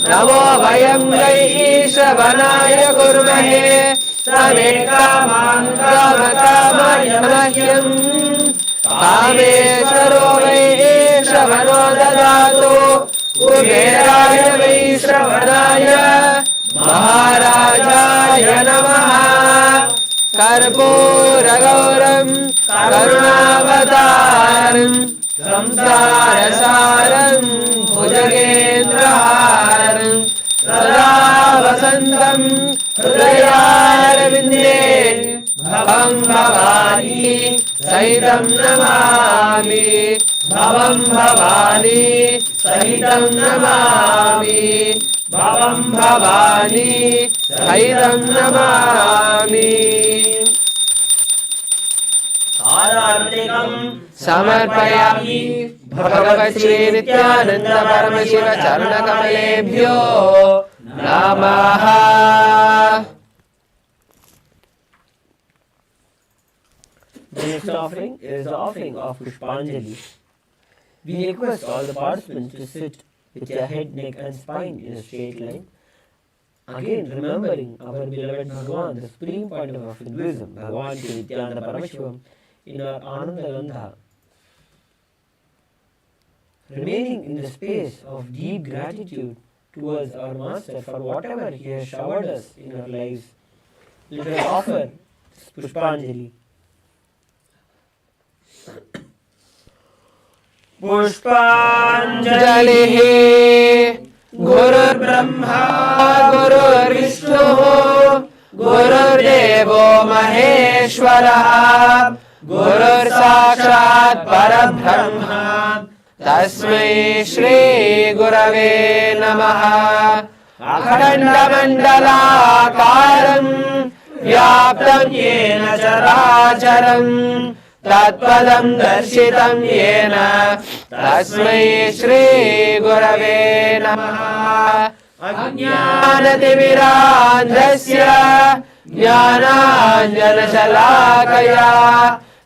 नमो वयं वै ईशवनाय कुर्महे समे कामान् कामकामाय मह्यम् कामेश्वरो वै ईशवनो ददातु कुबेराय वै श्रवणाय महाराजाय नमः कर्पूरगौरं करुणावतारं संसारसारं भुजगेन्द्रहारं सदा वसन्तं हृदयारविन्दे भवं भवानी सहितं नमामि भवं भवानी सहितं नमामि भवं भवानी सहितं नमामि समर्पयामि भगवत् श्री नित्यानंद परमशिव चरणकमलेभ्यो नमः। The next offering is the offering of Pushpanjali. We request all the participants to sit with their head, neck and spine in a straight line. Again, remembering our beloved Bhagavan, the supreme point of wisdom, Bhagavan Nithyananda Paramashivam, in our Ananda Gandha. Remaining in the space of deep gratitude towards our Master for whatever He has showered us in our lives, let us offer Pushpanjali. पुष्पाञ्जलिः गुरुर्ब्रह्मा गुरुर्विष्णुः गुरुर्देवो महेश्वरः गुरुर्साक्षात् परब्रह्म तस्मै श्री गुरवे नमः। अखण्डमण्डलाकारं व्याप्तं येन चराचरं तत्पदं दर्शितं येन तस्मै श्री गुरवे नमः। अज्ञानतिमिरान्धस्य ज्ञानाञ्जनशलाकया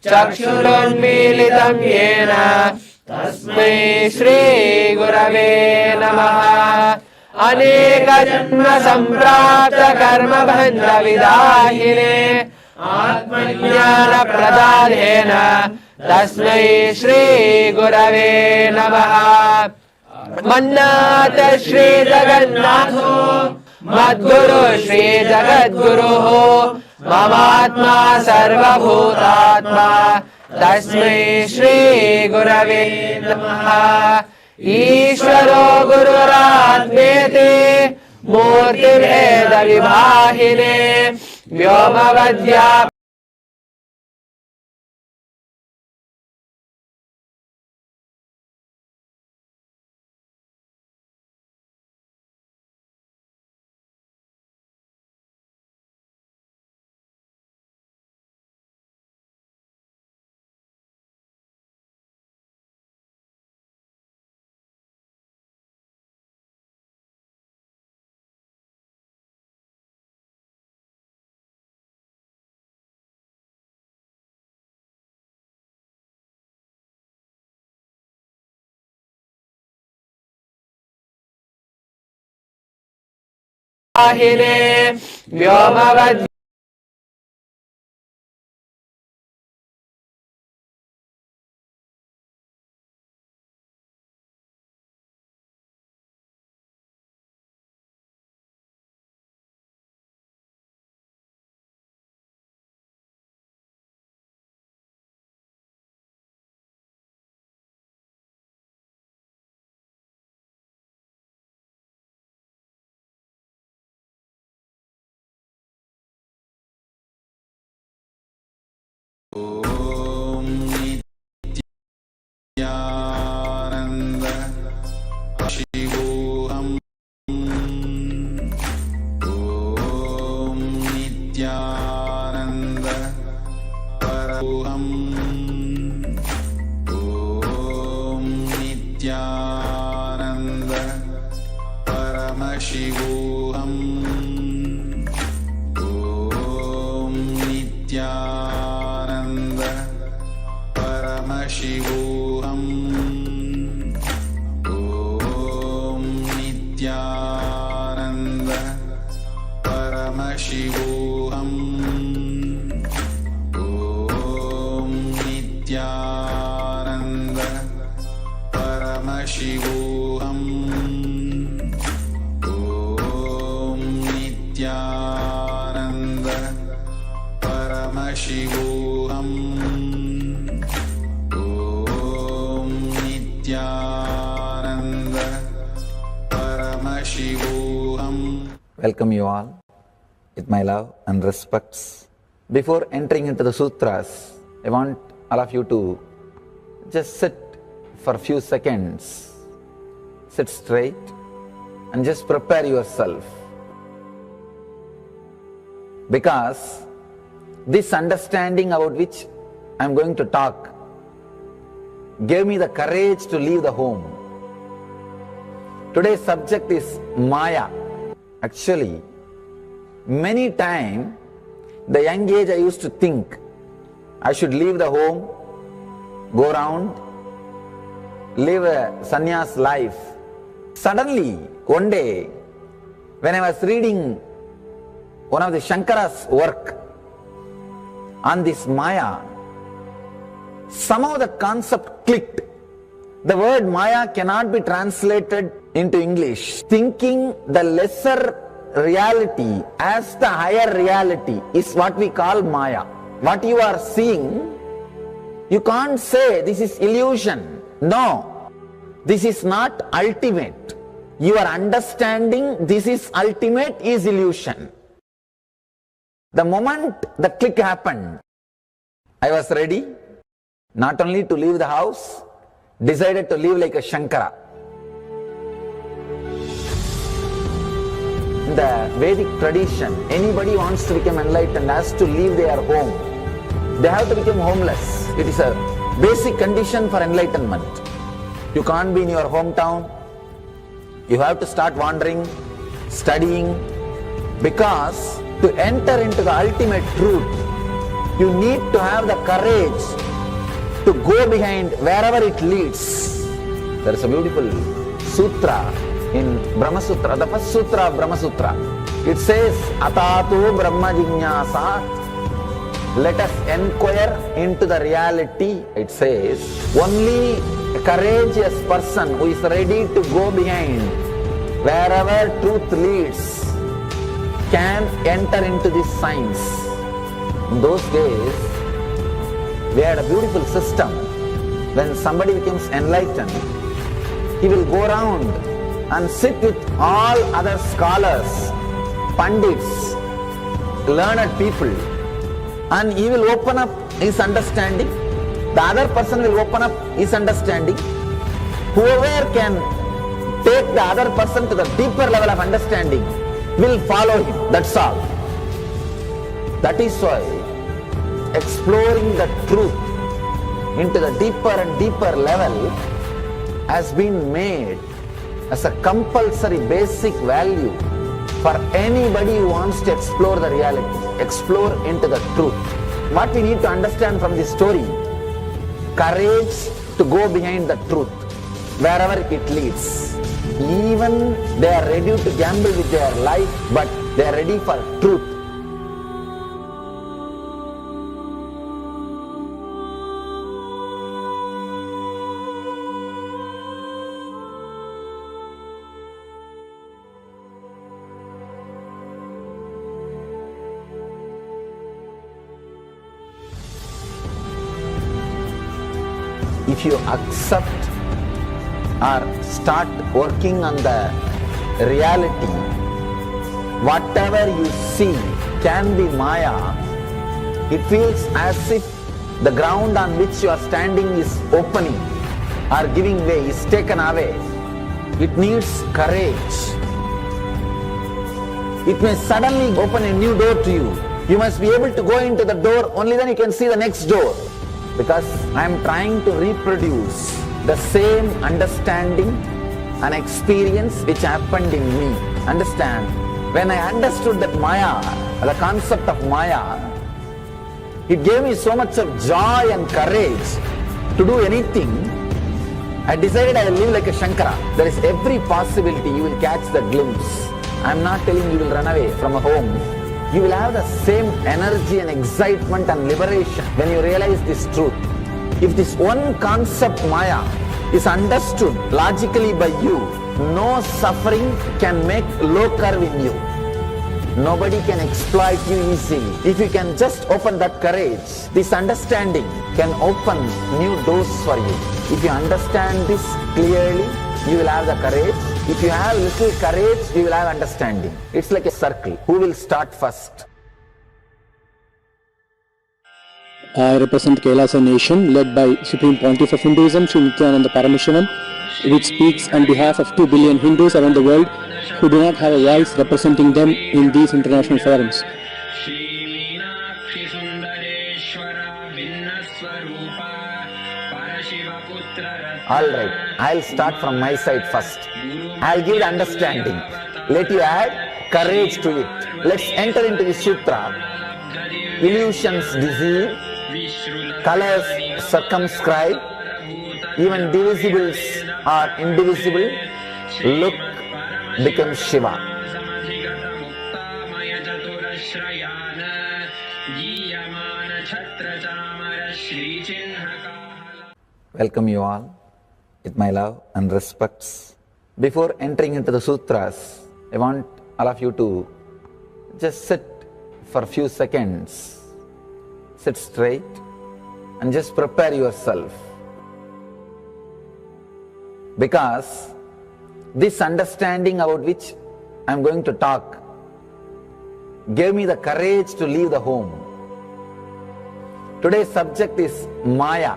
चक्षुरुन्मीलितं येन तस्मै श्री गुरवे नमः। अनेकजन्म सम्प्राप्त कर्मबन्धविदाहिने आत्मज्ञानप्रदानेन तस्मै श्री गुरवे नमः। मन्नाथ श्री जगन्नाथो मद्गुरु श्री जगद्गुरुः ममात्मा सर्वभूतात्मा तस्मै श्री गुरवे नमः। ईश्वरो गुरुरात्मेति मूर्तिभेदविभाहिने व्योमवद्व्याप्त व्योमवद् नित्यानंद परमशिवोहम ओम नित्यानंद परमशिवोहम ओम Nityanand Paramashivoham. Om Nithyananda Paramashivoham. Om Nithyananda Paramashivoham. Om Nithyananda Paramashivoham. Welcome you all with my love and respects. Before entering into the sutras, I want all of you to just sit for a few seconds. Sit straight and just prepare yourself. Because this understanding about which I am going to talk gave me the courage to leave the home. Today's subject is Maya. Actually, many times, the young age I used to think I should leave the home, go around, live a sannyas life. Suddenly, one day, when I was reading one of the Shankara's work on this Maya, somehow the concept clicked. The word Maya cannot be translated into English. Thinking the lesser reality as the higher reality is what we call Maya. What you are seeing, you can't say this is illusion. No, this is not ultimate. Your understanding this is ultimate is illusion. The moment the click happened, I was ready not only to leave the house, decided to live like a Shankara. In the Vedic tradition, anybody wants to become enlightened has to leave their home. They have to become homeless. It is a basic condition for enlightenment. You can't be in your hometown. You have to start wandering, studying, because to enter into the ultimate truth, you need to have the courage to go behind wherever it leads. There is a beautiful sutra in Brahma Sutra, the first sutra of Brahma Sutra. It says, Atato Brahma Jinyasa, let us inquire into the reality. It says, only a courageous person who is ready to go behind wherever truth leads can enter into this science. In those days, we had a beautiful system. When somebody becomes enlightened, he will go around and sit with all other scholars, pandits, learned people, and he will open up his understanding. The other person will open up his understanding. Whoever can take the other person to the deeper level of understanding will follow him. That's all. That is why exploring the truth into the deeper and deeper level has been made as a compulsory basic value for anybody who wants to explore the reality, explore into the truth. What we need to understand from this story, courage to go behind the truth, wherever it leads. Even they are ready to gamble with their life, but they are ready for truth. If you accept or start working on the reality, whatever you see can be Maya, it feels as if the ground on which you are standing is opening or giving way, is taken away. It needs courage. It may suddenly open a new door to you. You must be able to go into the door, only then you can see the next door. Because I am trying to reproduce the same understanding and experience which happened in me. Understand? When I understood that Maya, the concept of Maya, it gave me so much of joy and courage to do anything. I decided I will live like a Shankara. There is every possibility you will catch the glimpse I'm not telling you will run away from a home. You will have the same energy and excitement and liberation when you realize this truth. If this one concept, Maya, is understood logically by you, no suffering can make low curve in you. Nobody can exploit you easily. If you can just open that courage, this understanding can open new doors for you. If you understand this clearly, you will have the courage. If you have little courage, you will have understanding. It's like a circle. Who will start first? I represent Kailasa nation led by Supreme Pontiff of Hinduism, Sri Nithyananda Paramashivam, which speaks on behalf of 2 billion Hindus around the world who do not have a voice representing them in these international forums. Alright, I'll start from my side first. I'll give the understanding. Let you add courage to it. Let's enter into the sutra. Illusions deceive, colors circumscribe, even divisibles are indivisible. Look becomes Shiva. Welcome you all with my love and respects. Before entering into the sutras, I want all of you to just sit for a few seconds. Sit straight and just prepare yourself. Because this understanding about which I am going to talk gave me the courage to leave the home. Today's subject is Maya.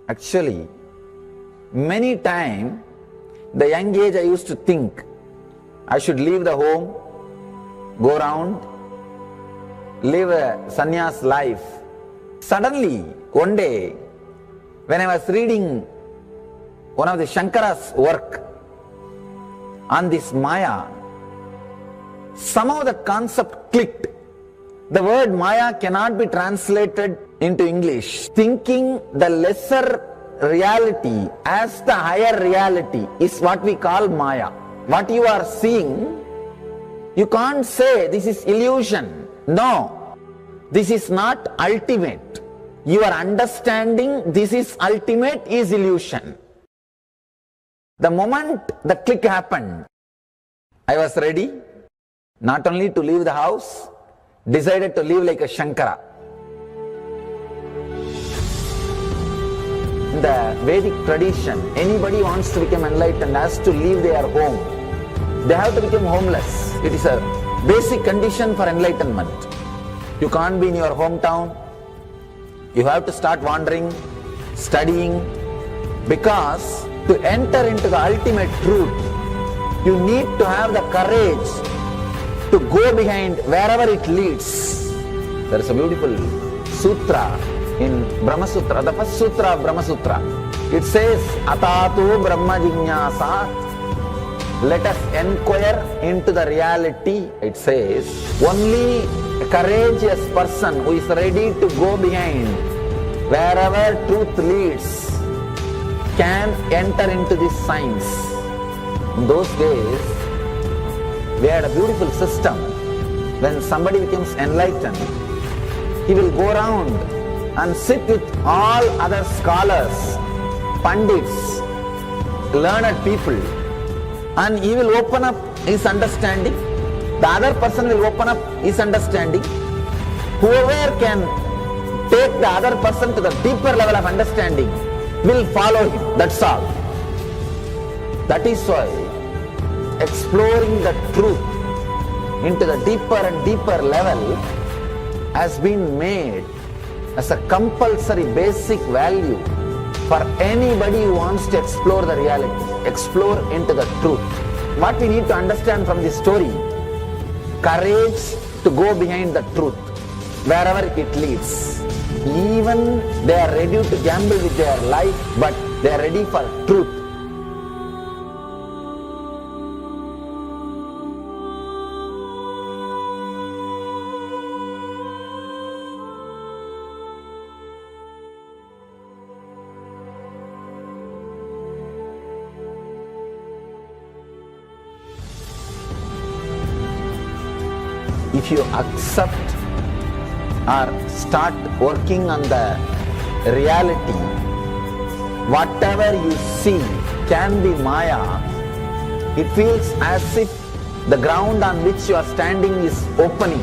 Actually, many times, the young age I used to think I should leave the home, go around, live a sannyas life. Suddenly, one day, when I was reading one of the Shankara's work on this Maya, somehow the concept clicked. The word Maya cannot be translated into English. Thinking the lesser reality as the higher reality is what we call Maya. What you are seeing, you can't say this is illusion. No, this is not ultimate. Your understanding this is ultimate is illusion. The moment the click happened, I was ready not only to leave the house, decided to live like a Shankara. In the Vedic tradition, anybody wants to become enlightened has to leave their home. They have to become homeless. It is a basic condition for enlightenment. You can't be in your hometown. You have to start wandering, studying, because to enter into the ultimate truth, you need to have the courage to go behind wherever it leads. There is a beautiful sutra in Brahma Sutra, the first sutra of Brahma Sutra. It says, Atatu Brahma Jinyasat. Let us inquire into the reality. It says, only a courageous person who is ready to go behind wherever truth leads can enter into this science. In those days, we had a beautiful system. When somebody becomes enlightened, he will go around and sit with all other scholars, pandits, learned people, and he will open up his understanding. The other person will open up his understanding. Whoever can take the other person to the deeper level of understanding will follow him. That's all. That is why exploring the truth into the deeper and deeper level has been made as a compulsory basic value for anybody who wants to explore the reality, explore into the truth. What we need to understand from this story, courage to go behind the truth, wherever it leads. Even they are ready to gamble with their life, but they are ready for truth. if you accept or start working on the reality, whatever you see can be Maya. It feels as if the ground on which you are standing is opening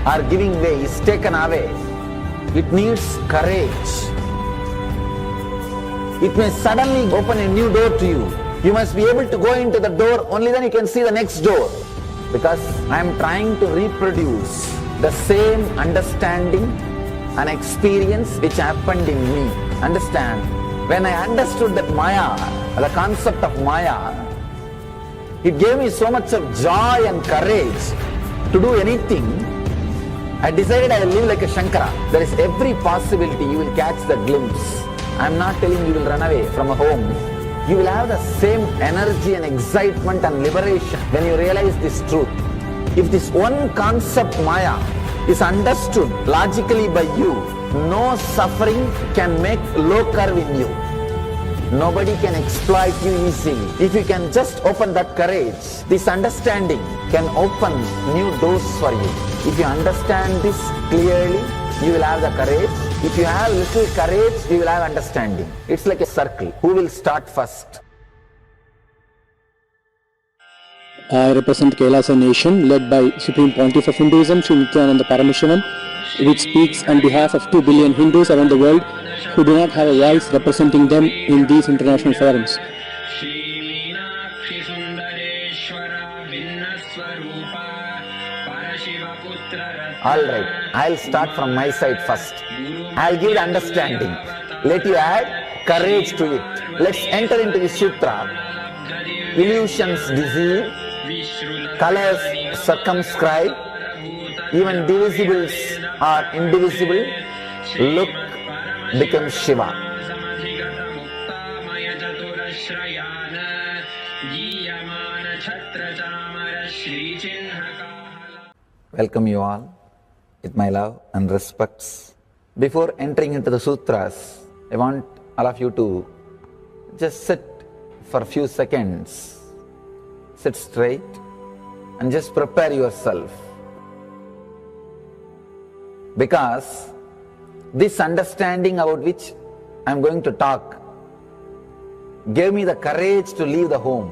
or giving way, is taken away. It needs courage. It may suddenly open a new door to you. You must be able to go into the door, only then you can see the next door. Because I am trying to reproduce the same understanding and experience which happened in me. Understand? When I understood that Maya, the concept of Maya, it gave me so much of joy and courage to do anything. I decided I will live like a Shankara. There is every possibility you will catch the glimpse. I am not telling you will run away from a home. You will have the same energy and excitement and liberation when you realize this truth. If this one concept Maya is understood logically by you, no suffering can make low curve in you. Nobody can exploit you easily. If you can just open that courage, this understanding can open new doors for you. If you understand this clearly, you will have the courage. If you have little courage, you will have understanding. It's like a circle. Who will start first? I represent Kailasa nation led by Supreme Pontiff of Hinduism, Sri Nithyananda Paramashivam, which speaks on behalf of 2 billion Hindus around the world who do not have a voice representing them in these international forums. Alright, I'll start from my side first. I'll give the understanding. Let you add courage to it. Let's enter into the sutra. Illusions deceive, colors circumscribe, even divisibles are indivisible. Look becomes Shiva. Welcome you all with my love and respects. Before entering into the sutras, I want all of you to just sit for a few seconds. Sit straight and just prepare yourself. Because this understanding about which I am going to talk gave me the courage to leave the home.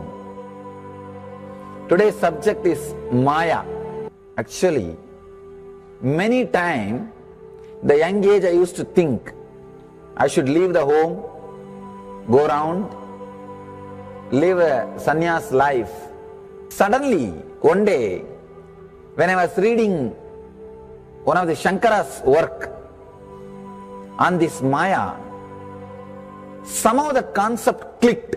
Today's subject is Maya. Actually, many times, the young age I used to think I should leave the home, go around, live a sannyas life. Suddenly, one day, when I was reading one of the Shankara's work on this Maya, somehow the concept clicked.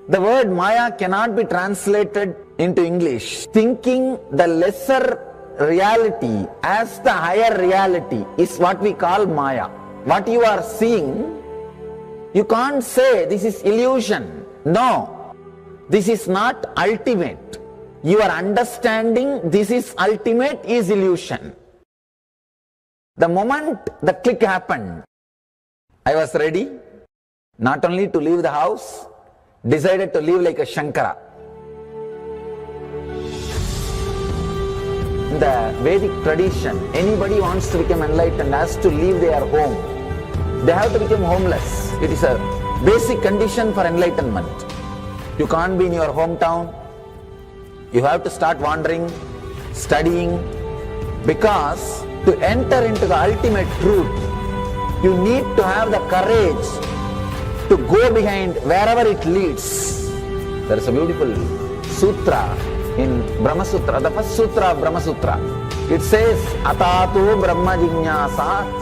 The word Maya cannot be translated into English. Thinking the lesser reality as the higher reality is what we call Maya. What you are seeing, you can't say this is illusion. No, this is not ultimate. Your understanding this is ultimate is illusion. The moment the click happened, I was ready not only to leave the house, decided to live like a Shankara. In the Vedic tradition, anybody wants to become enlightened has to leave their home. They have to become homeless. It is a basic condition for enlightenment. You can't be in your hometown. You have to start wandering, studying, because to enter into the ultimate truth, you need to have the courage to go behind wherever it leads. There is a beautiful sutra in Brahma Sutra, the first sutra of Brahma Sutra. It says, Atato Brahma Jinyasat.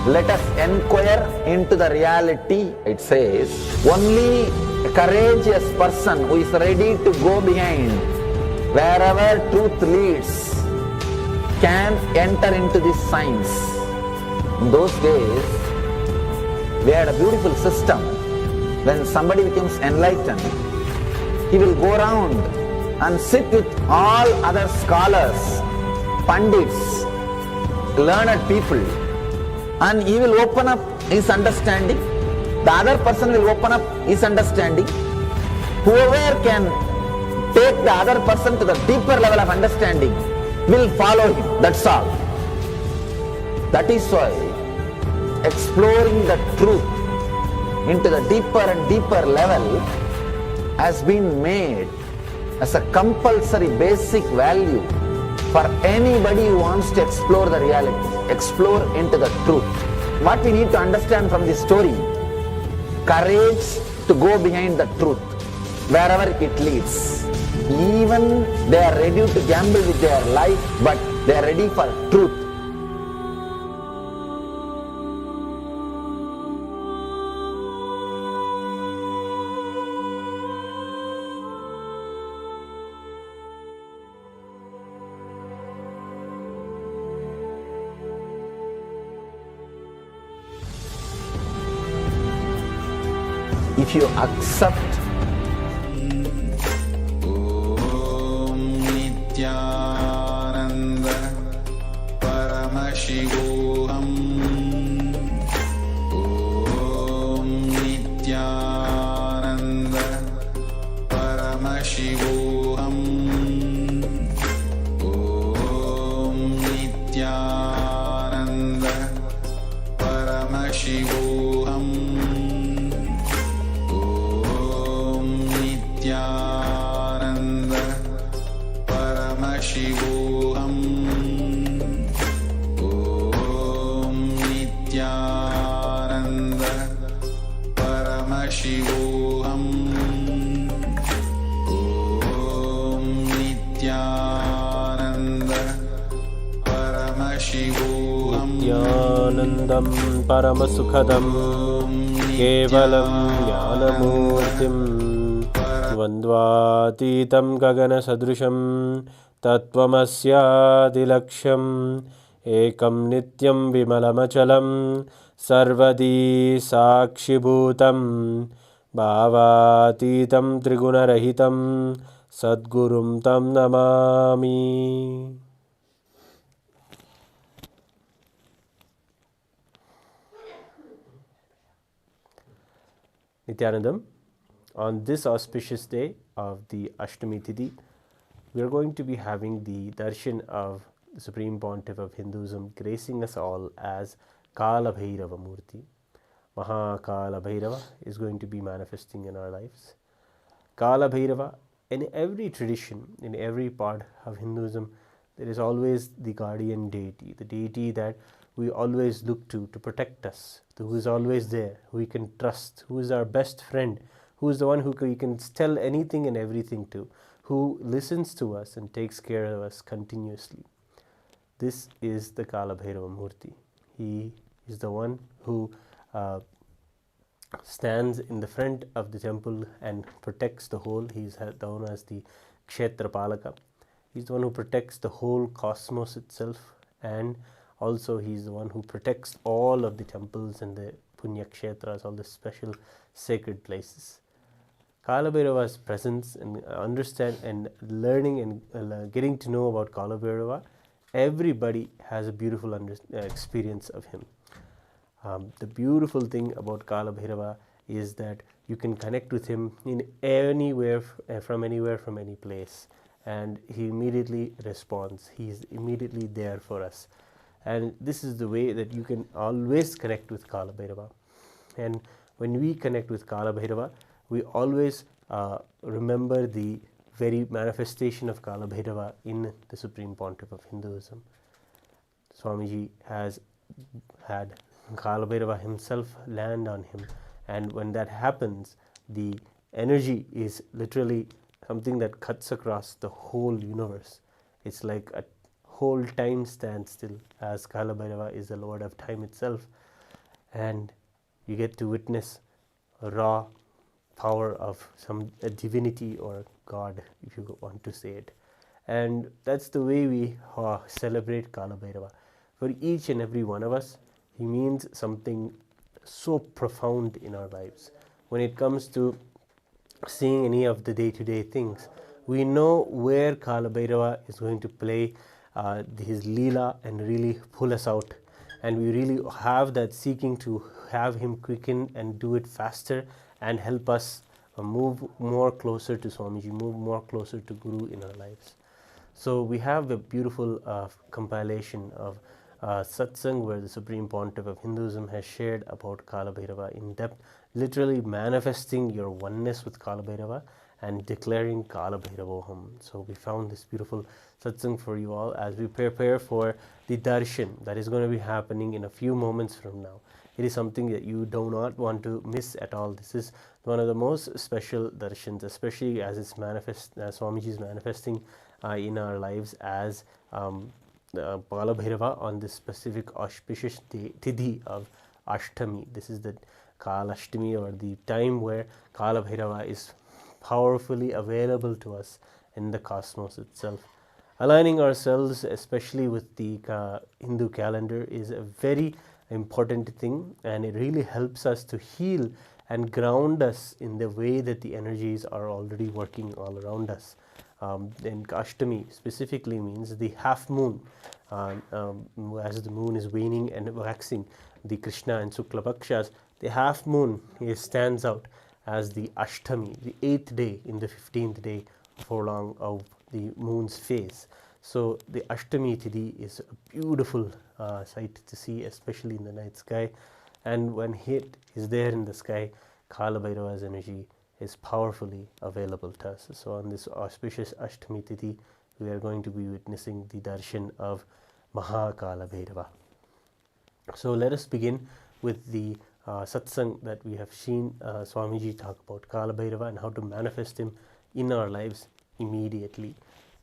Let us inquire into the reality. It says, only a courageous person who is ready to go behind wherever truth leads can enter into this science. In those days, we had a beautiful system. When somebody becomes enlightened, he will go around and sit with all other scholars, pandits, learned people, and he will open up his understanding. The other person will open up his understanding. Whoever can take the other person to the deeper level of understanding will follow him. That's all. That is why exploring the truth into the deeper and deeper level has been made as a compulsory basic value for anybody who wants to explore the reality, explore into the truth. What we need to understand from this story, courage to go behind the truth, wherever it leads. Even they are ready to gamble with their life, but they are ready for truth. If you accept Om Nithyananda Paramashivoham. Om Nithyananda Paramashivoham. Om Nithyananda Paramashivoham. Nithyananda Paramashivoham. Om Nithyananda Paramashivoham. Om Nithyananda Paramashivoham. Nityanandam Paramasukhadam Kevalam Jnanamurtim Dvandvatītam Gaganasadrusham Tattvamasyadilaksham Ekam Nityam Vimalamachalam Sarvadi Sakshibhutam Bhavatītam Trigunarahitam Sadgurum Tam Namami. Nithyanandam. On this auspicious day of the Ashtami Tithi, we are going to be having the darshan of the Supreme Pontiff of Hinduism gracing us all as Kalabhairava Murti. Maha Kalabhairava is going to be manifesting in our lives. Kalabhairava, in every tradition, in every part of Hinduism, there is always the guardian deity, the deity that we always look to protect us, who is always there, who we can trust, who is our best friend, who is the one who we can tell anything and everything to, who listens to us and takes care of us continuously. This is the Kalabhairava Murti. He is the one who stands in the front of the temple and protects the whole. He is known as the Kshetra Palaka. He is the one who protects the whole cosmos itself, and also he is the one who protects all of the temples and the Punya Kshetras, all the special sacred places. Kalabhairava's presence and understand and learning and getting to know about Kalabhairava, everybody has a beautiful experience of him. The beautiful thing about Kalabhairava is that you can connect with him in anywhere, from any place, and he immediately responds. He is immediately there for us, and this is the way that you can always connect with Kalabhairava. And when we connect with Kalabhairava, we always remember the very manifestation of Kalabhairava in the Supreme Pontiff of Hinduism. Swamiji has had Kalabhairava himself land on him, and when that happens, the energy is literally something that cuts across the whole universe. It's like a whole time stands still, as Kalabhairava is the Lord of time itself, and you get to witness a raw power of some divinity or God, if you want to say it. And that's the way we celebrate Kalabhairava. For each and every one of us, he means something so profound in our lives. When it comes to seeing any of the day-to-day things, we know where Kalabhairava is going to play his Leela and really pull us out. And we really have that seeking to have him quicken and do it faster and help us move more closer to Swamiji, move more closer to Guru in our lives. So we have a beautiful compilation of satsang where the Supreme Pontiff of Hinduism has shared about Kalabhairava in depth, literally manifesting your oneness with Kalabhairava and declaring Kalabhairavoham. So we found this beautiful satsang for you all as we prepare for the darshan that is going to be happening in a few moments from now. It is something that you do not want to miss at all. This is one of the most special darshans, especially as it's Swamiji is manifesting in our lives as Kalabhairava on this specific auspicious Tidhi of Ashtami. This is the Kalashtami, or the time where Kalabhairava is powerfully available to us in the cosmos itself. Aligning ourselves, especially with the Hindu calendar, is a very important thing, and it really helps us to heal and ground us in the way that the energies are already working all around us. Then Ashtami specifically means the half moon, as the moon is waning and waxing, the Krishna and Shukla Pakshas, the half moon stands out as the Ashtami, the 8th day in the 15th day furlong of the moon's phase. So the Ashtami Tithi is a beautiful sight to see, especially in the night sky. And when it is there in the sky, Kalabhairava's energy is powerfully available to us. So on this auspicious Ashtami Tithi, we are going to be witnessing the darshan of Maha Kalabhairava. So let us begin with the satsang that we have seen Swamiji talk about Kalabhairava and how to manifest him in our lives immediately.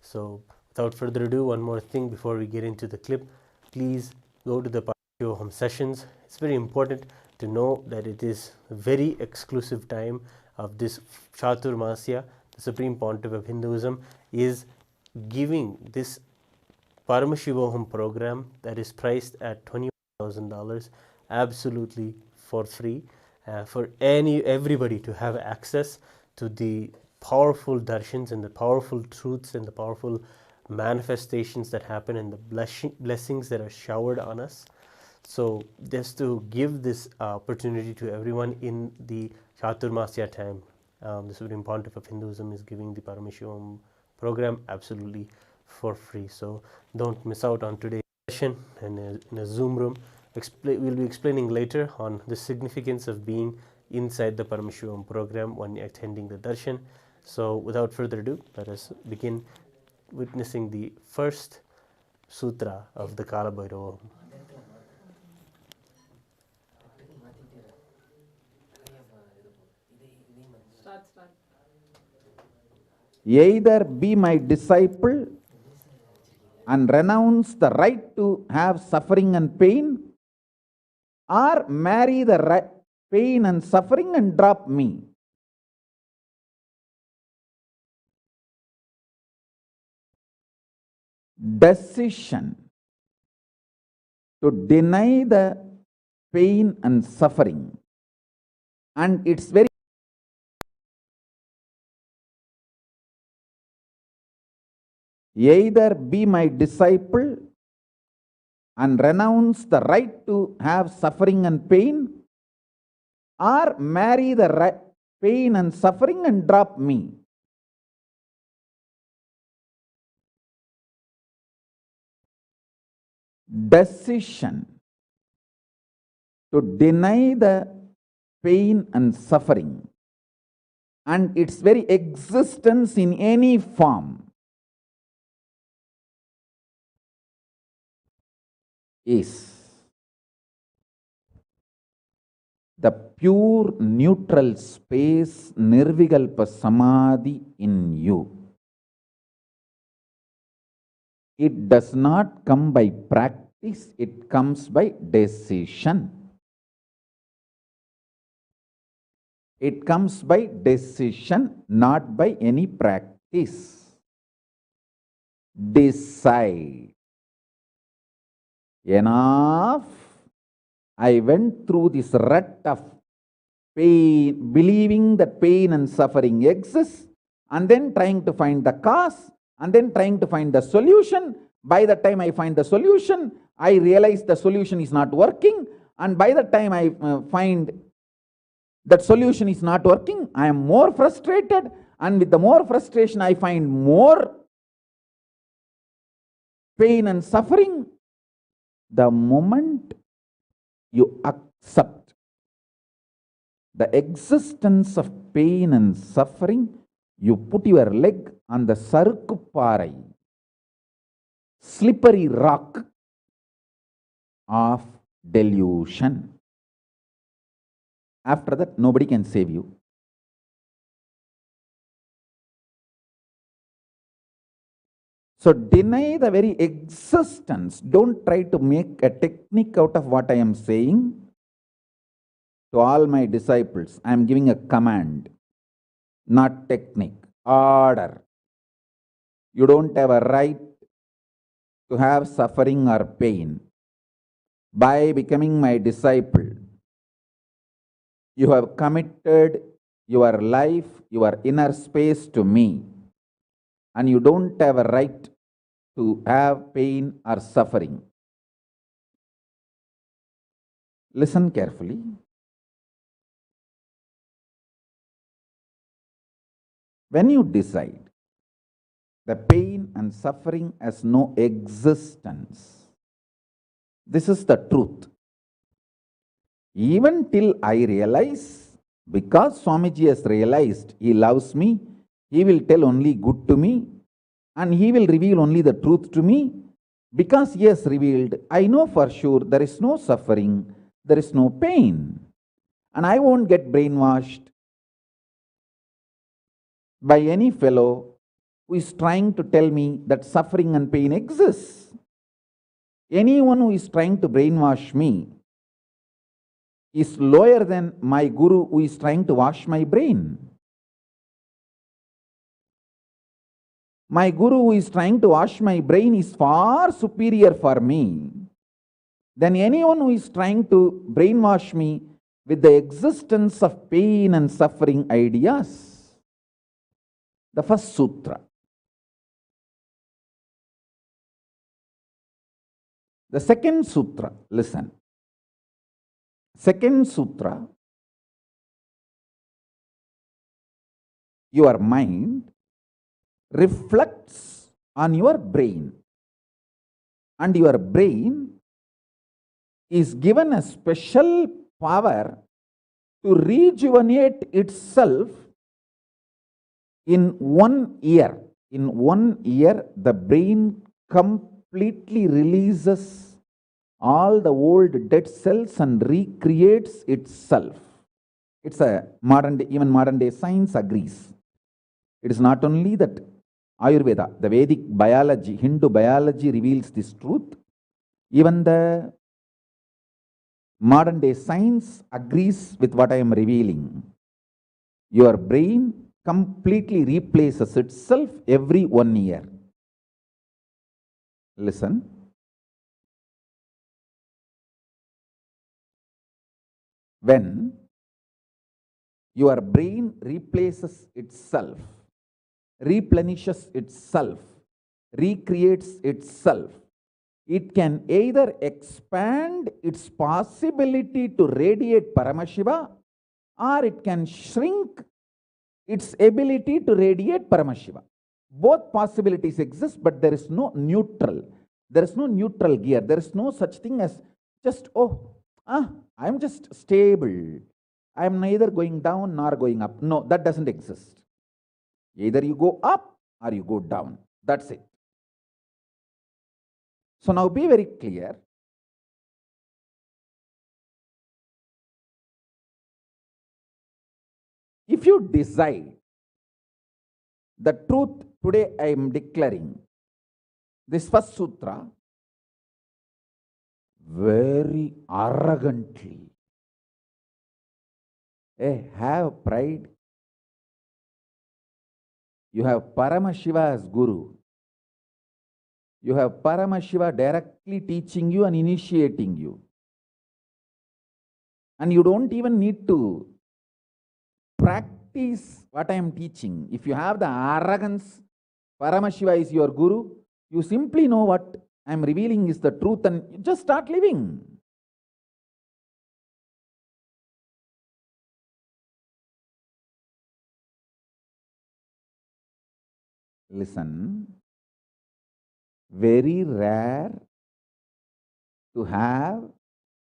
So without further ado, one more thing before we get into the clip, please go to the Paramashivoham sessions. It's very important to know that it is a very exclusive time of this Chaturmasya. The Supreme Pontiff of Hinduism is giving this Paramashivoham program that is priced at $21,000 absolutely for free for everybody to have access to the powerful darshans and the powerful truths and the powerful manifestations that happen and the blessings that are showered on us. So just to give this opportunity to everyone in the Chaturmasya time, the Supreme Pontiff of Hinduism is giving the Paramashivoham program absolutely for free. So don't miss out on today's session and in a Zoom room. We'll be explaining later on the significance of being inside the Paramashivoham program when attending the darshan. So without further ado, let us begin witnessing the first sutra of the Kalabhairava. Either be my disciple and renounce the right to have suffering and pain, or marry the pain and suffering and drop me. Decision to deny the pain and suffering, and it's very either be my disciple and renounce the right to have suffering and pain, or marry the pain and suffering and drop me. Decision to deny the pain and suffering and its very existence in any form is the pure neutral space Nirvikalpa Samadhi in you. It does not come by practice, it comes by decision. It comes by decision, not by any practice. Decide. Enough. I went through this rut of pain, believing that pain and suffering exist, and then trying to find the cause, and then trying to find the solution. By the time I find the solution, I realize the solution is not working, and by the time I find that solution is not working, I am more frustrated, and with the more frustration I find more pain and suffering? The moment you accept the existence of pain and suffering, you put your leg on the sarukupparai, slippery rock of delusion. After that, nobody can save you. So deny the very existence. Don't try to make a technique out of what I am saying. To all my disciples, I am giving a command, not technique, order. You don't have a right to have suffering or pain. By becoming my disciple, you have committed your life, your inner space to me, and you don't have a right to have pain or suffering. Listen carefully. When you decide the pain and suffering has no existence, this is the truth. Even till I realize, because Swamiji has realized he loves me, he will tell only good to me, and he will reveal only the truth to me. Because he has revealed, I know for sure there is no suffering, there is no pain, and I won't get brainwashed by any fellow who is trying to tell me that suffering and pain exists. Anyone who is trying to brainwash me is lower than my guru who is trying to wash my brain. My guru who is trying to wash my brain is far superior for me than anyone who is trying to brainwash me with the existence of pain and suffering ideas. The first sutra. The second sutra, listen. Second sutra, your mind reflects on your brain, and your brain is given a special power to rejuvenate itself in 1 year. In 1 year, the brain completely releases all the old dead cells and recreates itself. It's a modern day, even modern day science agrees. It is not only that Ayurveda, the Vedic biology, Hindu biology reveals this truth. Even the modern day science agrees with what I am revealing. Your brain completely replaces itself every 1 year. Listen. When your brain replaces itself, replenishes itself, recreates itself, it can either expand its possibility to radiate Paramashiva, or it can shrink its ability to radiate Paramashiva. Both possibilities exist, but there is no neutral. There is no neutral gear. There is no such thing as just, I am just stable. I am neither going down nor going up. No, that doesn't exist. Either you go up or you go down. That's it. So now be very clear. If you decide the truth today, I am declaring this first sutra very arrogantly. Have pride. You have Paramashiva as Guru. You have Paramashiva directly teaching you and initiating you. And you don't even need to practice what I am teaching. If you have the arrogance, Paramashiva is your Guru, you simply know what I am revealing is the truth and you just start living. Listen. very rare to have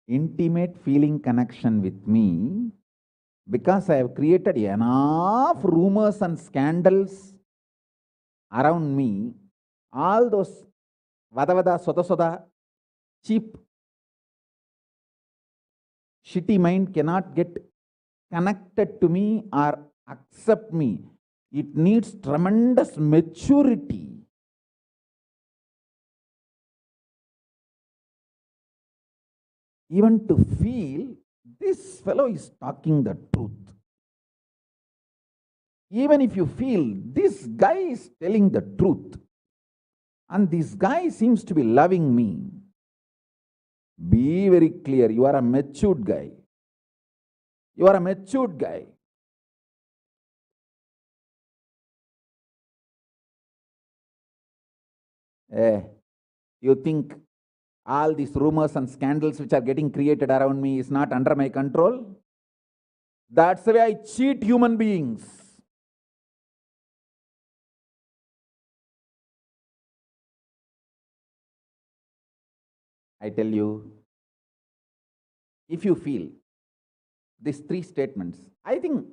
intimate feeling connection with me because I have created enough rumors and scandals around me. All those vada vada, soda soda, cheap, shitty mind cannot get connected to me or accept me. It needs tremendous maturity even to feel this fellow is talking the truth. Even if you feel this guy is telling the truth and this guy seems to be loving me, be very clear, you are a matured guy. You are a matured guy. You think all these rumors and scandals which are getting created around me is not under my control? That's the way I cheat human beings. I tell you, if you feel these three statements, I think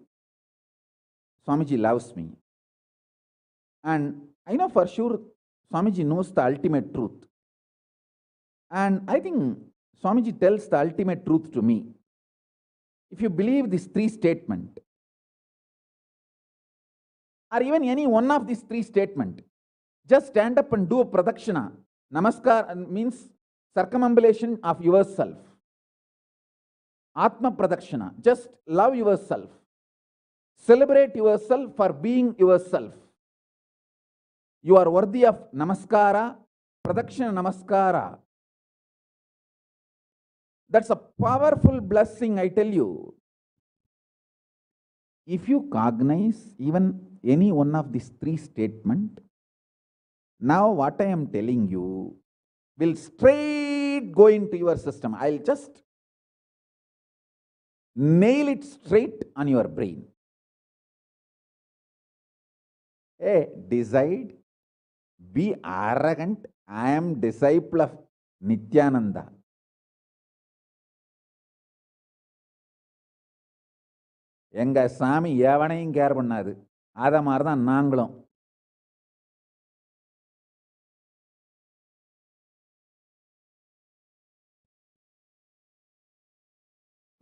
Swamiji loves me. And I know for sure Swamiji knows the ultimate truth. And I think Swamiji tells the ultimate truth to me. If you believe these three statements, or even any one of these three statements, just stand up and do a pradakshina. Namaskar means circumambulation of yourself. Atma pradakshina, just love yourself. Celebrate yourself for being yourself. You are worthy of namaskara, pradakshina namaskara. That's a powerful blessing, I tell you. If you cognize even any one of these three statements, now what I am telling you will straight go into your system. I'll just nail it straight on your brain. Decide, be arrogant. I am disciple of Nithyananda. எங்க சாமி எவனையும் care பண்ணாது. அத மாதிரி தான் நாங்களும்.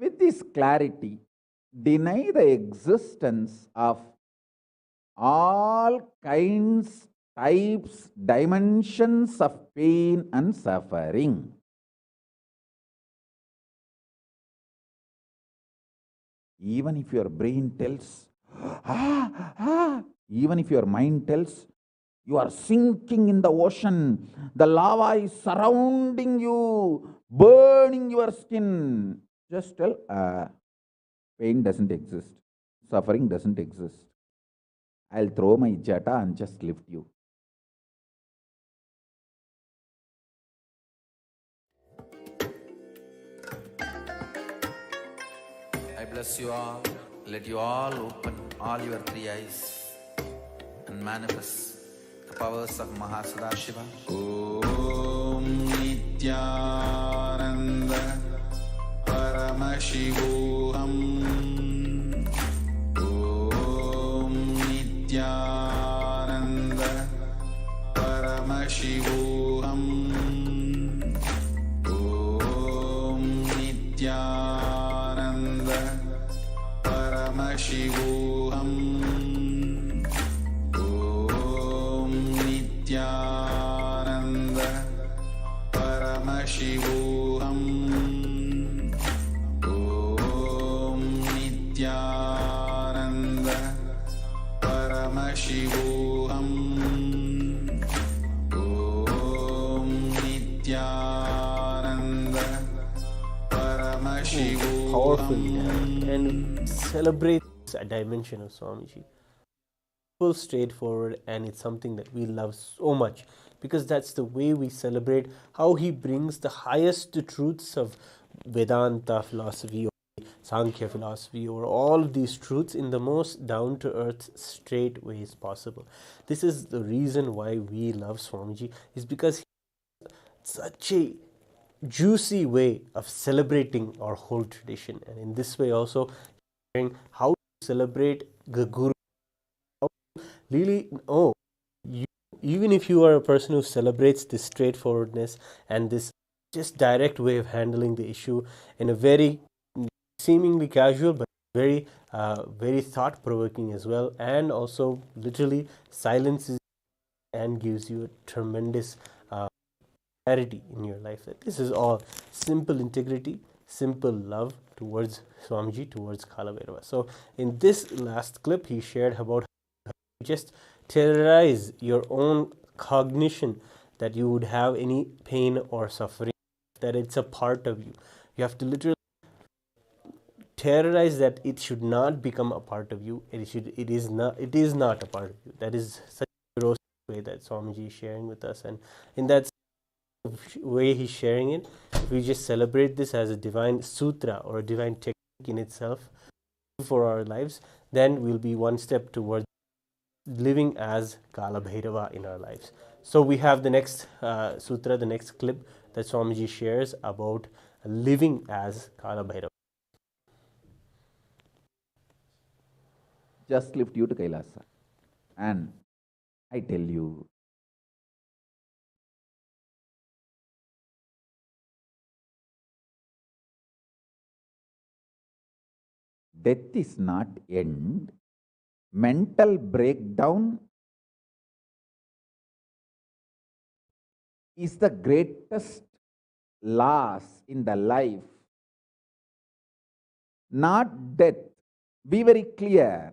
With this clarity, deny the existence of all kinds, types, dimensions of pain and suffering. Even if your brain tells, even if your mind tells, you are sinking in the ocean, the lava is surrounding you, burning your skin. Just tell, pain doesn't exist, suffering doesn't exist. I'll throw my jata and just lift you. I bless you all. Let you all open all your three eyes and manifest the powers of Maha Sadashiva. Om Nithyananda Paramashivoham. Om Nithyananda Paramashivoham. Om Nithyananda Paramashivoham. Om Nithyananda Paramashivoham. Om Nithyananda Paramashivoham. Om Nithyananda Paramashivoham. Powerful, and celebrate a dimension of Swamiji. Full straightforward, and it's something that we love so much because that's the way we celebrate how he brings the highest truths of Vedanta philosophy, Sankhya philosophy, or all of these truths in the most down-to-earth, straight ways possible. This is the reason why we love Swamiji, is because he has such a juicy way of celebrating our whole tradition, and in this way also sharing how to celebrate the Guru. Really, even if you are a person who celebrates this straightforwardness and this just direct way of handling the issue in a very seemingly casual but very thought-provoking as well, and also literally silences and gives you a tremendous clarity in your life. This is all simple integrity, simple love towards Swamiji, towards Kalabhairava. So in this last clip, he shared about how you just terrorize your own cognition that you would have any pain or suffering, that it's a part of you. You have to literally terrorize that it should not become a part of you. It is not a part of you. That is such a gross way that Swamiji is sharing with us, and in that way he's sharing it, if we just celebrate this as a divine sutra or a divine technique in itself for our lives, then we'll be one step towards living as Kalabhairava in our lives. So we have the next sutra, the next clip that Swamiji shares about living as Kalabhairava. Just lift you to Kailasa. And I tell you, death is not end. Mental breakdown is the greatest loss in the life. Not death. Be very clear.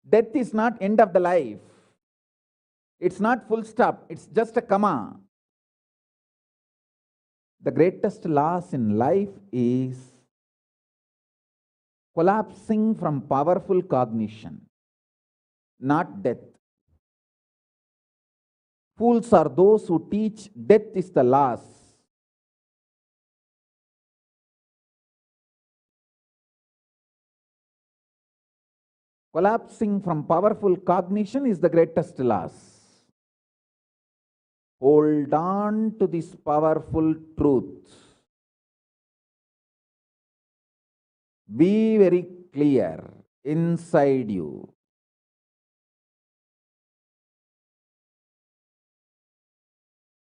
Death is not end of the life. It's not full stop. It's just a comma. The greatest loss in life is collapsing from powerful cognition, not death. Fools are those who teach death is the loss. Collapsing from powerful cognition is the greatest loss. Hold on to this powerful truth. Be very clear inside you.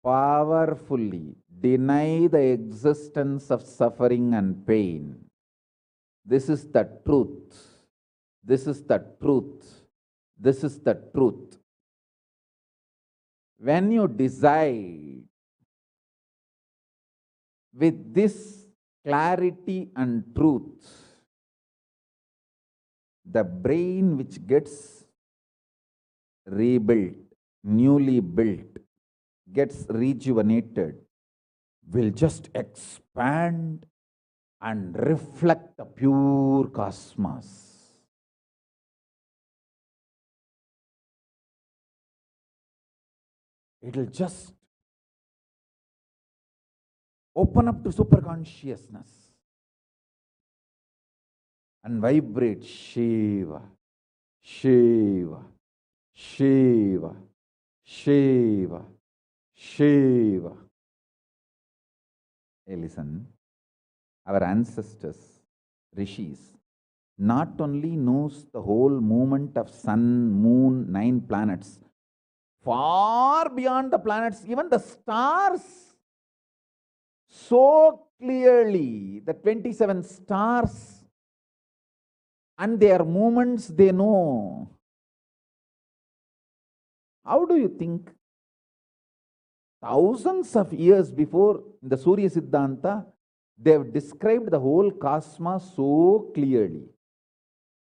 Powerfully deny the existence of suffering and pain. This is the truth. This is the truth. This is the truth. When you decide with this clarity and truth, the brain which gets rebuilt, newly built, gets rejuvenated, will just expand and reflect the pure cosmos. It will just open up to superconsciousness and vibrate Shiva, Shiva, Shiva, Shiva, Shiva. Hey, listen, our ancestors, rishis, not only knows the whole movement of sun, moon, 9 planets, far beyond the planets, even the stars, so clearly, the 27 stars and their movements they know. How do you think? Thousands of years before, in the Surya Siddhanta, they have described the whole cosmos so clearly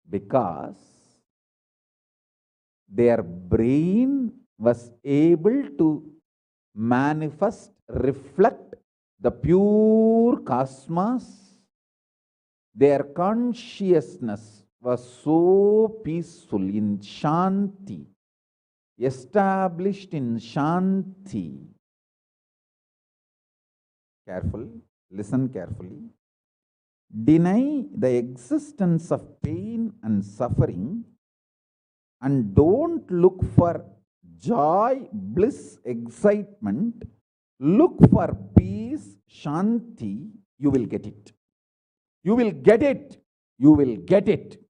because their brain was able to manifest, reflect the pure cosmos. Their consciousness was so peaceful in Shanti, established in Shanti. Careful, listen carefully. Deny the existence of pain and suffering and don't look for joy, bliss, excitement. Look for peace, shanti. You will get it. You will get it. You will get it.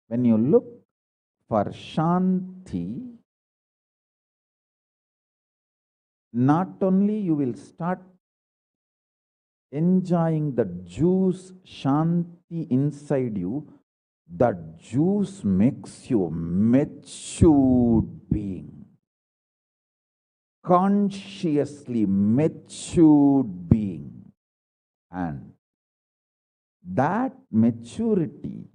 When you look for shanti, not only you will start enjoying the juice shanti inside you, that juice makes you a matured being, consciously matured being, and that maturity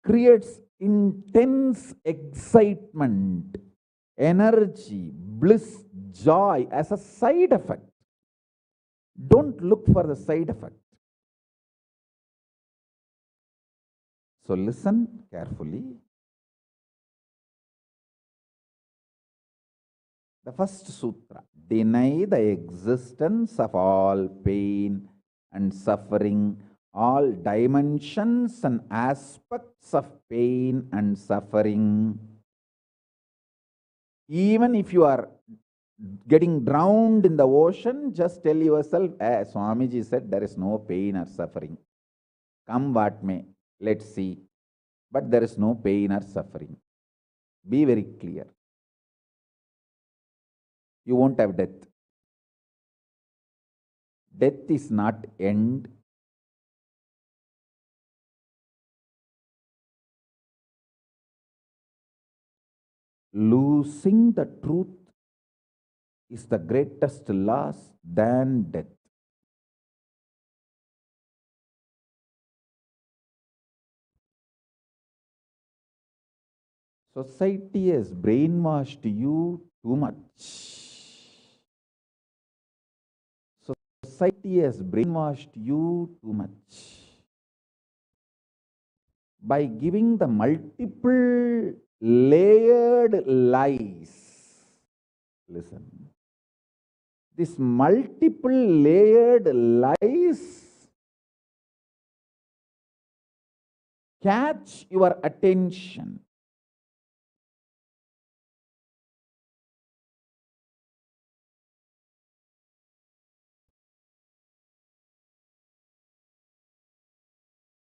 creates intense excitement, energy, bliss, joy as a side effect. Don't look for the side effect. So listen carefully. The first sutra: deny the existence of all pain and suffering, all dimensions and aspects of pain and suffering. Even if you are getting drowned in the ocean, just tell yourself, Swamiji said there is no pain or suffering. Come what may, let's see. But there is no pain or suffering. Be very clear. You won't have death. Death is not end. Losing the truth is the greatest loss than death. Society has brainwashed you too much. Society has brainwashed you too much by giving the multiple layered lies. Listen. This multiple layered lies catch your attention.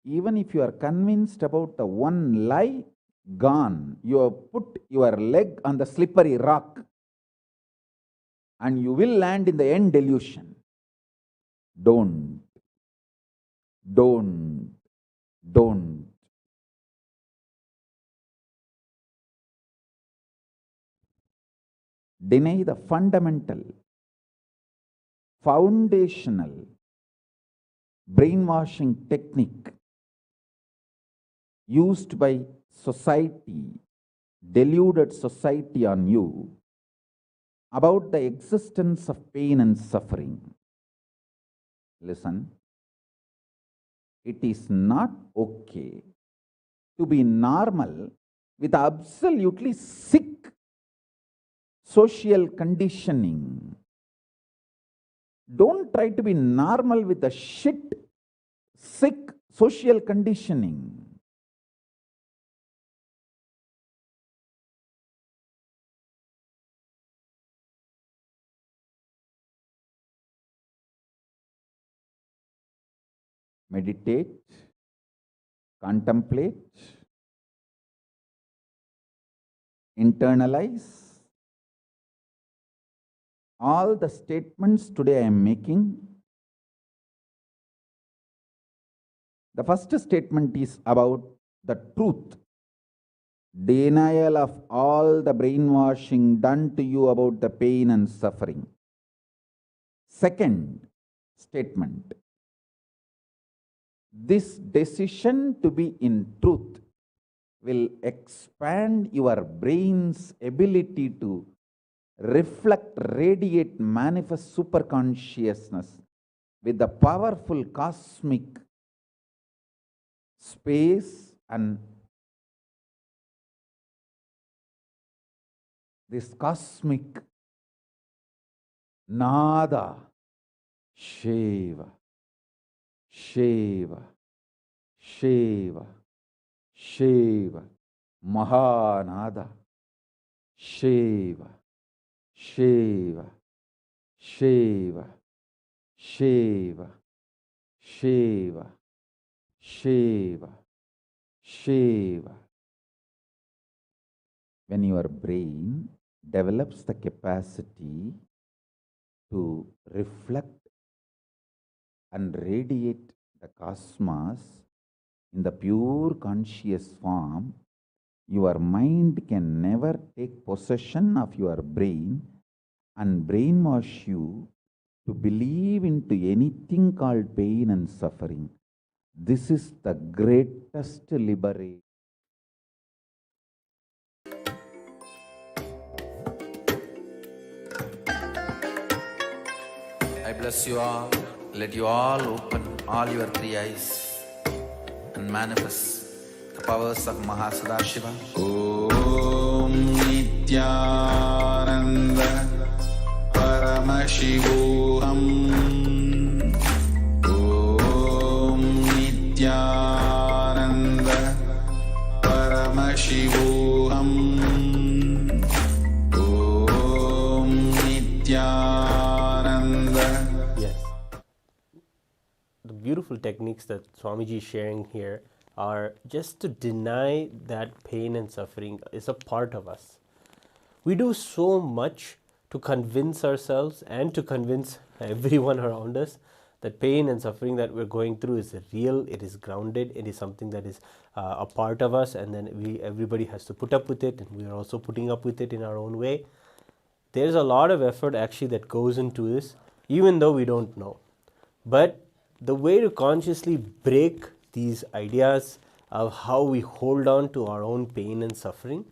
Even if you are convinced about the one lie, gone. You have put your leg on the slippery rock and you will land in the end delusion. Don't. Deny the fundamental, foundational brainwashing technique used by society, deluded society on you about the existence of pain and suffering. Listen, it is not okay to be normal with absolutely sick social conditioning. Don't try to be normal with the sick social conditioning. Meditate, contemplate, internalize all the statements today I am making. The first statement is about the truth, denial of all the brainwashing done to you about the pain and suffering. Second statement: this decision to be in truth will expand your brain's ability to reflect, radiate, manifest superconsciousness with the powerful cosmic space and this cosmic Nada, Shiva, Shiva, Shiva, Shiva, Mahanada, Shiva, Shiva, Shiva, Shiva, Shiva, Shiva, Shiva. When your brain develops the capacity to reflect and radiate the cosmos in the pure conscious form, your mind can never take possession of your brain and brainwash you to believe into anything called pain and suffering. This is the greatest liberation. I bless you all. Let you all open all your three eyes and manifest the powers of Maha Sadashiva. Om Nithyananda Paramashivoham. Om Nithyananda Paramashivoham. Om Nithyananda. Yes. The beautiful techniques that Swamiji is sharing here are just to deny that pain and suffering is a part of us. We do so much to convince ourselves and to convince everyone around us that pain and suffering that we're going through is real, it is grounded, it is something that is a part of us, and then everybody has to put up with it, and we are also putting up with it in our own way. There's a lot of effort actually that goes into this, even though we don't know. But the way to consciously break these ideas of how we hold on to our own pain and suffering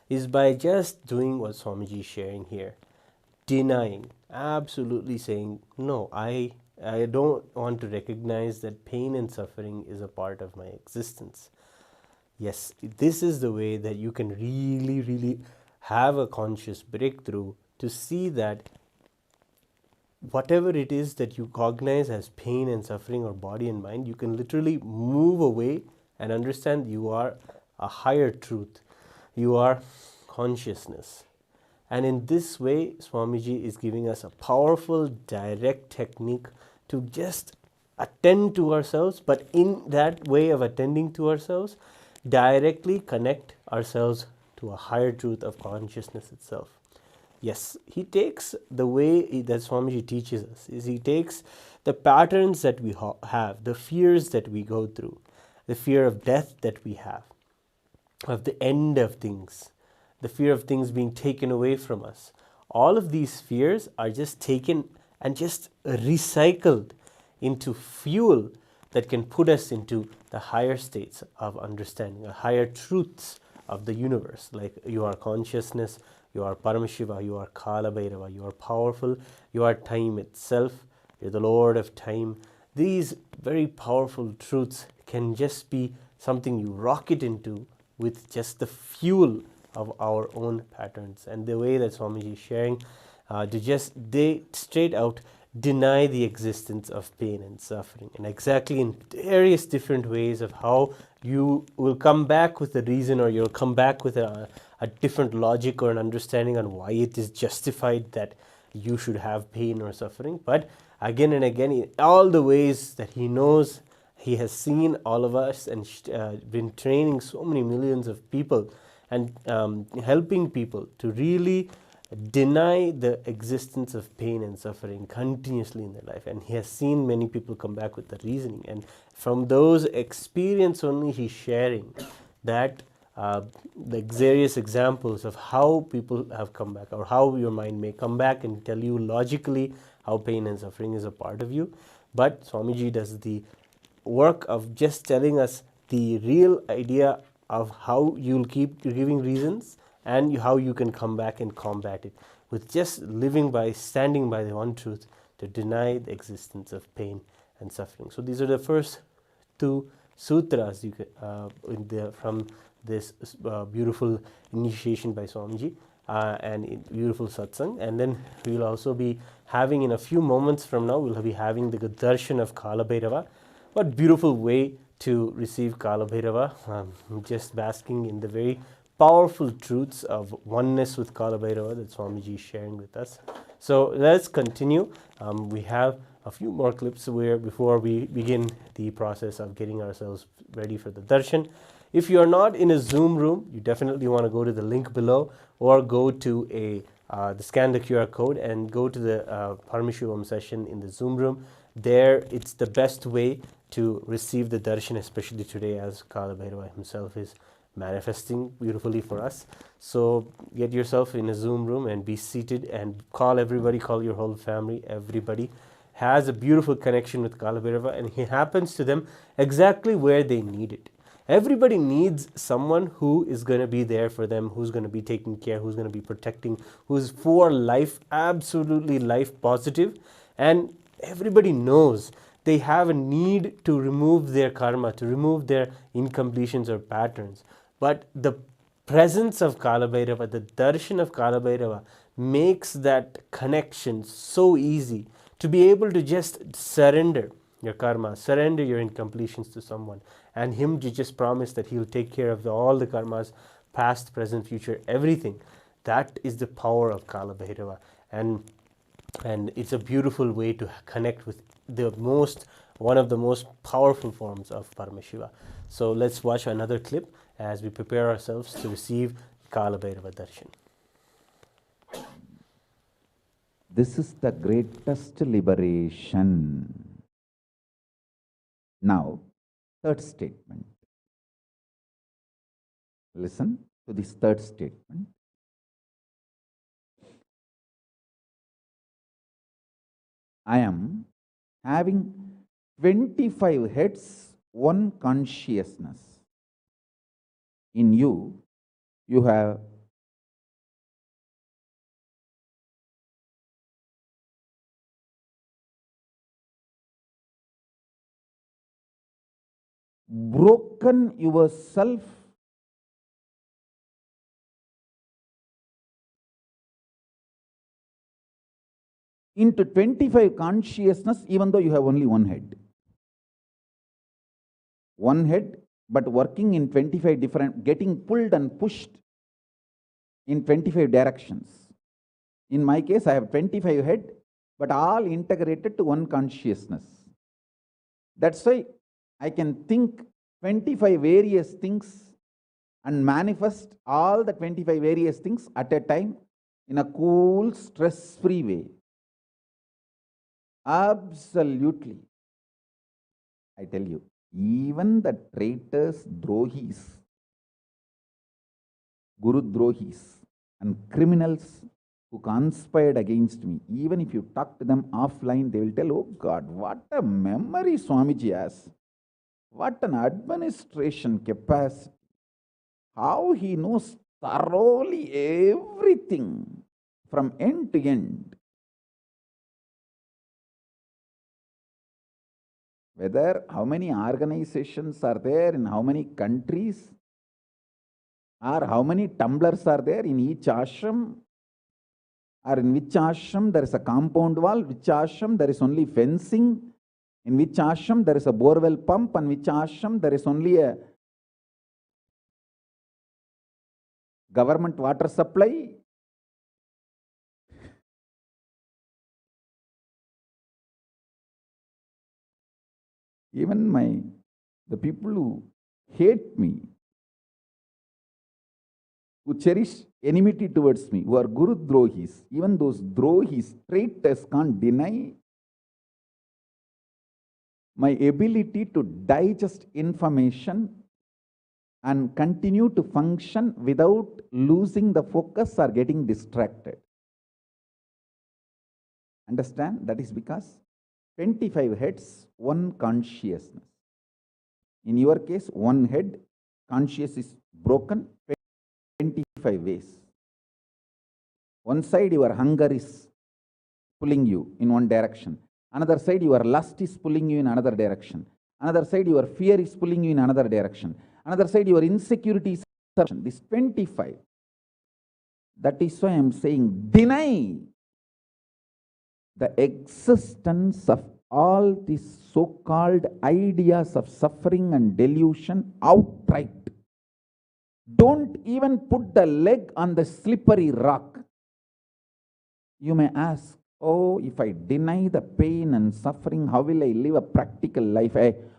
is by just doing what Swamiji is sharing here. Denying, absolutely saying, no, I don't want to recognize that pain and suffering is a part of my existence. Yes, this is the way that you can really, really have a conscious breakthrough to see that whatever it is that you cognize as pain and suffering or body and mind, you can literally move away and understand you are a higher truth. You are consciousness. And in this way, Swamiji is giving us a powerful, direct technique to just attend to ourselves, but in that way of attending to ourselves, directly connect ourselves to a higher truth of consciousness itself. Yes, he takes the way that Swamiji teaches us, is he takes the patterns that we have, the fears that we go through, the fear of death that we have, of the end of things, the fear of things being taken away from us. All of these fears are just taken and just recycled into fuel that can put us into the higher states of understanding, the higher truths of the universe, like you are consciousness, you are Paramashiva, you are Kalabhairava, you are powerful, you are time itself, you're the Lord of time. These very powerful truths can just be something you rocket into with just the fuel of our own patterns. And the way that Swamiji is sharing, they straight out deny the existence of pain and suffering, and exactly in various different ways of how you will come back with a reason, or you'll come back with a different logic or an understanding on why it is justified that you should have pain or suffering. But again and again, in all the ways that he knows, he has seen all of us and been training so many millions of people and helping people to really deny the existence of pain and suffering continuously in their life. And he has seen many people come back with the reasoning, and from those experience only he's sharing that the various examples of how people have come back, or how your mind may come back and tell you logically how pain and suffering is a part of you. But Swamiji does the work of just telling us the real idea of how you'll keep giving reasons and how you can come back and combat it with just living by, standing by the one truth to deny the existence of pain and suffering. So these are the first two sutras from this beautiful initiation by Swamiji. and beautiful satsang. And then we will also be having, in a few moments from now, we'll be having the Darshan of Kalabhairava. What beautiful way to receive Kalabhairava, just basking in the very powerful truths of oneness with Kalabhairava that Swamiji is sharing with us. So let's continue. We have a few more clips before we begin the process of getting ourselves ready for the darshan. If you are not in a Zoom room, you definitely want to go to the link below, or go to scan the QR code and go to the Paramashivoham session in the Zoom room. There, it's the best way to receive the darshan, especially today, as Kalabhairava himself is manifesting beautifully for us. So get yourself in a Zoom room and be seated and call everybody, call your whole family. Everybody has a beautiful connection with Kalabhairava, and he happens to them exactly where they need it. Everybody needs someone who is going to be there for them, who's going to be taking care, who's going to be protecting, who's for life, absolutely life positive. And everybody knows they have a need to remove their karma, to remove their incompletions or patterns. But the presence of Kalabhairava, the darshan of Kalabhairava, makes that connection so easy to be able to just surrender your karma, surrender your incompletions to someone, and him to just promise that he'll take care of all the karmas, past, present, future, everything. That is the power of Kalabhairava. And it's a beautiful way to connect with one of the most powerful forms of Paramashiva. So let's watch another clip as we prepare ourselves to receive Kalabhairava darshan. This is the greatest liberation. Now, third statement. Listen to this third statement. I am having 25 heads, one consciousness. In you, you have broken yourself into 25 consciousness, even though you have only one head. One head, but working in 25 different, getting pulled and pushed in 25 directions. In my case, I have 25 head, but all integrated to one consciousness. That's why I can think 25 various things and manifest all the 25 various things at a time in a cool, stress-free way. Absolutely. I tell you, even the traitors, drohis, guru drohis, and criminals who conspired against me, even if you talk to them offline, they will tell, oh God, what a memory Swamiji has. What an administration capacity. How he knows thoroughly everything from end to end. Whether how many organizations are there in how many countries, or how many tumblers are there in each ashram, or in which ashram there is a compound wall, which ashram there is only fencing, in which ashram there is a borewell pump, and which ashram there is only a government water supply. Even the people who hate me, who cherish enmity towards me, who are Guru Drohis, even those Drohis, traitors, can't deny my ability to digest information and continue to function without losing the focus or getting distracted. Understand? That is because 25 heads, one consciousness. In your case, one head, conscious is broken 25 ways. One side, your hunger is pulling you in one direction. Another side, your lust is pulling you in another direction. Another side, your fear is pulling you in another direction. Another side, your insecurity is. This 25. That is why I am saying deny the existence of all these so-called ideas of suffering and delusion outright. Don't even put the leg on the slippery rock. You may ask, oh, if I deny the pain and suffering, how will I live a practical life?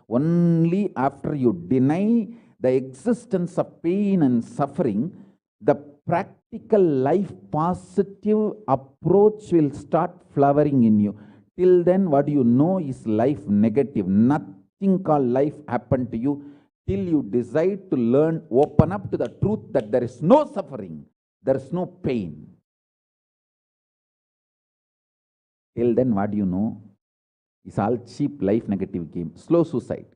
Only after you deny the existence of pain and suffering, the practical life positive approach will start flowering in you. Till then, what you know is life negative. Nothing called life happened to you till you decide to learn, open up to the truth that there is no suffering, there is no pain. Till then, what you know is all cheap life negative game, slow suicide.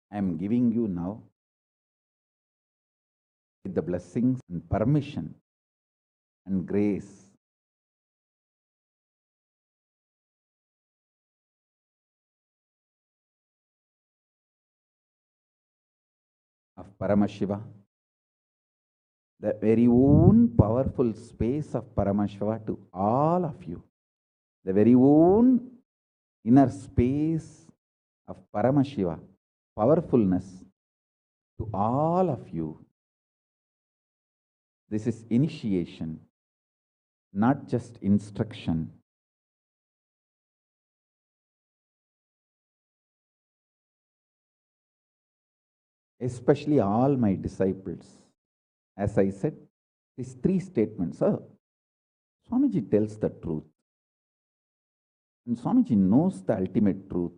I am giving you now, with the blessings and permission and grace of Paramashiva, the very own powerful space of Paramashiva to all of you, the very own inner space of Paramashiva, powerfulness to all of you. This is initiation, not just instruction. Especially all my disciples. As I said, these three statements. Swamiji tells the truth. And Swamiji knows the ultimate truth.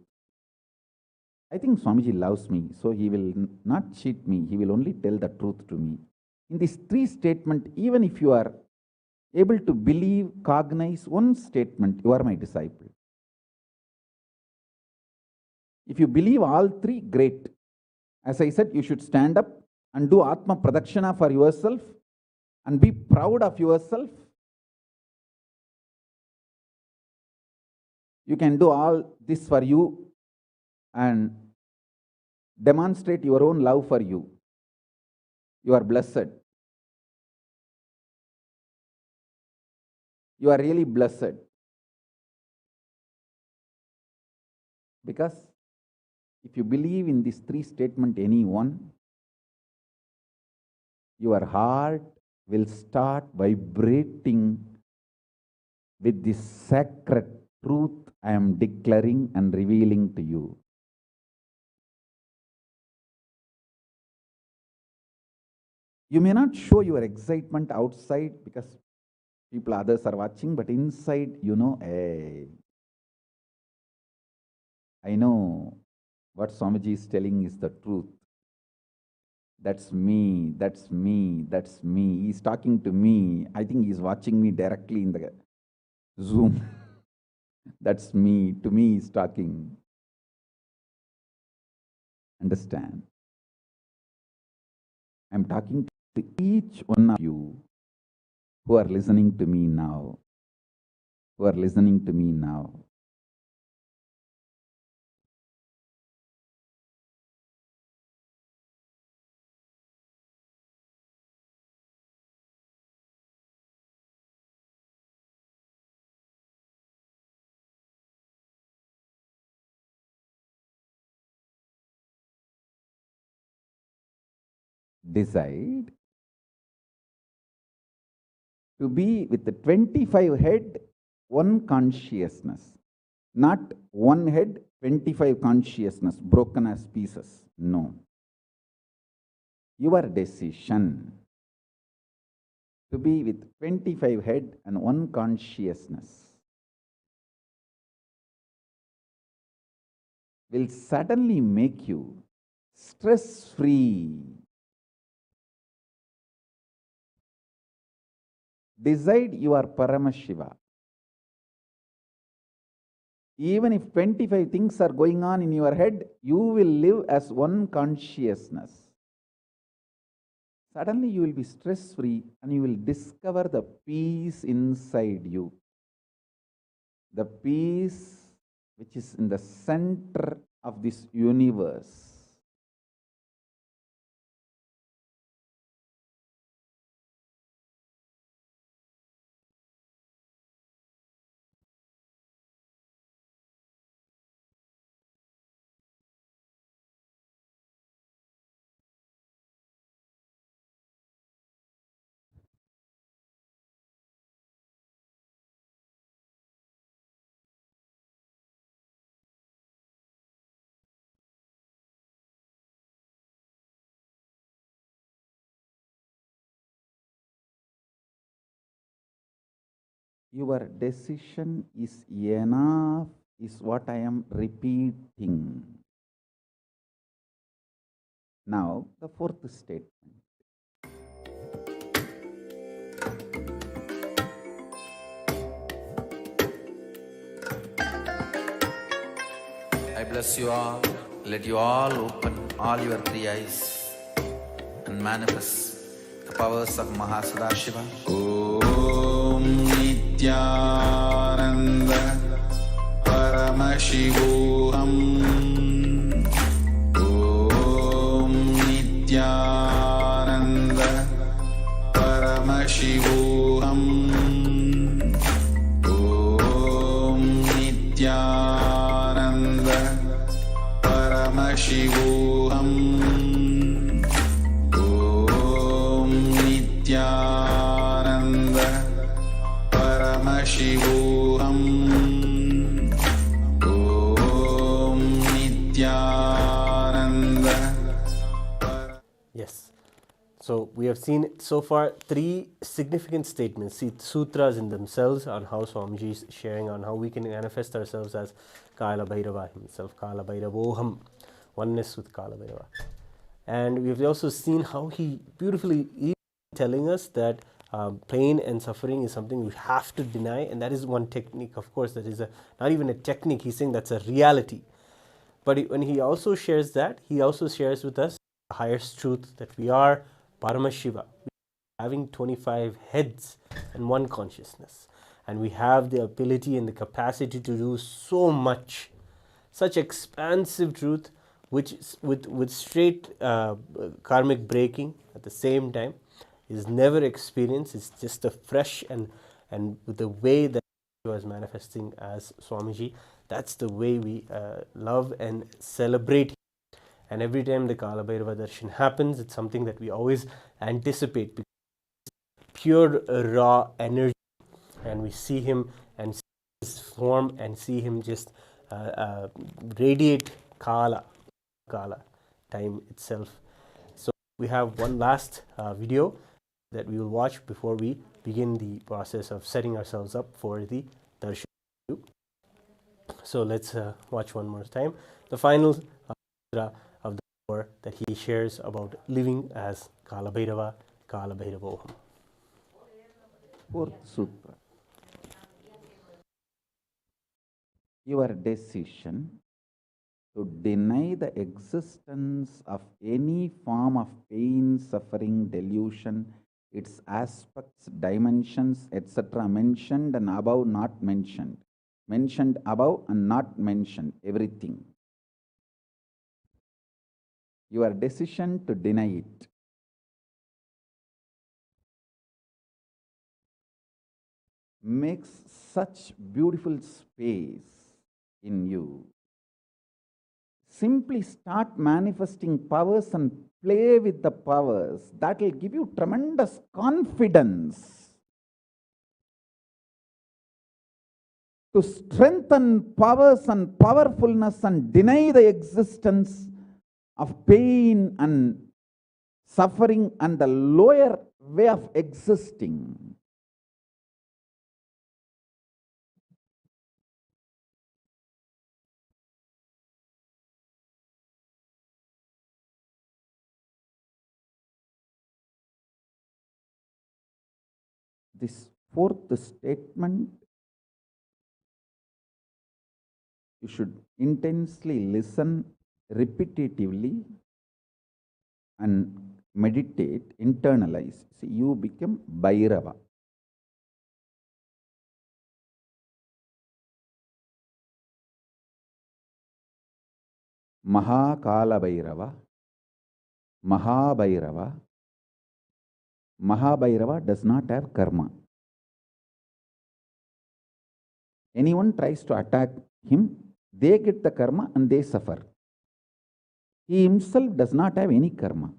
I think Swamiji loves me, so he will not cheat me. He will only tell the truth to me. In these three statements, even if you are able to believe, cognize one statement, you are my disciple. If you believe all three, great. As I said, you should stand up and do Atma Pradakshina for yourself and be proud of yourself. You can do all this for you and demonstrate your own love for you. You are blessed. You are really blessed. Because if you believe in these three statements, any one, your heart will start vibrating with this sacred truth I am declaring and revealing to you. You may not show your excitement outside because others are watching, but inside, you know, hey, I know what Swamiji is telling is the truth. That's me, that's me, that's me. He's talking to me. I think he's watching me directly in the Zoom. That's me. To me, he's talking. Understand? I'm talking to each one of you who are listening to me now. Who are listening to me now. Decide to be with the 25 head, one consciousness. Not one head, 25 consciousness, broken as pieces. No. Your decision to be with 25 head and one consciousness will suddenly make you stress-free. Decide you are Paramashiva. Even if 25 things are going on in your head, you will live as one consciousness. Suddenly you will be stress-free and you will discover the peace inside you. The peace which is in the center of this universe. Your decision is enough, is what I am repeating. Now, the fourth statement. I bless you all. Let you all open all your three eyes and manifest the powers of Maha Sadashiva. Om Nithyananda Paramashivoham. Om Nithyananda Paramashivoham. Om Nithyananda Paramashivoham. Om Nithyananda Paramashivoham. Om Nithyananda. Yes. So we have seen so far three significant statements, see sutras in themselves on how Swamiji is sharing on how we can manifest ourselves as Kalabhairava himself, Kalabhairavoham, oneness with Kalabhairava. And we've also seen how he beautifully is telling us that pain and suffering is something we have to deny, and that is one technique. Of course, that is not even a technique, he's saying that's a reality. But when he also shares that, he also shares with us the highest truth that we are Paramashiva, having 25 heads and one consciousness. And we have the ability and the capacity to do so much, such expansive truth, which with straight karmic breaking at the same time is never experienced. It's just a fresh and with the way that he was manifesting as Swamiji, that's the way we love and celebrate. And every time the Kalabhairava Darshan happens, it's something that we always anticipate, because it's pure raw energy, and we see him and see his form and see him just radiate Kala, time itself. So we have one last video that we will watch before we begin the process of setting ourselves up for the Darshan. So let's watch one more time the final sutra of the hour that he shares about living as Kalabhairava, Kalabhairavoham. Fourth sutra. Your decision to deny the existence of any form of pain, suffering, delusion, its aspects, dimensions, etc. mentioned and above, not mentioned. Mentioned above and not mentioned, everything. Your decision to deny it. Makes such beautiful space in you. Simply start manifesting powers and play with the powers. That will give you tremendous confidence to strengthen powers and powerfulness and deny the existence of pain and suffering and the lower way of existing. This Fourth statement, you should intensely listen repetitively and meditate, internalize. See, you become Bhairava. Maha Kalabhairava, Mahabhairava. Mahabhairava does not have karma. Anyone tries to attack him, they get the karma and they suffer. He himself does not have any karma.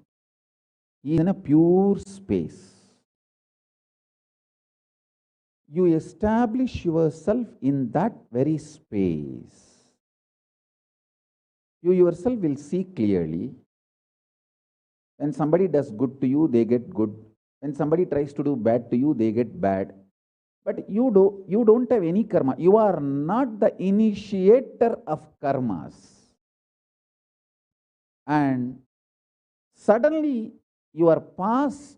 He is in a pure space. You establish yourself in that very space. You yourself will see clearly. When somebody does good to you, they get good. When somebody tries to do bad to you, they get bad. But you don't have any karma. You are not the initiator of karmas. And suddenly your past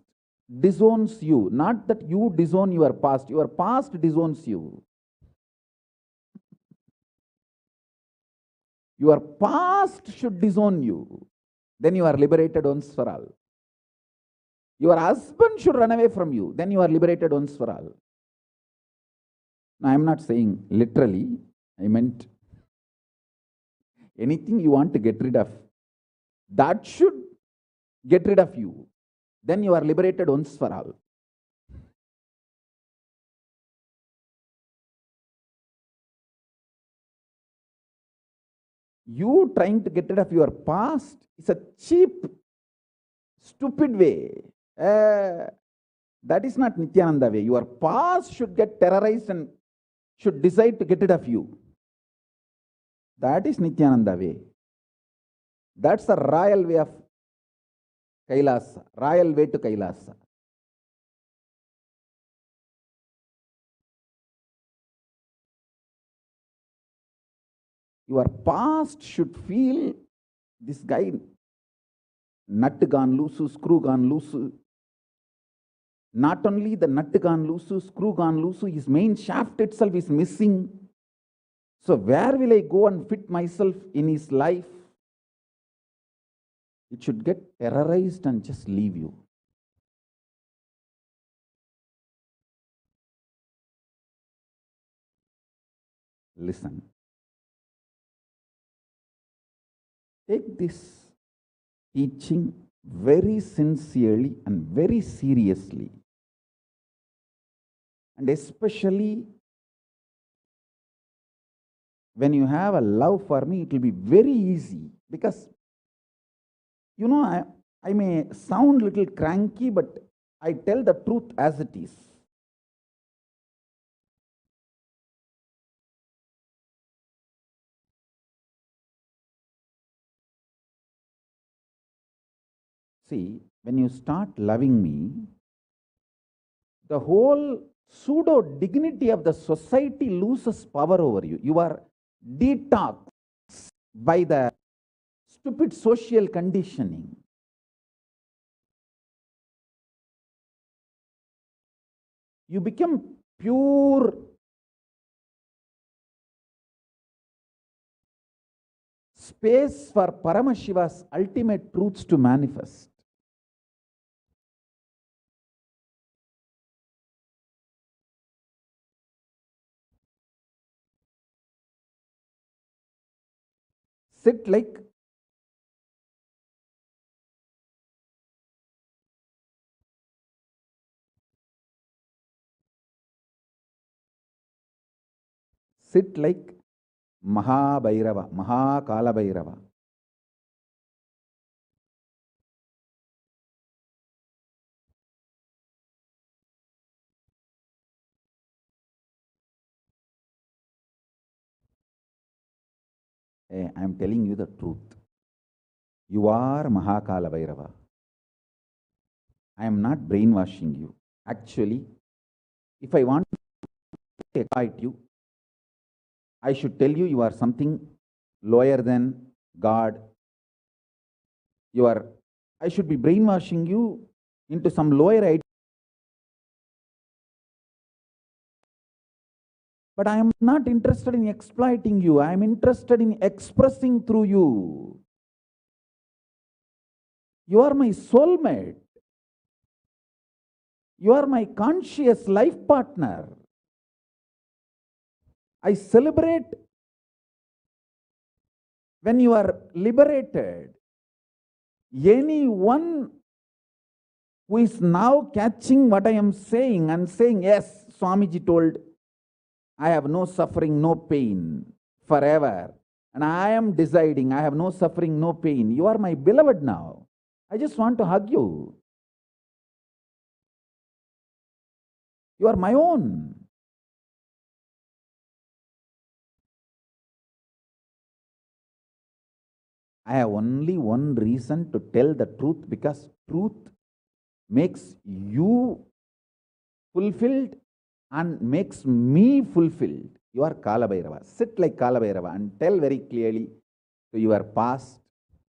disowns you. Not that you disown your past disowns you. Your past should disown you. Then you are liberated once for all. Your husband should run away from you. Then you are liberated once for all. Now, I am not saying literally. I meant anything you want to get rid of, that should get rid of you. Then you are liberated once for all. You trying to get rid of your past is a cheap, stupid way. That is not Nithyananda way. Your past should get terrorized and should decide to get rid of you. That is Nithyananda way. That's the royal way of Kailasa, royal way to Kailasa. Your past should feel, this guy, nut gone loose, screw gone loose. Not only the nut gone loose, screw gone loose, his main shaft itself is missing. So where will I go and fit myself in his life? It should get terrorized and just leave you. Listen. Take this teaching very sincerely and very seriously. And especially when you have a love for me, it will be very easy. Because, you know, I may sound a little cranky, but I tell the truth as it is. See, when you start loving me, the whole pseudo dignity of the society loses power over you. You are detoxed by the stupid social conditioning. You become pure space for Paramashiva's ultimate truths to manifest. Sit like Mahabhairava, Maha Kalabhairava. I am telling you the truth. You are Maha Kalabhairava. I am not brainwashing you. Actually, if I want to excite you, I should tell you you are something lower than God. I should be brainwashing you into some lower idea. But I am not interested in exploiting you. I am interested in expressing through you. You are my soulmate. You are my conscious life partner. I celebrate when you are liberated. Anyone who is now catching what I am saying and saying, yes, Swamiji told, I have no suffering, no pain forever. And I am deciding I have no suffering, no pain. You are my beloved now. I just want to hug you. You are my own. I have only one reason to tell the truth, because truth makes you fulfilled and makes me fulfilled. You are Kalabhairava. Sit like Kalabhairava and tell very clearly to your past,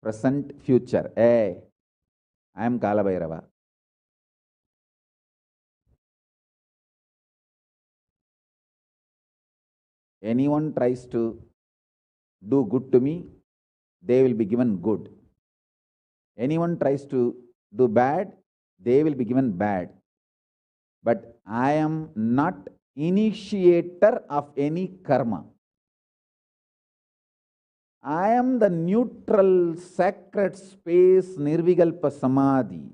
present, future. Hey, I am Kalabhairava. Anyone tries to do good to me, they will be given good. Anyone tries to do bad, they will be given bad. But I am not initiator of any karma. I am the neutral, sacred space, Nirvikalpa Samadhi.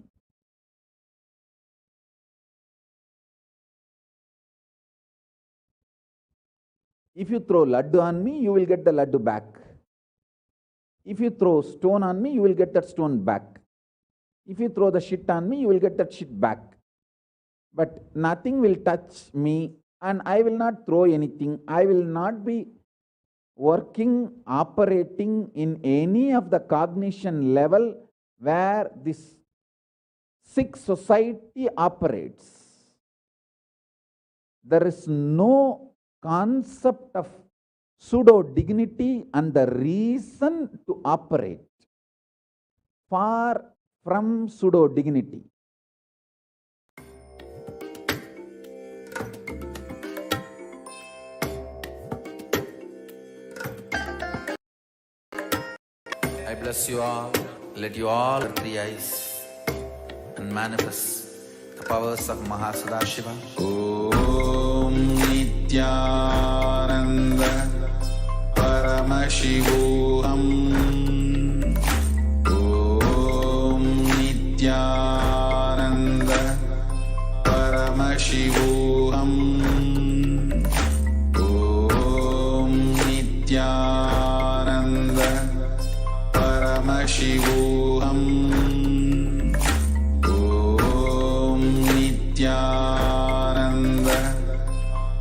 If you throw laddu on me, you will get the laddu back. If you throw stone on me, you will get that stone back. If you throw the shit on me, you will get that shit back. But nothing will touch me, and I will not throw anything. I will not be working, operating in any of the cognition level where this sick society operates. There is no concept of pseudo dignity and the reason to operate. Far from pseudo dignity. I bless you all. Let you all open three eyes and manifest the powers of Maha Sadashiva. Om Nithyananda Paramashivoham. Om Nithyananda Paramashivoham. Om Nithyananda Paramashivoham. Om Nithyananda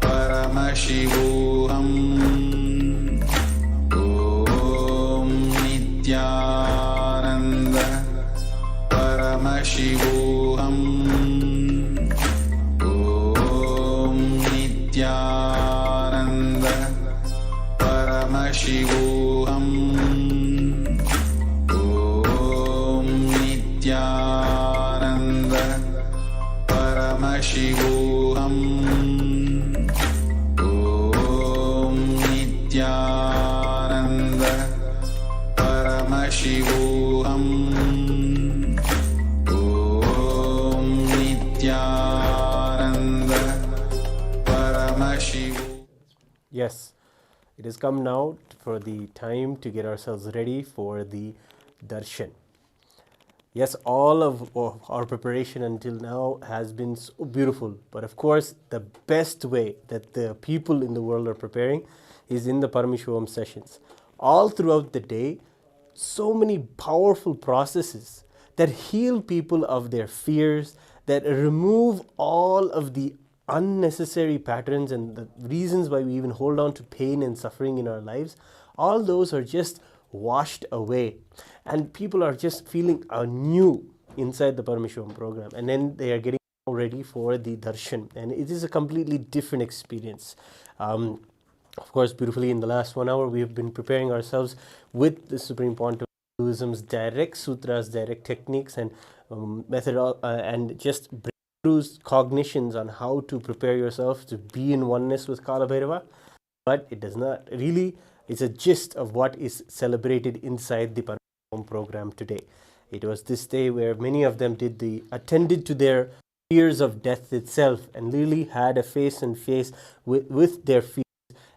Paramashivoham. Om Nithyananda Paramashivoham. Om Nithyananda Paramashivoham. Om Nithyananda Paramashivoham. Om Nithyananda Paramashivoham. Om Nithyananda Paramashivoham. Yes, it has come now for the time to get ourselves ready for the Darshan. Yes, all of our preparation until now has been so beautiful, but of course the best way that the people in the world are preparing is in the Paramashivoham sessions. All throughout the day, so many powerful processes that heal people of their fears, that remove all of the unnecessary patterns and the reasons why we even hold on to pain and suffering in our lives. All those are just washed away, and people are just feeling anew inside the Paramashivoham program, and then they are getting ready for the Darshan, and it is a completely different experience. Of course, beautifully in the last 1 hour we have been preparing ourselves with the Supreme Pontiffism's direct sutras, direct techniques and method, and just cognitions on how to prepare yourself to be in oneness with Kalabhairava, but it does not really. It's a gist of what is celebrated inside the Paramashivoham program today. It was this day where many of them attended to their fears of death itself and really had a face and face with their fears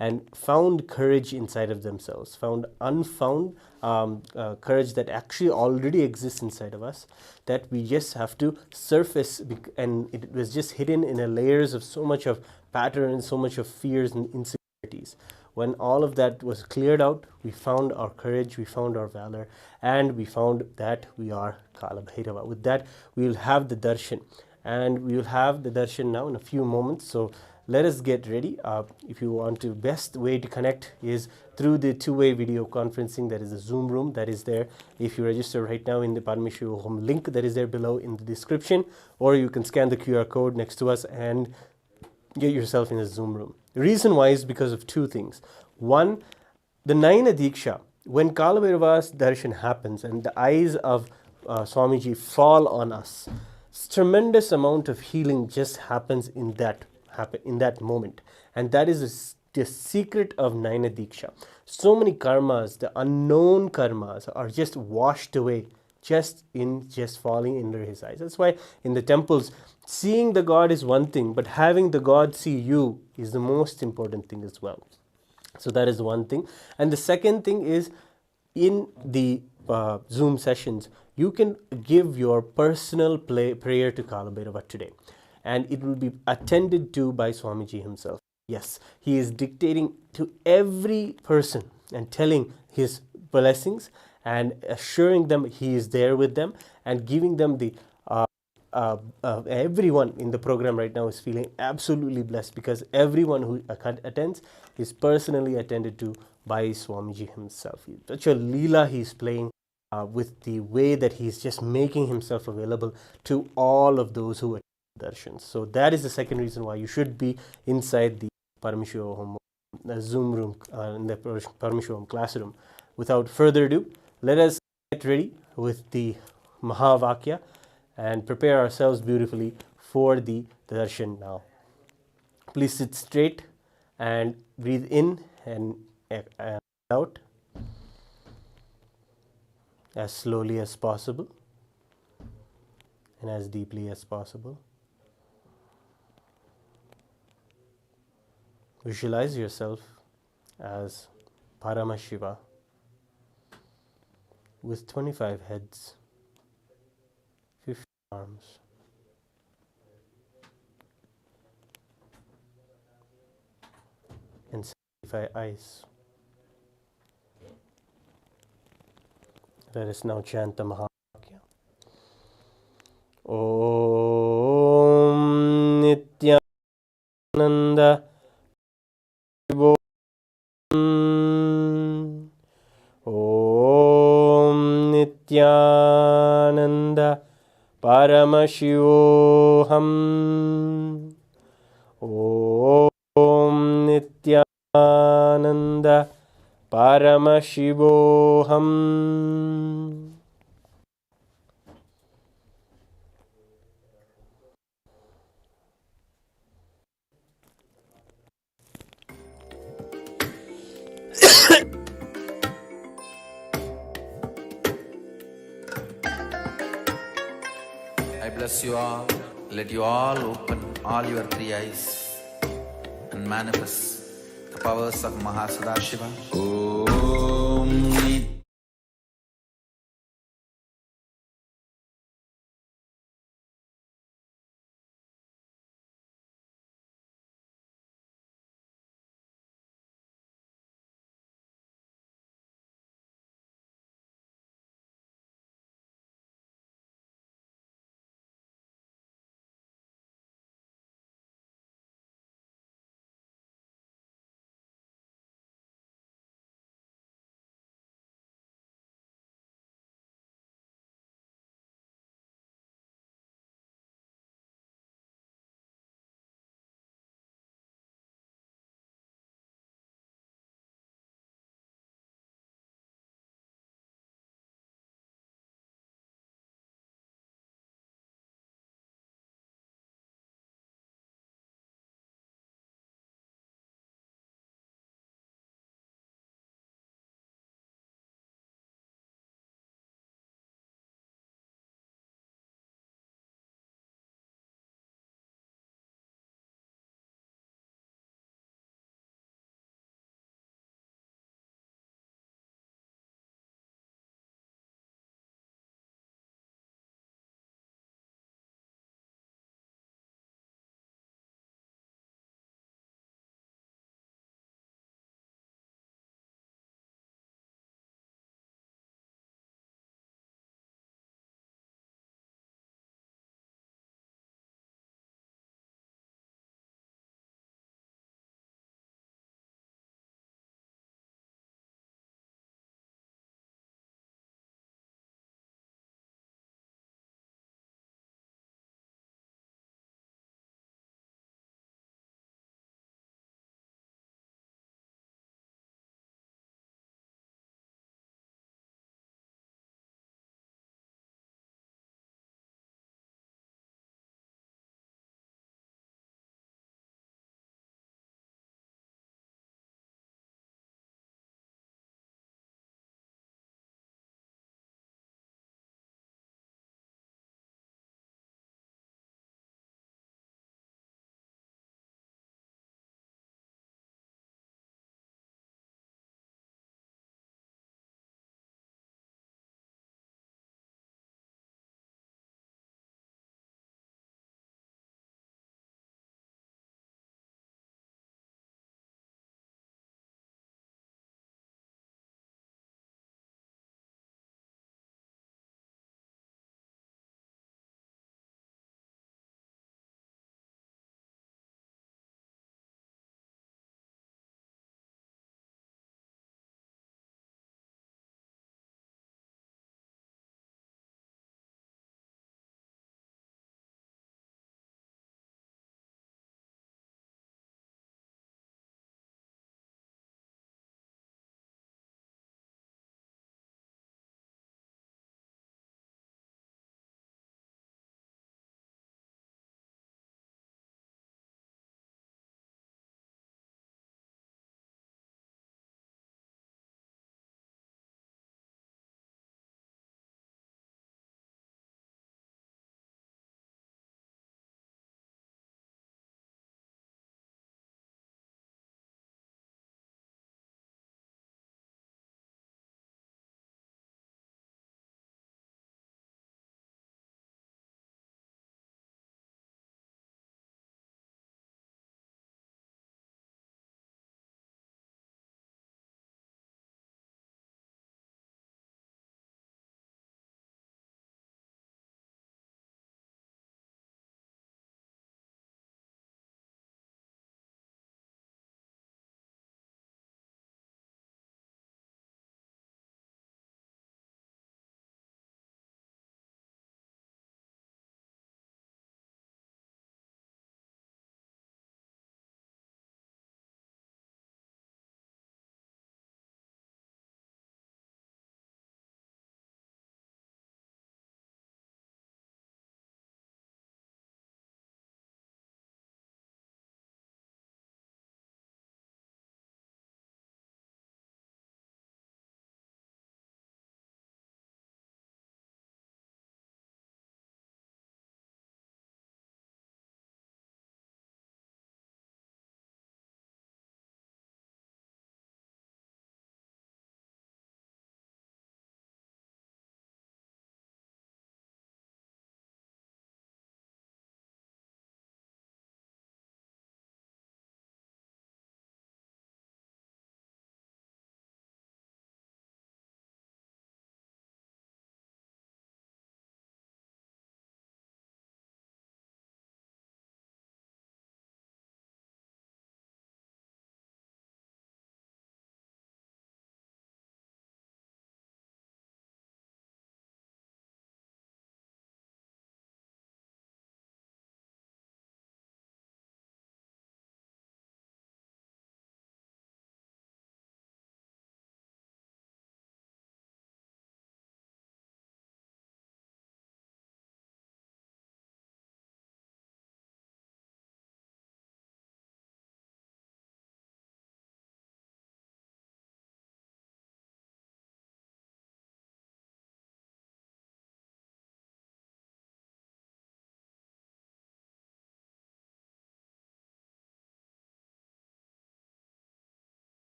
and found courage inside of themselves, found unfound courage that actually already exists inside of us, that we just have to surface, and it was just hidden in a layers of so much of patterns, so much of fears and insecurities. When all of that was cleared out, we found our courage, we found our valor, and we found that we are Kalabhairava. With that, we will have the darshan, and we will have the darshan now in a few moments. So let us get ready. If you want to, best way to connect is through the two-way video conferencing. That is the Zoom room that is there. If you register right now in the Paramashivoham link that is there below in the description, or you can scan the QR code next to us and get yourself in the Zoom room. The reason why is because of two things. One, the Naina Diksha, when Kalabhairava's darshan happens and the eyes of Swamiji fall on us, tremendous amount of healing just happens in that moment, and that is the secret of Naina Diksha. So many karmas, the unknown karmas, are just washed away just falling under his eyes. That's why in the temples, seeing the God is one thing, but having the God see you is the most important thing as well. So that is one thing. And the second thing is, in the Zoom sessions, you can give your personal prayer to Kalabhairava today, and it will be attended to by Swamiji himself. Yes, he is dictating to every person and telling his blessings and assuring them he is there with them and giving them the everyone in the program right now is feeling absolutely blessed, because everyone who attends is personally attended to by Swamiji himself. Such a leela he's playing with the way that he's just making himself available to all of those who attend darshans. So that is the second reason why you should be inside the Paramashivoham Zoom room, in the Paramashivoham classroom. Without further ado, let us get ready with the Maha Vakya and prepare ourselves beautifully for the darshan now. Please sit straight and breathe in and out as slowly as possible and as deeply as possible. Visualize yourself as Paramashiva with 25 heads, 50 arms, and 75 eyes. Let us now chant the Maha Vakya. Om Nithyananda Paramashivoham. Om Nithyananda Paramashivoham. Om Nithyananda Paramashivoham. I bless you all. Let you all open all your three eyes and manifest the powers of Maha Sadashiva. Om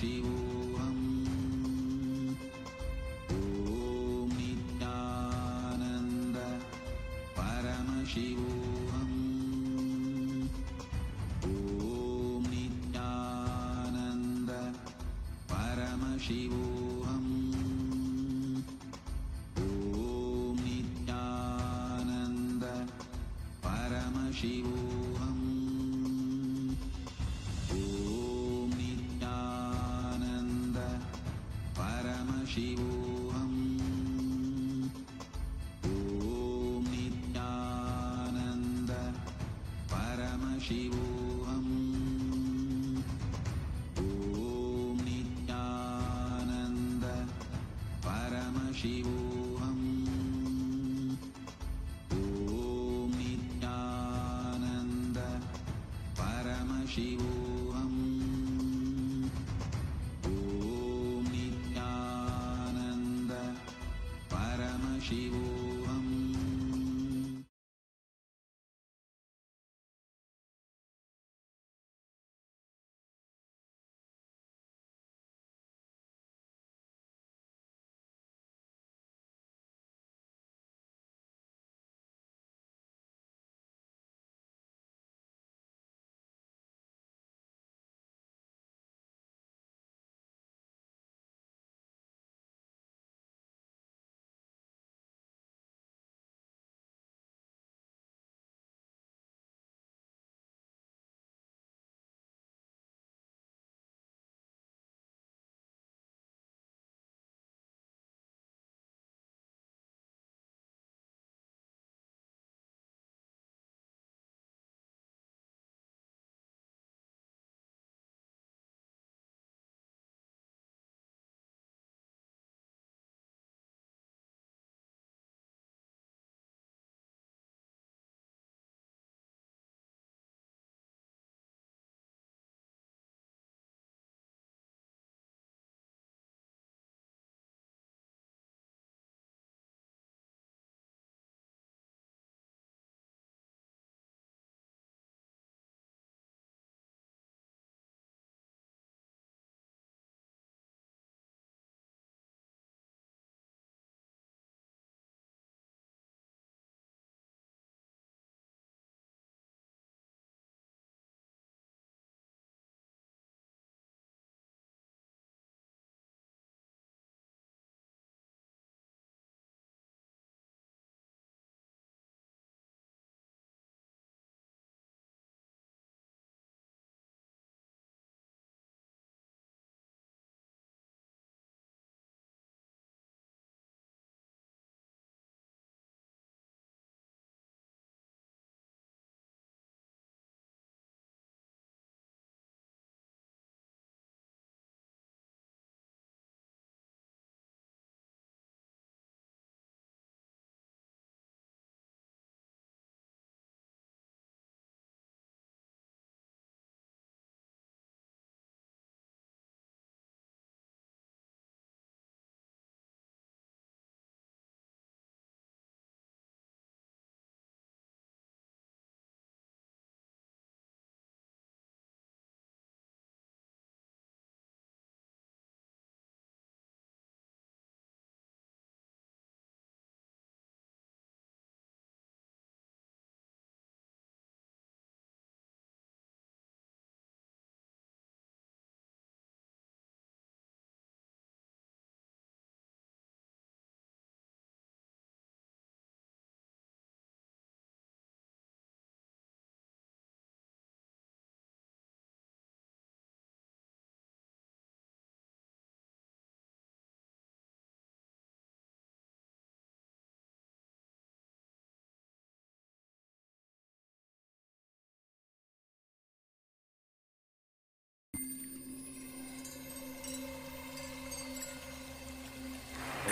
Paramashivoham. Om Nithyananda Paramashivoham. Om Nithyananda Paramashivoham. Om Nithyananda Paramashivoham. Om Nithyananda Paramashivoham. Om Nithyananda Paramashivoham. Om Nithyananda Paramashivoham. Om Nithyananda Paramashivoham. Om Nithyananda Paramashivoham.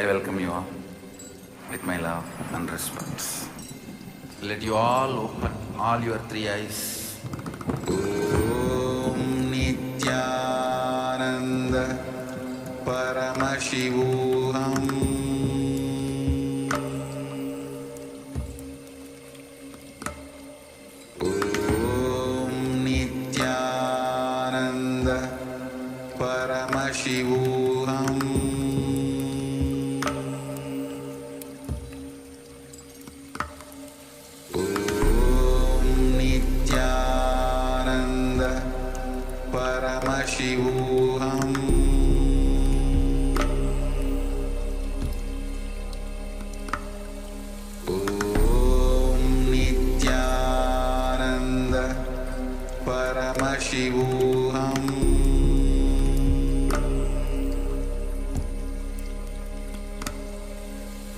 I welcome you all with my love and respect. Let you all open all your three eyes. Om Nithyananda Paramashivoham. Om Nithyananda Paramashivoham. Paramashivoham. Om Nithyananda Paramashivoham.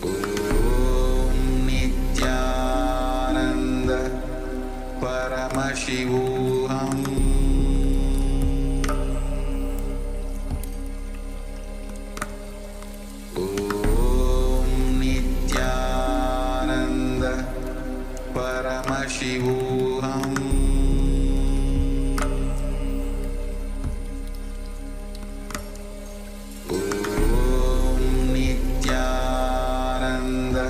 Om Nithyananda Paramashivoham. Paramashivoham. Om Nithyananda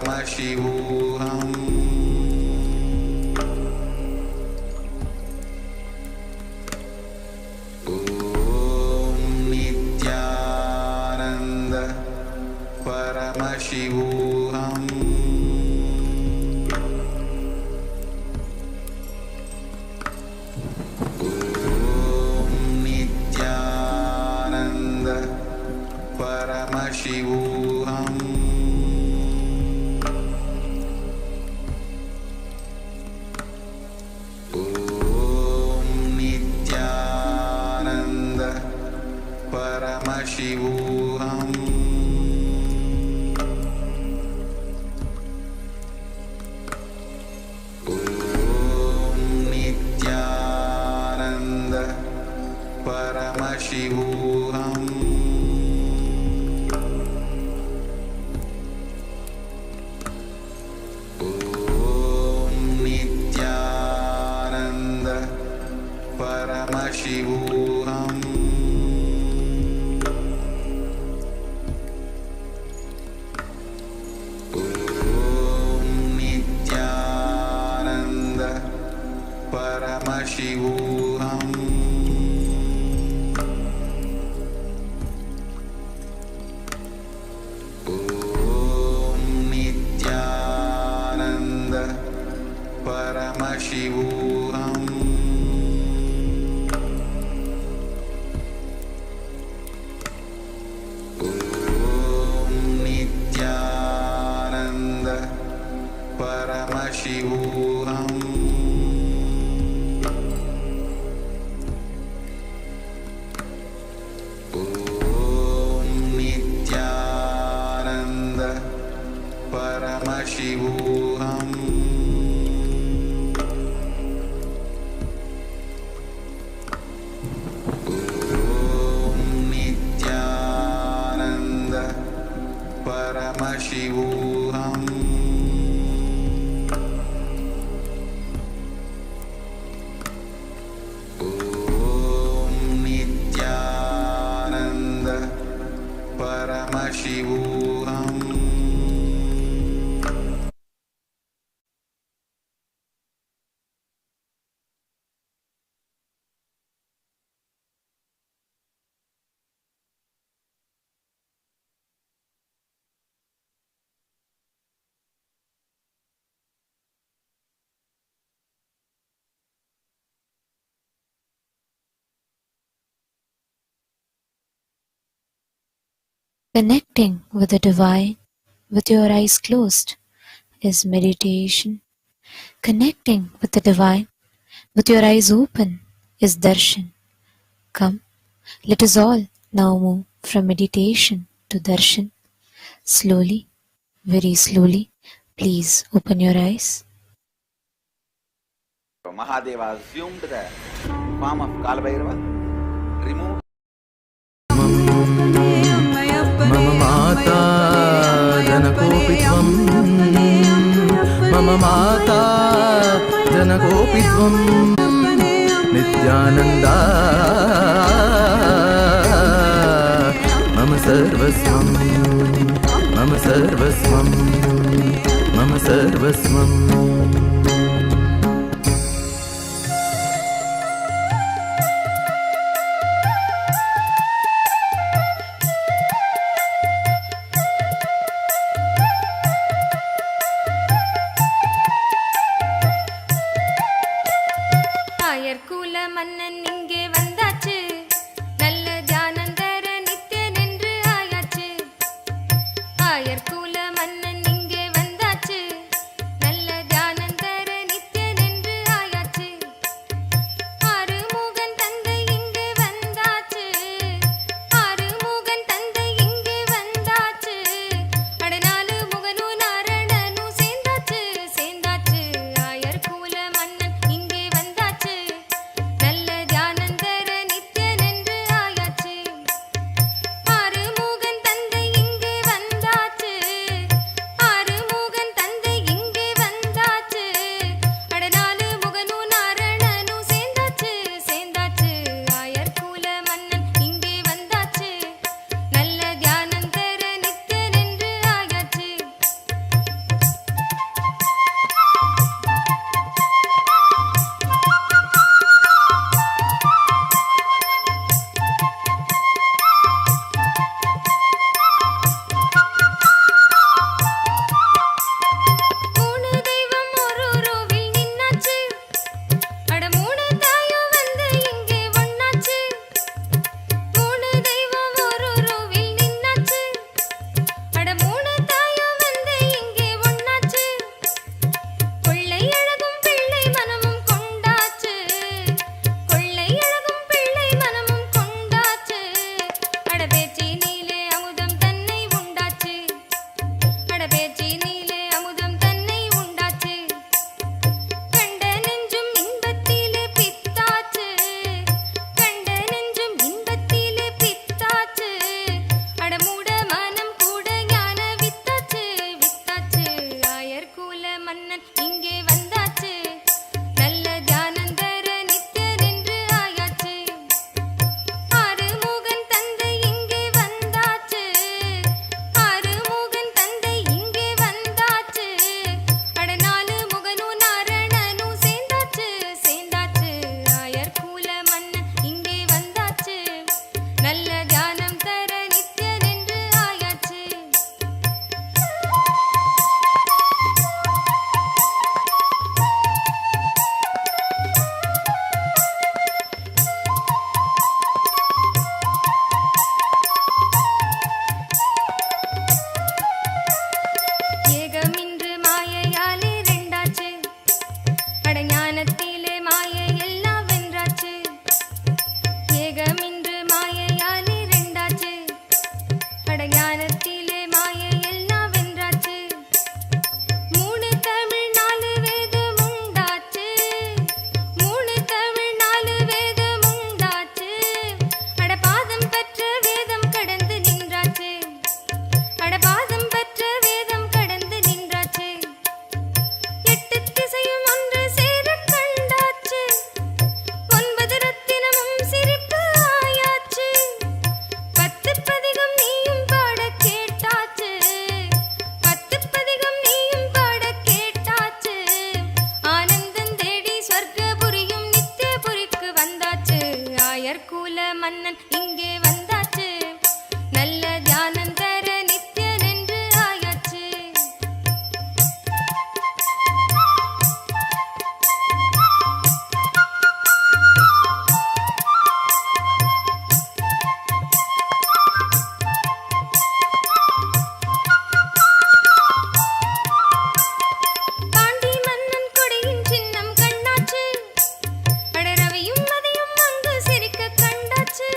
Paramashivoham. Om Nithyananda Paramashivoham. Paramashivoham. Om Nithyananda Paramashivoham. Om Nithyananda Paramashivoham. Paramashivoham. Om Nithyananda Paramashivoham. Om Nithyananda Paramashivoham. Paramashivoham. Om Nithyananda Paramashivoham. Om Nithyananda Paramashivoham. Paramashivoham. Connecting with the Divine with your eyes closed is meditation. Connecting with the Divine with your eyes open is Darshan. Come, let us all now move from meditation to Darshan. Slowly, very slowly, please open your eyes. Mahadeva assumed the form of Kalabhairava, removed. मम माता जनकोऽपि त्वं मम माता जनकोऽपि त्वं नित्यानन्दा मम सर्वस्वं मम सर्वस्वं मम सर्वस्वम् ஆயர்குல மன்னன் இங்கே வந்தாச்சு, நல்ல தியானம் தர நித்யன் என்று ஆயாச்சு. ஆயர்குல மன்னன் இங்கே வந்தாச்சு, நல்ல தியானம் தர நித்யன் என்று ஆயாச்சு. ஆறுமுகன் தந்தை இங்கே வந்தாச்சு, ஆறுமுகன் தந்தை இங்கே வந்தாச்சு. அடநாலு முகனும் நாரணனும் சேர்ந்தாச்சு, சேர்ந்தாச்சு. ஆயர்குல மன்னன் இங்கே வந்தாச்சு, நல்ல தியானம் தர நித்யன் என்று ஆயாச்சு. ஆறுமுகன் தந்தை இங்கே வந்தாச்சு, ஆறுமுகன் தந்தை இங்கே வந்தாச்சு. அடநாலு முகனும் நாரணனும் சேர்ந்தாச்சு, சேர்ந்தாச்சு. ஆயர்குல மன்னன் இங்கே வந்தாச்சு, நல்ல தியானம் தர நித்யன் என்று ஆயாச்சு. மூணு தெய்வம் ஒரு ரோவில் நின்னாச்சு, அட மூணு தாயும் வந்து இங்கே ஒண்ணாச்சு. மூணு தெய்வம் ஒரு ரோவில் நின்னாச்சு, அட மூணு தாயும் வந்து இங்கே ஒண்ணாச்சு. கொள்ளை அழகும் பிள்ளை மனமும் கொண்டாச்சு, கொள்ளை அழகும் பிள்ளை மனமும் கொண்டாச்சு. அட பேச்சி நீலே அமுதம் தன்னை உண்டாச்சு, அட பேச்சி நீலே அமுதம் தன்னை உண்டாச்சு. கண்ட நெஞ்சும் இன்பத்திலே பித்தாச்சு, கண்ட நெஞ்சும் இன்பத்திலே பித்தாச்சு. அட மூட மனம் கூட ஞான வித்தாச்சு, வித்தாச்சு. ஆயர்குல மன்னன் இங்கே வந்தாச்சு, நல்ல தியானம் தர நித்யன் என்று ஆயாச்சு. ஆறுமுகன் தந்தை இங்கே வந்தாச்சு, ஆறுமுகன் தந்தை இங்கே வந்தாச்சு. அடநாலு முகனும் நாரணனும் சேர்ந்தாச்சு, சேர்ந்தாச்சு. ஆயர்குல மன்னன் இங்கே வந்தாச்சு, நல்ல தியானம் தர நித்யன் என்று ஆயாச்சு. ஏகமின்று மாயையாலே ரெண்டாச்சு, அட ஞானத்திலே மாயை எல்லாம் வென்றாச்சு. ஏகமின்று மாயையாலே ரெண்டாச்சு, அட ஞானத்திலே மாயை எல்லாம் வென்றாச்சு. மூணு தமிழ் நாலு வேதம் உண்டாச்சு, மூணு தமிழ் நாலு வேதம் உண்டாச்சு. அட பாதம் பெற்ற வேதம் கடந்து நின்றாச்சு, அட பாதம் பெற்ற வேதம் கடந்து நின்றாச்சு. எட்டு திசையும் ஒன்று சேர கண்டாச்சு, ஒன்பது ரத்தினமும் சிரிப்பு ஆயாச்சு. பத்து பதிகம் நீயும் பாட கேட்டாச்சு, பத்து பதிகம் நீயும் பாட கேட்டாச்சு. ஆனந்தம் தேடி சொர்க்கபுரியும் நித்தியபுரிக்கு வந்தாச்சு. ஆயர்குல மன்னன் இங்கே வந்தாச்சு, நல்ல தியானம் தர நித்யன் என்று ஆயாச்சு. பாண்டி மன்னன் கொடையின் சின்னம் கண்ணாச்சு, அட ரவியும் மதியும் அங்கு சிரிக்க கண்டாச்சு.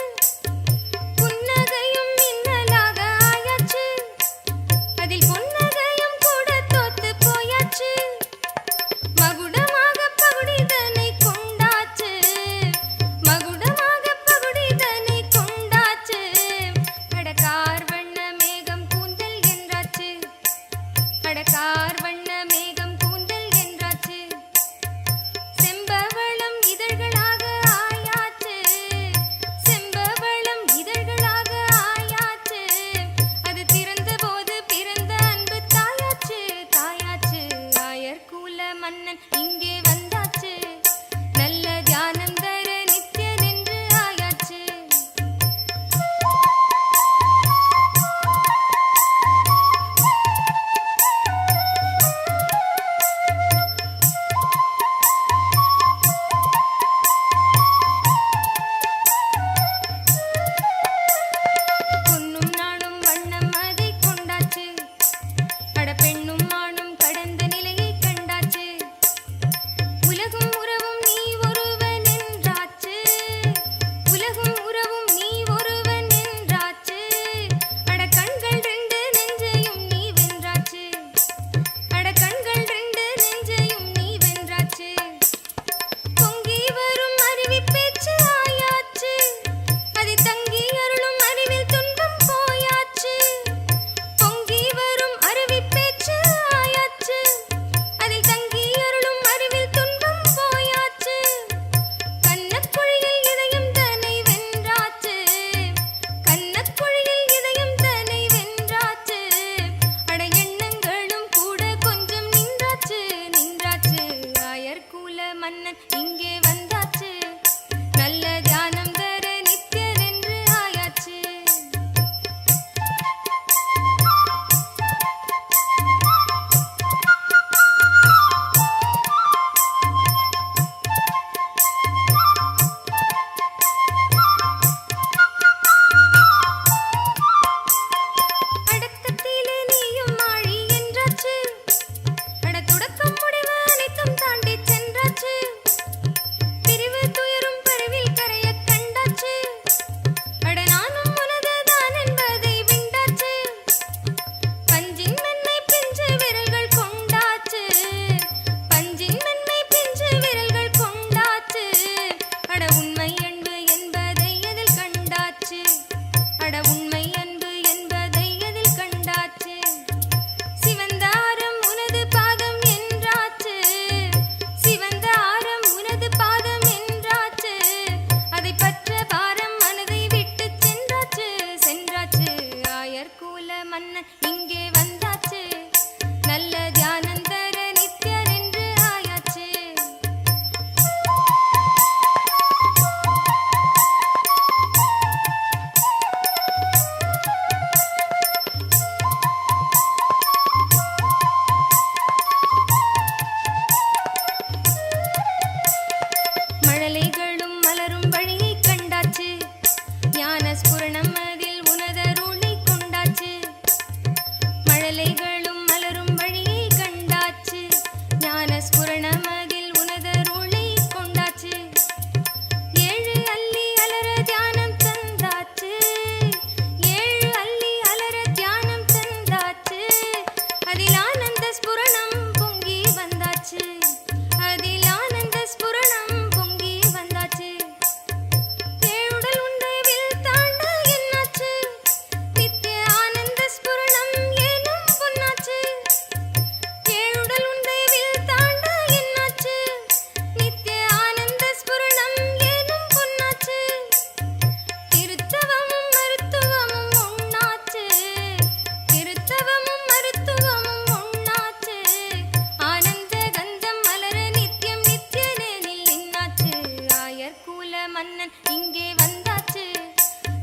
மன்னன் இங்கே வந்தாச்சு,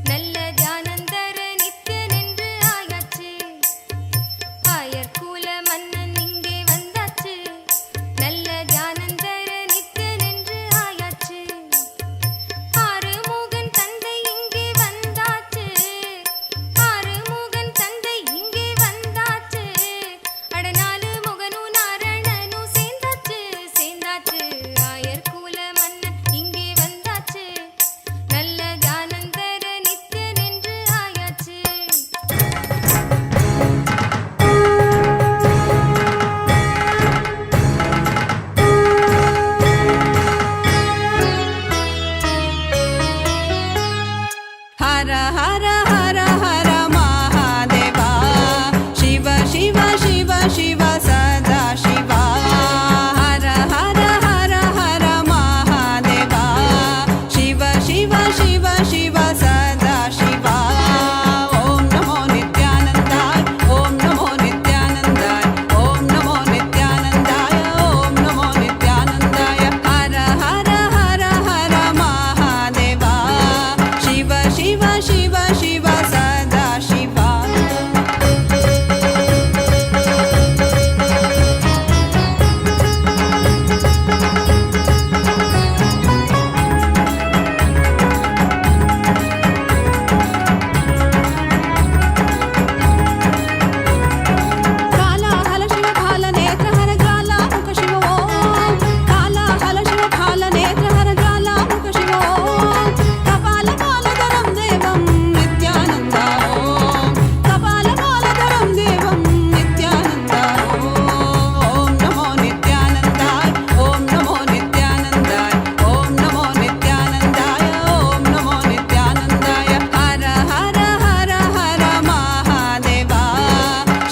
நல்ல தியானந்தர நித்யன் என்று ஆயாச்சு. ஆயர்கூல மன்னன் இங்கே வந்தாச்சு, நல்ல தியானந்தர நித்யன் என்று ஆயாச்சு. ஆறுமுகன் தந்தை இங்கே வந்தாச்சு, ஆறுமுகன் தந்தை இங்கே வந்தாச்சு. அடநாலு முகனும் நாரணனும் சேர்ந்தாச்சு, சேர்ந்தாச்சு. ஆயர்கூல மன்னன் இங்கே வந்தாச்சு, நல்ல தியானந்தர நித்யன் என்று ஆயாச்சு. हर हर हर हर महादेवा, शिव शिव शिव शिव सदा शिवा. हर हर हर हर महादेवा, शिव शिव शिव शिव सदा शिवा. ओम नमो नित्यानन्दाय, ओम नमो नित्यानन्दाय, ओम नमो नित्यानन्दाय, ओम नमो नित्यानन्दाय. हर हर हर हर महादेवा, शिव शिव शिव शिव सदा शिवा. कालाहल शिव भाल नेत्र हर ग्राला मुख शिव ओम. कालाहल शिव भाल नेत्र हर ग्राला मुख शिव ओम. कपाल कालधरं देवं नित्यानन्द ओम. कपाल कालधरं देवं नित्यानन्द ओम. ओम नमो नित्यानन्दाय, ओम नमो नित्यानन्दाय, ओम नमो नित्यानन्दाय, ओम नमो नित्यानन्दाय. हर हर हर हर महादेवा,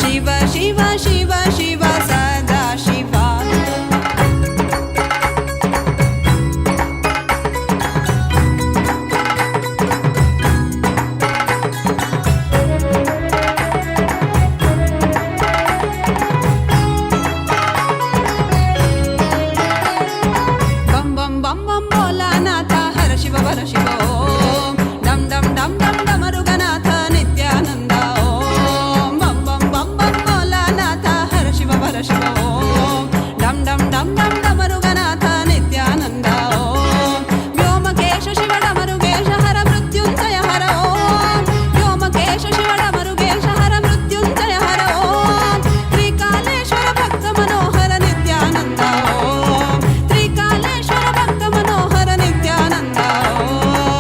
शिव शिव शिव शिव सदा शिवा. बम बम बम बम भोलानाथ, हर शिव वर शिव ओम. डम डम डम डम डमरुगनाथ नित्यानंद ओम. बम बम बम बम भोलानाथ, हर शिव वर शिव ओम. डम डम डम डम डमरुगनाथ नित्यानंद ओम. व्योमकेश शिव डमरुगेश हर मृत्युंजय हर ओम. व्योमकेश शिव डमरुगेश हर मृत्युंजय हर ओम. त्रिकालेश्वर भक्त मनोहर नित्यानंद ओम. त्रिकालेश्वर भक्त मनोहर नित्यानंद ओम.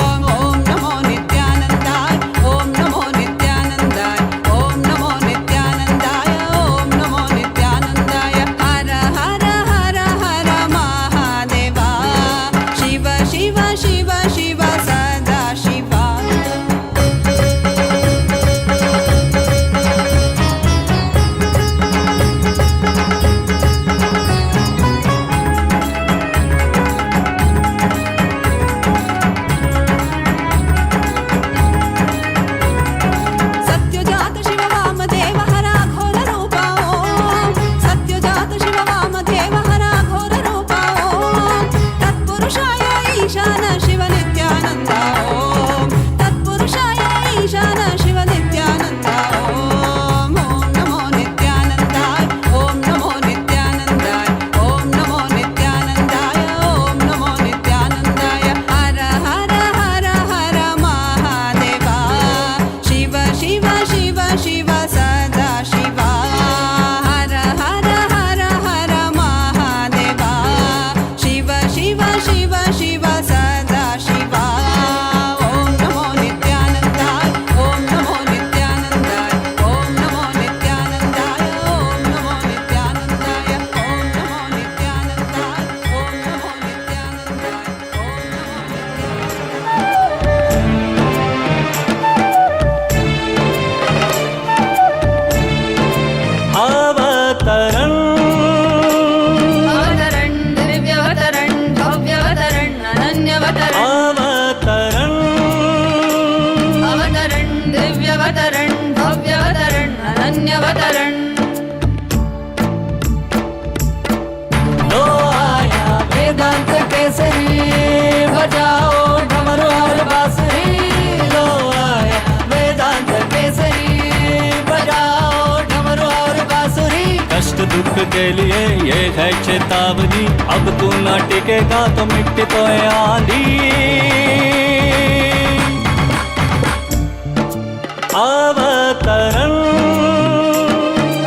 दुख के लिए ये है चेतावनी, अब तू न टिकेगा तो मिट्टी तो आंधी। अवतरण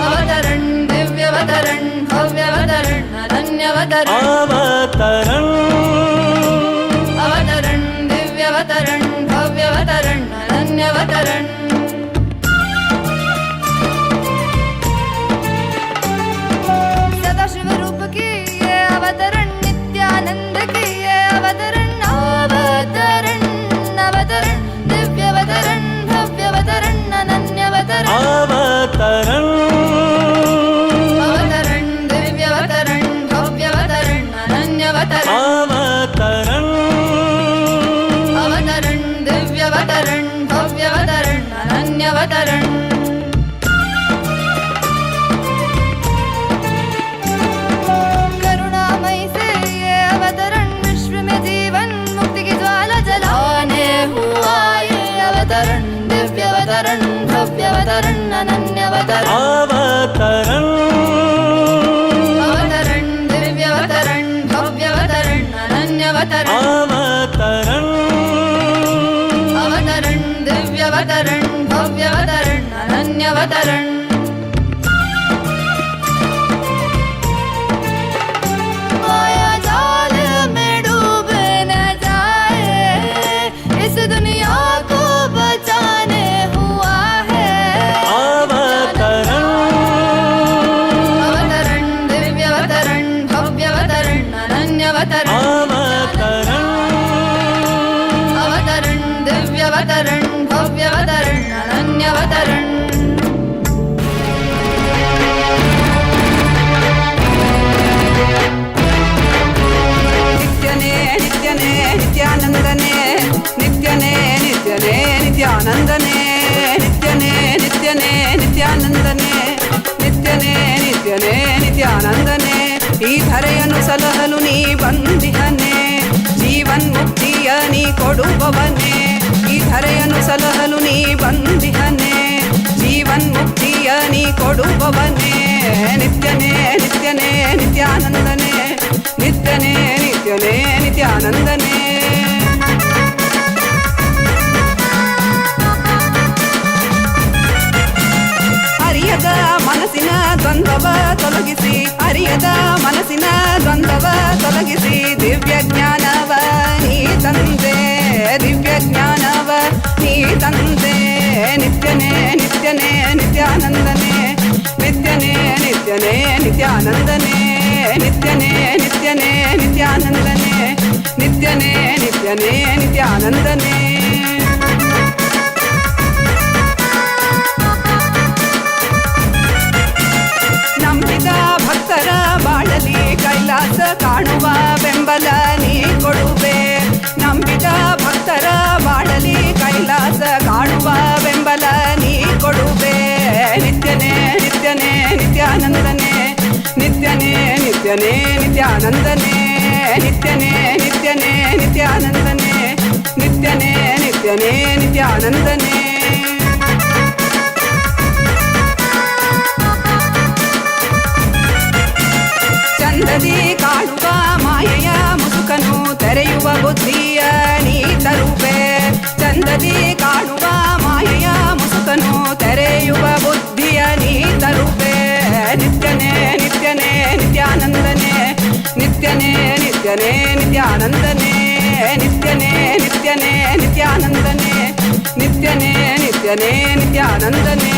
अवतरण दिव्यवतरण भव्यवतरण अनन्यवतरण अवतरण अवतरण दिव्यवतरण भव्यवतरण अनन्यवतरण। सदाशिव रूप की ये अवतरण, नित्यानंद की ये अवतरण। अवतरण अवतरण दिव्यवतरण भव्यवतरण अनन्यवतरण अवतरण अवतरण दिव्यवतरण भव्यवतरण अनन्यवतरण अवतरण अवतरण दिव्यवतरण भव्यवतरण अनन्यवतरण। करुणामयी से ये अवतरण, विश्व में जीवन मुक्ति की ज्वाला जलाने हुआ ये अवतरण। दिव्यवतरण भव्यवतरण अनन्यवतरण अवतरण अवतरण दिव्यवतरण भव्यवतरण अनन्यवतरण अवतरण अवतरण दिव्यवतरण भव्यवतरण अनन्यवतरण। माया जाल में डूबे न जाए, इस दुनिया को बचाने हुआ है अवतरण अवतरण दिव्यवतरण भव्यवतरण अनन्यवतरण अवतरण अवतरण दिव्यवतरण भव्यवतरण अनन्यवतरण। नित्यने नित्यने नित्यानंदने, नित्यने नित्यने नित्यानंदने, नित्यने नित्यने नित्यानंदने, नित्यने नित्यने नित्यानंदने। ಈ ಧರೆಯನ್ನು ಸಲಹಲು ನೀ ಬಂದಿಹನೆ, ಜೀವನ್ ಮುಕ್ತಿಯ ನೀ ಕೊಡುವವನೇ. ಈ ಧರೆಯನ್ನು ಸಲಹಲು ನೀ ಬಂದಿಹನೆ, ಜೀವನ್ ಮುಕ್ತಿಯ ನೀ ಕೊಡುವವನೇ. ನಿತ್ಯನೇ ನಿತ್ಯನೇ ನಿತ್ಯಾನಂದನೆ, ನಿತ್ಯನೇ ನಿತ್ಯನೇ ನಿತ್ಯಾನಂದನೆ. ಅರಿಯದ ಮನಸ್ಸಿನ ದ್ವಂದ್ವವ ತೊಲಗಿಸಿ, ಅರಿಯದ ಮನಸ್ಸಿನ ದ್ವಂದ್ವವ ತೊಲಗಿಸಿ, ದಿವ್ಯ ಜ್ಞಾನವ ನೀ ತಂದೆ, ದಿವ್ಯ ಜ್ಞಾನವ ನೀ ತಂದೆ. ನಿತ್ಯನೇ ನಿತ್ಯನೇ ನಿತ್ಯಾನಂದನೆ, ನಿತ್ಯನೇ ನಿತ್ಯನೇ ನಿತ್ಯಾನಂದನೆ, ನಿತ್ಯನೇ ನಿತ್ಯನೇ ನಿತ್ಯಾನಂದನೆ, ನಿತ್ಯನೇ ನಿತ್ಯನೇ ನಿತ್ಯಾನಂದನೆ. ನಂಬಿದ ಭಕ್ತರ ಬಾಳಲಿ ಕೈಲಾಸ ಕಾಣುವ ಬೆಂಬಲ ನೀ ಕೊಡುವೆ. ನಂಬಿದ ಭಕ್ತರ ಬಾಳಲಿ ಕೈಲಾಸ ಕಾಣುವ ಬೆಂಬಲ ನೀ ಕೊಡುವೆ. ನಿತ್ಯನೇ ನಿತ್ಯನೇ ನಿತ್ಯಾನಂದನೆ, ನಿತ್ಯನೇ ನಿತ್ಯನೇ ನಿತ್ಯಾನಂದನೆ, ನಿತ್ಯನೇ ನಿತ್ಯನೇ ನಿತ್ಯಾನಂದನೆ, ನಿತ್ಯನೇ ನಿತ್ಯನೇ ನಿತ್ಯಾನಂದನೆ. ಚಂದದಿ ಕಾಣುವ ಮಾಯೆಯ ಮುಸುಕನು ತೆರೆಯುವ ಬುದ್ಧಿಯ ನೀ ತರುವೆ. ಚಂದದಿ ಕಾಣುವ ಮಾಯೆಯ ಮುಸುಕನು ತೆರೆಯುವ ಬುದ್ಧಿಯ ನೀ ತರುವೆ. ನಿತ್ಯನೇ ನಿತ್ಯನೇ ನಿತ್ಯಾನಂದನೆ, ನಿತ್ಯನೇ ನಿತ್ಯನೇ ನಿತ್ಯಾನಂದನೆ, ನಿತ್ಯನೇ ನಿತ್ಯನೇ ನಿತ್ಯಾನಂದನೆ, ನಿತ್ಯನೇ ನಿತ್ಯನೇ ನಿತ್ಯಾನಂದನೆ.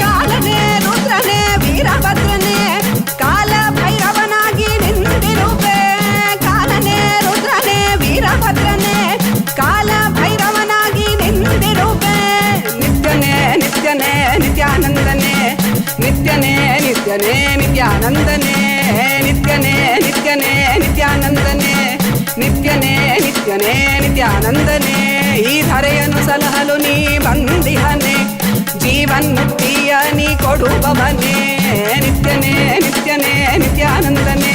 ಕಾಲನೇ ರುದ್ರನೇ ವೀರಭದ್ರನೇ, ಕಾಲ ಭೈರವನಾಗಿ ನಿಂತಿರುವೆ. ಕಾಲನೇ ರುದ್ರನೇ ವೀರಭದ್ರನೇ, ಕಾಲ ಭೈರವನಾಗಿ ನಿಂತಿರುವೆ. ನಿತ್ಯನೇ ನಿತ್ಯನೇ ನಿತ್ಯಾನಂದನೆ, ನಿತ್ಯನೇ ನಿತ್ಯನೇ ನಿತ್ಯಾನಂದನೆ, ನಿತ್ಯನೇ ನಿತ್ಯನೇ ನಿತ್ಯಾನಂದನೆ, ನಿತ್ಯನೇ ನಿತ್ಯನೇ ನಿತ್ಯಾನಂದನೆ. ಈ ಧರೆಯನ್ನು ಸಲಹಲು ನೀ ಬಂದಿಹನೆ, ಜೀವನ್ ಮುಕ್ತಿಯ ನೀ ಕೊಡುವವನೇ. ನಿತ್ಯನೇ ನಿತ್ಯನೇ ನಿತ್ಯಾನಂದನೆ,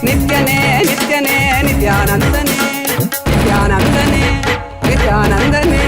ನಿತ್ಯನೇ ನಿತ್ಯನೇ ನಿತ್ಯಾನಂದನೆ, ನಿತ್ಯಾನಂದನೆ ನಿತ್ಯಾನಂದನೆ.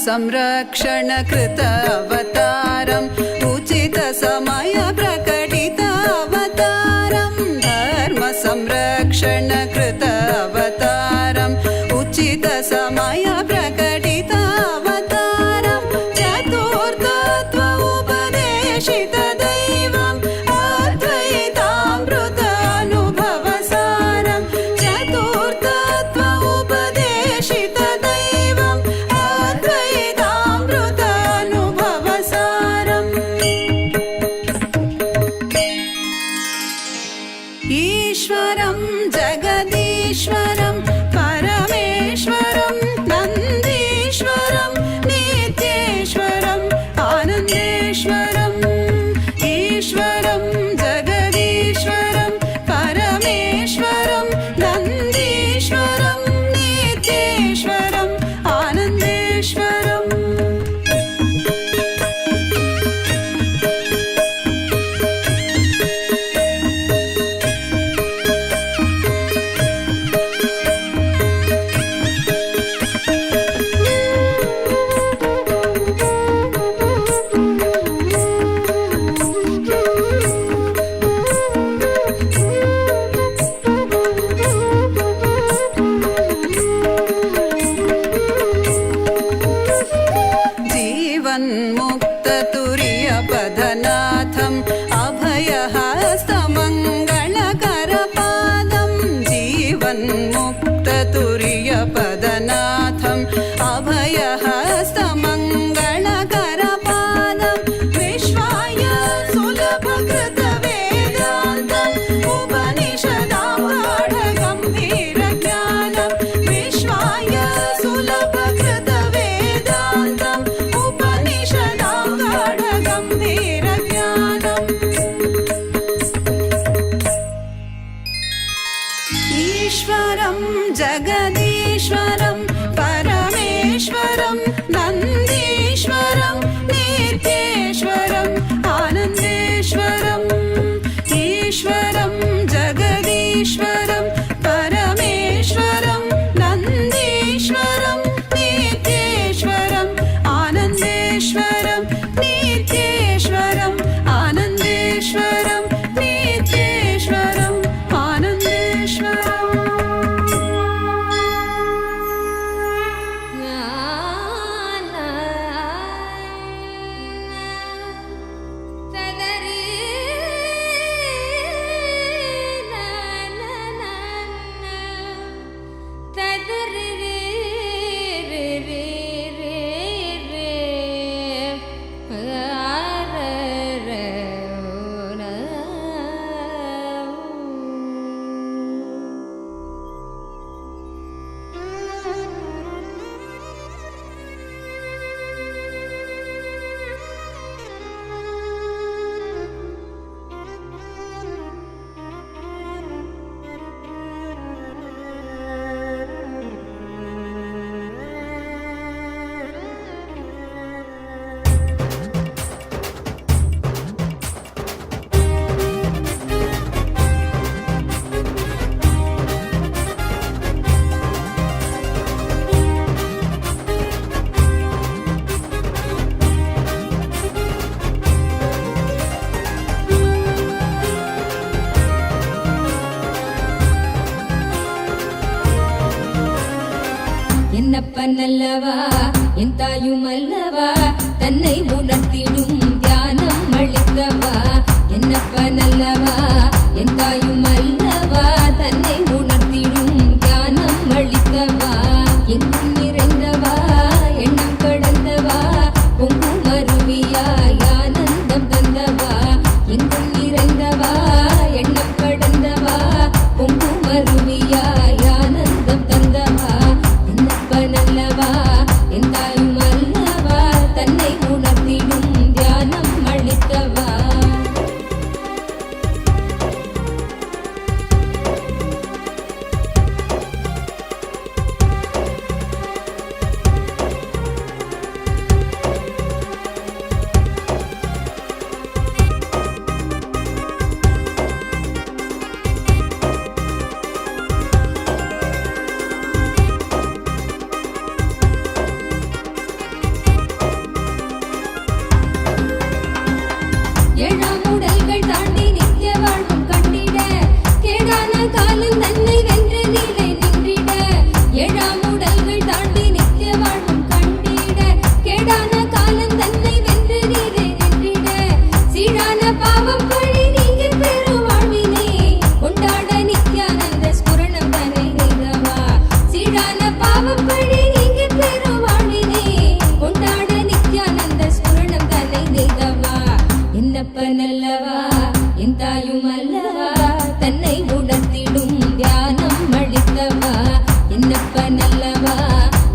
संरक्षण कृत अवतारम् उचित समय प्रकटित अवतारम् धर्म संरक्षण कृत अवतारम् उचित समय प्रकटित अवतारम् चतुर्थत्व उपदेशित दैवम् अद्वैतामृत अनुभव सारम् चतुर्थत्व उपदेशित दैवम् अद्वैतामृत अनुभव सारम् ईश्वरं जगदीश्वरं परमेश्वरं नन्दीश्वरं नित्येश्वरम् आनन्देश्वरम् ईश्वरं जगदीश्वरं परमेश्वरं नन्दीश्वरं नित्येश्वरम् आनन्देश्वरम् जीवन्मुक्ततुर्यपदनाथम् अभयहस्तमङ्गलकरपादम् जीवन्मुक्ततुर्यपदनाथम् अभयहस्तमङ्गलकरपादम् विश्वाय सुलभकृतवेदान्तम् उपनिषदां गाढगम्भीरज्ञानम् विश्वाय सुलभकृतवेदान्तम् उपनिषदां गाढगम्भीरज्ञानम् ईश्वरं जगदीश्वरं परमेश्वरं नन्दीश्वरं नित्येश्वरम् आनन्देश्वरम् ईश्वरं जगदीश्वरं परमेश्वरं नन्दीश्वरं नित्येश्वरम् आनन्देश्वरं नित्येश्वरम् आनन्देश्वरं नित्येश्वरम् என்னப்பனல்லவா என் தாயுமல்லவா தன்னை உணர்த்திடும் தியானம் அளித்தவா என்னப்பனல்லவா என் தாயுமல்லவா தன்னை உணர்த்திடும் தியானம் அளித்தவா எங்கும் நிறைந்தவா எண்ணம் கடந்தவா பொங்கும் அருவியாய் ஆனந்தம் தந்தவா எங்கும் நிறைந்தவா எண்ணம் கடந்தவா பொங்கும் அருவியாய் ஆனந்தம் தந்தவா நல்லவா என் தாயும் அல்லவா தன்னை உணர்த்திடும் தியானம் அளித்தவா தாயுமல்லவா தன்னை உணர்த்திடும் தியானம் அளித்தவா என்னப்பனல்லவா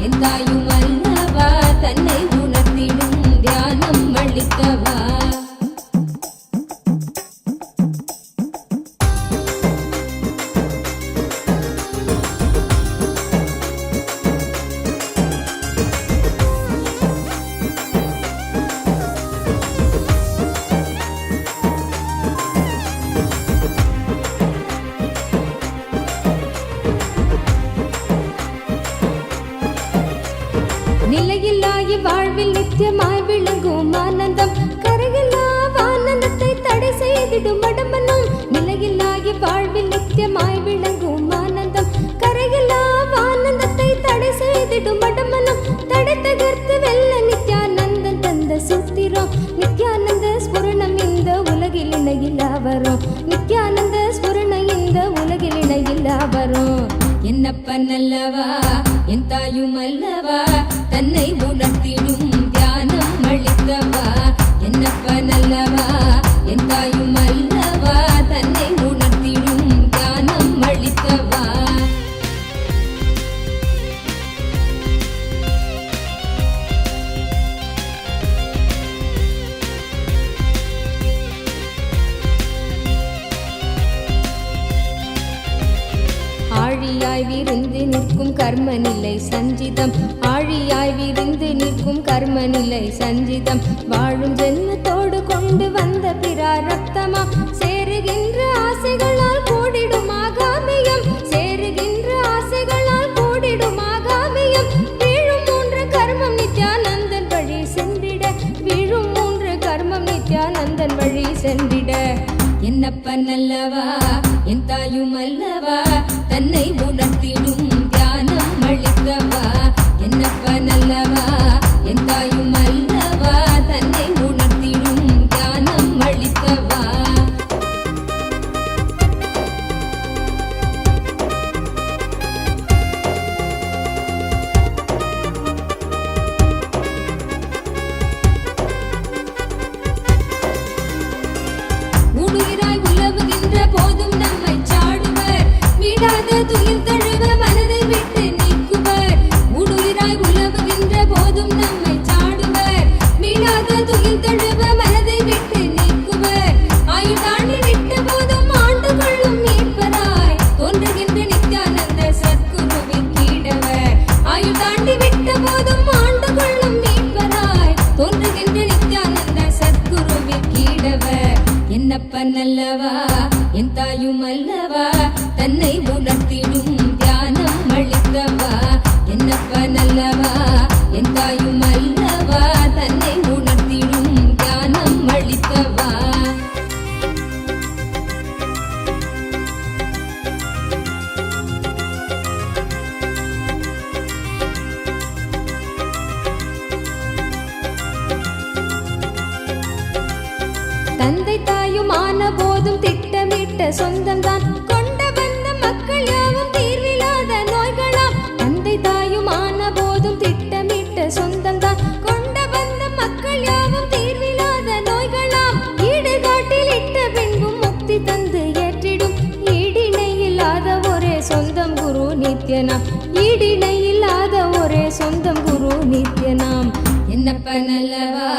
என் தாயுமல்லவா தன்னை உணர்த்திடும் தியானம் அளித்தவா நிலையில்லாய் வாழ்வில் நித்தியமாய் விளங்கும் ஆனந்தம் கரையில்லா ஆனந்தத்தை தடை செய்திடும் அடம்பனும் நிலையில்லாய் வாழ்வில் நித்தியமாய் விளங்கும் ஆனந்தம் கரையில்லா ஆனந்தத்தை தடை செய்திடும் அடம்பனும் தடை தகர்த்து வெல்ல நித்யானந்தன் தந்த சூத்திரம் நித்யானந்த ஸ்புரணம் இந்த உலகில் இணையில்லா வரும் நித்யானந்த ஸ்புரணம் இந்த உலகில் இணையில்லா வரும் என்னப்பனல்லவா என் தாயுமல்லவா தன்னை உணர்த்திடும் தியானம் அளித்தவா என்னப்பனல்லவா என் தாயுமல்லவா தன்னை உணர்த்திடும் தியானம் அளித்தவா ஆழியாய் விருந்து நிற்கும் கர்ம நிலை சஞ்சிதம் ஆழியாய் விருந்து நிற்கும் கர்ம நிலை சஞ்சிதம் வாழும் ஜென்மத்தோடு கொண்டு வந்த பிராரப்தமா சேருகின்ற ஆசைகளால் கூடிடும் ஆகாமியம் சேருகின்ற ஆசைகளால் கூடிடும் ஆகாமியம் வீழும் மூன்று கர்மம் நித்யானந்தன் வழி சென்றிட வீழும் மூன்று கர்மம் நித்யானந்தன் வழி சென்றிட என்னப்பனல்லவா என் தாயுமல்லவா தன்னை உணர்த்திடும் தியானம் அளித்தவா என்னப்பனல்லவா என் தாயுமல்லவா தன்னை உணர்த்திடும் தியானம் அளித்தவா ஊடுகிறாய் உலவுகின்ற போதும் நம்மை சாடுவர் மீடாத துயில் தழுவ மனதை விட்டு நீக்குவர் ஊடுகிறாய் உலவுகின்ற போதும் நம்மை சாடுவர் மீடாத துயில் தழுவ மனதை விட்டு நீக்குவர் ஆயுள் தாண்டி விட்ட போதும் ஆண்டு கொள்ளும் மீட்பராய் தோன்றுகின்ற நித்யானந்த சத்குருவின் கீடவர் ஆயுள் தாண்டி விட்ட போதும் ஆண்டு கொள்ளும் மீட்பராய் தோன்றுகின்ற நித்யானந்த சத்குருவின் கீடவர் என்னப்பனல்லவா என் தாயுமல்லவா தன்னை உணர்த்திடும் தியானம் அளித்தவா என்னப்பனல்லவா என் தாயுமல்லவா தன்னை உணர்த்திடும் தியானம் அளித்தவா தந்தை தாயுமான போதும் திட்டமிட்ட சொந்தம்தான் கொண்ட வந்த மக்கள் யாவும் தீர்வில்லாத நோய்களாம் தந்தை தாயுமான போதும் திட்டமிட்ட சொந்தம்தான் கொண்ட வந்த மக்கள் யாவும் தீர்வில்லாத நோய்களாம் ஈடுகாட்டில் இட்ட பின்பும் முக்தி தந்து ஏற்றிடும் ஈடிணை இல்லாத ஒரே சொந்தம் குரு நித்யனாம் ஈடிணை இல்லாத ஒரே சொந்தம் குரு நித்யனாம் என்னப்பனல்லவா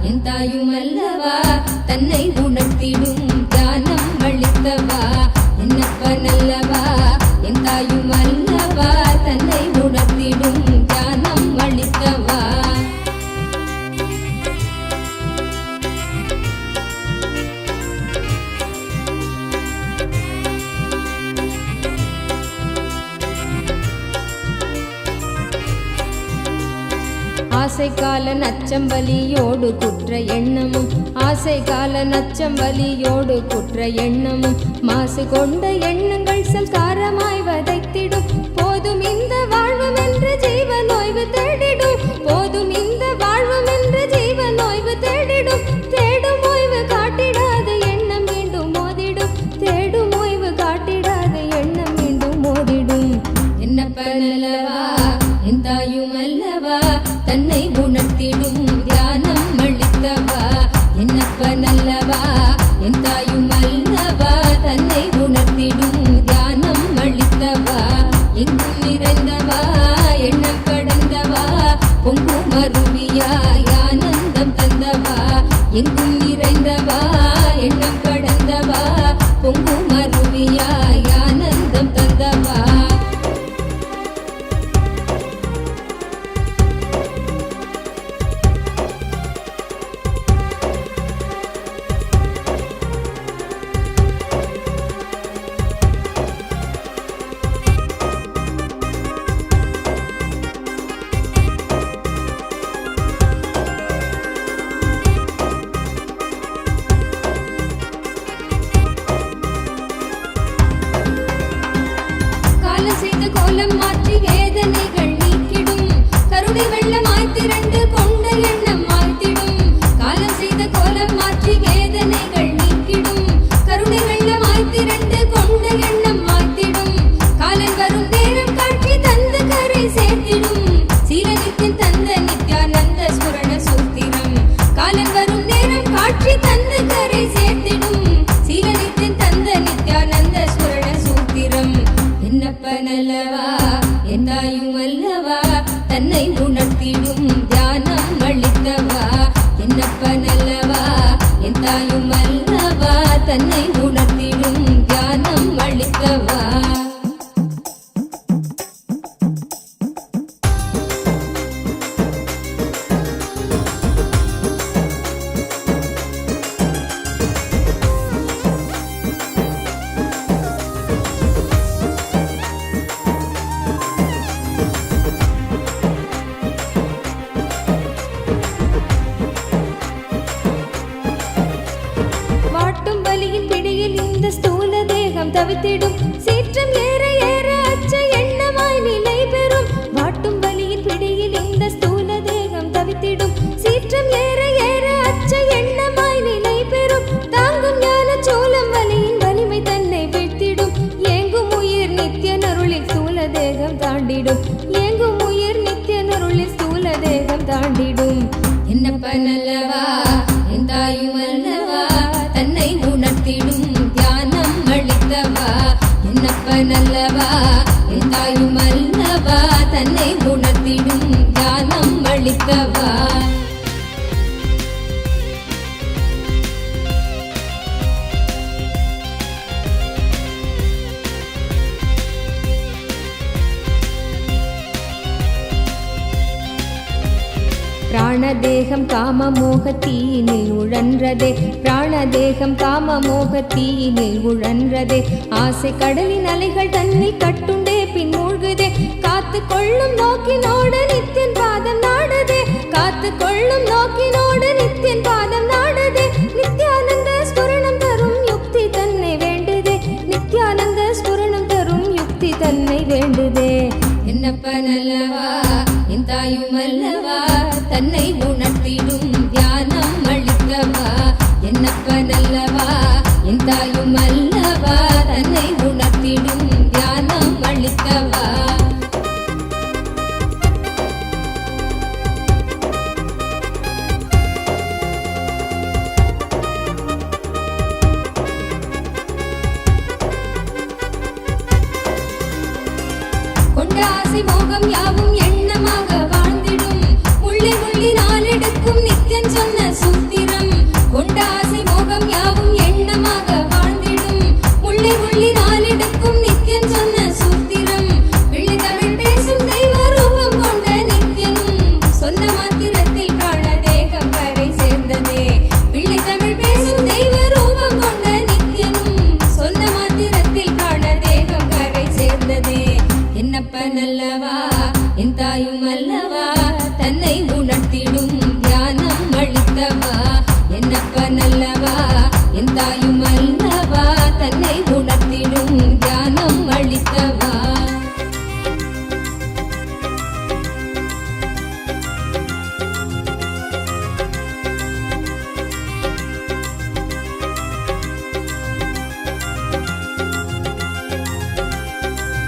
என் தாயுமல்லவா தன்னை உணர்த்திடும் தியானம் அளித்தவா என்னப்பனல்லவா என் தாயுமல்லவா தன்னை உணர்த்திடும் தியானம் அளித்தவா ஆசை கால நச்சம் வலியோடு குற்ற எண்ணமும் ஆசை கால நச்சம் வலியோடு குற்ற எண்ணமும் மாசு கொண்ட எண்ணங்கள் சல்காரமாய் வதைத்திடும் போதும் இந்த வாழ்வும் என்று ஜீவன் ஓய்வு தேடிடும் போதும் இந்த வாழ்வும் என்று ஜீவன் ஓய்வு தேடிடும் தேடும் ஓய்வு காட்டிடாத எண்ணம் மீண்டும் மோதிடும் தேடும் ஓய்வு காட்டிடாத எண்ணம் மீண்டும் மோதிடும் என்னப்பனல்லவா என் தாயுமல்லவா தன்னை உணர்த்திடும் தியானம் அளித்தவா என்னப்பனல்லவா என் தாயுமல்லவா எங்கும் நிறைந்தவா எண்ணம் கடந்தவா பொங்கும் அருவியாய் ஆனந்தம் தந்தவா கோலம் மாற்றி வேதனைகள் நீக்கிடும் கருணை வெள்ளமாய் திரண்டு கொண்ட எண்ணம் மாய்த்திடும் காலம் செய்த கோலம் மாற்றி வேதனைகள் நீக்கிடும் கருணை வெள்ளமாய் திரண்டு கொண்ட எண்ணம் மாய்த்திடும் காலன் வரும் நேரம் காட்சி தந்து கரை சேர்த்திடும் சீலனித்தின் தந்த நித்யானந்த ஸ்மரண சூத்திரம் காலன் வரும் நேரம் காட்சி தந்து கரை சேர்த்திடும் சீலனித்தின் தந்த நித்யானந்த ஸ்மரண சூத்திரம் என்னப்பனல்லவா என்னாயும் அல்லவா தன்னை உணர்த்திடும் தியானம் அளித்தவா என்னப்பனல்லவா என்னாயும் அல்லவா தன்னை உணர்த்திடும் தியானம் அளித்தவா தவித்திடும் சீற்றம் ஏற ஏற அச்ச எண்ணமாய் நிலை பெறும் வாட்டும் வலியின் பிடியில் இந்த ஸ்தூல தேகம் தவித்திடும் சீற்றம் ஏற ஏற அச்ச எண்ணமாய் நிலை பெறும் தாங்கும் ஞான சோளம் வலியின் வலிமை தன்னை வீழ்த்திடும் ஏங்கும் உயிர் நித்திய நருளில் ஸ்தூல தேகம் தாண்டிடும் ஏங்கும் உயிர் நித்திய நருளில் ஸ்தூல தேகம் தாண்டிடும் என்னப்பனல்லவா என் தாயும் அல்லவா தன்னை உணர்த்திடும் தியானம் அளித்தவா என்னப்பனல்லவா என் தாயும் அல்லவா தன்னை உணர்த்திடும் தியானம் அளித்தவா பிராணதேகம் காம மோகத்தீயினில் உழன்றதே பிராணதேகம் காம மோகத்தீயினில் உழன்றதே ஆசை கடலின் அலைகள் தன்னை கட்டுண்டே பின் மூழ்குதே காத்து கொள்ளும் நோக்கினோடு நித்தியன் பாதம் நாடுதே காத்து கொள்ளும் நோக்கினோடு நித்தியன் பாதம் நாடுதே நித்யானந்த ஸ்புரணம் தரும் யுக்தி தன்னை வேண்டுதே நித்யானந்த ஸ்புரணம் தரும் யுக்தி தன்னை வேண்டுதே என்னப்பனல்லவா என் தாயும் அல்லவா தன்னை உணர்த்திடும் தியானம் அளித்தவா என்னப்பனல்லவா என் தாயும் அல்லவா தன்னை உணர்த்திடும் தியானம் அளித்தவா கொண்ட ஆசை மோகம் யாவும் எண்ணமாக வாழ்ந்திடும் உள்ளே உள்ளி நாளெடுக்கும் நித்தியன் சொன்ன சூத்திரம் கொண்ட ஆசை மோகம் யாவும் எண்ணமாக வாழ்ந்திடும் உள்ளே உள்ளி நாளெடுக்கும் நித்தியன் சொன்ன சூத்திரம் வெள்ளி தமிழ் பேசும் தெய்வ ரூபம் கொண்ட நித்தியனும் சொன்ன மாத்திரத்தில் பிராண தேகம் கரை சேர்ந்ததே வெள்ளி தமிழ் பேசும் தெய்வ ரூபம் கொண்ட நித்தியனும் சொன்ன மாத்திரத்தில் பிராண தேகம் கரை சேர்ந்ததே என்னப்பனல்லவா என் தாயும் அல்லவா தன்னை உணர்த்திடும் தியானம் அளித்தவா என்னப்பனல்லவா என் தாயும் அல்லவா தன்னை உணர்த்திடும் தியானம் அளித்தவா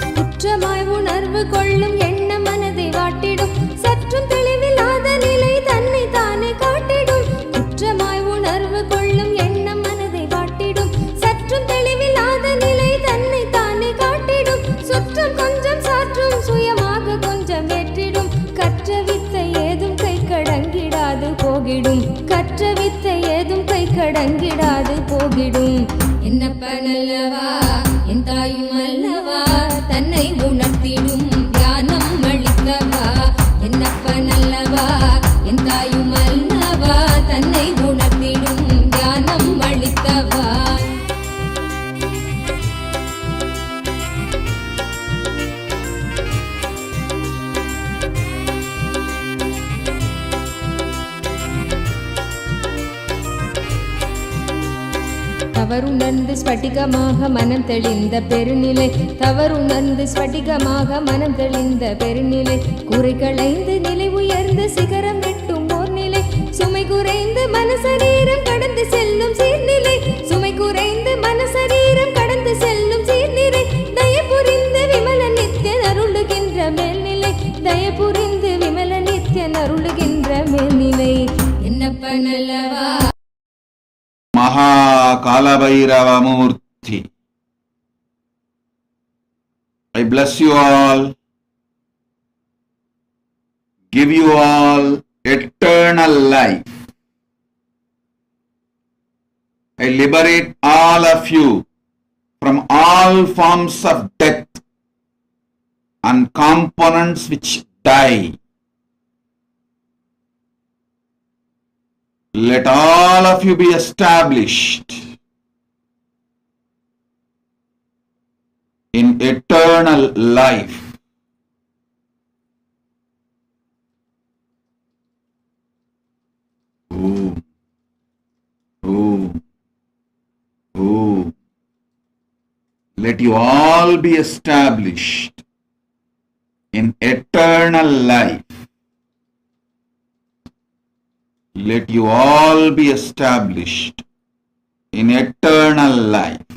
குற்றமாய் உணர்வு கொள்ளும் எண்ண மனதை வாட்டிடும் சற்றும் தெளிவில்லாத நிலை தன்னை தானே காட்டிடும் குற்றமாய் உணர்வு கொள்ளும் எண்ண மனதை வாட்டிடும் சற்றும் தெளிவில்லாத நிலை தன்னை தானே காட்டிடும் சுற்றம் கொஞ்சம் சாற்றும் சுயமாக கொஞ்சம் ஏற்றிடும் கற்ற வித்தை ஏதும் கை கடங்கிடாது போகிடும் கற்ற வித்தை ஏதும் தங்கிடாது போகிடும். என்னப்ப நல்லவா என் தாயும் அல்லவா தன்னை உணர்த்திடும் தியானம் அளித்தவா. என்னப்ப நல்லவா என் தாயும் அல்லவா தன்னை உணர்த்திடும் தியானம் அளித்தவா. தவறுணர்ந்து ஸ்பட்டிகமாக மனம் தெளிந்த பெருநிலை. தவறுணர்ந்து ஸ்பட்டிகமாக மனம் தெளிந்த பெருநிலை. குறை களைந்து நிலை உயர்ந்து சிகரம் எட்டும் ஓர் நிலை. சுமை குறைந்து மனசரீரம் கடந்து செல்லும் சீர்நிலை. சுமை குறைந்து மனசரீரம் கடந்து செல்லும் சீர்நிலை. தயபுரிந்து விமல நித்யன் அருளுகின்ற மேல்நிலை. தயபுரிந்து விமல நித்யன் அருளுகின்ற மேல்நிலை. என்னப்ப நல்லவா Maha Kalabhairava Murti. I bless you all, give you all eternal life. I liberate all of you from all forms of death and components which die. Let all of you be established in eternal life. Ooh. Ooh. Ooh. Let you all be established in eternal life. Let you all be established in eternal life.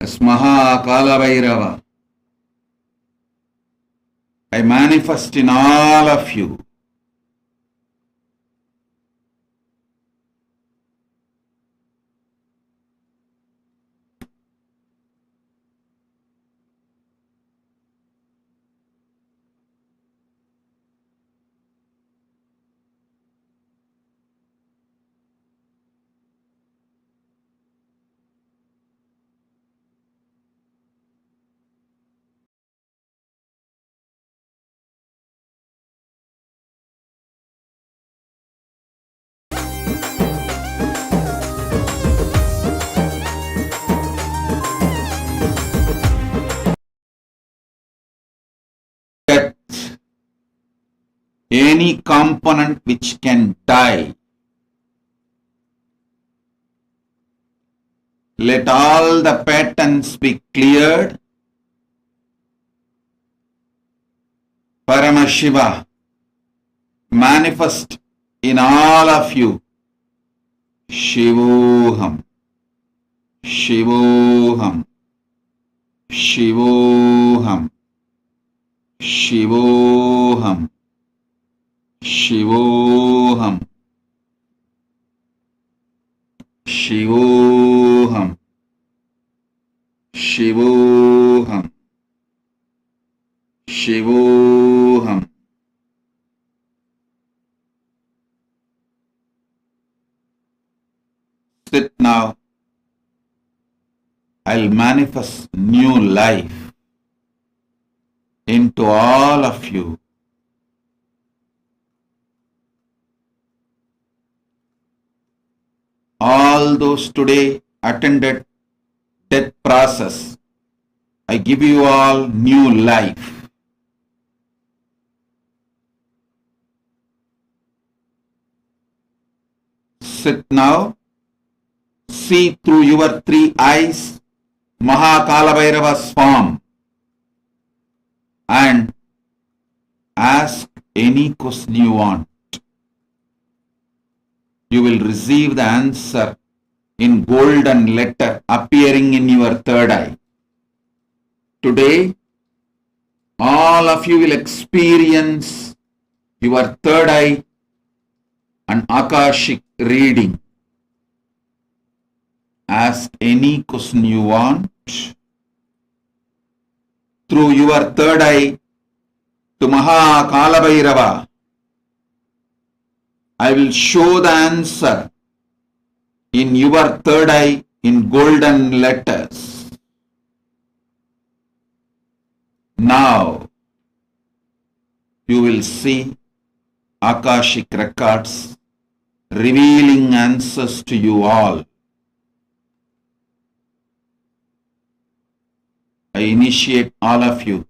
As Maha Kalabhairava, I manifest in all of you any component which can die. Let all the patterns be cleared. Paramashiva, manifest in all of you. Shivoham, Shivoham, Shivoham, Shivoham, Shivoham, Shivoham, Shivoham, Shivoham. Sit now. I'll manifest new life into all of you. All those today attended death process, I give you all new life. Sit now, see through your three eyes Maha Kalabhairava's form and ask any question you want. You will receive the answer in golden letter appearing in your third eye. Today, all of you will experience your third eye and Akashic reading. Ask any question you want. through your third eye to Maha Kalabhairava. I will show the answer in your third eye in golden letters. Now you will see Akashic records revealing answers to you all. I initiate all of you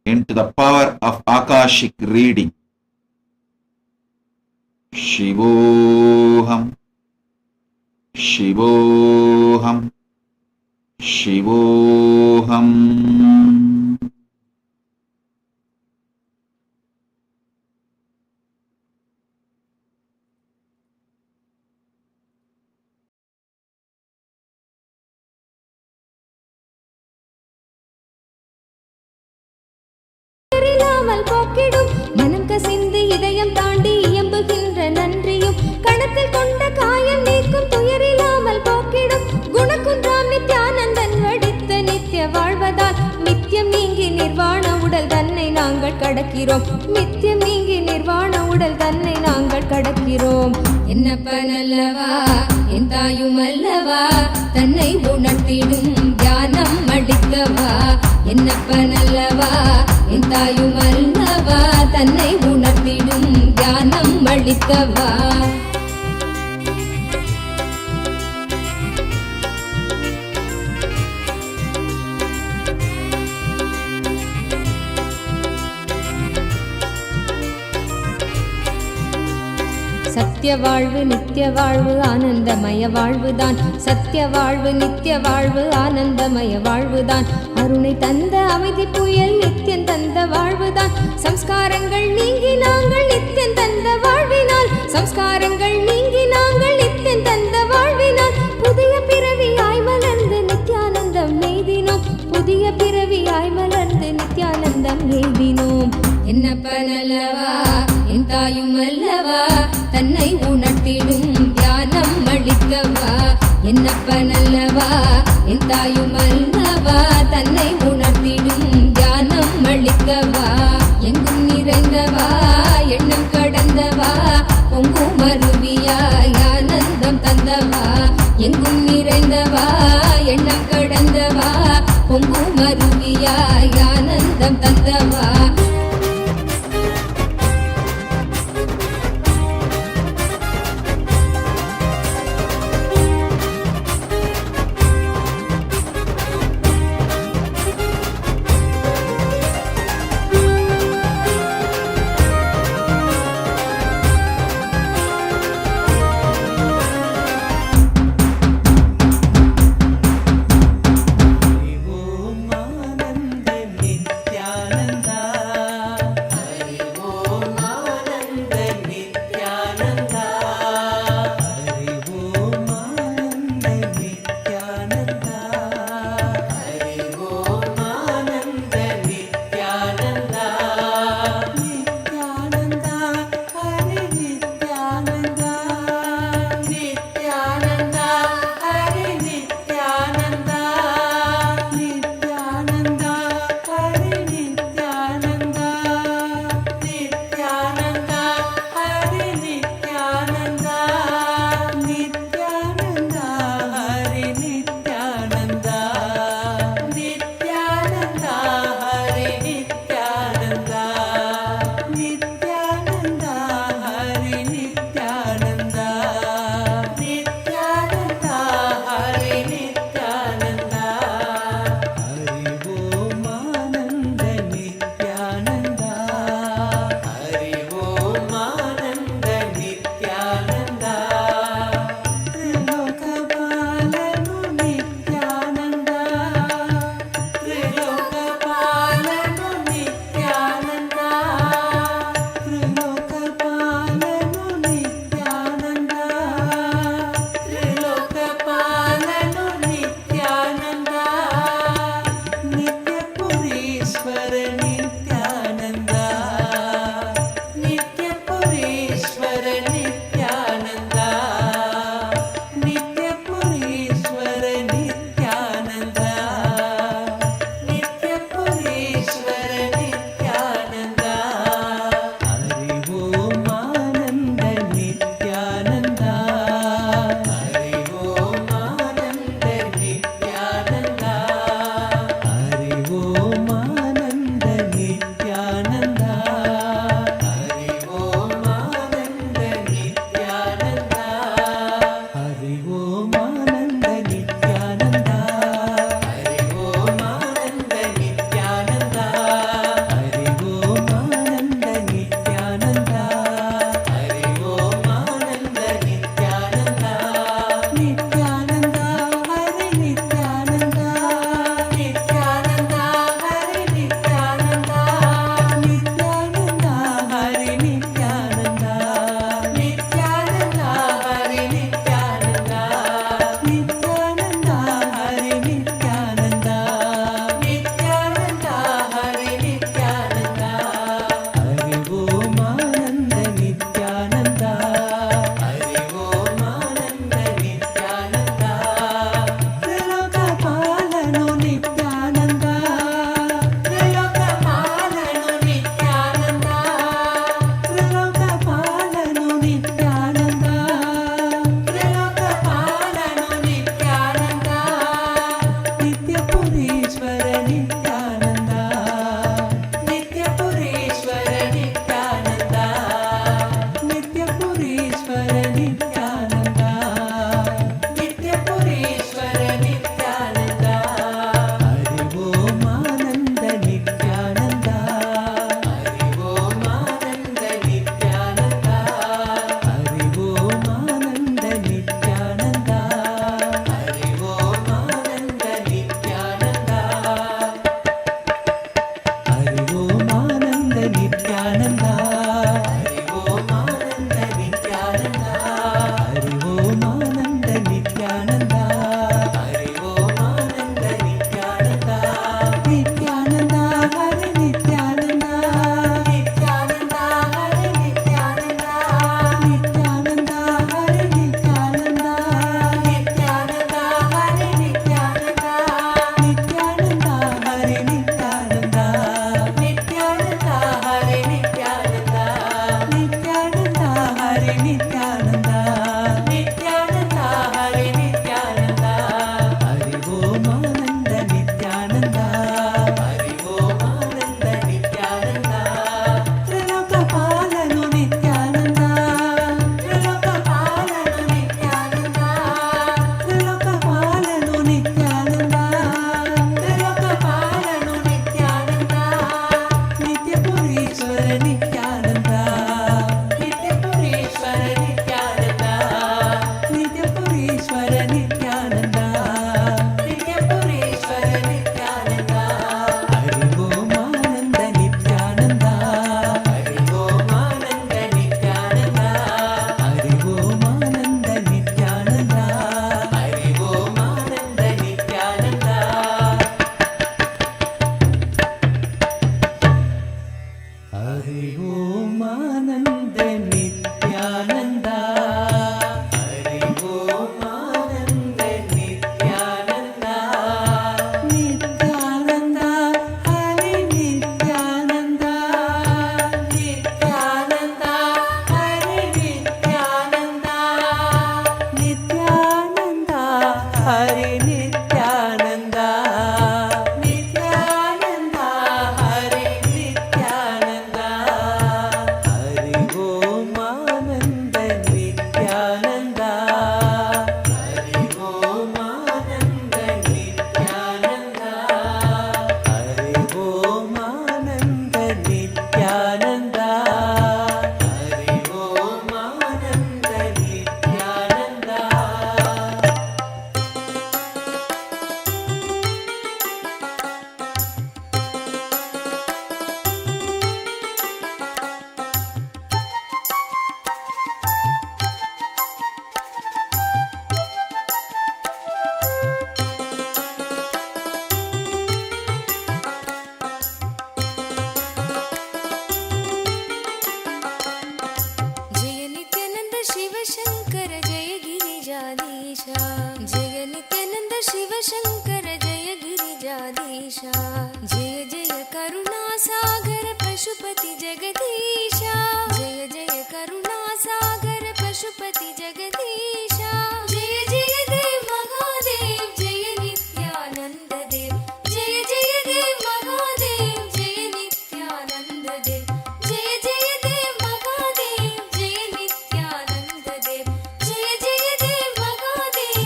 into the power of Akashic reading. Shivoham, Shivoham, Shivoham. போக்கிடும் மனம் கசிந்து இதயம் தாண்டி இயம்புகின்ற நன்றியும் கணத்தில் கொண்ட காயம் நீக்கும் துயரில்லாமல் போக்கிடும் குணகுன்றாம் நித்யானந்தன் வடித்த நித்திய வாழ்வதால் நித்தியம் நீங்கி நிர்வாண உடல் தன்னை நாங்கள் கடக்கிறோம். நித்தியம் நீங்கி நிர்வாண உடல் தன்னை நாங்கள் கடக்கிறோம். என்னப்பன் அல்லவா என் தாயும் அல்லவா தன்னை உணர்த்திடும் தியானம் அடித்தவா. என்னப்பன் அல்லவா என் தாயும் அல்லவா தன்னை உணர்த்திடும் தியானம் அளித்தவா. சத்திய வாழ்வு நித்திய வாழ்வு ஆனந்தமய வாழ்வுதான். சத்திய வாழ்வு நித்திய வாழ்வு ஆனந்தமய வாழ்வுதான். அருணை தந்த அமைதி புயல் நித்தியம் தந்த வாழ்வுதான். சம்ஸ்காரங்கள் நீங்கி நாங்கள் நித்தியம் தந்த வாழ்வினால். சம்ஸ்காரங்கள் நீங்கி நாங்கள் நித்தியம் தந்த வாழ்வினால். புதிய பிறவியாய் மலர்ந்து நித்யானந்தம் எய்தினோம். புதிய பிறவியாய் மலர்ந்து நித்யானந்தம் எய்தினோம். என்னப்பன் அல்லவா என் தாயும் அல்லவா தன்னை உணர்த்திடும் தியானம் அளித்தவா. என்னப்பன் அல்லவா என் தாயும் அல்லவா தன்னை உணர்த்திடும் தியானம் அளித்தவா. எங்கும் நிறைந்தவா எண்ணம் கடந்தவா பொங்கும் அருவியாய் ஆனந்தம் தந்தவா. எங்கும் நிறைந்தவா எண்ணம் கடந்தவா பொங்கும் அருவியாய் ஆனந்தம் தந்தவா. Niத்yananda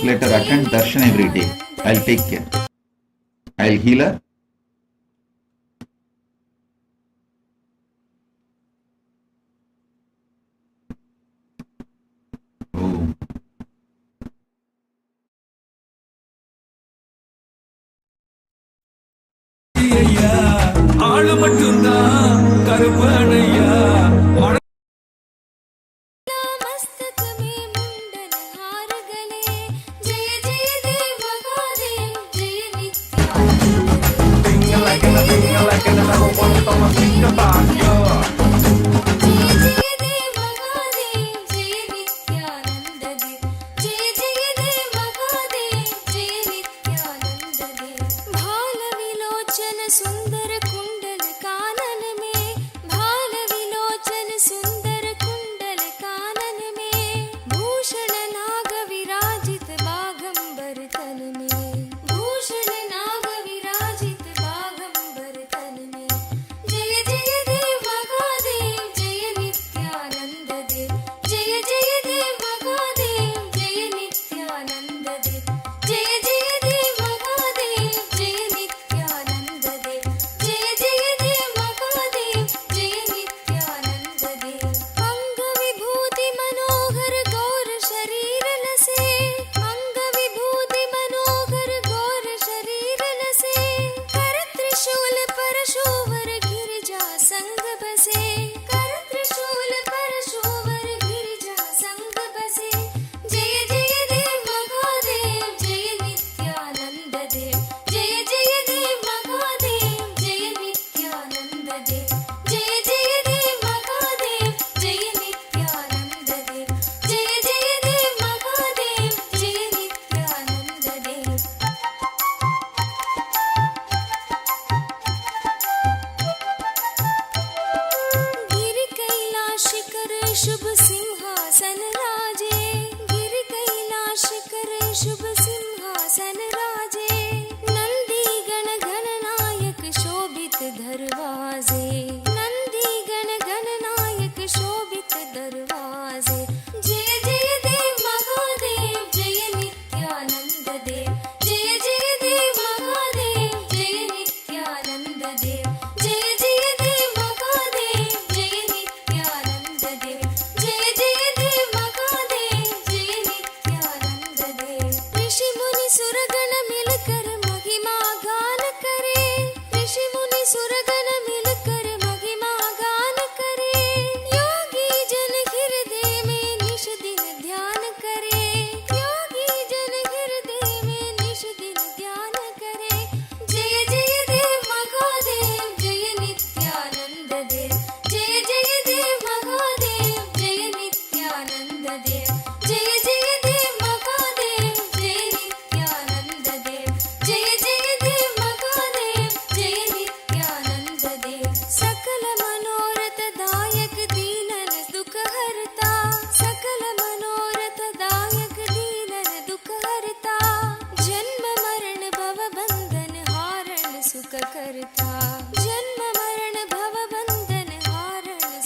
Let her attend Darshan every day. I'll take care. I'll heal her. Oh. ஆளு மட்டும்தான் கருப்பனையா सुंदर कुंडल कानन में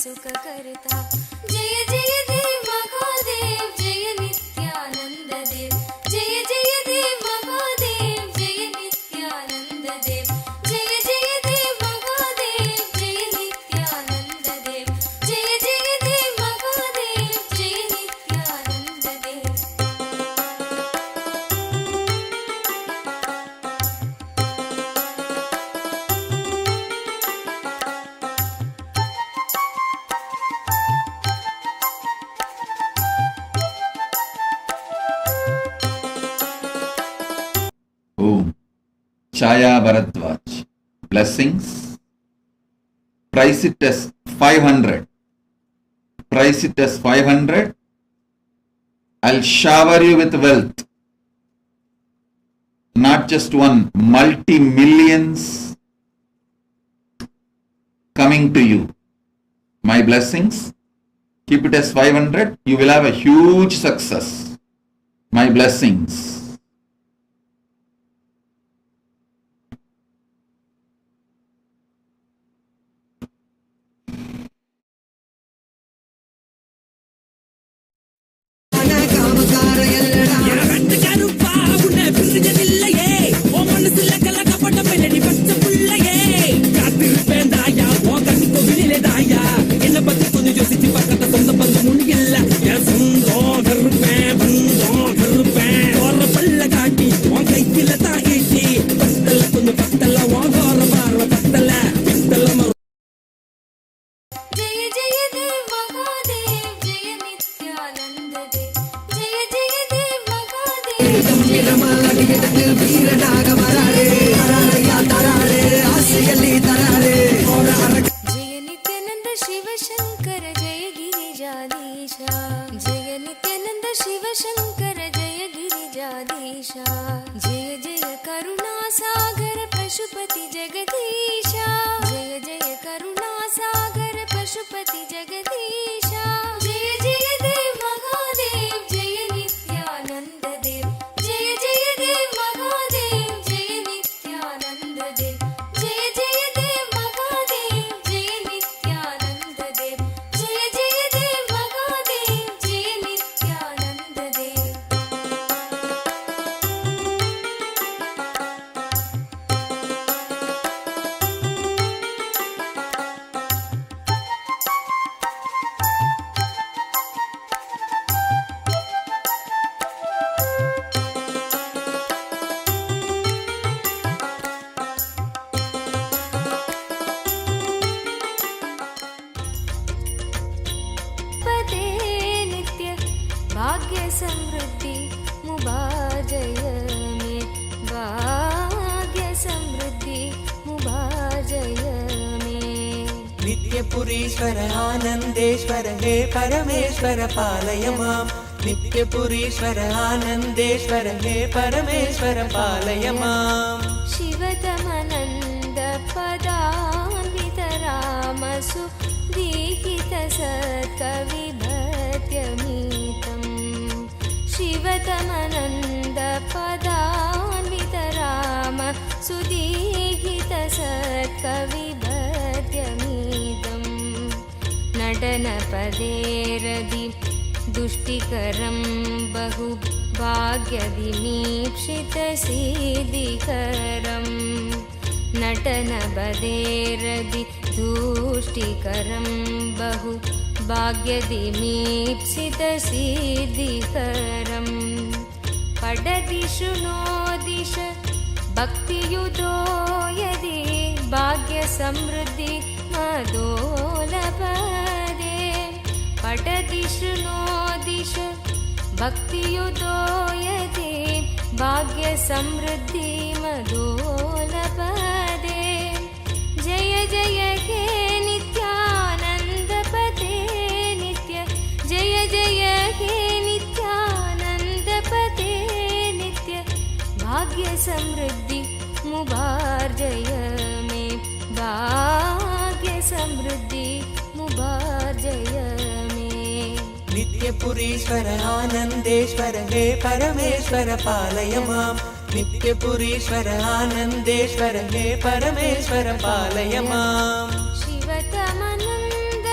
सुखकर्ता जय जय देव महादेव जय नित्यानंद देव जय जय देव महादेव जय नित्यानंद देव जय जय देव महादेव जय नित्यानंद देव जय जय देव महादेव जय नित्यानंद देव Om. Chaya Bharadwaj. Blessings. Price it as 500. Price it as 500. I'll shower you with wealth. Not just one, multi-millions coming to you. My blessings. Keep it as 500. You will have a huge success. My blessings. जय जय देव महादेव जय नित्यानंद देव जय जय देव महादेव जय नित्यानंद शिव शंकर जय गिरिजाधीशा जय नित्यानंद शिव शंकर जय गिरिजाधीशा जय जय करुणा सागर पशुपति जगदीशा जय जय करुणा सागर पशुपति जगदीशा जय जय देव महादेव जय नित्यानंद देव जय जय देव महादेव जय नित्यानंद देव जय जय देव महादेव जय नित्यानंद देव जय जय देव महादेव जय नित्यानंद देव पदे नित्य भाग्य समृद्धि मुबाजय में भाग्य समृद्धि मुबाजय में नित्यपुरीश्वर आनन्देश्वर हे परमेश्वर पालय माम् नित्यपुरीश्वर आनन्देश्वर हे परमेश्वर पालय माम् शिवतमनन्द पदान्वित रामसु दीहित सत्कविभत्यमीतम् शिवतमनन्द पदान्वित राम सुदीहित सत्कविभत्यमीतम् नटनपदे रदि दुष्टिकरं बहु भाग्यविमीक्षितसिद्धिकरम् नटनपदेरदि दुष्टिकरं बहु भाग्यविमीक्षितसिद्धिकरम् पडदिषु नो दिश भक्तियुतो यदि भाग्यसमृद्धि मदोलपदे पडदिषु नो दिश भक्तियुतो यदि भाग्यसमृद्धि मदोलपदे जय जय हे नित्यानन्दपते नित्य जय जय हे नित्यानन्दपते नित्य भाग्यसमृद्धि मुबार्जय मे भाग्यसमृद्धि मुबार्जय मे नित्यपुरीश्वर आनन्देश्वर हे परमेश्वर पालय माम् नित्यपुरीश्वर आनन्देश्वर हे परमेश्वर पालय माम् शिवतमनन्द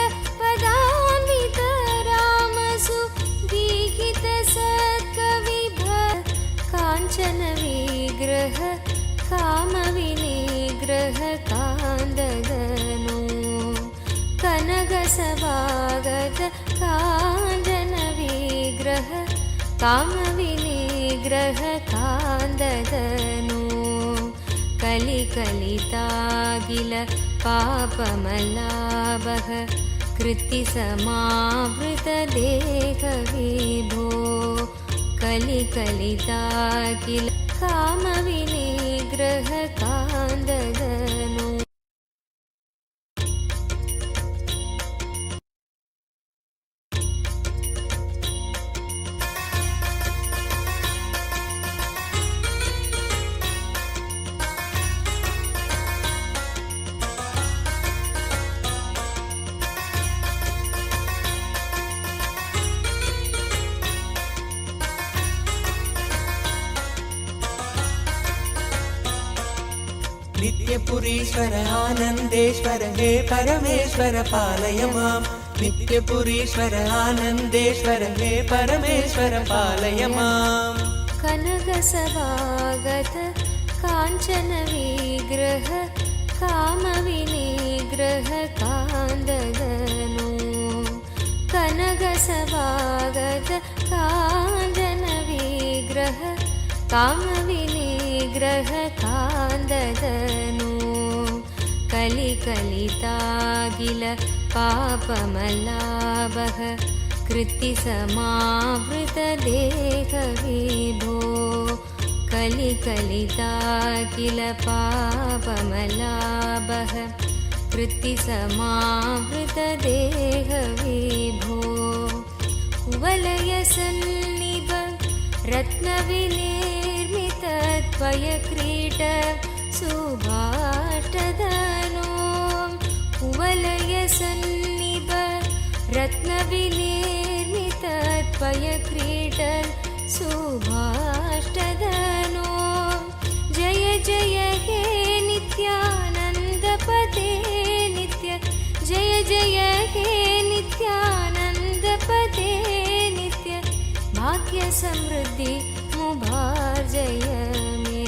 कनकसभागत काञ्चन विग्रह कामविनिग्रह कान्ददनु कलिकलितागिल पापमलाभः कृत्तिसमावृतदेहविभो कलिकलितागिल कामविनिग्रह कान्ददनु नित्यपुरीश्वर आनन्देश्वर हे परमेश्वर पालय माम् नित्यपुरीश्वर आनन्देश्वर हे परमेश्वर पालय माम् कनकसभागत काञ्चन विग्रह कामविनिग्रह कान्ददनु कनकसभागत काञ्चन विग्रह कामविनिग्रह कान्ददनु कलिकलितागिल पापमलाभः कृत्तिसमावृतदेहविभो कलिकलितागिल पापमलाभः कृत्तिसमावृतदेहविभो कुवलयसन्निभ रत्नविनिर्मित त्वयक्रीट सुभाष्टदनो कुवलयसन्निभ रत्नविनिर्मित त्वयक्रीट सुभाष्टदनो जय जय हे नित्यानन्दपते नित्य जय जय हे नित्यानन्दपते नित्य भाग्य समृद्धि मुभार्जय मे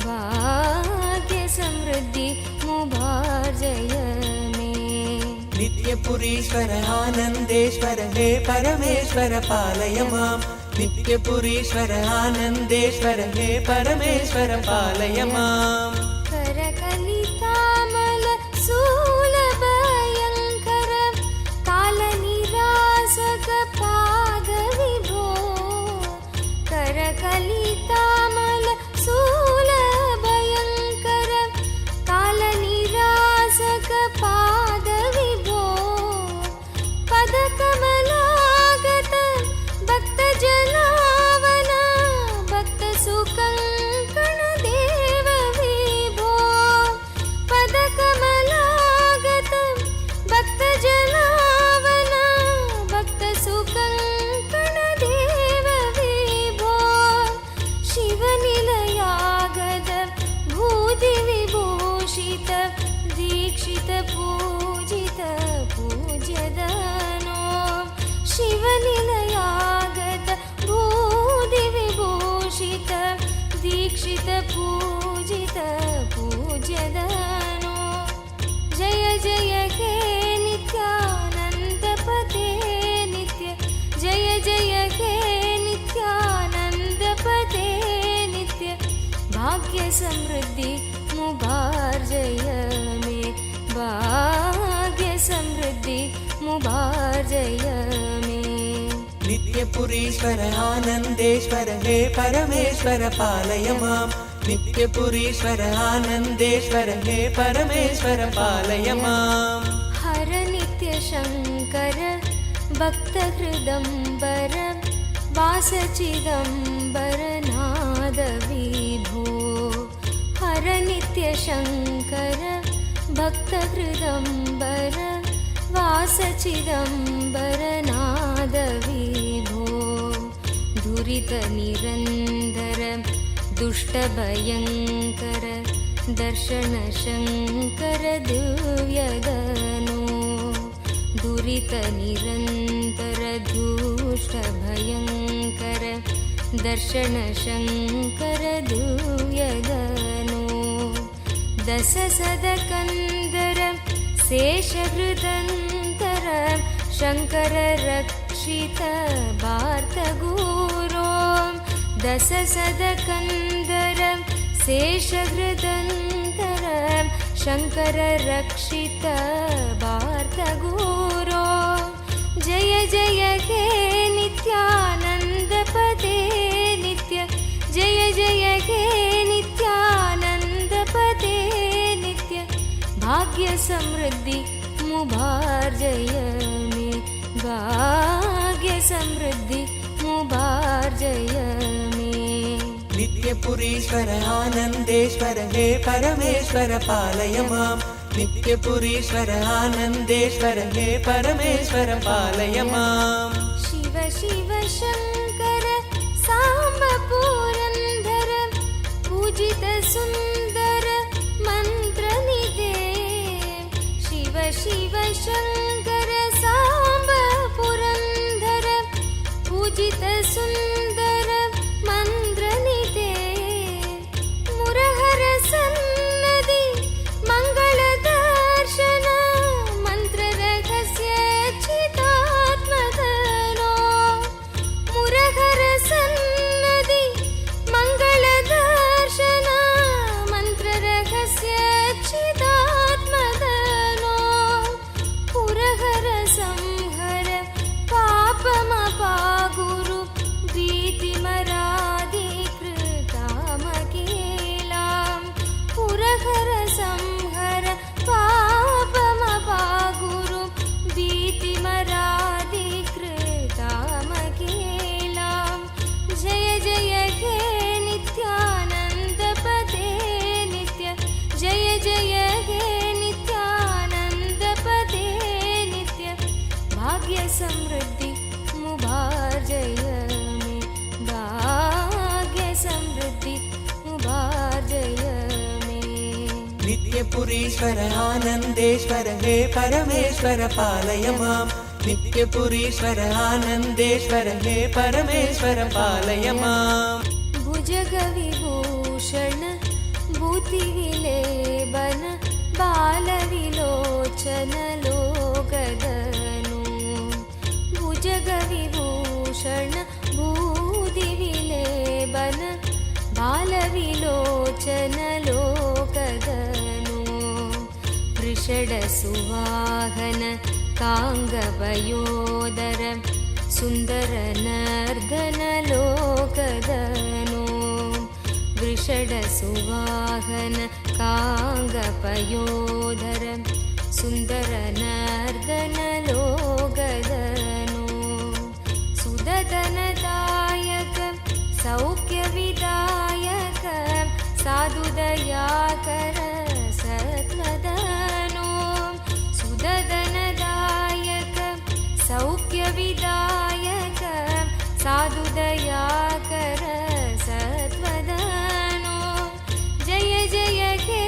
भाग्य समृद्धि मुभार्जय मे नित्यपुरीश्वर आनन्देश्वर हे परमेश्वर पालय माम् नित्यपुरीश्वर आनन्देश्वर हे परमेश्वर पालय माम् करकलितामल सूलभयङ्कर कालनिरासक पादविभो करकलितामल सूलभयङ्कर कालनिरासक पादविभो पदकमलागत भक्तजनावन भक्तसुकङ्कण देव विभो पदकमलागत भक्तजनावन भक्तसुकङ्कण देव विभो शिवनिलयागत भूतिविभूषित दीक्षित पूजित पूज्यदनो शिवनिलयागत भूतिविभूषित दीक्षित पूजित पूज्यदनो जय जय हे नित्यानन्दपते नित्य जय जय हे नित्यानन्दपते नित्य भाग्य समृद्धि मुभार्जय मे भाग्य समृद्धि मुभार्जय मे नित्यपुरीश्वर आनन्देश्वर हे परमेश्वर पालय माम् नित्यपुरीश्वर आनन्देश्वर हे परमेश्वर पालय माम् हर नित्यशङ्कर भक्तहृदम्बर वासचिदम्बर नादविभो हर नित्यशङ्कर भक्तहृदम्बर वासचिदम्बर नादविभो दुरितनिरन्तर दुष्टभयङ्कर दर्शनशङ्कर दिव्यदनो दुरितनिरन्तर दुष्टभयङ्कर दर्शनशङ्कर दिव्यदनो दशसदकन्दर शेषहृदन्तर शङ्कर रक्षित वार्तगुरो दशसदकन्दर शेषहृदन्तर शङ्कर रक्षित वार्तगुरो जय जय हे नित्यानन्दपदे नित्य जय जय हे नित्यानन्दपदे नित्य भाग्य समृद्धि मुभार्जय मे भाग्य समृद्धि मुभार्जय मे नित्यपुरीश्वर आनन्देश्वर हे परमेश्वर पालय माम् नित्यपुरीश्वर आनन्देश्वर हे परमेश्वर पालय माम् शिव शिव शङ्कर साम्ब पुरन्दर पूजित सुन्दर मन्त्रनिधे शिव शिव शङ्कर साम्ब पुरन्दर पूजित सुन्दर मन्त्रनिधे मुरहर सन्नदि मंगल दर्शन मंत्र रहस्य चिदात्मदनो मुरहर सन्नदि मंगल दर्शन मंत्र रहस्य चिदात्मदनो पुरहर संहर पापमपा गुरु भीतिमरादि कृतामकेलां पुरहर संहर पापमपा गुरु भीतिमरादि कृतामकेलां जय जय हे नित्यानन्दपदे नित्य जय जय हे नित्यानन्दपदे नित्य भाग्य समृद्धि मुभार्जय मे भाग्य समृद्धि मुभार्जय मे नित्यपुरीश्वर आनन्देश्वर हे परमेश्वर पालय माम् नित्यपुरीश्वर आनन्देश्वर हे परमेश्वर पालय माम् भुजगविभूषण भूतिविलेबन बालविलोचन लोकदनु भुजगविभूषण भूतिविलेबन बालविलोचन लोकदनु वृषडसुवाहन काङ्गपयोदर सुन्दर नर्दन लोकदनु वृषडसुवाहन काङ्गपयोदर सुन्दर नर्दन लोकदनु सुदतनदायक सौख्यविदायक साधुदयाकर सत्वदनो सुदतनदायक सौख्यविदायक साधुदयाकर सत्वदनो जय जय हे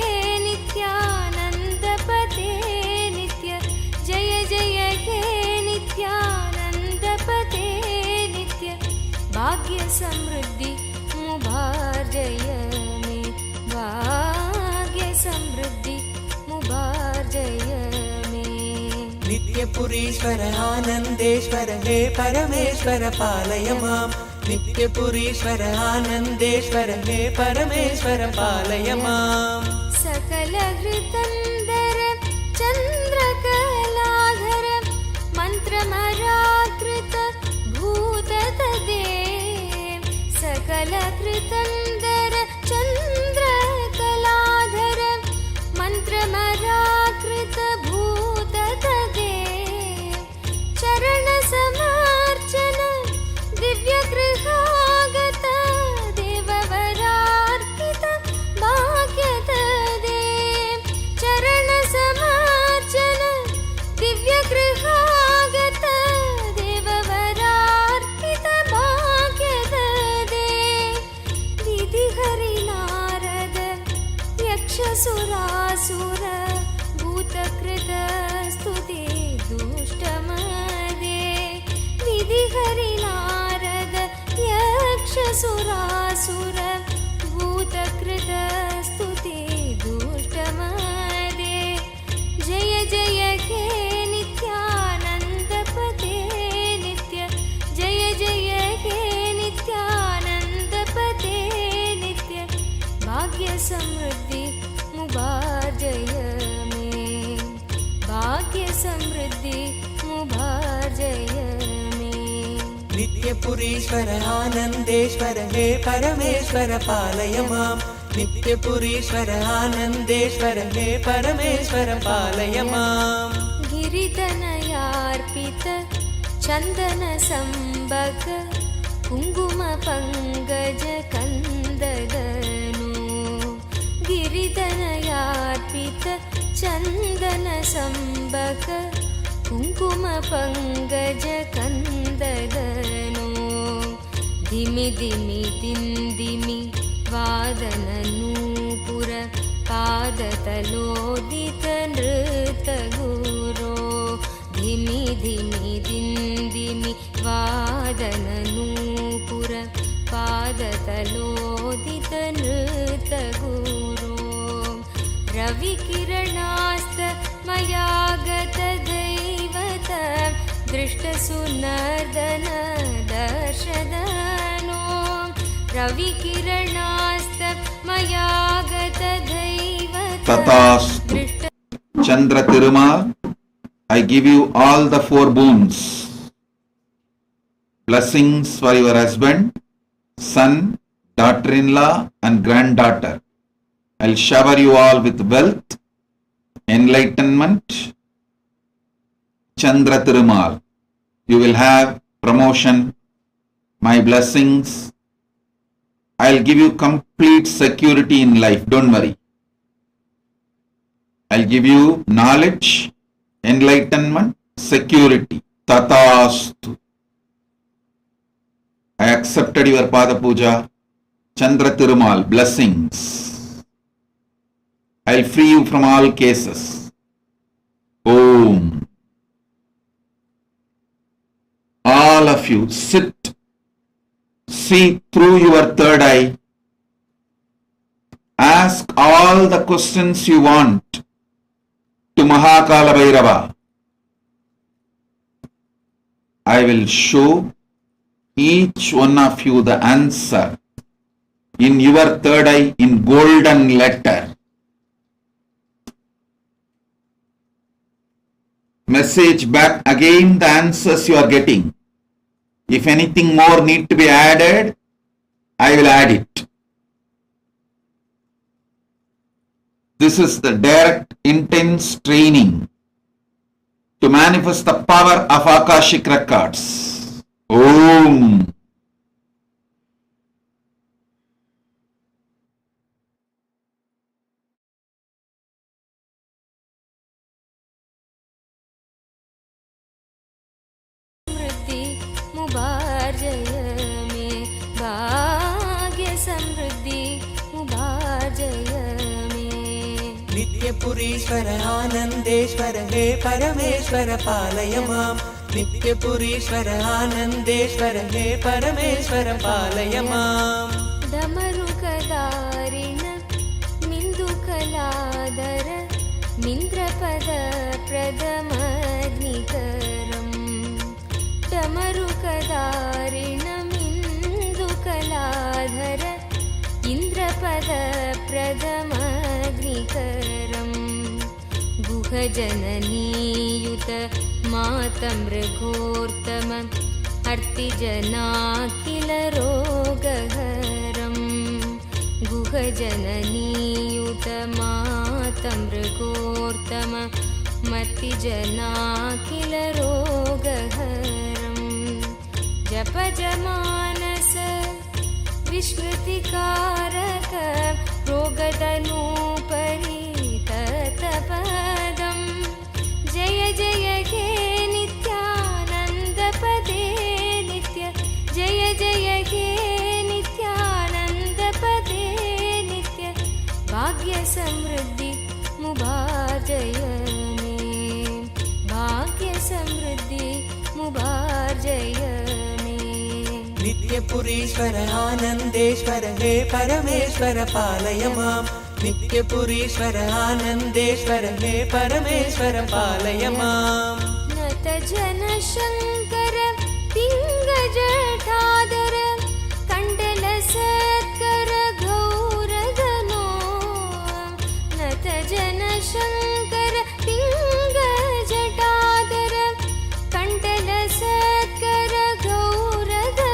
नित्यानन्दपदे नित्य जय जय हे नित्यानन्दपदे नित्य भाग्य समृद्धि मुभार्जय मे भाग्य समृद्धि मुभार्जय मे नित्यपुरीश्वर आनन्देश्वर हे परमेश्वर पालय माम् नित्यपुरीश्वर आनन्देश्वर हे परमेश्वर पालय माम् सकल हृतन्दर चन्द्रकलाधर मन्त्रमराकृत भूततदे सकल हृतन्दर चन्द्रकलाधर मन्त्रमराकृत भूततदे चरण समार्चन दिव्यगृहागत देववरार्पित भाग्यददे चरण समार्चन दिव्यगृहागत देववरार्पित भाग्यददे विधिहरि नारद यक्षसुरासुर भूतकृत स्तुते दुष्टमदे विधिहरि नारद यक्षसुरासुर भूतकृत स्तुते दुष्टमदे जय जय हे नित्यानन्दपदे नित्यपुरीश्वर आनन्देश्वर हे परमेश्वर पालय मां नित्यपुरीश्वर आनन्देश्वर हे परमेश्वर पालय मां गिरिधनयार्पित चन्दन संबक कुङ्कुम पङ्कज कन्ददनु गिरिधनयार्पित चन्दन संबक कुङ्कुम पङ्कज कन्ददनु धिमि धिमि दिन्दिमि वादन नूपुर पादतलोदित नृतगुरो धिमि धिमि दिन्दिमि वादन नूपुर पादतलोदित नृतगुरो रविकिरणास्त मया गत दैवत दृष्टसुनर्दन दर्शदनो रविकिरणास्त मया गत दैवत तथास्तु Chandra Thirumal, I give you all the 4 boons. Blessings for your husband, son, daughter-in-law and granddaughter. I'll shower you all with wealth, enlightenment. Chandra Thirumal, you will have promotion, my blessings. I'll give you complete security in life, don't worry. I'll give you knowledge, enlightenment, security. Tathastu. I accepted your Pada Puja. Chandra Thirumal, blessings. I'll free you from all cases. Om. All of you sit. See through your third eye. Ask all the questions you want to Maha Kalabhairava. I will show each one of you the answer in your third eye in golden letter. Message back again the answers you are getting. If anything more need to be added, I will add it. This is the direct, intense training to manifest the power of Akashic records. Om. समृद्धि मुबारजय में भाग्य समृद्धि मुबारजय नित्यपुरीश्वर आनन्देश्वर हे परमेश्वर पालय मां नित्यपुरीश्वर आनन्देश्वर हे परमेश्वर पालय मां डमरुकदारिण मिन्दुकलादर मिन्द्रपद प्रदमग्निकरम् डमरुकदारिण मिन्दुकलाधर इन्द्रपद प्रदमग्निकरम् गुहजननीयुत मातमृगोत्तम अर्तिजनाखिल रोगहरम् गुहजननीयुत मातमृगोत्तम मर्तिजनाखिल रोगहरम् जपजमानस विस्मृतिकारक रोगतनूपरि ततपदम् जय जय हे नित्यानन्दपदे नित्य जय जय हे नित्यानन्दपदे नित्य भाग्य समृद्धि मुबारजय मे भाग्य समृद्धि मुबारजय नित्यपुरीश्वर आनन्देश्वर हे परमेश्वर पालय मां नित्यपुरीश्वर आनन्देश्वर हे परमेश्वर पालय मां नत जन शङ्कर पिङ्गजटाधर कण्डल सत्कर गौरगनो नत जन शङ्कर पिङ्गजटाधर कण्डल सत्कर गौरगनो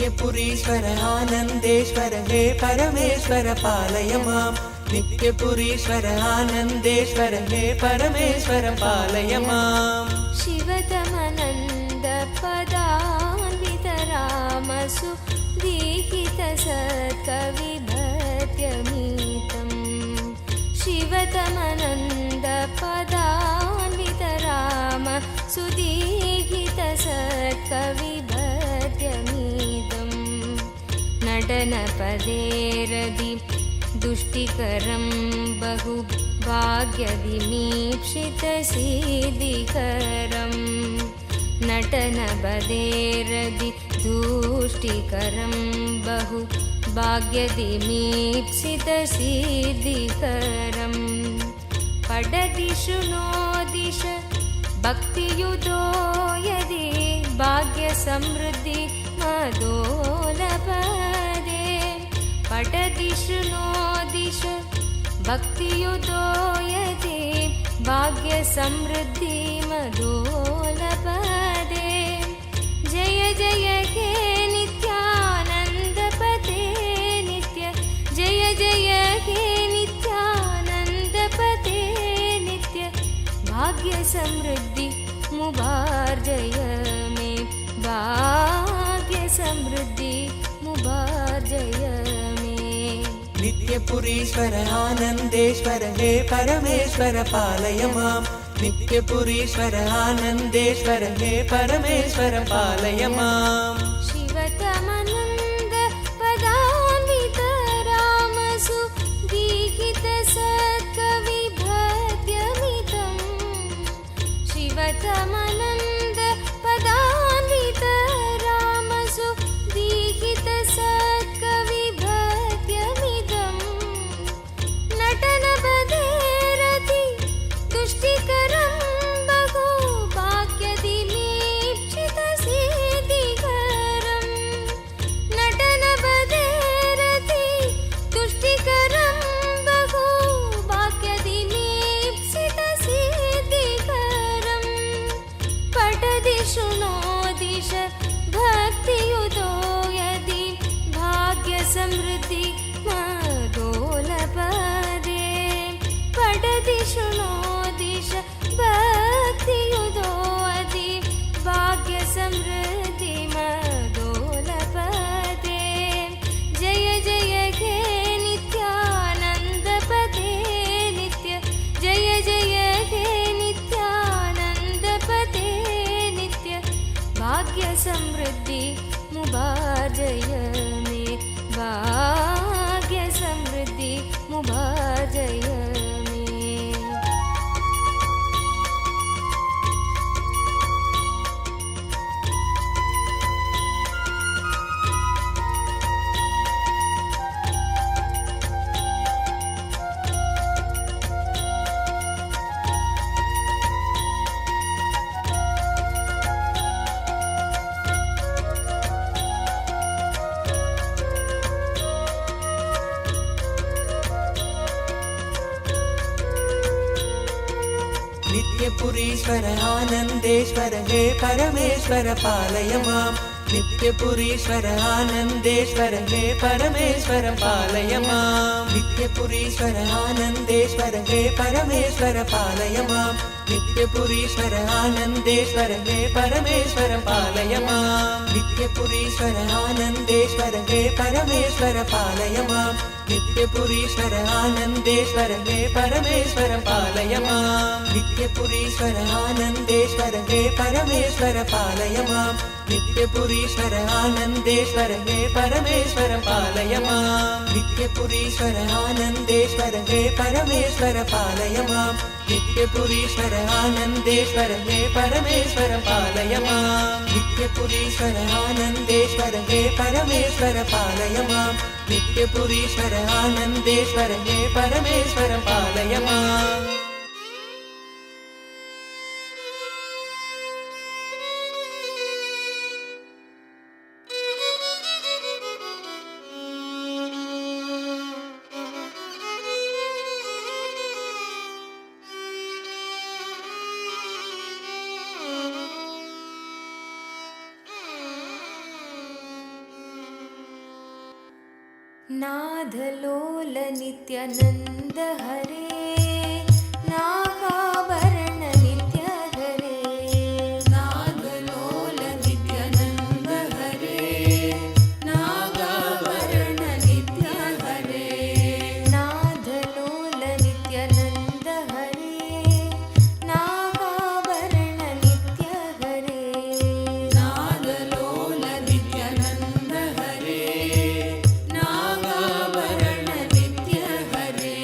नित्यपुरीश्वर आनन्देश्वर हे परमेश्वर पालय माम् नित्यपुरीश्वर आनन्देश्वर हे परमेश्वर पालय माम् शिवतमनन्द पदान्वितरामसु दीहितसत्कविभद्यमीतम् शिवतमनन्द पदान्वितराम सुदीहितसत्कविभद्यमीतम् नटनपदेरदि दुष्टिकरं बहु भाग्यदिमीप्सितसिद्धिकरम् नटनपदेरदि दुष्टिकरं बहु भाग्यदिमीप्सितसिद्धिकरम् पडदिषु नो दिश भक्तियुतो यदि भाग्यसमृद्धि मदोलपदे पडदिषु नो दिश भक्तियुतो यदि भाग्यसमृद्धि मदोलपदे जय जय हे नित्यानन्दपते नित्य जय जय हे नित्यानन्दपते नित्य भाग्यसमृद्धि मुबार्जय मे भाग्यसमृद्धि मुबार्जय मे नित्यपुरीश्वर आनन्देश्वर हे परमेश्वर पालय माम् नित्यपुरीश्वर आनन्देश्वर हे परमेश्वर पालय माम् शिवतमनन्द पदान्वितरामसु दीहितसत्कविभद्यमितम् शिवतमनन्द पदान्वितरामसु दीहितसत्कविभद्यमितम् नटनपदेरति तुष्टिकरं बहु भाग्यदिमीप्सितसिद्धिकरम् नटनपदेरति तुष्टिकरं बहु भाग्यदिमीप्सितसिद्धिकरम् पठदिषु नो दिश भक्तियुतो यदि भाग्यसमृद्धि मदोलपदे पठदिषु नो दिश भक्तियुतो यदि भाग्यसमृद्धि मदोलपदे जय जय हे नित्यानन्दपते नित्य जय जय हे नित्यानन्दपते नित्य भाग्यसमृद्धि मुबार्जय मे भाग्यसमृद्धि मुबार्जय मे नित्यपुरीश्वर आनन्देश्वर हे परमेश्वर पालय माम् नित्यपुरीश्वर आनन्देश्वर हे परमेश्वर पालय माम् नित्यपुरीश्वर आनन्देश्वर हे परमेश्वर पालय माम् नित्यपुरीश्वर आनन्देश्वर हे परमेश्वर पालय माम् नित्यपुरीश्वर आनन्देश्वर हे परमेश्वर पालय माम् नित्यपुरीश्वर आनन्देश्वर हे परमेश्वर पालय माम् नित्यपुरीश्वर आनन्देश्वर हे परमेश्वर पालय माम् नित्यपुरीश्वर आनन्देश्वर हे परमेश्वर पालय माम् नित्यपुरीश्वर आनन्देश्वर हे परमेश्वर पालय माम् नित्यपुरीश्वर आनन्देश्वर हे परमेश्वर पालय माम् नित्यपुरीश्वर आनन्देश्वर हे परमेश्वर पालय माम् नित्यपुरीश्वर आनन्देश्वर हे परमेश्वर पालय माम् नादलोल नित्यानंद हरे नागाभरण नित्य हरे नादलोल नित्यानंद हरे नागाभरण नित्य हरे नादलोल नित्यानंद हरे नागाभरण नित्य हरे नादलोल नित्यानंद हरे नागाभरण नित्य हरे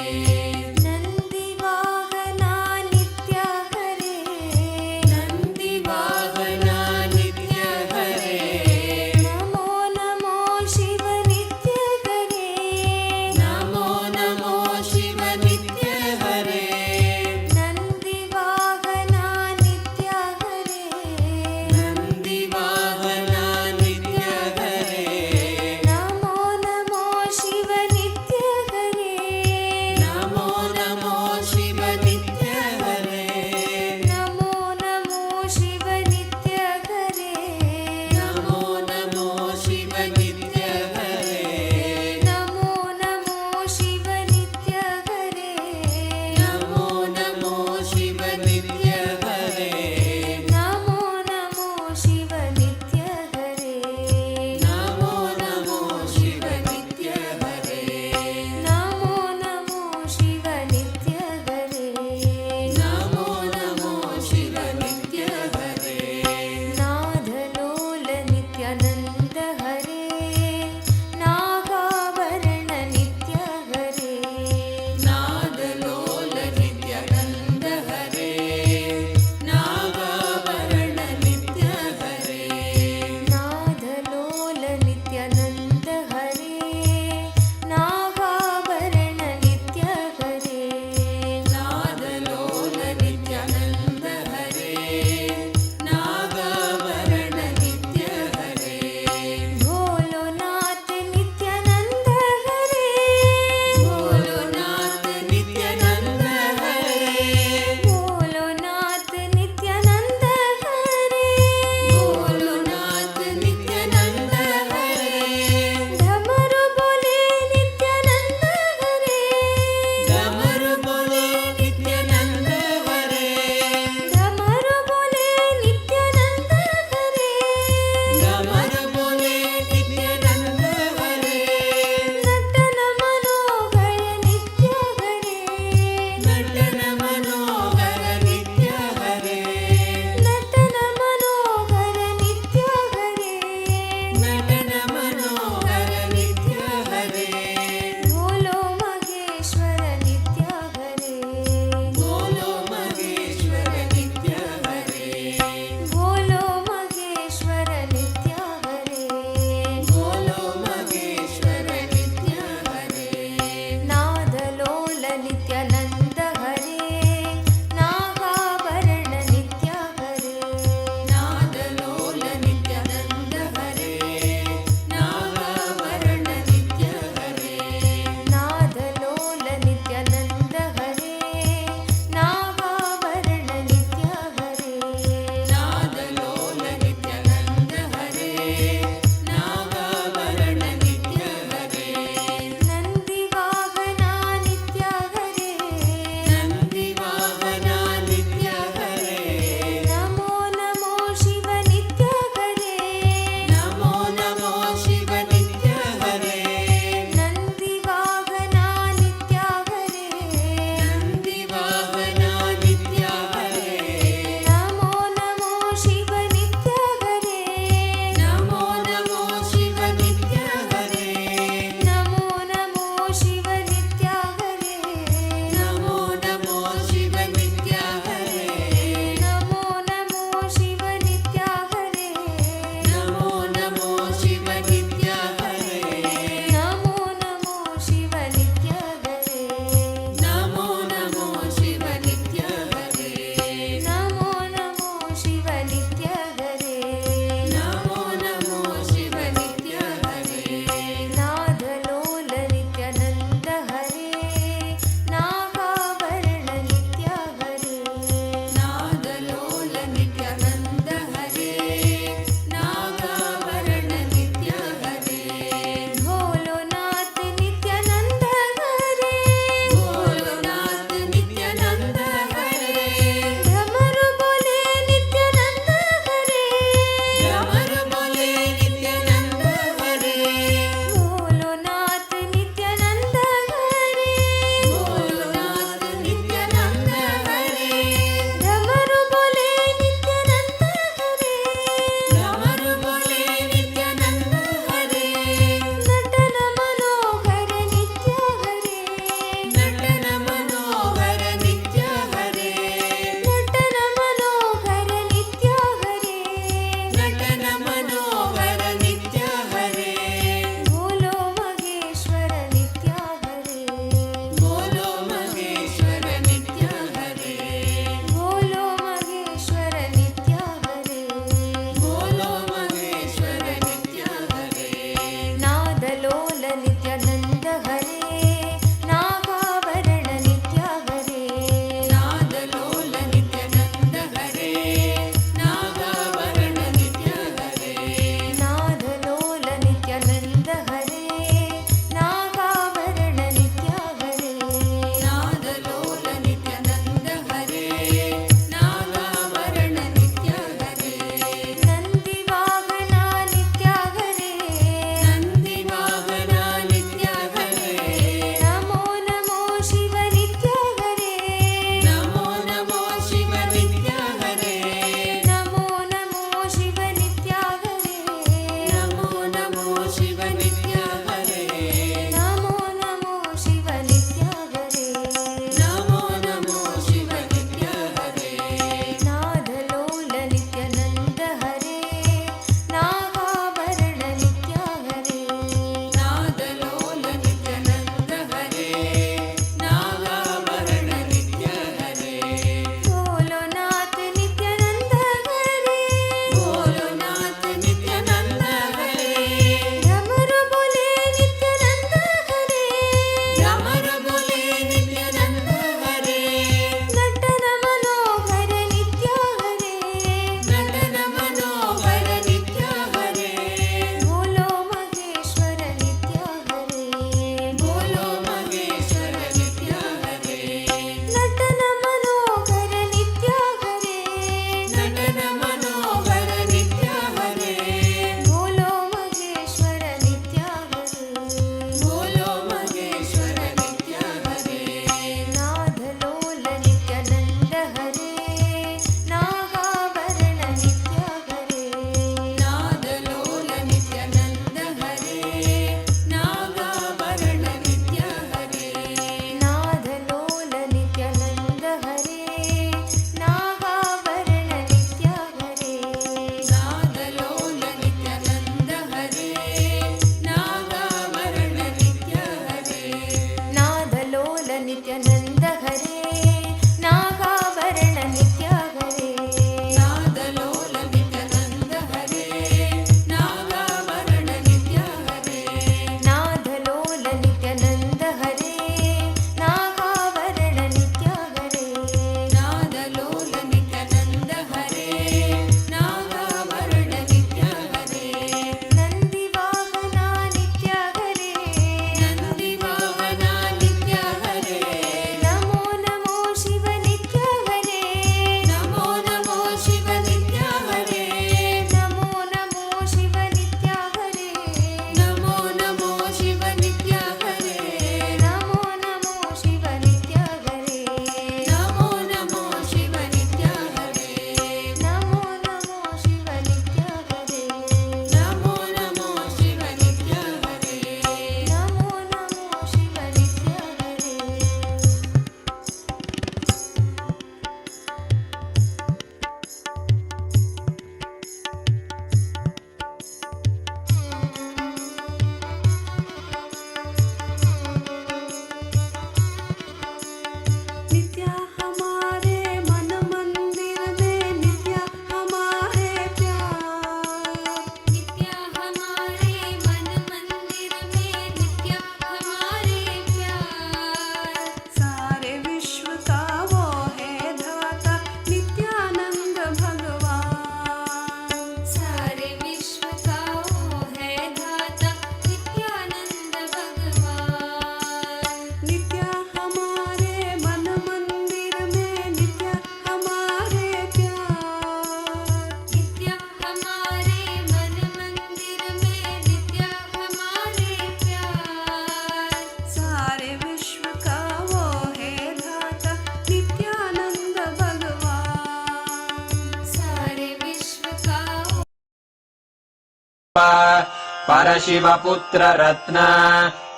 परशिवपुत्ररत्न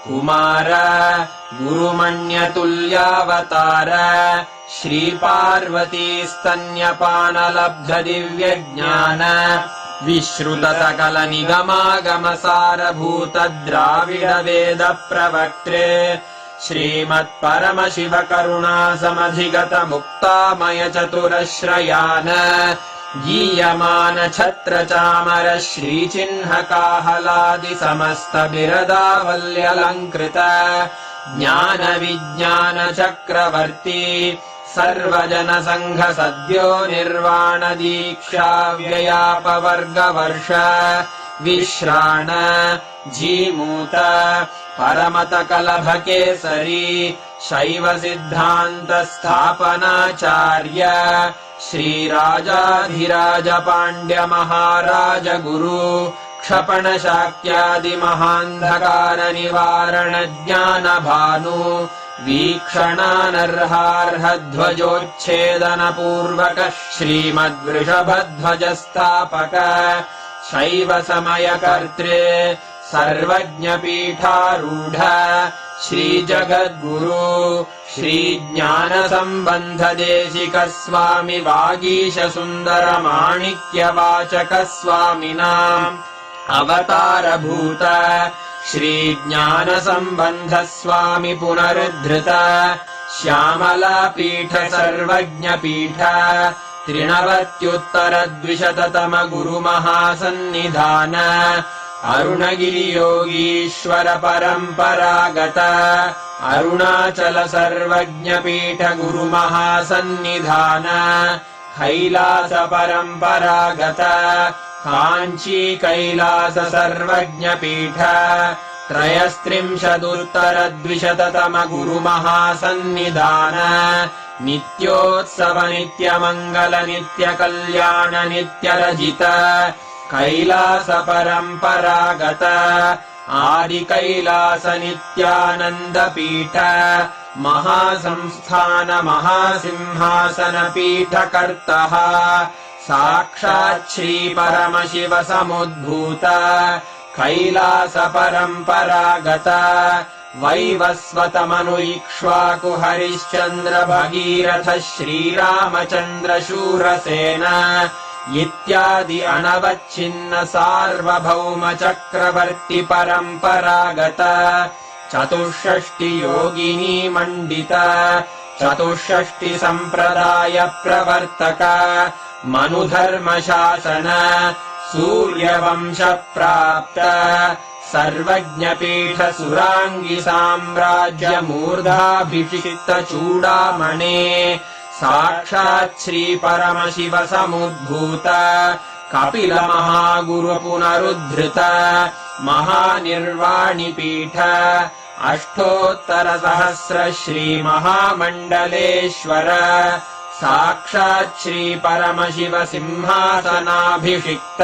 कुमार गुरुमण्यतुल्यावतार श्रीपार्वतीस्तन्यपानलब्धदिव्यज्ञान विश्रुतसकलनिगमागमसारभूतद्राविडवेदप्रवक्त्रे श्रीमत्परमशिवकरुणासमधिगतमुक्तामयचतुरश्रयान् गीयमान श्रीचिह्नकाहलादिसमस्तबिरदावल्यलङ्कृत ज्ञानविज्ञानचक्रवर्ती सर्वजनसङ्घसद्यो निर्वाणदीक्षाव्ययापवर्गवर्ष विश्राण जीमूत परमतकलभकेसरी शैवसिद्धान्तस्थापनाचार्य श्रीराजाधिराजपाण्ड्यमहाराज गुरु क्षपणशाक्यादिमहान्धकारनिवारणज्ञानभानु वीक्षणानर्हार्हध्वजोच्छेदनपूर्वक श्रीमद्वृषभध्वजस्थापक शैवसमयकर्त्रे सर्वज्ञपीठारूढ श्रीजगद्गुरु श्रीज्ञानसम्बन्धदेशिकस्वामि वागीशसुन्दरमाणिक्यवाचकस्वामिनाम् अवतारभूत श्रीज्ञानसम्बन्धस्वामि पुनरुद्धृत श्यामलापीठ सर्वज्ञपीठ त्रिनवत्युत्तरद्विशततम गुरुमहासन्निधान अरुणगिरियोगीश्वर परम्परागत अरुणाचल सर्वज्ञपीठ गुरुमहासन्निधान कैलास परम्परागत काञ्ची कैलास सर्वज्ञपीठ त्रयस्त्रिंशदुत्तरद्विशततम गुरुमहासन्निधान नित्योत्सव नित्यमङ्गल नित्यकल्याण नित्यरजित कैलास परम्परागत आदिकैलास नित्यानन्दपीठ महासंस्थान महासिंहासनपीठकर्तः साक्षात् श्रीपरमशिव समुद्भूत कैलास परम्परागत वैवस्वतमनु इक्ष्वाकु हरिश्चन्द्र भगीरथ श्रीरामचन्द्र शूरसेन इत्यादि अनवच्छिन्न सार्वभौम चक्रवर्ति परम्परागत चतुष्षष्टि योगिनी मण्डित चतुष्षष्टि सम्प्रदाय प्रवर्तक मनुधर्मशासन सूर्यवंश प्राप्त सर्वज्ञपीठ सुराङ्गि साम्राज्य मूर्धाभिषिक्त चूडामणे साक्षात् श्रीपरमशिव समुद्भूत कपिल महागुरु पुनरुद्धृत महानिर्वाणिपीठ अष्टोत्तरसहस्र श्रीमहामण्डलेश्वर साक्षात् श्रीपरमशिव सिंहासनाभिषिक्त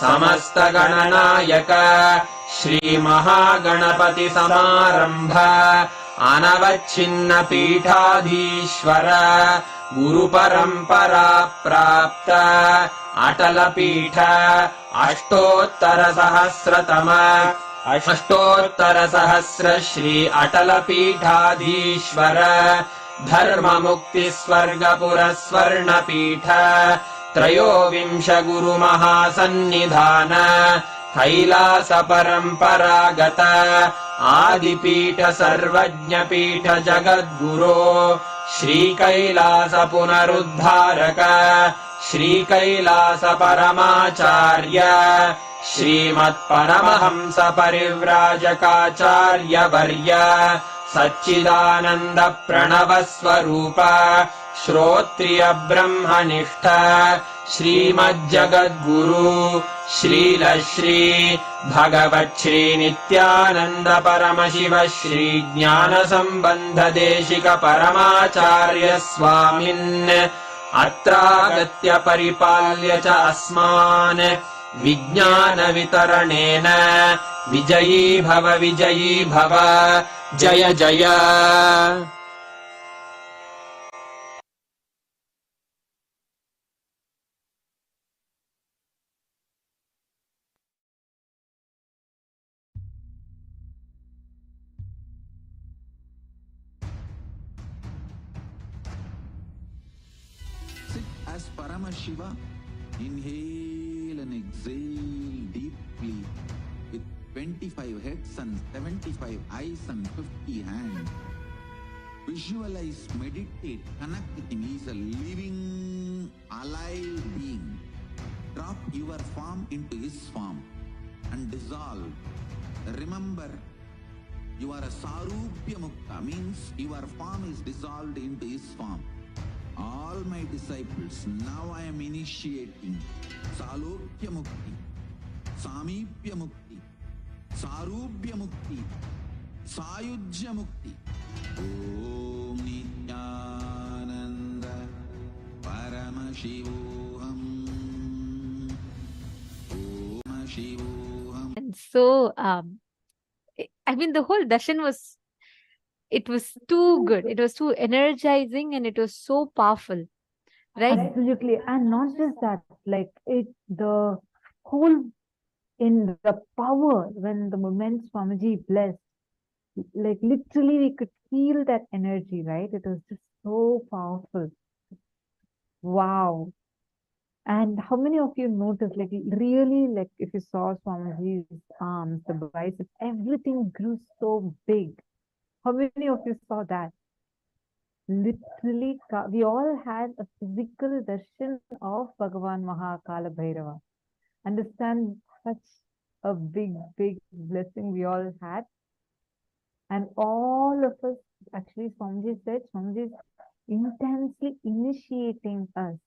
समस्तगणनायक श्रीमहागणपति समारम्भ अनवच्छिन्न पीठाधीश्वर गुरुपरम्परा प्राप्त अटलपीठ अष्टोत्तरसहस्र श्री अटलपीठाधीश्वर धर्ममुक्तिस्वर्गपुरस्वर्णपीठ त्रयोविंश गुरुमहासन्निधान कैलास परम्परागत आदिपीठ सर्वज्ञपीठ जगद्गुरो श्रीकैलास पुनरुद्धारक श्रीकैलास परमाचार्य श्रीमत्परमहंस परिव्राजकाचार्य वर्य सच्चिदानन्द प्रणव स्वरूप श्रोत्रिय ब्रह्मनिष्ठ श्रीमज्जगद्गुरु श्रील श्री भगवच्छ्री नित्यानन्द परमशिव श्री ज्ञान सम्बन्ध देशिक परमाचार्य स्वामिन् अत्रागत्य परिपाल्य च अस्मान् विज्ञान वितरणेन विजयी भव जय जय। as Paramashiva, inhale and exhale deeply with 25 heads and 75 eyes and 50 hands. Visualize, meditate, connect with him. He is a living, alive being. Drop your form into his form and dissolve. Remember, you are a Sarupya Mukta, means your form is dissolved into his form. All my disciples, now I am initiating Salokya Mukti, Samipya Mukti, Sarupya Mukti, Sayujya Mukti. Om Nithyananda Paramashivoham. Paramashivoham. And so, I mean, the whole darshan was, it was too good. It was too energizing and it was so powerful, right? Absolutely. And not just that, like the whole in the power when the moment Swamiji blessed, like literally we could feel that energy, right? It was just so powerful. Wow. And how many of you noticed, like really, like if you saw Swamiji's arms, the biceps, everything grew so big. How many of you saw that? Literally, we all had a physical darshan of Bhagavan Maha Kalabhairava. Understand such a big blessing we all had. And all of us, actually Swamiji said, Swamiji is intensely initiating us.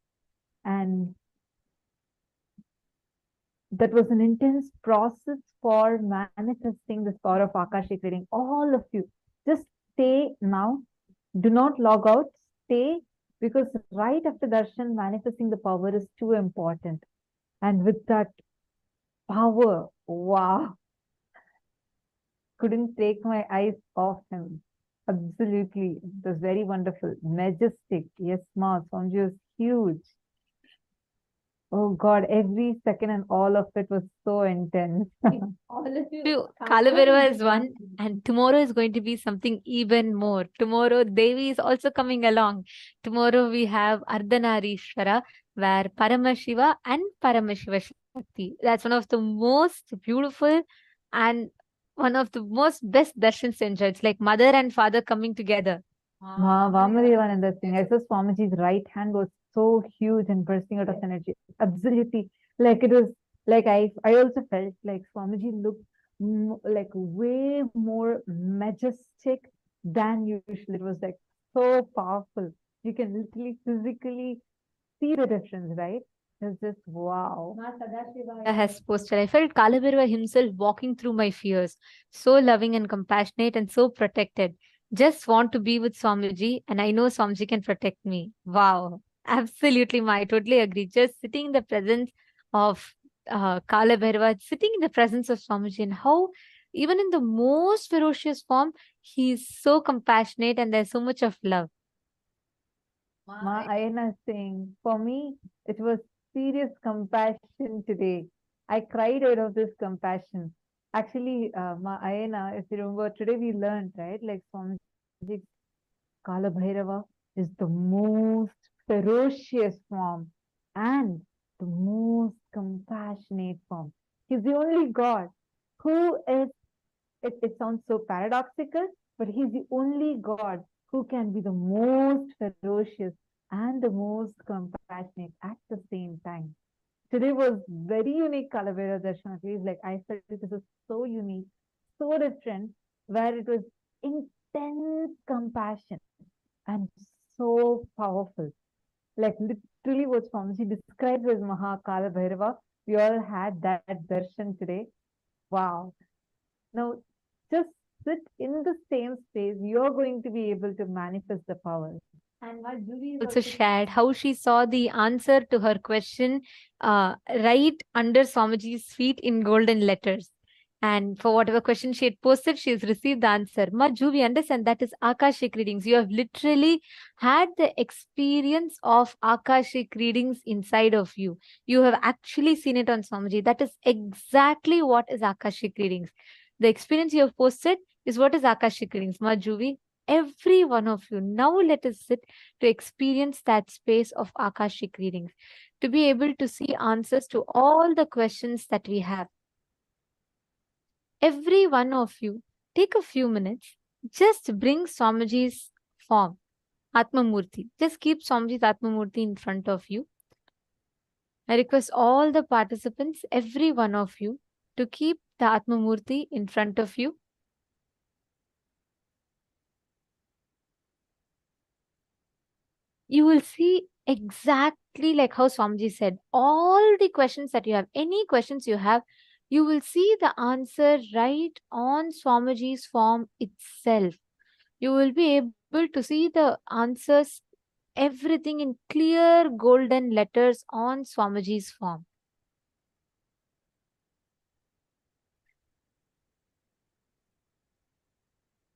And that was an intense process for manifesting this power of Akashic reading. All of you, just stay now. Do not log out. Stay, because right after darshan, manifesting the power is too important. And with that power, wow, couldn't take my eyes off him. Absolutely, it was very wonderful, majestic. Yes, Ma, Swamiji was huge. Oh God, every second and all of it was so intense. Kalabhairava is one, and tomorrow is going to be something even more. Tomorrow, Devi is also coming along. Tomorrow we have Ardhanarishwara, where Paramashiva and Paramashiva Shakti. That's one of the most beautiful and one of the most best darshans to enjoy. It's like mother and father coming together. Ma, Vamadevananda Singh, I saw Swamiji's right hand was so huge and bursting out of energy. Absolutely. Like it was, like I also felt like Swamiji looked like way more majestic than usual. It was like so powerful. You can literally physically see the difference, right? It's just wow. Has posted, I felt Kalabhairava himself walking through my fears, so loving and compassionate and so protected. Just want to be with Swamiji, and I know Swamiji can protect me. Wow. Absolutely, Ma, I totally agree. Just sitting in the presence of Kalabhairava, sitting in the presence of Swamiji, and how even in the most ferocious form, he's so compassionate and there's so much of love. Ma Ayana is saying, for me, it was serious compassion today. I cried out of this compassion. Actually, Ma Ayana, if you remember, today we learned, right? Like Swamiji, Kalabhairava is the most ferocious form and the most compassionate form. He's the only God who is, it sounds so paradoxical, but he's the only God who can be the most ferocious and the most compassionate at the same time. Today was very unique Kalabhairava Darshan. At least, like I felt this was so unique, so different, where it was intense compassion and so powerful. Like literally what Swamiji describes as Maha Kalabhairava, we all had that darshan today. Wow. Now, just sit in the same space, you're going to be able to manifest the power. And what Julie Also shared how she saw the answer to her question right under Swamiji's feet in golden letters. And for whatever question she had posted, she has received the answer. Marju, we understand that is Akashic readings. You have literally had the experience of Akashic readings inside of you. You have actually seen it on Swamiji. That is exactly what is Akashic readings. The experience you have posted is what is Akashic readings. Marjuvi? Every one of you. Now let us sit to experience that space of Akashic readings, to be able to see answers to all the questions that we have. Every one of you, take a few minutes, just bring Swamiji's form, Atmamurti. Just keep Swamiji's Atmamurti in front of you. I request all the participants, every one of you, to keep the Atmamurti in front of you. You will see exactly like how Swamiji said, all the questions that you have, any questions you have, you will see the answer right on Swamiji's form itself. You will be able to see the answers, everything in clear golden letters on Swamiji's form.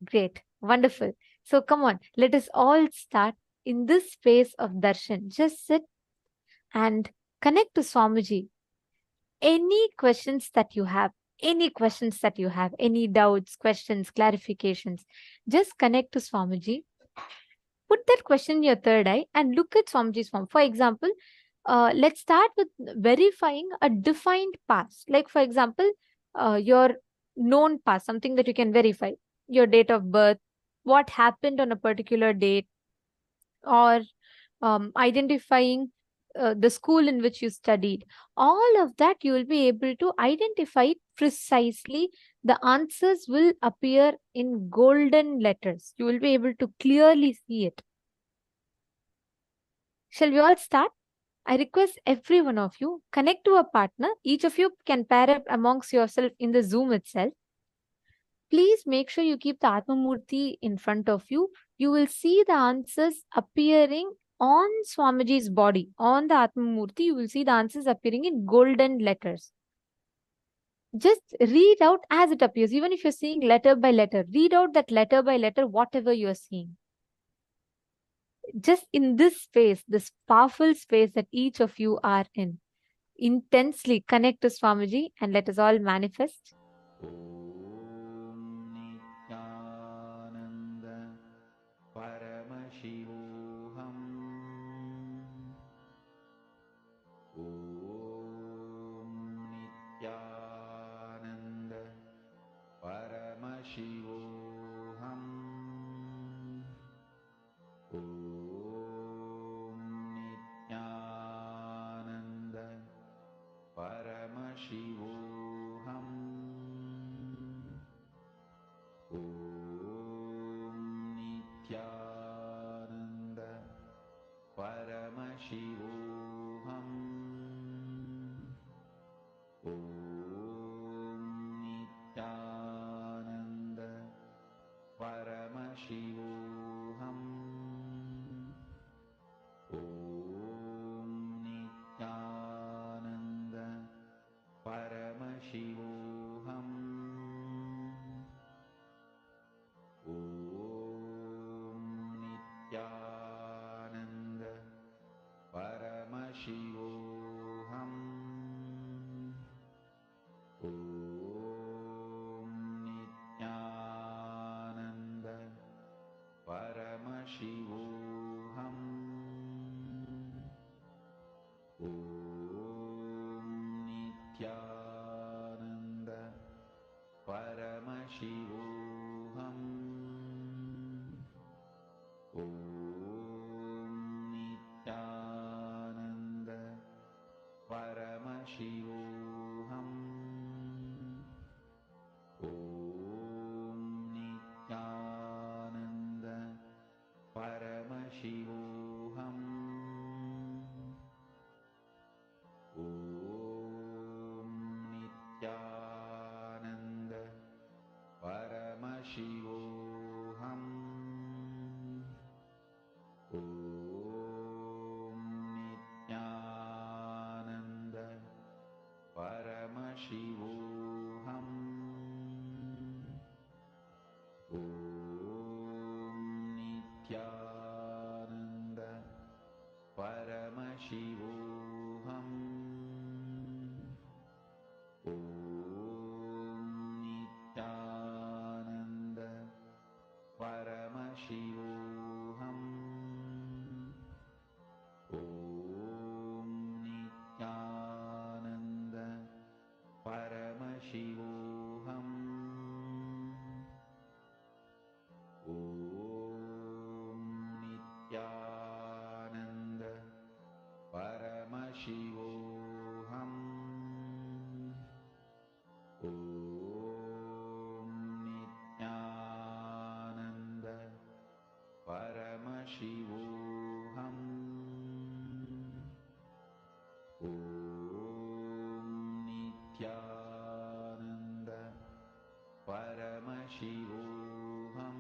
Great. Wonderful. So come on, let us all start in this space of darshan. Just sit and connect to Swamiji. Any questions that you have, any doubts, questions, clarifications, just connect to Swamiji. Put that question in your third eye and look at Swamiji's form. For example, let's start with verifying a defined past. Like for example, your known past, something that you can verify, your date of birth, what happened on a particular date, or identifying the school in which you studied. All of that you will be able to identify it precisely. The answers will appear in golden letters. You will be able to clearly see it. Shall we all start? I request every one of you connect to a partner. Each of you can pair up amongst yourself in the Zoom itself. Please make sure you keep the Atmamurti in front of you. You will see the answers appearing on Swamiji's body. On the Atmamurti, you will see the answers appearing in golden letters. Just read out as it appears. Even if you're seeing letter by letter, read out that letter by letter, whatever you're seeing. Just in this space, this powerful space that each of you are in, intensely connect to Swamiji and let us all manifest. Paramashivoham. Om Nithyananda Paramashivoham. Om Nithyananda Paramashivoham. Om Nithyananda Paramashivoham. Om Nithyananda Paramashivoham. Om Nithyananda Paramashivoham. Om Nithyananda Paramashivoham. Om Nithyananda Paramashivoham. Om Nithyananda Paramashivoham. Om Nithyananda Paramashivoham. Om Nithyananda Paramashivoham. Om Nithyananda Paramashivoham.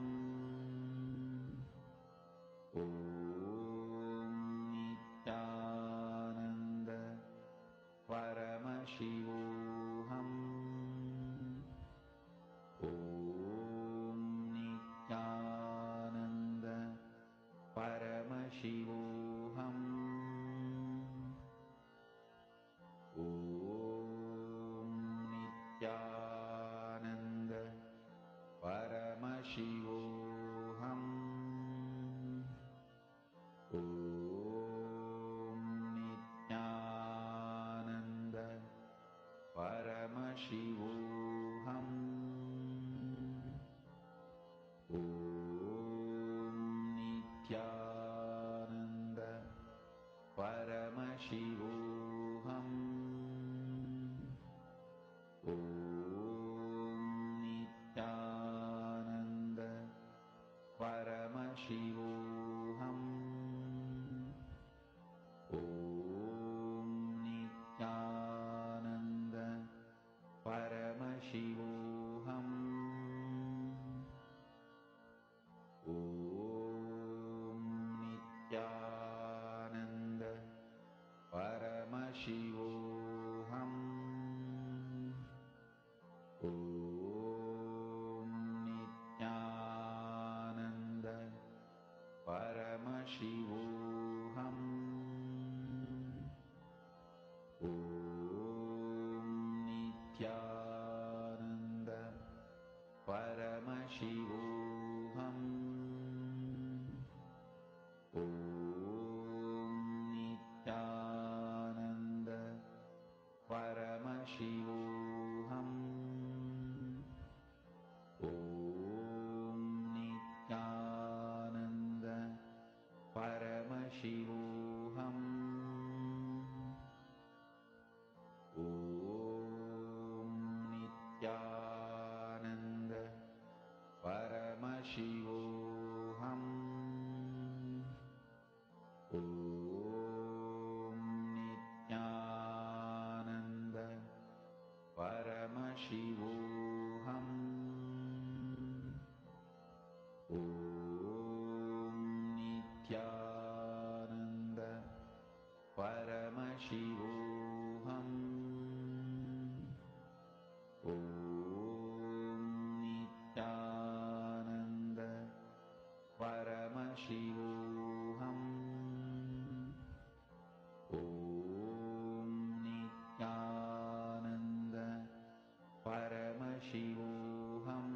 Om Nithyananda Paramashivoham. Om Nithyananda Paramashivoham. Om Nithyananda Paramashivoham. Om Nithyananda Paramashivoham. Om Nithyananda Paramashivoham. Om Nithyananda Paramashivoham. Om Nithyananda Paramashivoham. Om Nithyananda Paramashivoham. Om Nithyananda Paramashivoham. Om Nithyananda Paramashivoham. Om Nithyananda Paramashivoham. Om Nithyananda Paramashivoham. Om Nithyananda Paramashivoham. Om Nithyananda Paramashivoham. Om Nithyananda Paramashivoham. Om Nithyananda Paramashivoham. Om Nithyananda Paramashivoham. Om Nithyananda Paramashivoham.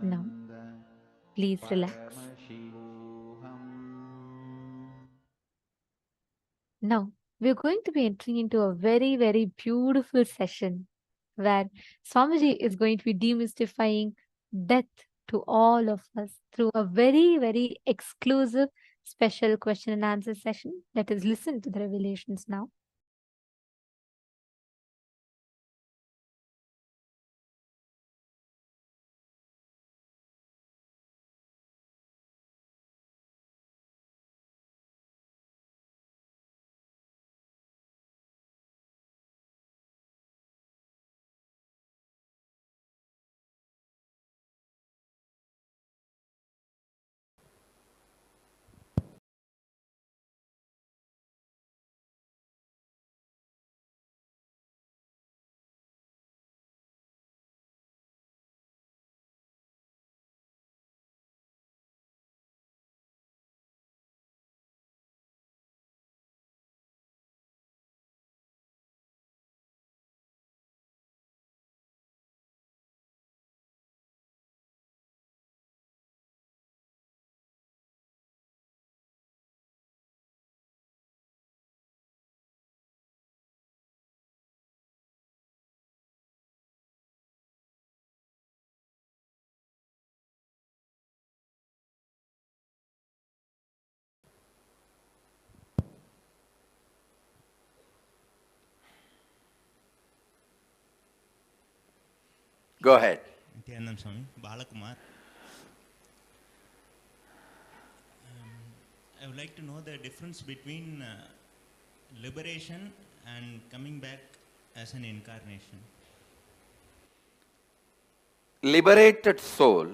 Now, please relax. Now, we're going to be entering into a very, very beautiful session where Swamiji is going to be demystifying death to all of us through a very, very exclusive special question and answer session. Let us listen to the revelations now. Go ahead. Nithyananda Swami, Balakumar. I would like to know the difference between liberation and coming back as an incarnation. Liberated soul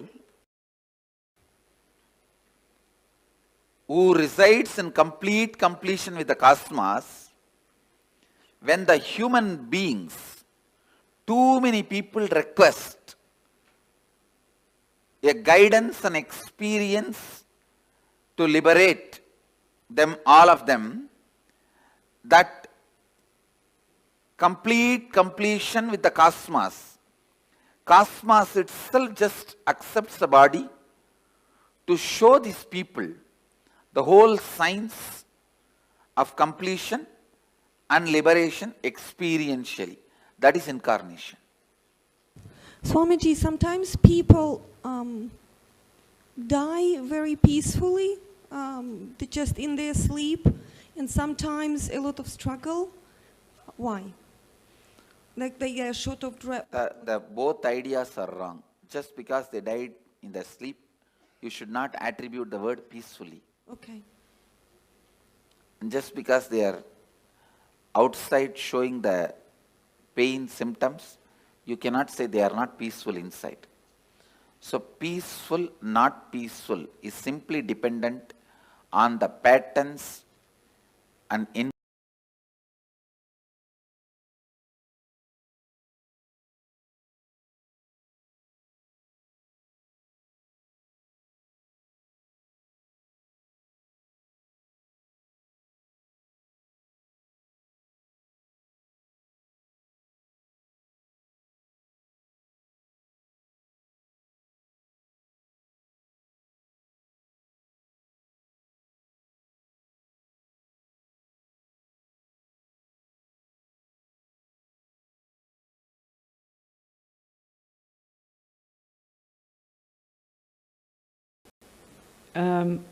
who resides in complete completion with the cosmos, when the human beings, too many people request a guidance and experience to liberate them, all of them, that complete completion with the cosmos, cosmos itself just accepts the body to show these people the whole science of completion and liberation experientially. That is incarnation. Swamiji, sometimes people die very peacefully, just in their sleep, and sometimes a lot of struggle. Why? Like they are short of breath. The both ideas are wrong. Just because they died in their sleep, you should not attribute the word peacefully. Okay. And just because they are outside showing the pain symptoms, you cannot say they are not peaceful inside. So peaceful, not peaceful is simply dependent on the patterns and in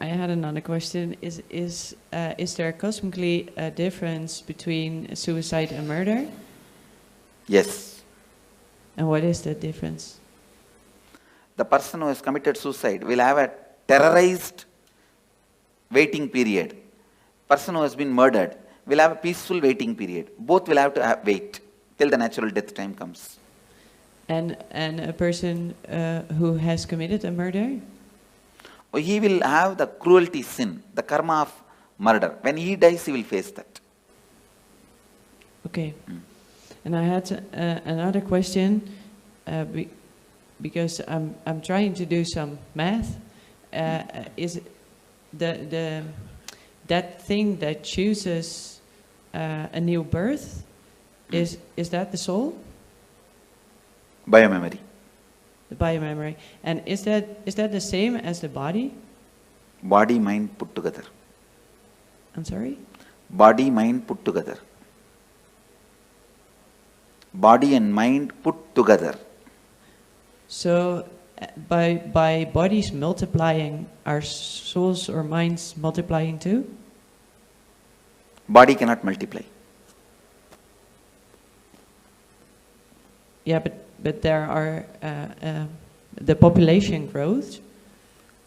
I had another question. Is there cosmically a difference between suicide and murder? Yes. And what is the difference? The person who has committed suicide will have a terrorized waiting period. Person who has been murdered will have a peaceful waiting period. Both will have to wait till the natural death time comes. And a person who has committed a murder? He will have the cruelty sin, the karma of murder. When he dies, he will face that. Okay. And I had another question, because I'm trying to do some math. Is that thing that chooses a new birth, is that the soul? Biomemory. The biomemory. And is that the same as the body? Body, mind put together. I'm sorry? Body, mind put together. Body and mind put together. So by bodies multiplying, are souls or minds multiplying too? Body cannot multiply. Yeah, but there are the population grows.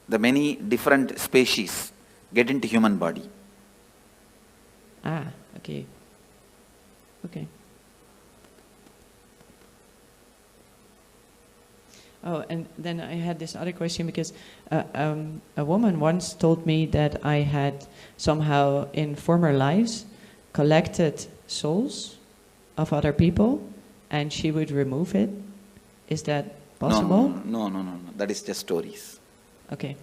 The many different species get into human body. Ah, okay. Okay. Oh, and then I had this other question, because a woman once told me that I had somehow in former lives collected souls of other people, and she would remove it. Is that possible? No. That is just stories. Okay,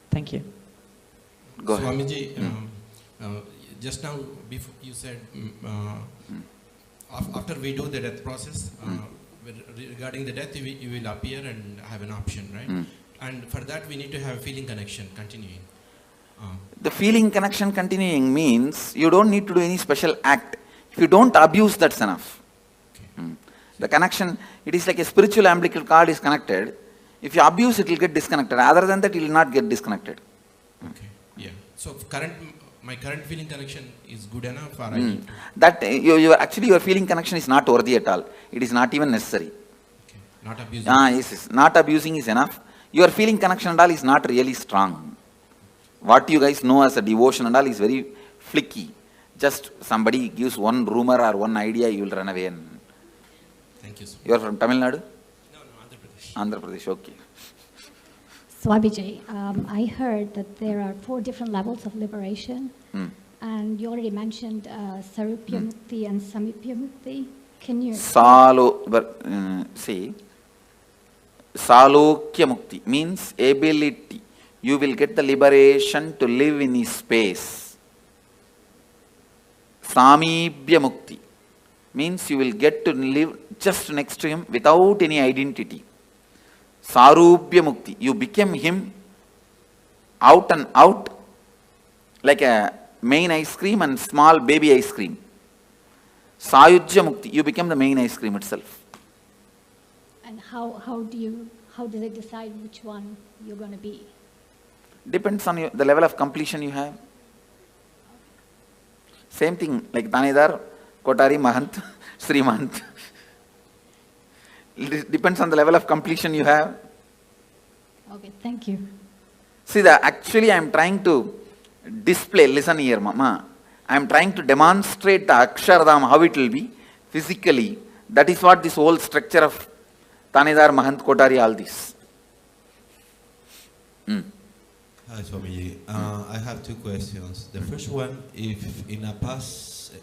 thank you. Go ahead. Swamiji, just now before you said after we do the death process, regarding the death, you will appear and have an option, right? And for that we need to have a feeling connection continuing. The feeling connection continuing means you don't need to do any special act. If you don't abuse, that's enough. Okay. The connection, it is like a spiritual umbilical cord is connected. If you abuse, it will get disconnected. Other than that, it will not get disconnected. Okay. Yeah. So my current feeling connection is good enough, or I need to... That actually your feeling connection is not worthy at all. It is not even necessary. Okay. Not abusing. Yes. Not abusing is enough. Your feeling connection and all is not really strong. What you guys know as a devotion and all is very flicky. Just somebody gives one rumor or one idea, you will run away. Thank you, sir. You are from Tamil Nadu? No, Andhra Pradesh. Andhra Pradesh, okay. Swamiji, I heard that there are 4 different levels of liberation, and you already mentioned Sarupya Mukti and Samipya Mukti. Can you... See, Salokya Mukti means ability. You will get the liberation to live in his space. Samibhya Mukti means you will get to live just next to him without any identity. Sarupya Mukti, you become him out and out, like a main ice cream and small baby ice cream. Sayujya Mukti, you become the main ice cream itself. And how do they decide which one you're going to be? Depends on the level of completion you have. Same thing like Tanedar, Kotari, Mahant, Sri Mahant. It depends on the level of completion you have. Okay, thank you. See, actually I am trying to display, listen here, Mama. I am trying to demonstrate the Akshardham, how it will be physically. That is what this whole structure of Tanedar, Mahant, Kotari, all this. Hi, Swamiji. I have 2 questions. The first one, if in a past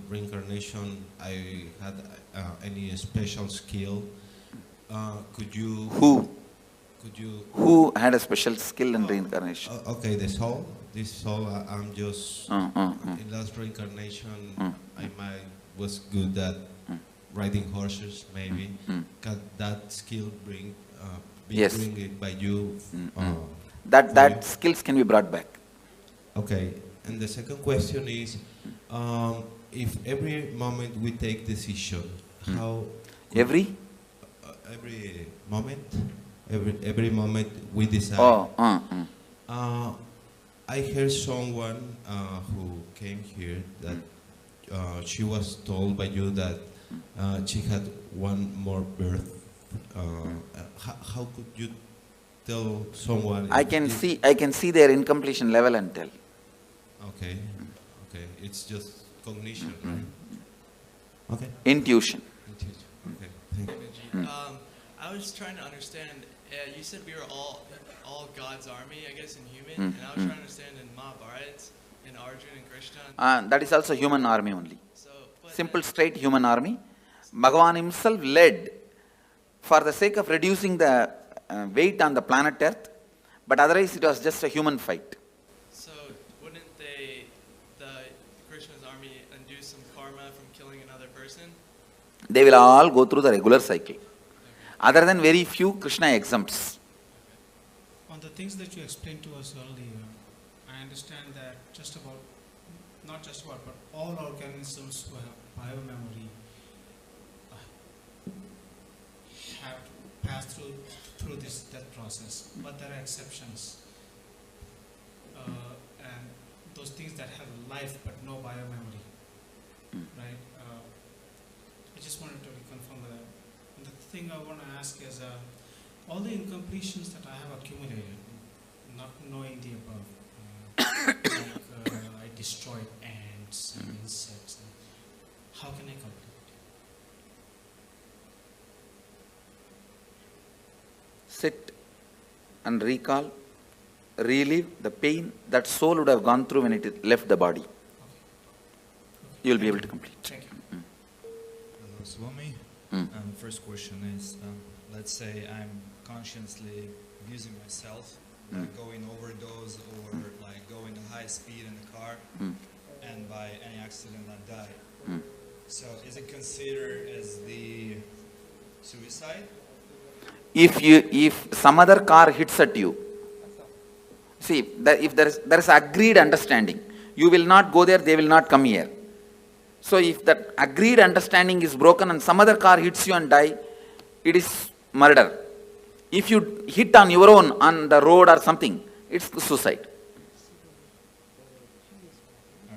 reincarnation I had any special skill, could you... Who had a special skill in reincarnation? Okay, the soul. This soul, I'm just... In last reincarnation, I was good at riding horses, maybe. Can that skill bring it by you? That skills can be brought back. Okay, and the second question is, if every moment we take decision, how... Every moment we decide. I heard someone who came here that she was told by you that she had one more birth. How could you tell someone? I can see their incompletion level and tell. Okay, it's just cognition, right? Okay. Intuition. Okay, thank you. I was trying to understand. You said we were all God's army, I guess, in human, and I was trying to understand in Mahabharata, in Arjuna and Krishna. That is also human army only. Simple, straight human army. Bhagavan himself led for the sake of reducing the weight on the planet Earth, but otherwise it was just a human fight. So wouldn't the Krishna's army undo some karma from killing another person? They will all go through the regular cycle. Other than very few, Krishna exempts. On the things that you explained to us earlier, I understand that not just about, but all organisms who have biomemory have to pass through this death process, but there are exceptions. And those things that have life but no biomemory, right? I just wanted to reconfirm that. And the thing I want to ask is, all the incompletions that I have accumulated, not knowing the above, I destroyed ants and insects. How can I complete? Sit and recall, relive the pain that soul would have gone through when it left the body. You will be able to complete. Thank you. Hello, Swami. First question is, let's say I'm consciously abusing myself, like going overdose or like going at high speed in the car, and by any accident I die. So is it considered as the suicide? If some other car hits at you, see, if there is agreed understanding, you will not go there, they will not come here. So if that agreed understanding is broken and some other car hits you and die, it is murder. If you hit on your own on the road or something, it's suicide.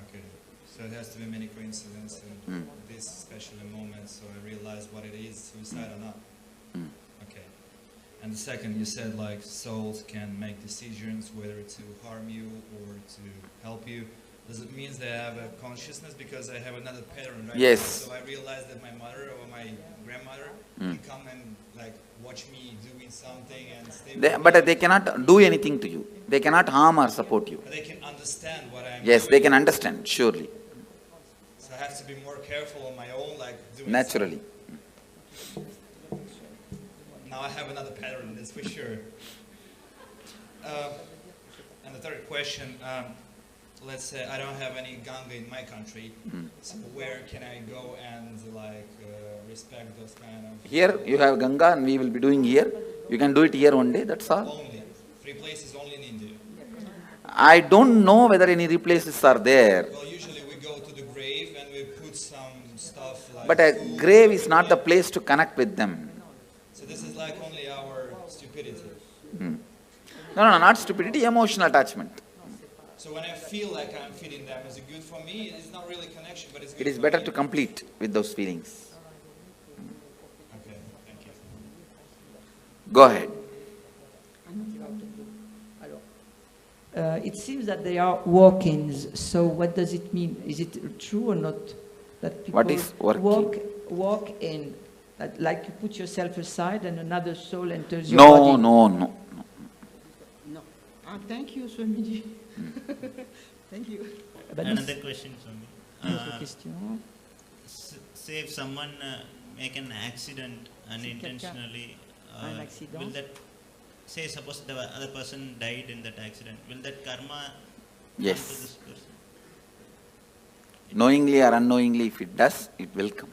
Okay, so it has to be many coincidences in this special moment, so I realize what it is, suicide. decide or not. Okay. And the second, you said like souls can make decisions whether to harm you or to help you. Does it mean they have a consciousness? Because I have another pattern, right? Yes. So I realized that my mother or my grandmother can come and like watch me doing something and stay with me. But they cannot do anything to you. They cannot harm or support you. But they can understand what I'm Yes, doing. they can understand, surely. So I have to be more careful on my own, like doing Naturally. something. Now I have another pattern, that's for sure. And the third question, let's say I don't have any Ganga in my country, so where can I go and like respect those kind of... Here you have Ganga and we will be doing here. You can do it here one day, that's all. Only. 3 places only in India. I don't know whether any places are there. Well, usually we go to the grave and we put some stuff like... But a grave is not the place to connect with them. So this is like only our stupidity. No, not stupidity, emotional attachment. So when I feel like I'm feeding them, is it good for me? It's not really connection, but it's good It is for better me. to complete with those feelings. Okay, thank you. Go ahead. It seems that they are walk-ins. So what does it mean? Is it true or not that people What is walk-in? walk in? Like you put yourself aside and another soul enters your body? No. Thank you, Swamiji. Thank you. Another question, Swami. Say if someone make an accident unintentionally, will that, say suppose the other person died in that accident, will that karma come to this person? Knowingly or unknowingly, if it does, it will come.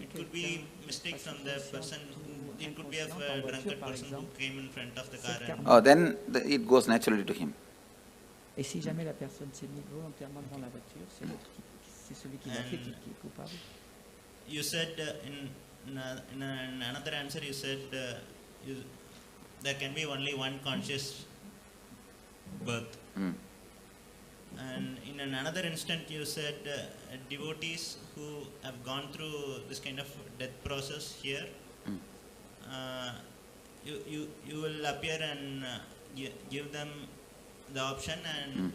It could be mistake from the person, it could be a drunkard person who came in front of the car and... Then it goes naturally to him. Et si jamais la personne s'est mise volontairement devant la voiture, c'est celui qui l'a fait qui est coupable. You said in another answer you said there can be only one conscious birth. And in another instant you said devotees who have gone through this kind of death process here, you will appear and give them the option, and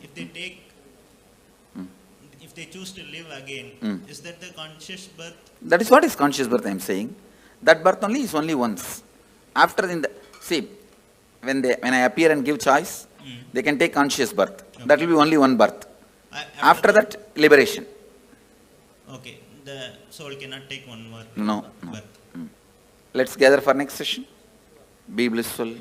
if they choose to live again, is that the conscious birth? That is what is conscious birth I am saying. That birth only is only once. After when I appear and give choice, they can take conscious birth. Okay. That will be only one birth. After that, liberation. Okay, the soul cannot take one more birth. Let's gather for next session. Be blissful.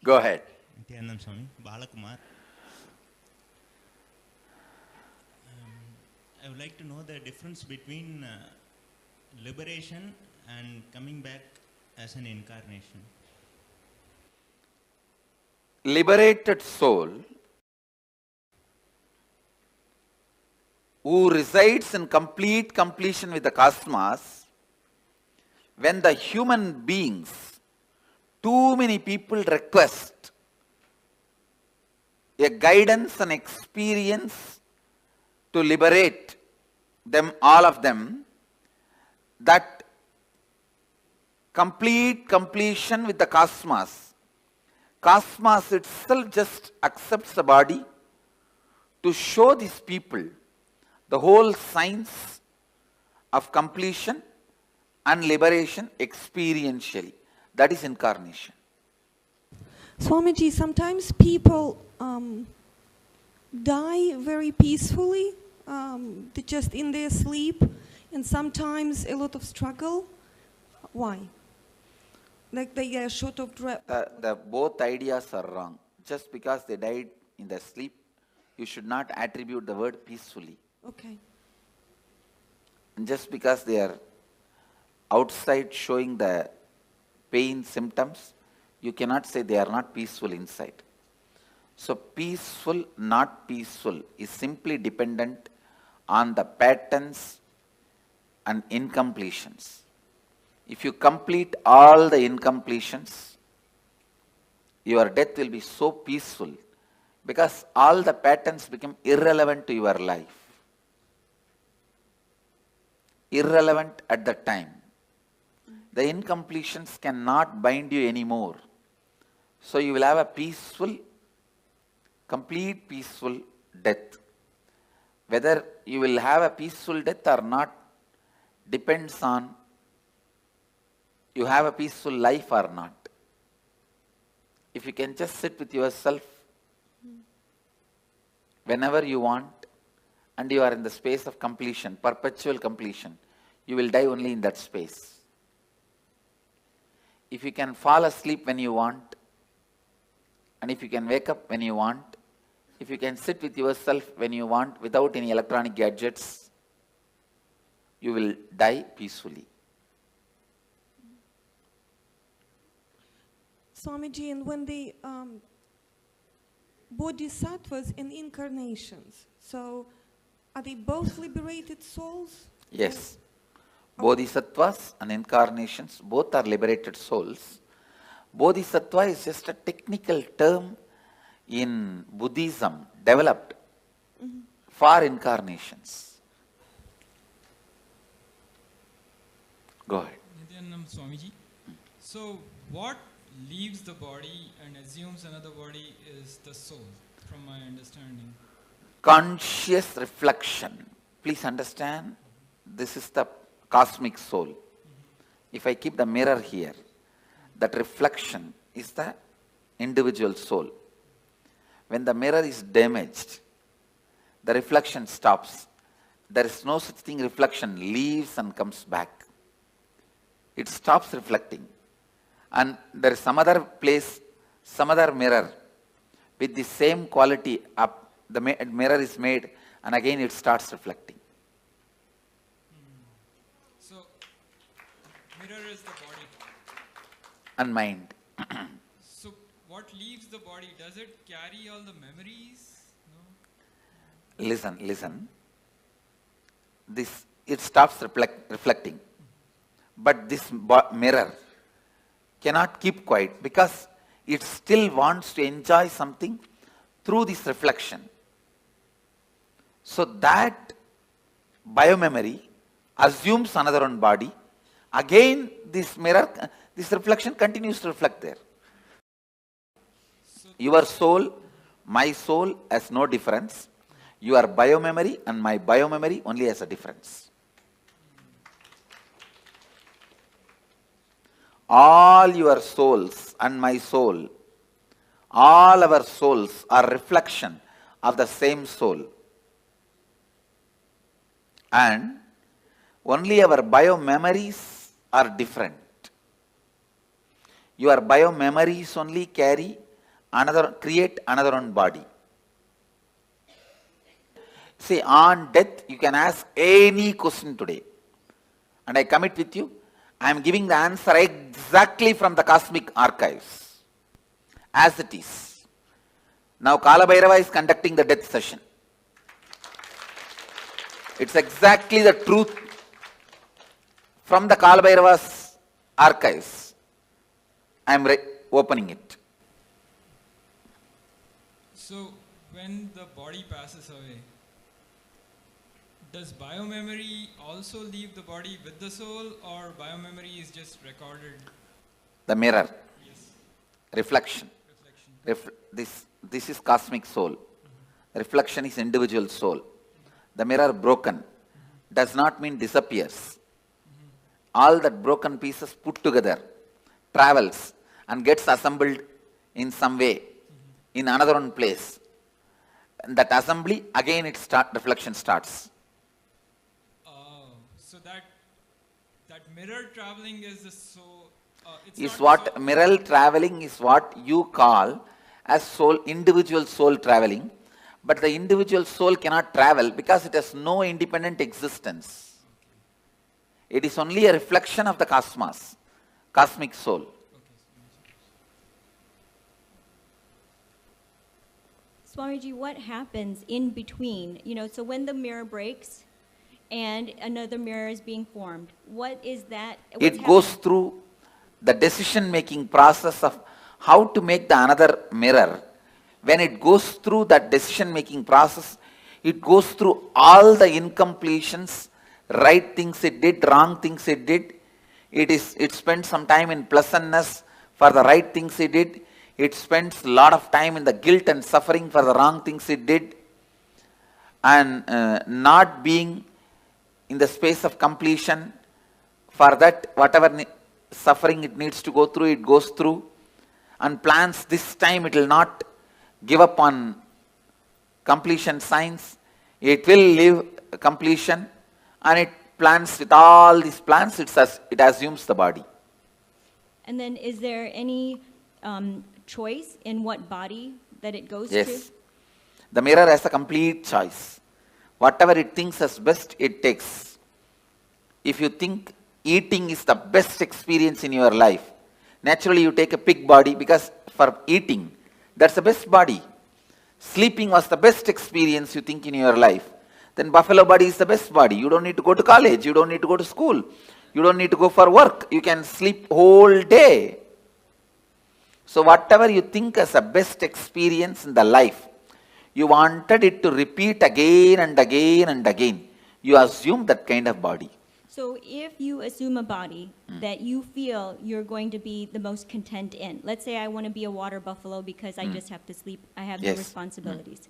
Go ahead. Nithyananda Swami, Balakumar. I would like to know the difference between liberation and coming back as an incarnation. Liberated soul who resides in complete completion with the cosmos, when the human beings, too many people request a guidance and experience to liberate them, all of them, that completion with the cosmos. Cosmos itself just accepts the body to show these people the whole science of completion and liberation experientially. That is incarnation. Swamiji, sometimes people die very peacefully, just in their sleep, and sometimes a lot of struggle. Why? Like they get short of breath. Both ideas are wrong. Just because they died in their sleep, you should not attribute the word peacefully. Okay. And just because they are outside showing the pain symptoms, you cannot say they are not peaceful inside. So peaceful, not peaceful is simply dependent on the patterns and incompletions. If you complete all the incompletions, your death will be so peaceful because all the patterns become irrelevant to your life. Irrelevant at the time. The incompletions cannot bind you anymore. So you will have a peaceful, complete peaceful death. Whether you will have a peaceful death or not depends on you have a peaceful life or not. If you can just sit with yourself whenever you want and you are in the space of completion, perpetual completion, you will die only in that space. If you can fall asleep when you want, and if you can wake up when you want, if you can sit with yourself when you want without any electronic gadgets, you will die peacefully. Swamiji, and when the bodhisattvas and incarnations, so are they both liberated souls? Yes. Bodhisattvas and incarnations, both are liberated souls. Bodhisattva is just a technical term in Buddhism developed for incarnations. Go ahead. Nithyananda Swamiji. So what leaves the body and assumes another body is the soul, from my understanding. Conscious reflection. Please understand, this is the cosmic soul. If I keep the mirror here, that reflection is the individual soul. When the mirror is damaged, the reflection stops. There is no such thing, reflection leaves and comes back. It stops reflecting. And there is some other place, some other mirror with the same quality up. The mirror is made and again it starts reflecting. So, mirror is the body. And mind. So, what leaves the body? Does it carry all the memories? No? Listen. It stops reflecting. But this mirror cannot keep quiet because it still wants to enjoy something through this reflection. So that biomemory assumes another one body. Again, this mirror, this reflection continues to reflect there. Your soul, my soul has no difference. Your biomemory and my biomemory only has a difference. All your souls and my soul, all our souls are reflection of the same soul. And only our biomemories are different. Your biomemories only create another one body. See, on death, you can ask any question today. And I commit with you, I am giving the answer exactly from the cosmic archives, as it is. Now Kalabhairava is conducting the death session. It's exactly the truth from the Kalabhairava's archives. I am opening it. So, when the body passes away, does biomemory also leave the body with the soul, or biomemory is just recorded? The mirror. Yes. Reflection. This is cosmic soul. Reflection is individual soul. The mirror broken does not mean disappears. All that broken pieces put together travels and gets assembled in some way in another one place. And that assembly, again reflection starts. So that mirror traveling is the soul. Mirror traveling is what you call as soul, individual soul traveling. But the individual soul cannot travel because it has no independent existence. It is only a reflection of the cosmos, cosmic soul. Swamiji, what happens in between? So when the mirror breaks and another mirror is being formed, what is that? It goes through the decision-making process of how to make the another mirror. When it goes through that decision-making process, it goes through all the incompletions, right things it did, wrong things it did. It spends some time in pleasantness for the right things it did. It spends a lot of time in the guilt and suffering for the wrong things it did. And not being in the space of completion, for that whatever suffering it needs to go through, it goes through. And plans this time it will not give up on completion signs. It will live completion, and it plans with all these plans, it assumes the body. And then is there any choice in what body that it goes to? Yes. The mirror has a complete choice. Whatever it thinks as best, it takes. If you think eating is the best experience in your life, naturally you take a pig body because for eating, that's the best body. Sleeping was the best experience you think in your life. Then buffalo body is the best body. You don't need to go to college. You don't need to go to school. You don't need to go for work. You can sleep whole day. So whatever you think as a best experience in the life, you wanted it to repeat again and again and again. You assume that kind of body. So if you assume a body that you feel you're going to be the most content in, let's say I want to be a water buffalo because I just have to sleep, I have no responsibilities.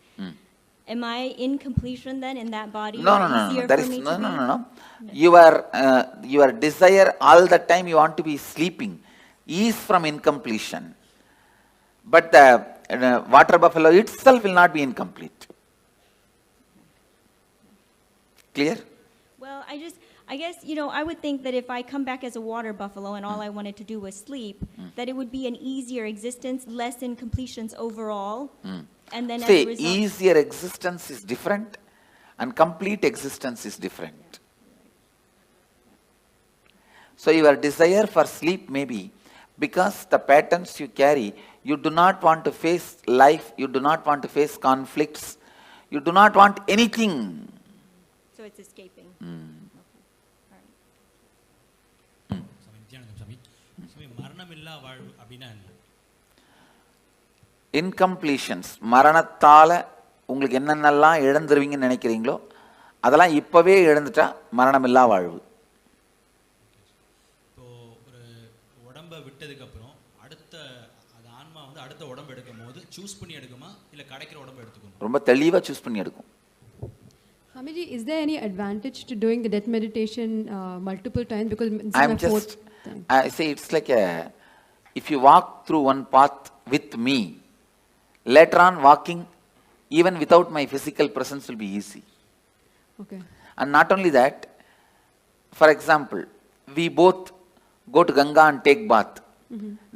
Am I in completion then in that body? No. There is no. Your desire all the time you want to be sleeping is from incompletion. But the water buffalo itself will not be incomplete. Clear? Well, I guess, I would think that if I come back as a water buffalo and all I wanted to do was sleep, that it would be an easier existence, less incompletions overall. And then as a result, easier existence is different and complete existence is different. So your desire for sleep may be because the patterns you carry, you do not want to face life, you do not want to face conflicts, you do not want anything. So it's escaping. Incompletions, மரணத்தால உங்களுக்கு என்னென்னலாம் இழந்துருவீங்கன்னு நினைக்கிறீங்களோ அதெல்லாம் இப்பவே இழந்துட்டா மரணமில்லா வாழ்வு. இப்போ ஒரு உடம்பை விட்டதுக்கு அப்புறம் அடுத்த அது ஆன்மா வந்து அடுத்த உடம்பு எடுக்கும்போது சூஸ் பண்ணி எடுக்குமா இல்ல கிடைக்கிற உடம்பை எடுத்துக்குமா? ரொம்ப தெளிவா சூஸ் பண்ணி எடுக்கும். Swamiji, is there any advantage to doing the death meditation multiple times? Because I'm just, I say it's like if you walk through one path with me, later on walking even without my physical presence will be easy. Okay. And not only that, for example, we both go to Ganga and take bath.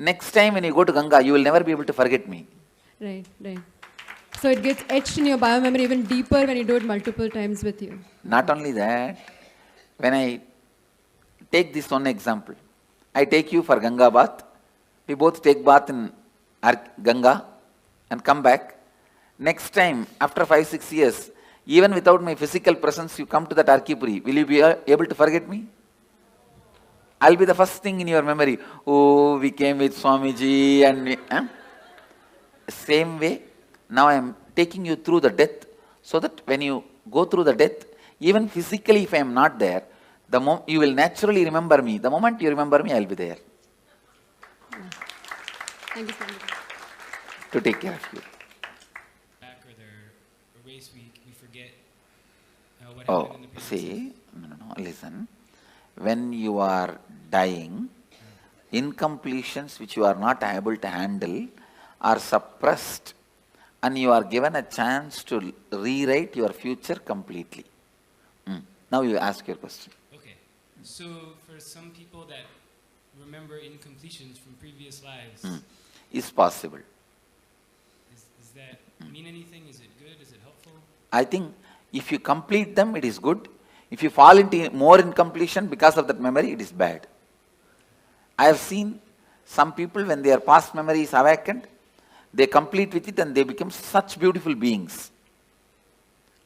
Next time when you go to Ganga, you will never be able to forget me. Right. So it gets etched in your biomemory even deeper when you do it multiple times with you. Not only that, when I take this one example, I take you for Ganga bath, we both take bath in Ganga and come back. Next time, after 5-6 years, even without my physical presence, you come to that Arkipuri, will you be able to forget me? I'll be the first thing in your memory. We came with Swamiji and same way. Now I am taking you through the death, so that when you go through the death, even physically if I am not there, you will naturally remember me. The moment you remember me, I will be there. Thank you so much. To take care of you. Back or their race week, we forget what happened in the previous see, listen. When you are dying, incompletions which you are not able to handle are suppressed, and you are given a chance to rewrite your future completely. Now you ask your question. Okay. So for some people that remember incompletions from previous lives, is possible. Does that mean anything? Is it good? Is it helpful? I think if you complete them, it is good. If you fall into more incompletion because of that memory, it is bad. I have seen some people, when their past memory is awakened, they complete with it and they become such beautiful beings.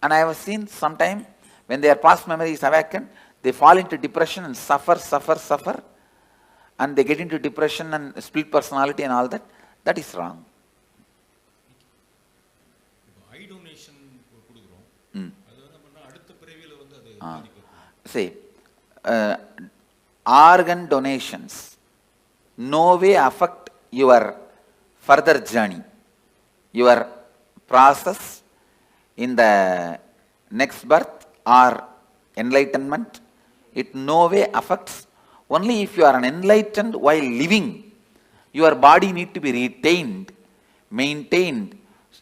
And I have seen sometime when their past memory is awakened, they fall into depression and suffer, and they get into depression and split personality and all that. That is wrong. See, organ donations no way affect your further journey, your process in the next birth or enlightenment. It no way affects. Only if you are enlightened while living, your body need to be retained, maintained,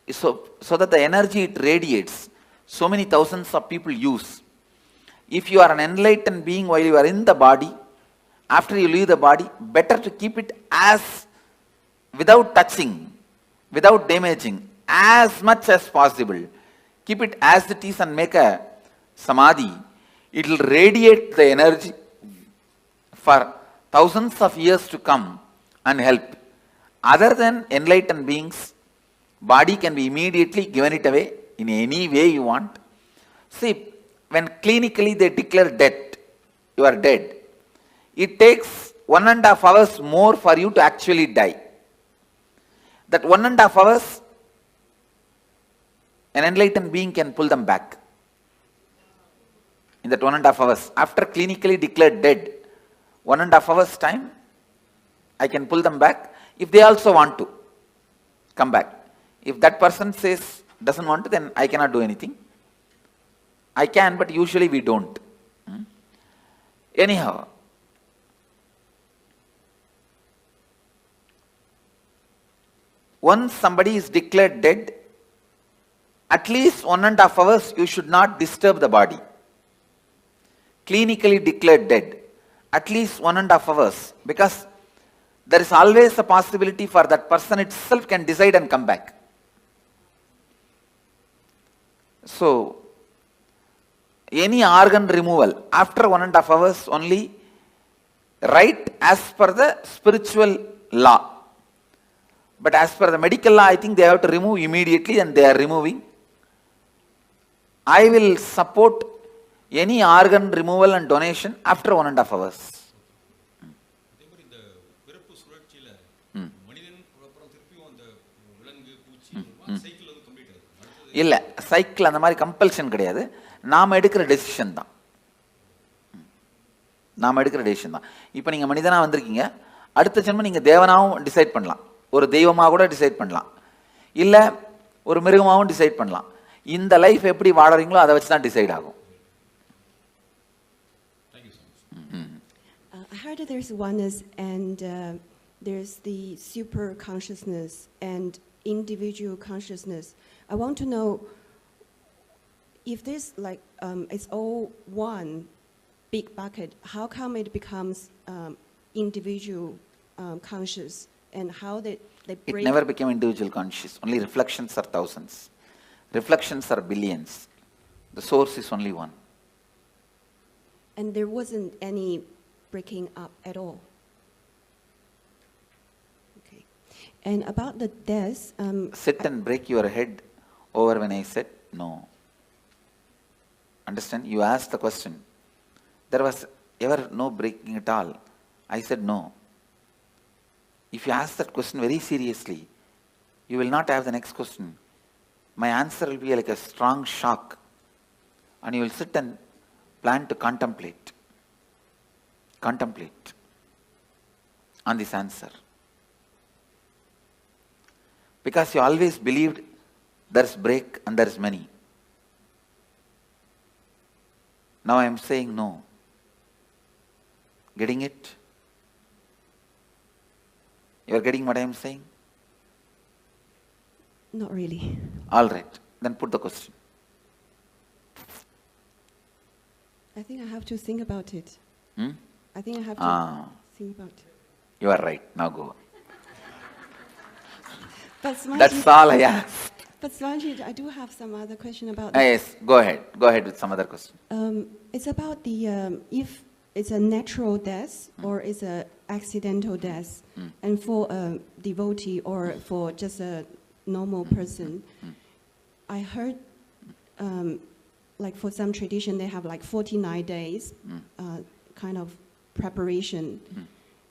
so that the energy it radiates, so many thousands of people use. If you are an enlightened being while you are in the body, after you leave the body, better to keep it as, without touching, without damaging, as much as possible. Keep it as it is and make a Samadhi. It will radiate the energy for thousands of years to come and help. Other than enlightened beings, body can be immediately given it away in any way you want. See, when clinically they declare death, you are dead. It takes 1.5 hours more for you to actually die. That 1.5 hours, an enlightened being can pull them back. In that 1.5 hours, after clinically declared dead, 1.5 hours time, I can pull them back if they also want to come back. If that person says, doesn't want to, then I cannot do anything. I can, but usually we don't. Anyhow, once somebody is declared dead, at least 1.5 hours you should not disturb the body. Clinically declared dead, at least 1.5 hours, because there is always a possibility for that person itself can decide and come back. So, any organ removal after 1.5 hours only, right as per the spiritual law. But as per the medical law, I think they have to remove immediately, and they are removing. I will support any organ removal and donation after 1.5 hours. இல்லை, cycle அந்த மாதிரி compulsion கிடையாது. நாம் எடுக்கிற decision தான். நாம் எடுக்கிற decision தான். இப்போ நீங்கள் மனிதனாக வந்திருக்கீங்க, அடுத்த ஜென்மம் நீங்கள் தேவனாகவும் டிசைட் பண்ணலாம், ஒரு தெய்வமாக கூட டிசைட் பண்ணலாம், இல்லை ஒரு மிருகமாகவும் டிசைட் பண்ணலாம். இந்த லைஃப் எப்படி வாழறீங்களோ அதை வச்சு தான் டிசைட் ஆகும். I heard that there's oneness and there's the super consciousness and individual consciousness. I want to know if this it's all one big bucket, how come it becomes individual conscious, and how they break? It never became individual conscious. Only reflections are thousands. Reflections are billions. The source is only one. And there wasn't any breaking up at all. Okay. And about the death, sit and break your head over when I said no. Understand? You asked the question. There was ever no breaking at all. I said no. If you ask that question very seriously, you will not have the next question. my answer will be like a strong shock, and you will sit and plan to contemplate on this answer. Because you always believed there's break and there's many. Now I am saying no. Getting it? You are getting what I am saying? Not really. All right. Then put the question. I think I have to think about it. I think I have to think about it. You are right. Now go. But Swamiji, that's all I asked. But Swamiji, I do have some other question about that. Yes, go ahead. Go ahead with some other question. It's about the, if it's a natural death or it's an accidental death, and for a devotee or for just a normal person, I heard, like for some tradition, they have like 49 days kind of preparation.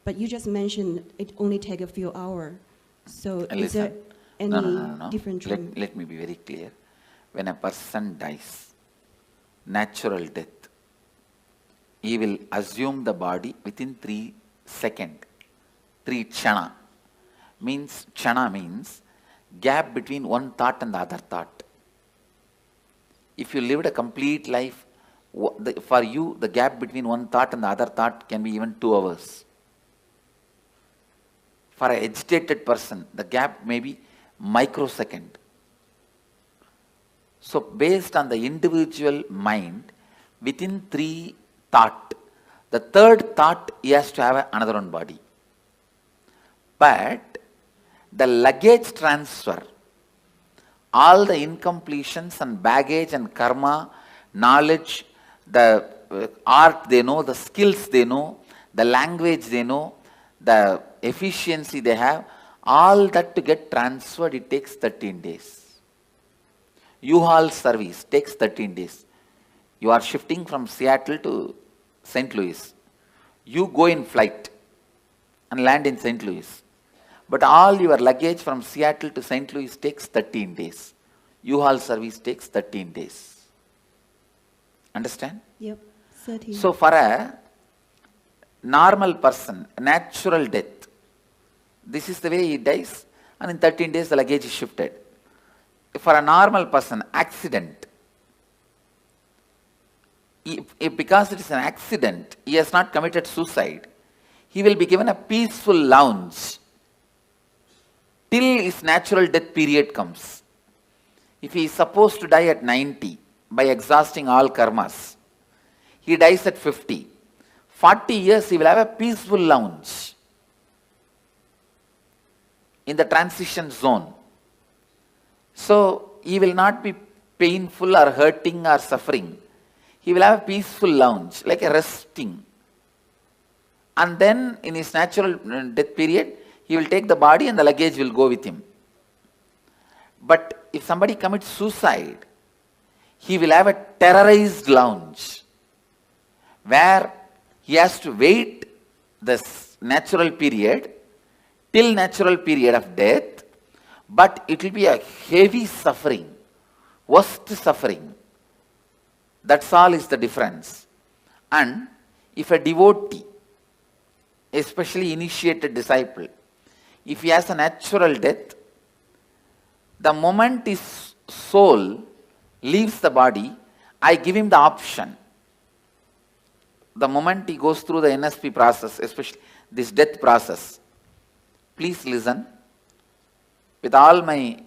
But you just mentioned it only take a few hours. So is there any different trend? Let me be very clear. When a person dies, natural death, he will assume the body within 3 seconds. 3 chana. Chana means gap between one thought and the other thought. If you lived a complete life, for you the gap between one thought and the other thought can be even 2 hours. For an agitated person, the gap may be microsecond. So based on the individual mind, within 3 thought, the 3rd thought he has to have another one body. But the luggage transfer, all the incompletions and baggage and karma, knowledge, the art they know, the skills they know, the language they know, the efficiency they have, all that to get transferred, it takes 13 days. U-Haul service takes 13 days. You are shifting from Seattle to St. Louis. You go in flight and land in St. Louis. But all your luggage from Seattle to St. Louis takes 13 days. U-Haul service takes 13 days. Understand? Yep, 13. So for a normal person, natural death, this is the way he dies, and in 13 days the luggage is shifted. For a normal person, accident, because it is an accident, he has not committed suicide, he will be given a peaceful lounge till his natural death period comes. If he is supposed to die at 90 by exhausting all karmas, he dies at 50. 40 years he will have a peaceful lounge in the transition zone. So he will not be painful or hurting or suffering. He will have a peaceful lounge, like a resting. And then in his natural death period, he will take the body and the luggage will go with him. But if somebody commits suicide, he will have a terrorized lounge where he has to wait this natural period till natural period of death, but it will be a heavy suffering, worst suffering. That's all is the difference. And if a devotee, especially initiated disciple, if he has a natural death, the moment his soul leaves the body, I give him the option. The moment he goes through the NSP process, especially this death process, please listen. With all my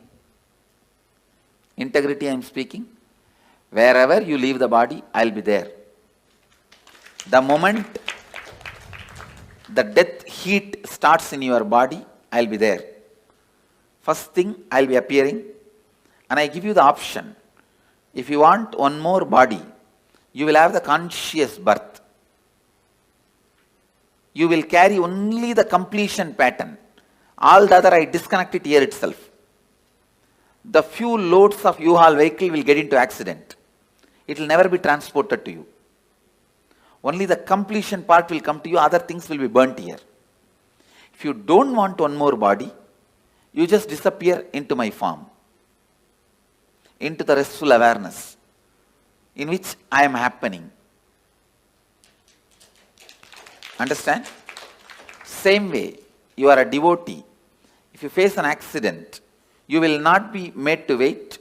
integrity I am speaking. Wherever you leave the body, I will be there. The moment the death heat starts in your body, I will be there. First thing, I will be appearing, and I give you the option. If you want one more body, you will have the conscious birth. You will carry only the completion pattern. All the other I disconnect it here itself. The few loads of U-Haul vehicle will get into accident. It will never be transported to you. Only the completion part will come to you, other things will be burnt here. If you don't want one more body, you just disappear into my form. into the restful awareness in which I am happening. Understand? Same way, you are a devotee. If you face an accident, you will not be made to wait.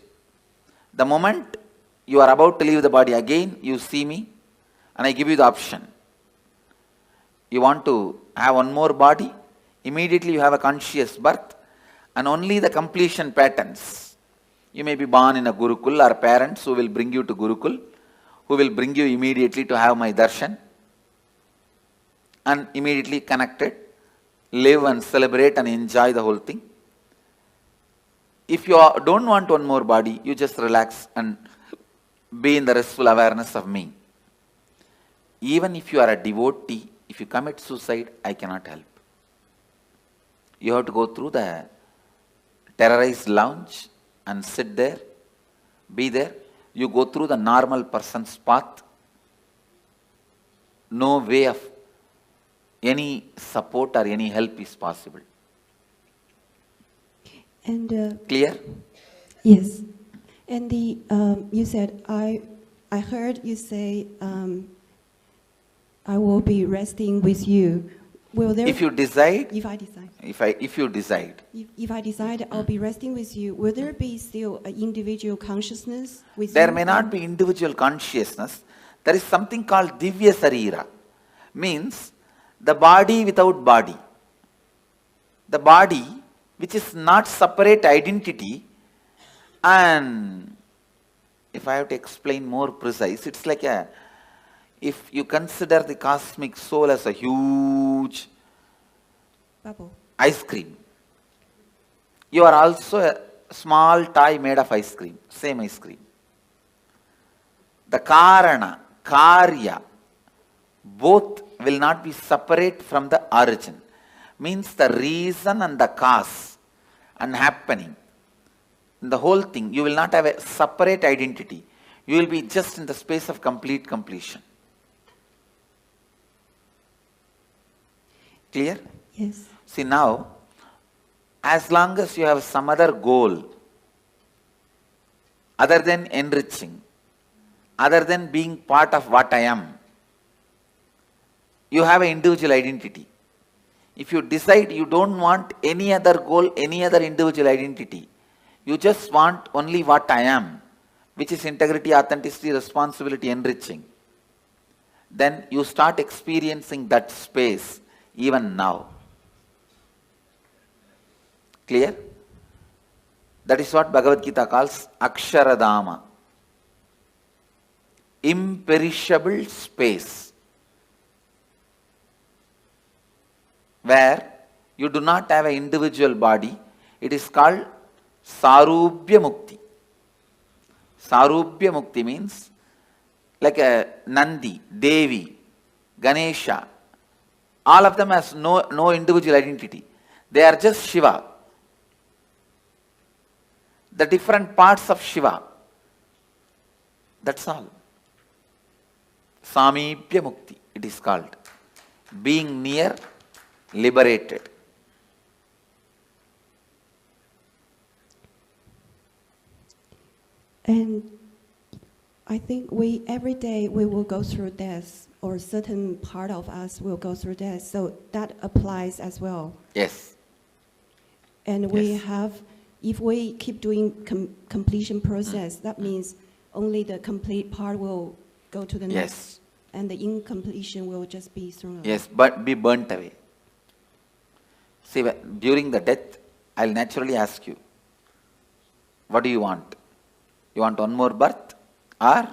The moment you are about to leave the body again, you see me and I give you the option. You want to have one more body, immediately you have a conscious birth and only the completion patterns. You may be born in a Gurukul or parents who will bring you to Gurukul, who will bring you immediately to have my darshan and immediately connected, live and celebrate and enjoy the whole thing. If you don't want one more body, you just relax and be in the restful awareness of me. Even if you are a devotee, if you commit suicide, I cannot help. You have to go through the terrorized lounge and sit there, be there. You go through the normal person's path. No way of any support or any help is possible. And clear? Yes. And the you said I heard you say I will be resting with you. Will there? If you decide. If I decide. If you decide. If I decide I'll be resting with you, will there be still an individual consciousness with you? There may not be individual consciousness. There is something called Divya Sarira. Means the body without body. The body which is not separate identity, and if I have to explain more precise, it's like if you consider the cosmic soul as a huge bubble, ice cream, you are also a small toy made of ice cream, same ice cream. The Karana, Karya, both will not be separate from the origin. Means the reason and the cause and happening. In the whole thing, you will not have a separate identity. You will be just in the space of complete completion. Clear? Yes. See now, as long as you have some other goal, other than enriching, other than being part of what I am, you have an individual identity. If you decide you don't want any other goal, any other individual identity, you just want only what I am, which is integrity, authenticity, responsibility, enriching, then you start experiencing that space even now. Clear? That is what Bhagavad Gita calls Aksharadama. Imperishable space, where you do not have an individual body. It is called Sarubhya Mukti. Sarubhya Mukti means like a Nandi, Devi, Ganesha. All of them has no individual identity. They are just Shiva. The different parts of Shiva. That's all. Samibhya Mukti, it is called. Being near, liberated. And I think every day we will go through death, or a certain part of us will go through death. So that applies as well. Yes. And we have, if we keep doing completion process, that means only the complete part will go to the next. Yes. And the incompletion will just be thrown away. Yes, but be burnt away. See, during the death, I'll naturally ask you, what do you want? You want one more birth or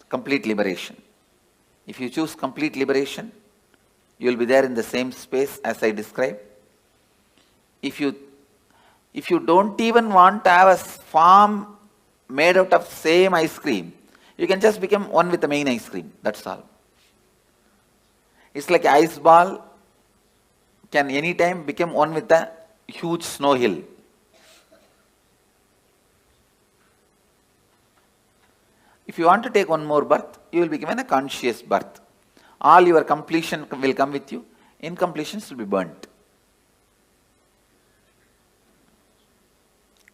complete liberation? If you choose complete liberation, you will be there in the same space as I described. If you don't even want to have a form made out of same ice cream, you can just become one with the main ice cream. That's all. It's like ice ball can anytime become one with the huge snow hill. If you want to take one more birth, you will be given a conscious birth. All your completion will come with you. Incompletions will be burnt.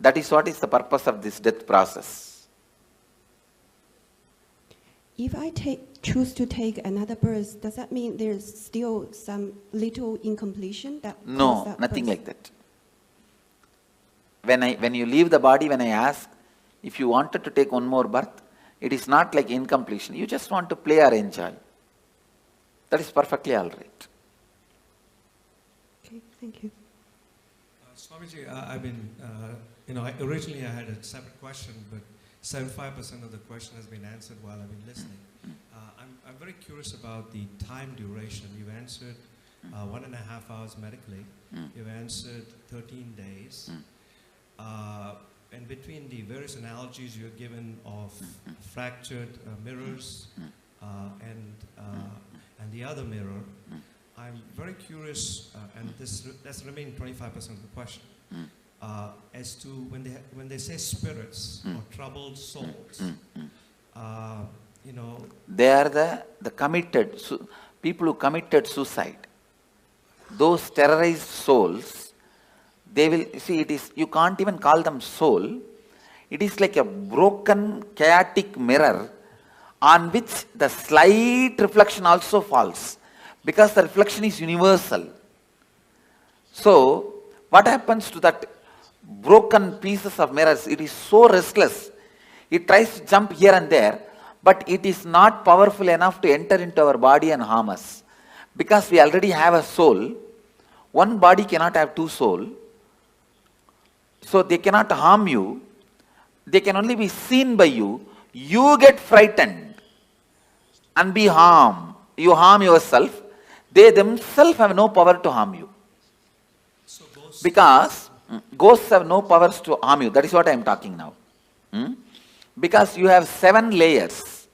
That is what is the purpose of this death process. If I choose to take another birth, does that mean there's still some little incompletion that No, that nothing birth? like that. When you leave the body, when I ask if you wanted to take one more birth, it is not like incompletion. You just want to play or enjoy. That is perfectly all right. Okay, thank you. Swamiji, I've been, originally I had a separate question, but 75% of the question has been answered while I've been listening. I'm very curious about the time duration. You've answered 1.5 hours medically. You've answered 13 days. And between the various analogies you've given of fractured mirrors and the other mirror, I'm very curious, and that's the remaining 25% of the question, as to when they say spirits or troubled souls, They are the committed, people who committed suicide. Those terrorized souls, they will, see, you can't even call them soul. It is like a broken, chaotic mirror on which the slight reflection also falls, because the reflection is universal. So, what happens to that broken pieces of mirrors? It is so restless. It tries to jump here and there, but it is not powerful enough to enter into our body and harm us. Because we already have a soul, one body cannot have two souls. So they cannot harm you. They can only be seen by you. You get frightened and be harmed. You harm yourself. They themselves have no power to harm you. Because ghosts have no powers to harm you. That is what I am talking now. Because you have 7 layers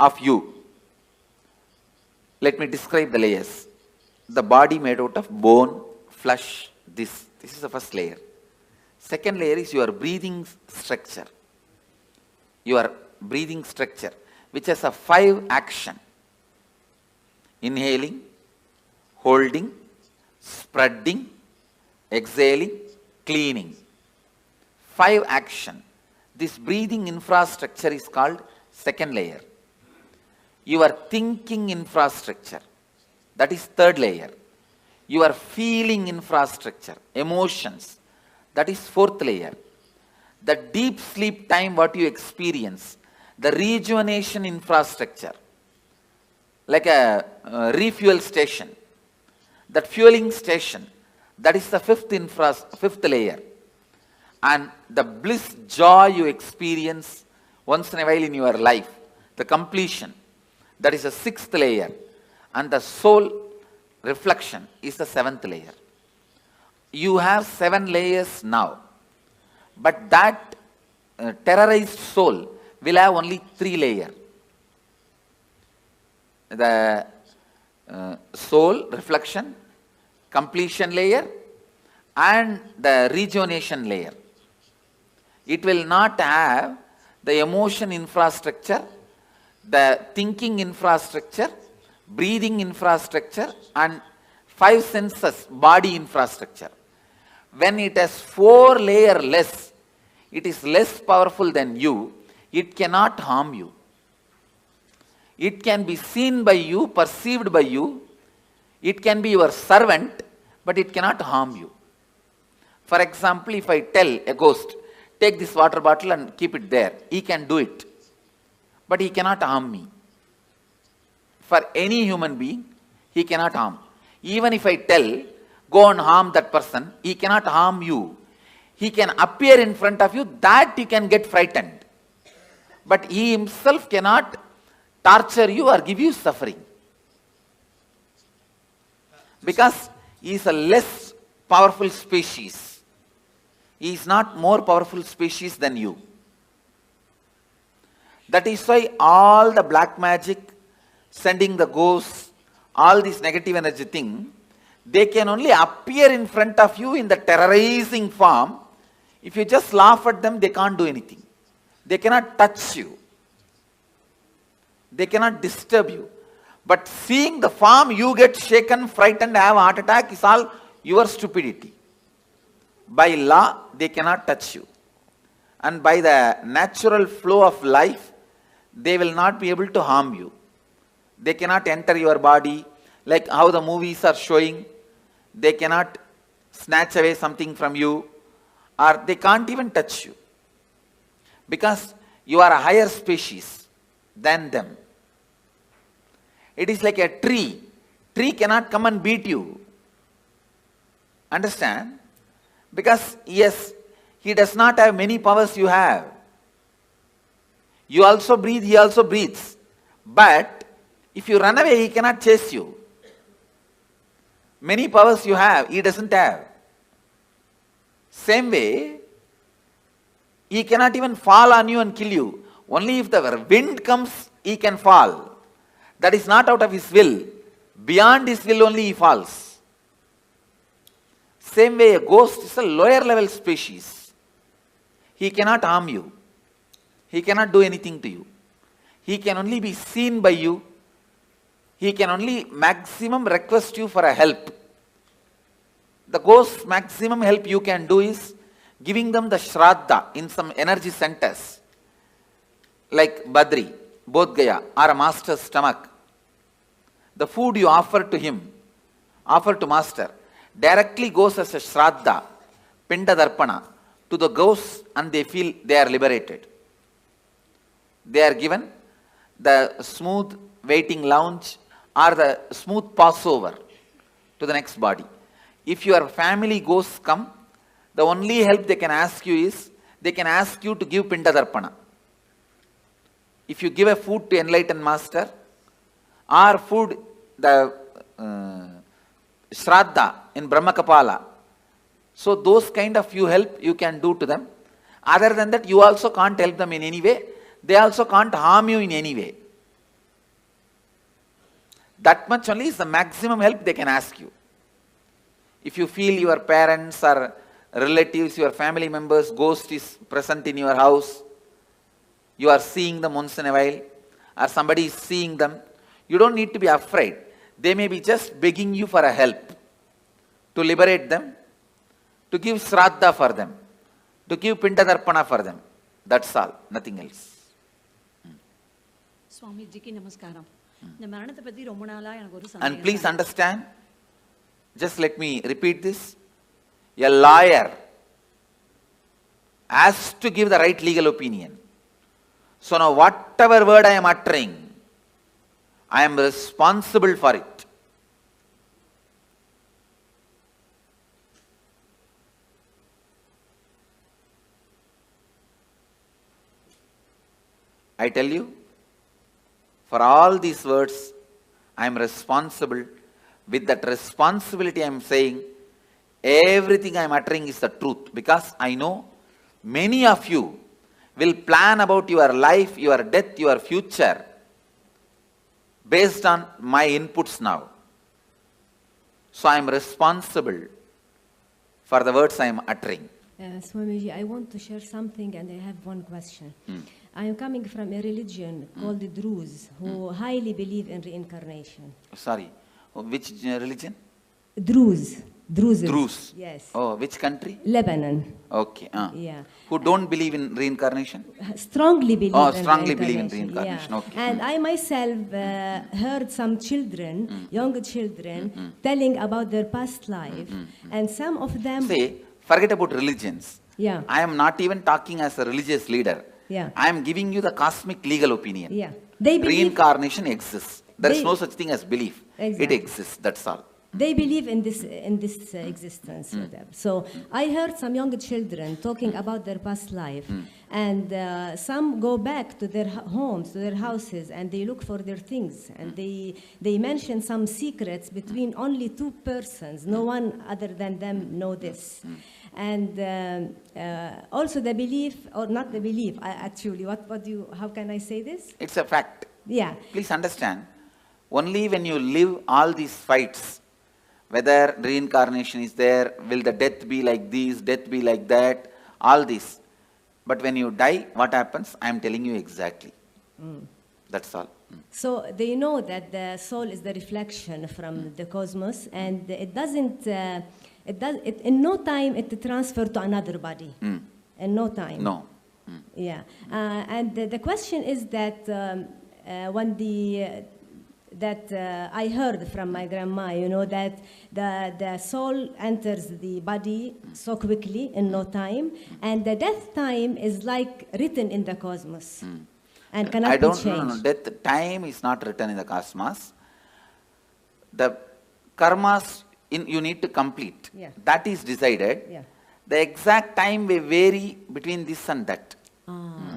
of you. Let me describe the layers. The body made out of bone, flesh, this is the first layer. Second layer is your breathing structure. Your breathing structure, which has a 5 action. Inhaling, holding, spreading, exhaling, cleaning. 5 action. This breathing infrastructure is called second layer. Your thinking infrastructure, that is third layer. Your feeling infrastructure, emotions, that is fourth layer. The deep sleep time what you experience, the rejuvenation infrastructure, like a refuel station, that fueling station, that is the fifth layer. And the bliss, joy you experience once in a while in your life, the completion, that is the 6th layer. And the soul reflection is the 7th layer. You have 7 layers now, but that terrorized soul will have only 3 layers. The soul reflection, completion layer, and the rejuvenation layer. It will not have the emotion infrastructure, the thinking infrastructure, breathing infrastructure, and 5 senses body infrastructure. When it has 4 layers less, it is less powerful than you, it cannot harm you. It can be seen by you, perceived by you, it can be your servant, but it cannot harm you. For example, if I tell a ghost, take this water bottle and keep it there, he can do it, but he cannot harm me. For any human being, he cannot harm. Even if I tell, go and harm that person, he cannot harm you. He can appear in front of you, that you can get frightened. But he himself cannot torture you or give you suffering. Because he is a less powerful species. He is not more powerful species than you. That is why all the black magic, sending the ghosts, all this negative energy thing, they can only appear in front of you in the terrorizing form. If you just laugh at them, they can't do anything. They cannot touch you. They cannot disturb you. But seeing the form, you get shaken, frightened, have a heart attack, is all your stupidity. By law, they cannot touch you. and by the natural flow of life, they will not be able to harm you. They cannot enter your body, like how the movies are showing. They cannot snatch away something from you, or they can't even touch you, because you are a higher species than them. It is like a tree. Tree cannot come and beat you. Understand? Because yes, he does not have many powers you have. You also breathe, he also breathes. But if you run away, he cannot chase you. Many powers you have, he doesn't have. Same way, he cannot even fall on you and kill you. Only if the wind comes, he can fall. That is not out of his will. Beyond his will only he falls. Same way, a ghost is a lower level species. He cannot harm you. He cannot do anything to you. He can only be seen by you. He can only maximum request you for a help. The ghost's maximum help you can do is giving them the shraddha in some energy centers, like Badri, Bodh Gaya, or a master's stomach. The food you offer to him, offer to master, directly goes as a shraddha, pinda darpana, to the ghosts, and they feel they are liberated. They are given the smooth waiting lounge or the smooth passover to the next body. If your family ghosts come, the only help they can ask you is, they can ask you to give pinda darpana. If you give a food to enlightened master, or food, the shraddha in Brahma Kapala, so those kind of help you can do to them. Other than that, you also can't help them in any way. They also can't harm you in any way. That much only is the maximum help they can ask you. If you feel your parents or relatives, your family members, ghost is present in your house, you are seeing them once in a while, or somebody is seeing them, you don't need to be afraid. They may be just begging you for a help, to liberate them, to give shraddha for them, to give pinda darpana for them. That's all, nothing else. And please understand, just let me repeat this. A lawyer has to give the right legal opinion. So now whatever word I am uttering, I am responsible for it. I tell you, for all these words, I am responsible. With that responsibility I am saying, everything I am uttering is the truth, because I know many of you will plan about your life, your death, your future based on my inputs now. So I am responsible for the words I am uttering. Swamiji, I want to share something and I have one question. I am coming from a religion called the Druze, who highly believe in reincarnation. Sorry, which religion? Druze. Druze. Yes. Oh, which country? Lebanon. Okay. Yeah. Who don't believe in reincarnation? Strongly believe in reincarnation. Believe in reincarnation. Yeah. Okay. And I myself heard some children, young children, telling about their past life, and some of them... Say, forget about religions. Yeah. I am not even talking as a religious leader. Yeah. I am giving you the cosmic legal opinion. Yeah. They believe reincarnation exists. There is no such thing as belief. Exactly. It exists. That's all. They believe in this existence. So I heard some young children talking about their past life, and some go back to their homes, to their houses, and they look for their things, and they mention some secrets between only two persons. No one other than them know this. And also the belief, or not the belief, actually, how can I say this? It's a fact. Yeah. Please understand, only when you live all these fights, whether reincarnation is there, will the death be like this, death be like that, all this. But when you die, what happens? I am telling you exactly. That's all. So they know that the soul is the reflection from the cosmos, and it doesn't, in no time it transfers to another body. In no time. No. Yeah, and the question is that when I heard from my grandma, you know, that the soul enters the body so quickly in no time, and the death time is like written in the cosmos and cannot be changed. No, death time is not written in the cosmos. The karmas you need to complete. Yeah. That is decided. Yeah. The exact time may vary between this and that.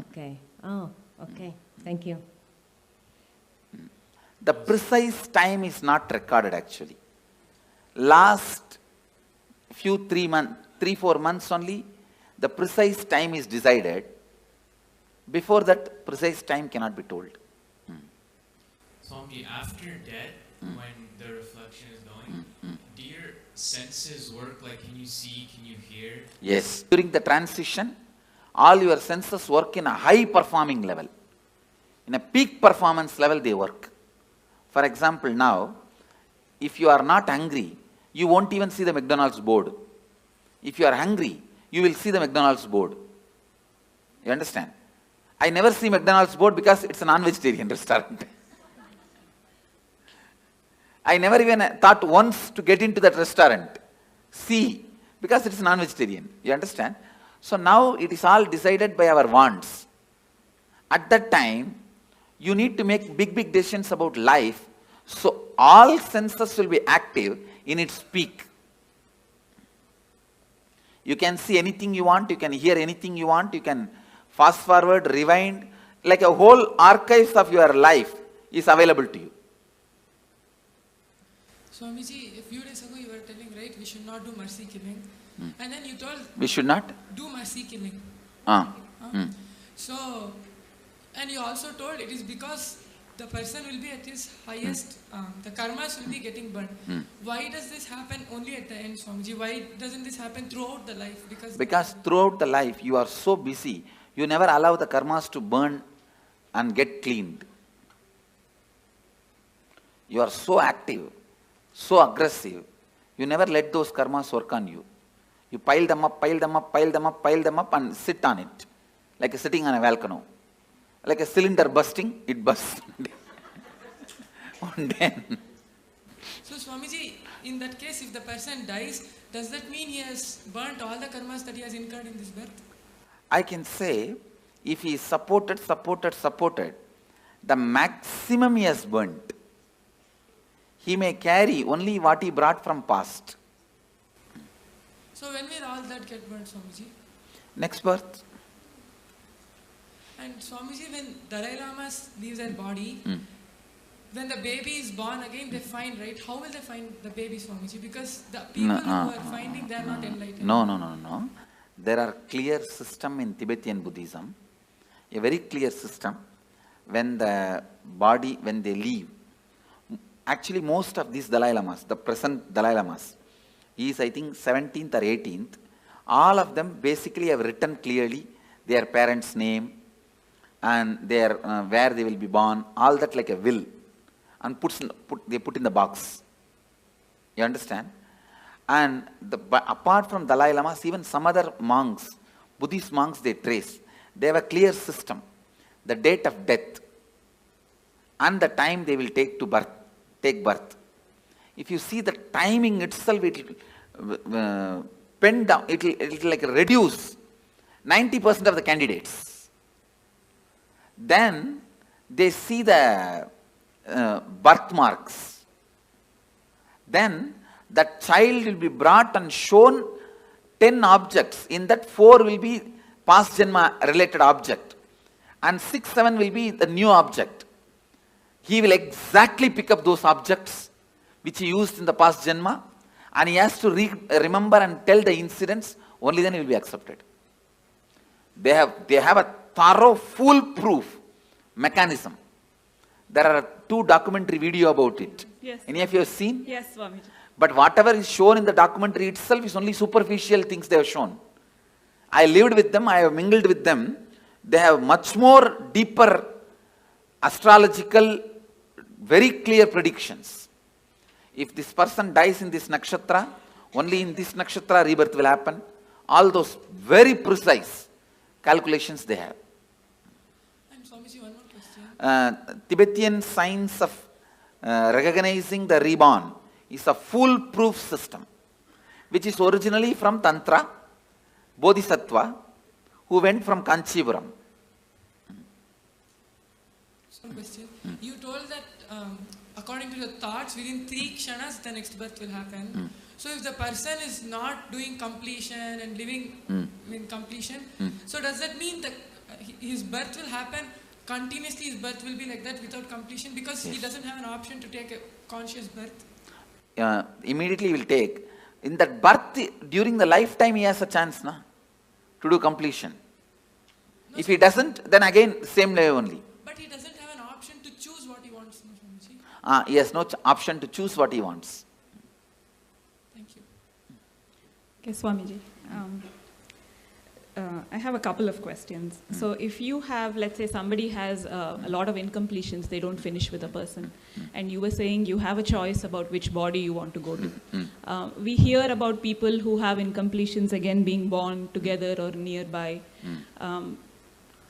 Okay. Oh, okay. Thank you. The precise time is not recorded actually. Last 3-4 months only, the precise time is decided. Before that, precise time cannot be told. Swami, after death, when the reflection is going, do your senses work? Like, can you see, can you hear? Yes. During the transition, all your senses work in a high performing level. In a peak performance level, they work. For example, now, if you are not hungry, you won't even see the McDonald's board. If you are hungry, you will see the McDonald's board. You understand? I never see McDonald's board because it's a non-vegetarian restaurant. I never even thought once to get into that restaurant. See, because it's non-vegetarian. You understand? So now it is all decided by our wants. At that time, you need to make big decisions about life. So all senses will be active in its peak. You can see anything you want, you can hear anything you want, you can fast forward, rewind, like a whole archives of your life is available to you. Swamiji, a few days ago you were telling, right, we should not do mercy killing. And then you told... We should not? Do mercy killing. So, and you also told it is because the person will be at his highest, the karmas will be getting burned. Why does this happen only at the end, Swamiji? Why doesn't this happen throughout the life? Because throughout the life you are so busy, you never allow the karmas to burn and get cleaned. You are so active, so aggressive, you never let those karmas work on you. You pile them up, pile them up, pile them up, pile them up and sit on it. Like sitting on a volcano. Like a cylinder bursting, it bursts. One day. So Swamiji, in that case, if the person dies, does that mean he has burnt all the karmas that he has incurred in this birth? I can say, if he is supported, the maximum he has burnt. He may carry only what he brought from past. So when will all that get burnt, Swamiji? Next birth. And Swamiji, when Dalai Lamas leaves their body, when the baby is born again, they find, right? How will they find the baby, Swamiji? Because the people who are finding, they are not enlightened. No. There are clear system in Tibetan Buddhism, a very clear system. When the body, when they leave, actually most of these Dalai Lamas, the present Dalai Lamas, he is I think 17th or 18th, all of them basically have written clearly their parents' name and their where they will be born, all that like a will, and they put in the box. You understand? And apart from Dalai Lamas, even some other monks, Buddhist monks, they trace. They have a clear system, the date of death and the time they will take birth. If you see the timing itself, it will pen down, it will like reduce 90% of the candidates. Then they see the birthmarks. Then that child will be brought and shown 10 objects. In that 4 will be past janma related object and 6, 7 will be the new object. He will exactly pick up those objects which he used in the past janma and he has to remember and tell the incidents, only then he will be accepted. They have a thorough, foolproof mechanism. There are 2 documentary video about it. Yes. Any of you have seen? Yes, Swamiji. But whatever is shown in the documentary itself is only superficial things they have shown. I lived with them, I have mingled with them. They have much more deeper astrological, very clear predictions. If this person dies in this nakshatra, only in this nakshatra rebirth will happen. All those very precise calculations they have. Tibetan science of recognizing the reborn is a foolproof system, which is originally from Tantra, Bodhisattva, who went from Kanchipuram. One question. You told that according to your thoughts, within 3 kshanas, the next birth will happen. So if the person is not doing completion and living in completion, so does that mean that his birth will happen continuously? His birth will be like that without completion because he doesn't have an option to take a conscious birth? Immediately he will take. In that birth, during the lifetime, he has a chance to do completion. No, if he doesn't, then again, same way only. But he doesn't have an option to choose what he wants. He has no option to choose what he wants. Thank you. Okay, Swamiji. I have a couple of questions. So if you have, let's say somebody has a lot of incompletions, they don't finish with a person, and you were saying you have a choice about which body you want to go to. We hear about people who have incompletions again being born together or nearby.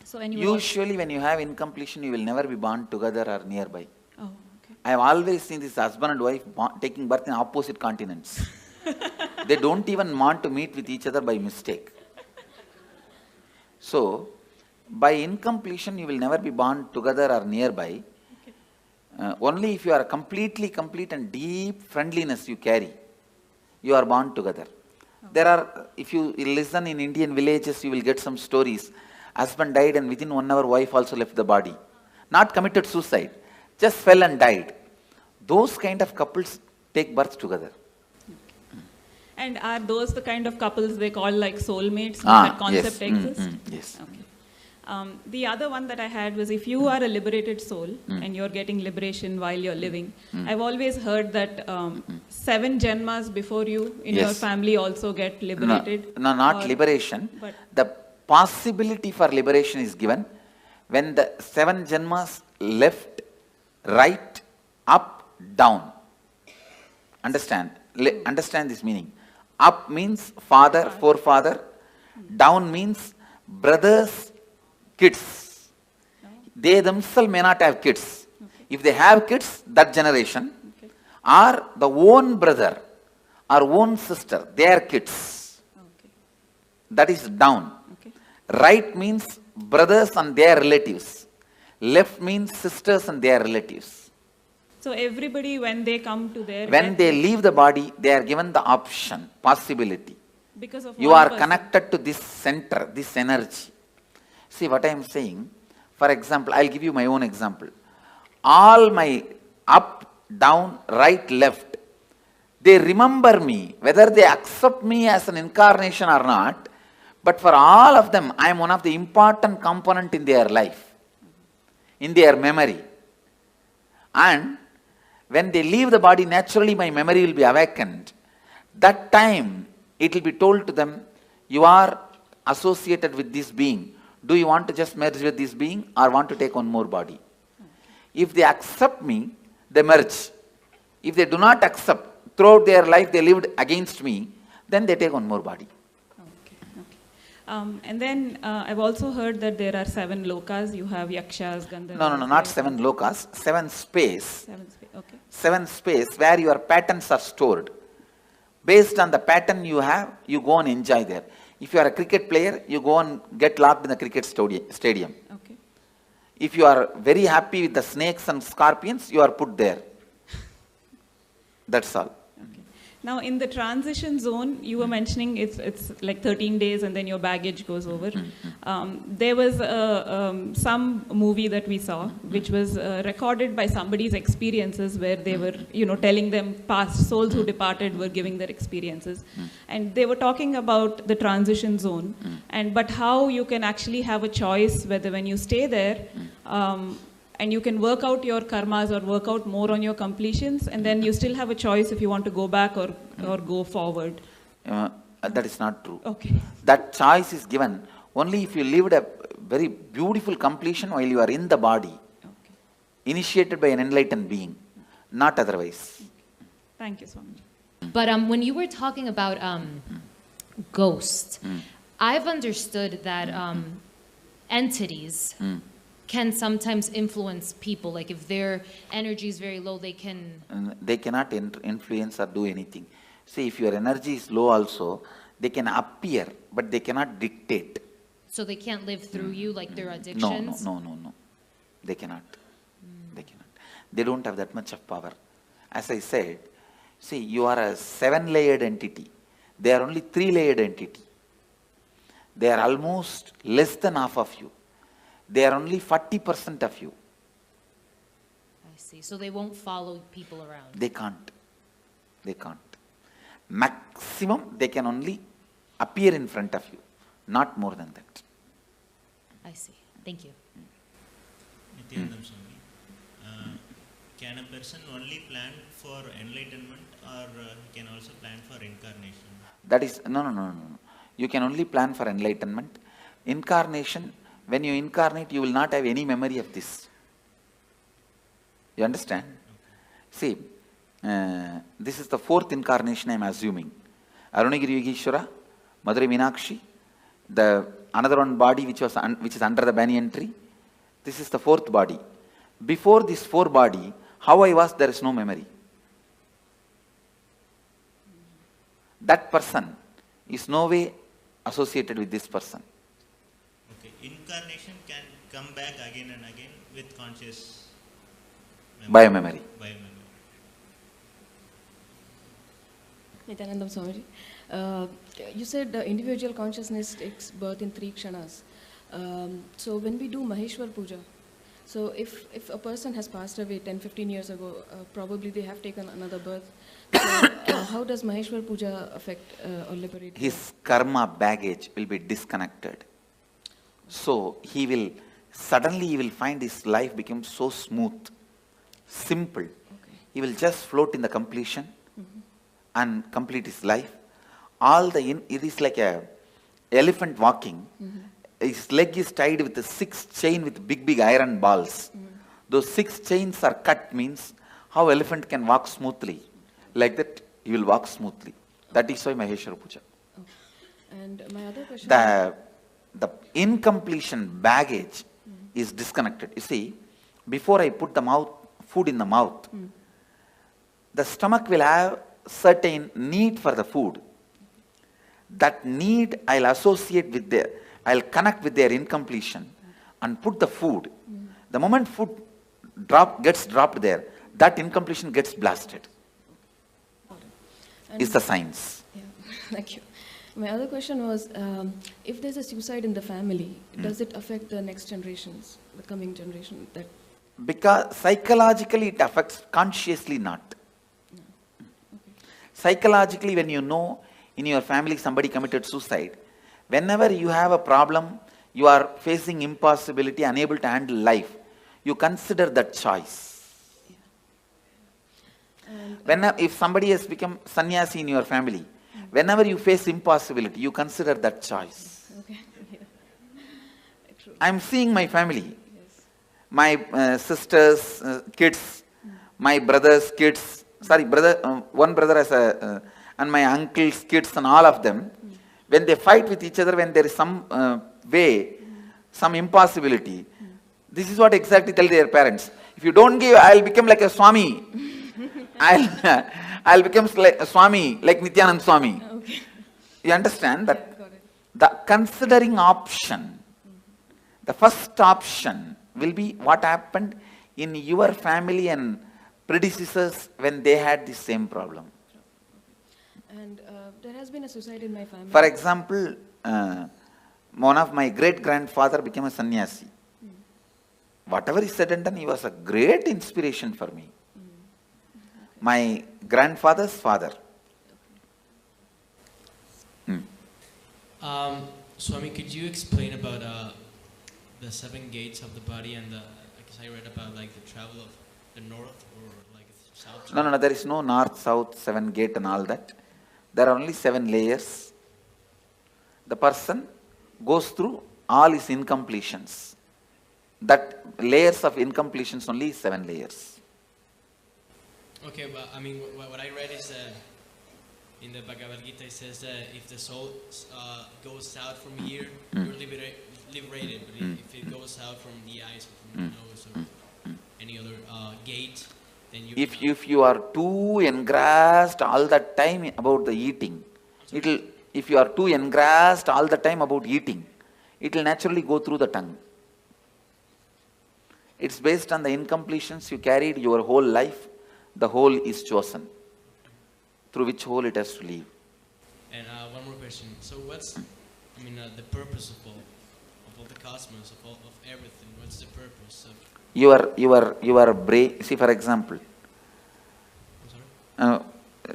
So usually when you have incompletion, you will never be born together or nearby. Oh, okay. I have always seen this husband and wife taking birth in opposite continents. They don't even want to meet with each other by mistake. So, by incompletion, you will never be born together or nearby. Okay. Only if you are completely complete and deep friendliness you carry, you are born together. Okay. There are, if you listen in Indian villages, you will get some stories. Husband died and within 1 hour, wife also left the body. Not committed suicide, just fell and died. Those kind of couples take birth together. And are those the kind of couples they call like soulmates? That concept exists? Yes. Okay. The other one that I had was if you are a liberated soul and you're getting liberation while you're living, I've always heard that 7 janmas before you in your family also get liberated. No, not liberation. The possibility for liberation is given when the 7 janmas left, right, up, down. Understand? Understand this meaning. Up means father, forefather. Down means brothers, kids. They themselves may not have kids. If they have kids, that generation, or the own brother or own sister, their kids. That is down. Right means brothers and their relatives. Left means sisters and their relatives. So everybody, when they come to their... When they leave the body, they are given the option, possibility. Because of you are connected to this center, this energy. See what I am saying? For example, I'll give you my own example. All my up, down, right, left, they remember me, whether they accept me as an incarnation or not, but for all of them, I am one of the important component in their life, in their memory. And when they leave the body, naturally my memory will be awakened. That time, it will be told to them, you are associated with this being. Do you want to just merge with this being or want to take one more body? If they accept me, they merge. If they do not accept, throughout their life they lived against me, then they take one more body. And then I've also heard that there are 7 lokas. You have yakshas, gandharvas. No, not 7 lokas. 7 space. 7 space. Okay. 7 space where your patterns are stored. Based on the pattern you have, you go and enjoy there. If you are a cricket player, you go and get locked in the cricket stadium. Okay. If you are very happy with the snakes and scorpions, you are put there. That's all. Now, in the transition zone, you were mentioning it's like 13 days and then your baggage goes over. There was some movie that we saw, which was recorded by somebody's experiences where they were, telling them past souls who departed were giving their experiences. And they were talking about the transition zone, but how you can actually have a choice whether when you stay there, and you can work out your karmas or work out more on your completions, and then you still have a choice if you want to go back or go forward. That is not true. Okay. That choice is given only if you lived a very beautiful completion while you are in the body, initiated by an enlightened being, not otherwise. Okay. Thank you so much. But when you were talking about ghosts, I've understood that entities can sometimes influence people. Like if their energy is very low, they can... They cannot influence or do anything. See, if your energy is low also, they can appear, but they cannot dictate. So they can't live through you like their addictions? No. They cannot. They cannot. They don't have that much of power. As I said, see, you are a 7-layered entity. They are only 3-layered entity. They are almost less than half of you. They are only 40% of you. I see. So they won't follow people around? They can't. They can't. Maximum, they can only appear in front of you. Not more than that. I see. Thank you. Nithyananda Swami, can a person only plan for enlightenment, or he can also plan for incarnation? That is, no. You can only plan for enlightenment. Incarnation, when you incarnate, you will not have any memory of this. You understand? Okay. See, this is the 4th incarnation I am assuming. Arunagiri Yogeshwara, Madurai Meenakshi, the another one body which is under the banyan tree. This is the 4th body. Before this 4 body, how I was, there is no memory. That person is no way associated with this person. Okay. Incarnation can come back again and again with conscious memory. Biomemory. Nithyananda Swamiji, you said individual consciousness takes birth in 3 kshanas. So when we do Maheshwar Puja, so if a person has passed away 10-15 years ago, probably they have taken another birth. So how does Maheshwar Puja affect or liberate? His karma baggage will be disconnected. So he will find his life become so smooth, simple. Okay. He will just float in the completion and complete his life. It is like a elephant walking. His leg is tied with a 6 chain with big iron balls. Those 6 chains are cut, means how elephant can walk smoothly. Like that, he will walk smoothly. That is why Maheshwara Puja. Okay. And my other question... The incompletion baggage is disconnected. You see, before I put the food in the mouth, the stomach will have certain need for the food. That need I'll associate with I'll connect with their incompletion and put the food. The moment food gets dropped there, that incompletion gets blasted. It's the science. Yeah, thank you. My other question was, if there's a suicide in the family, does it affect the next generations, the coming generation? Because psychologically it affects, consciously not. No. Okay. Psychologically, when you know in your family somebody committed suicide, whenever you have a problem, you are facing impossibility, unable to handle life, you consider that choice. Yeah. If somebody has become sannyasi in your family, whenever you face impossibility, you consider that choice. Okay. Yeah. I am seeing my family, my sisters' kids, my brother's kids, one brother has and my uncle's kids and all of them, when they fight with each other, when there is some some impossibility, this is what exactly tell their parents. If you don't give, I'll become like a Swami. I'll become like a Swami, like Nithyananda Swami. Okay. You understand that? Yeah, the considering option, the first option will be what happened in your family and predecessors when they had the same problem. And there has been a suicide in my family. For example, one of my great-grandfather became a sannyasi. Whatever he said and done, he was a great inspiration for me. Okay. My grandfather's father. Swami, could you explain about the 7 gates of the body and because I read about like the travel of the north or like south? No, there is no north, south, 7 gate and all that. There are only 7 layers. The person goes through all his incompletions. That layers of incompletions only is 7 layers. Okay, but I mean, what I read is in the Bhagavad Gita, it says that if the soul goes south from here, you're liberated, but if it goes out from the eyes or from the nose or any other gate, then you If you are too engrossed all the time about the eating, if you are too engrossed all the time about eating, it will naturally go through the tongue. It's based on the incompletions you carried your whole life. The whole is chosen, through which whole it has to leave. And one more question. So what's, the purpose of all the cosmos, of everything? What's the purpose of? Your brain, see for example,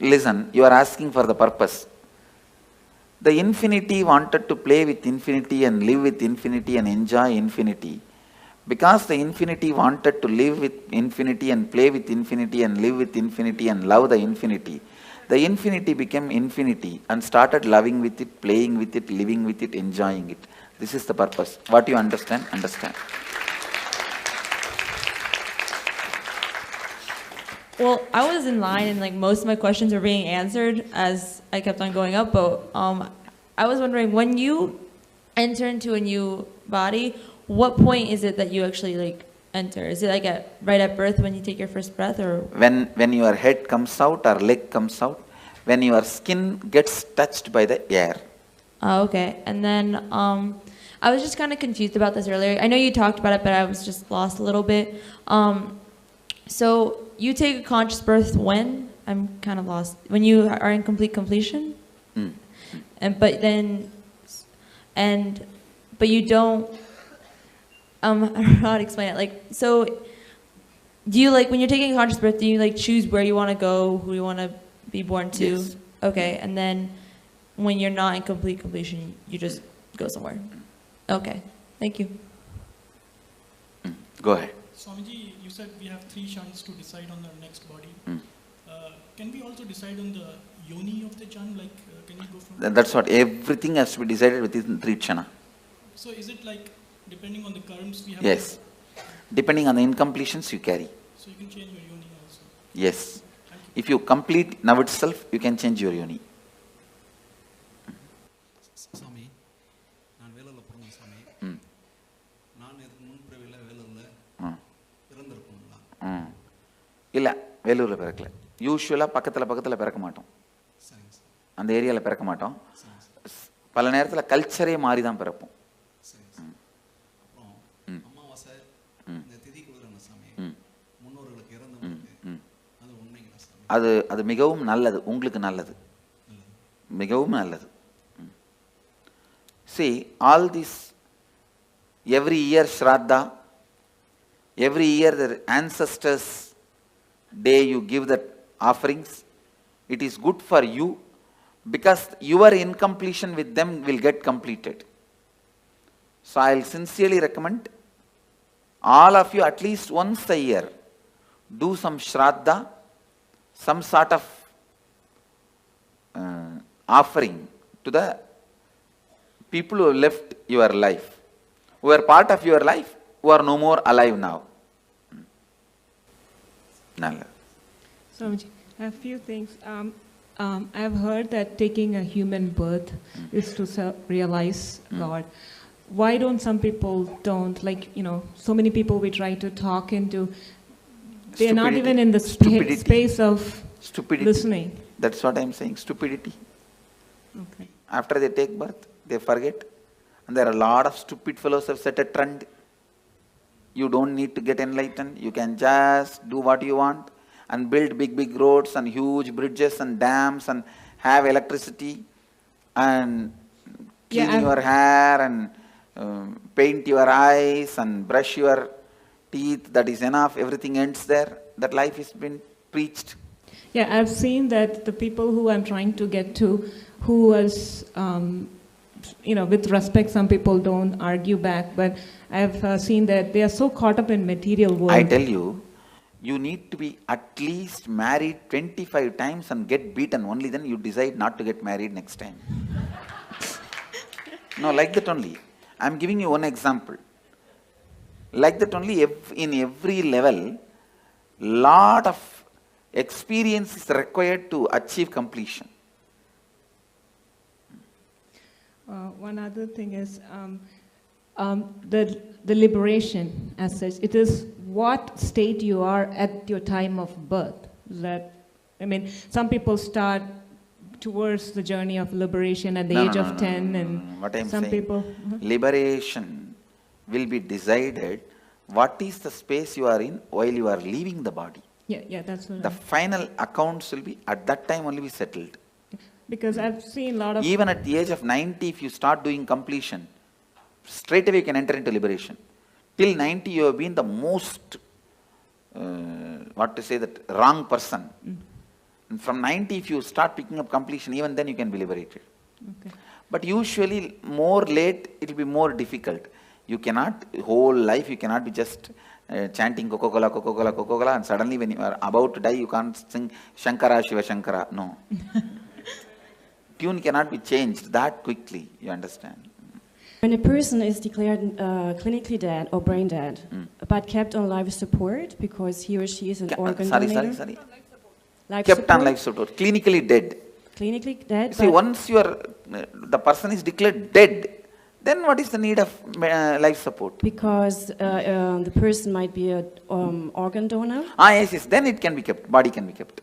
listen, you are asking for the purpose. The infinity wanted to play with infinity and live with infinity and enjoy infinity. Because the infinity wanted to live with infinity and play with infinity and live with infinity and love the infinity became infinity and started loving with it, playing with it, living with it, enjoying it. This is the purpose. What you understand, understand. Well, I was in line and most of my questions were being answered as I kept on going up, but I was wondering, when you enter into a new body, what point is it that you actually enter? Is it right at birth when you take your first breath, or? When your head comes out or leg comes out, when your skin gets touched by the air. Oh, okay. And then I was just kind of confused about this earlier. I know you talked about it, but I was just lost a little bit. So you take a conscious birth when? I'm kind of lost. When you are in complete completion? But you don't, I don't know how to explain it. So do you when you're taking a conscious birth, do you choose where you want to go, who you want to be born to? Yes. Okay. And then when you're not in complete completion, you just go somewhere. Okay. Thank you. Go ahead. Swamiji, you said we have 3 kshanas to decide on the next body. Can we also decide on the yoni of the kshan? Can you go from... That's what, everything has to be decided within 3 kshana. So is it depending on the karms we have? Yes. Depending on the incompletions you carry. So you can change your yoni also? Yes. If you complete now itself, you can change your yoni. Swami, நான் வேலூர்ல பிறந்தேன் Swami. நான் இதுக்கு முன்பிறவில வேலூர்ல பிறந்திருப்பேங்களா? இல்ல, வேலூர்ல பிறக்கல. யூசுவலா பக்கத்துல பிறக்க மாட்டோம். அந்த ஏரியால பிறக்க மாட்டோம். பல நேரத்துல கல்ச்சரே மாறி தான் பிறப்போம். அப்புறம் அமாவாசை இந்த திதி குளிரன Swami. முன்னோர்களுக்கு இறந்தவங்களுக்கு அது உண்மைங்களா Swami? அது மிகவும் நல்லது, உங்களுக்கு நல்லது. மிகவும் நல்லது. See, all this, every year Shraddha, every year the ancestors' day you give that offerings, it is good for you because your incompletion with them will get completed. So I will sincerely recommend all of you at least once a year do some Shraddha, some sort of offering to the people who have left your life, who are part of your life, who are no more alive now. Nalla. Swamiji, I have a few things. I've heard that taking a human birth is to realize God. Why don't some people don't? So many people we try to talk into, they're not even in the space of listening. That's what I'm saying, stupidity. Okay. After they take birth, they forget. And there are a lot of stupid fellows who have set a trend. You don't need to get enlightened. You can just do what you want and build big roads and huge bridges and dams and have electricity and clean your hair and paint your eyes and brush your teeth. That is enough. Everything ends there. That life has been preached. Yeah, I've seen that the people who I'm trying to get to, who was, with respect, some people don't argue back, but I've seen that they are so caught up in material world. I tell you, you need to be at least married 25 times and get beaten. Only then you decide not to get married next time. No, like that only. I'm giving you one example. Like that only, in every level, lot of experience is required to achieve completion. One other thing is, the liberation as such. It is what state you are at your time of birth. That, I mean, some people start towards the journey of liberation at the age of 10, and what I'm some saying, people. liberation will be decided what is the space you are in while you are leaving the body. Yeah, that's what The final accounts will be at that time only be settled. Because I've seen a lot of... Even at the age of 90, if you start doing completion, straight away you can enter into liberation. Till 90, you have been the most, wrong person. And from 90, if you start picking up completion, even then you can be liberated. Okay. But usually, more late, it will be more difficult. You cannot, whole life, you cannot be just chanting Coca-Cola, Coca-Cola, Coca-Cola, and suddenly when you are about to die, you can't sing Shankara, Shiva Shankara. No. Tune cannot be changed that quickly, you understand. When a person is declared clinically dead or brain dead, but kept on life support because he or she is an organ donator. Sorry. Life Kept support? on life support. Clinically dead. Clinically dead. See, once you are, the person is declared dead, then what is the need of life support? Because the person might be an organ donor. Yes. Then it can be kept. Body can be kept.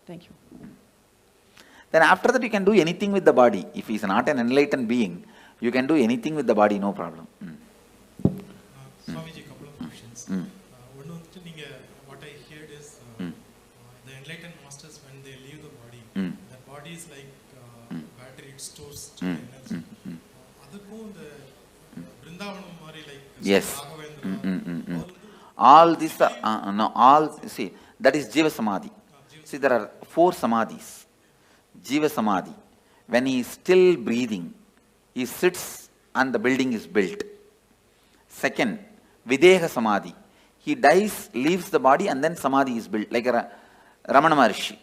Thank you. Then after that you can do anything with the body. If he is not an enlightened being, you can do anything with the body, no problem. Swamiji, couple of questions. What I heard is the enlightened masters, when they leave the body, the body is like battery, it stores energy. Adukkum the Vrindavanam mari like Yes. Bhagavan All this, see, that is Jiva Samadhi. See, there are 4 Samadhis. Jiva Samadhi. When he is still breathing, he sits and the building is built. Second, Videha Samadhi. He dies, leaves the body, and then Samadhi is built, like a Ramana Maharshi.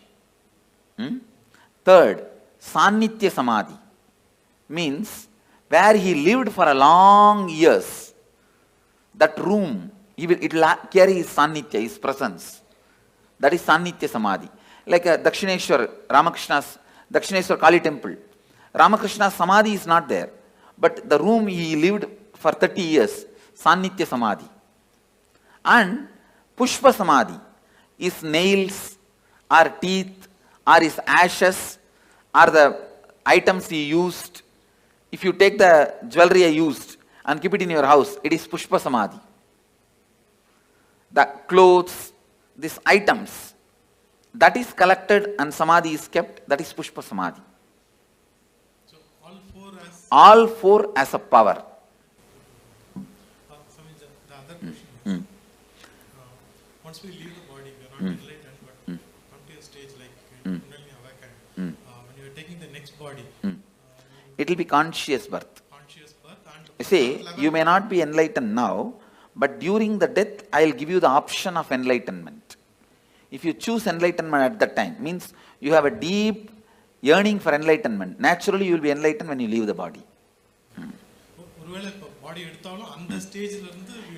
Third, Sannitya Samadhi. Means, where he lived for a long years, that room, it will carry his Sannitya, his presence. That is Sannitya Samadhi. Like a Dakshineshwar, Ramakrishna's Dakshineshwar Kali temple. Ramakrishna's Samadhi is not there. But the room he lived for 30 years, Sannitya Samadhi. And Pushpa Samadhi, his nails, or teeth, or his ashes, or the items he used. If you take the jewelry I used and keep it in your house, it is Pushpa Samadhi. The clothes, these items, that is collected and Samadhi is kept, that is Pushpa Samadhi. So all four as a power. The other question is, once we leave the body, we are not enlightened, but come to a stage like Kundalini Awakened. When you are taking the next body, it will be conscious birth. And See, you may not be enlightened now, but during the death, I will give you the option of enlightenment. If you choose enlightenment at that time, means you have a deep yearning for enlightenment. Naturally, you will be enlightened when you leave the body.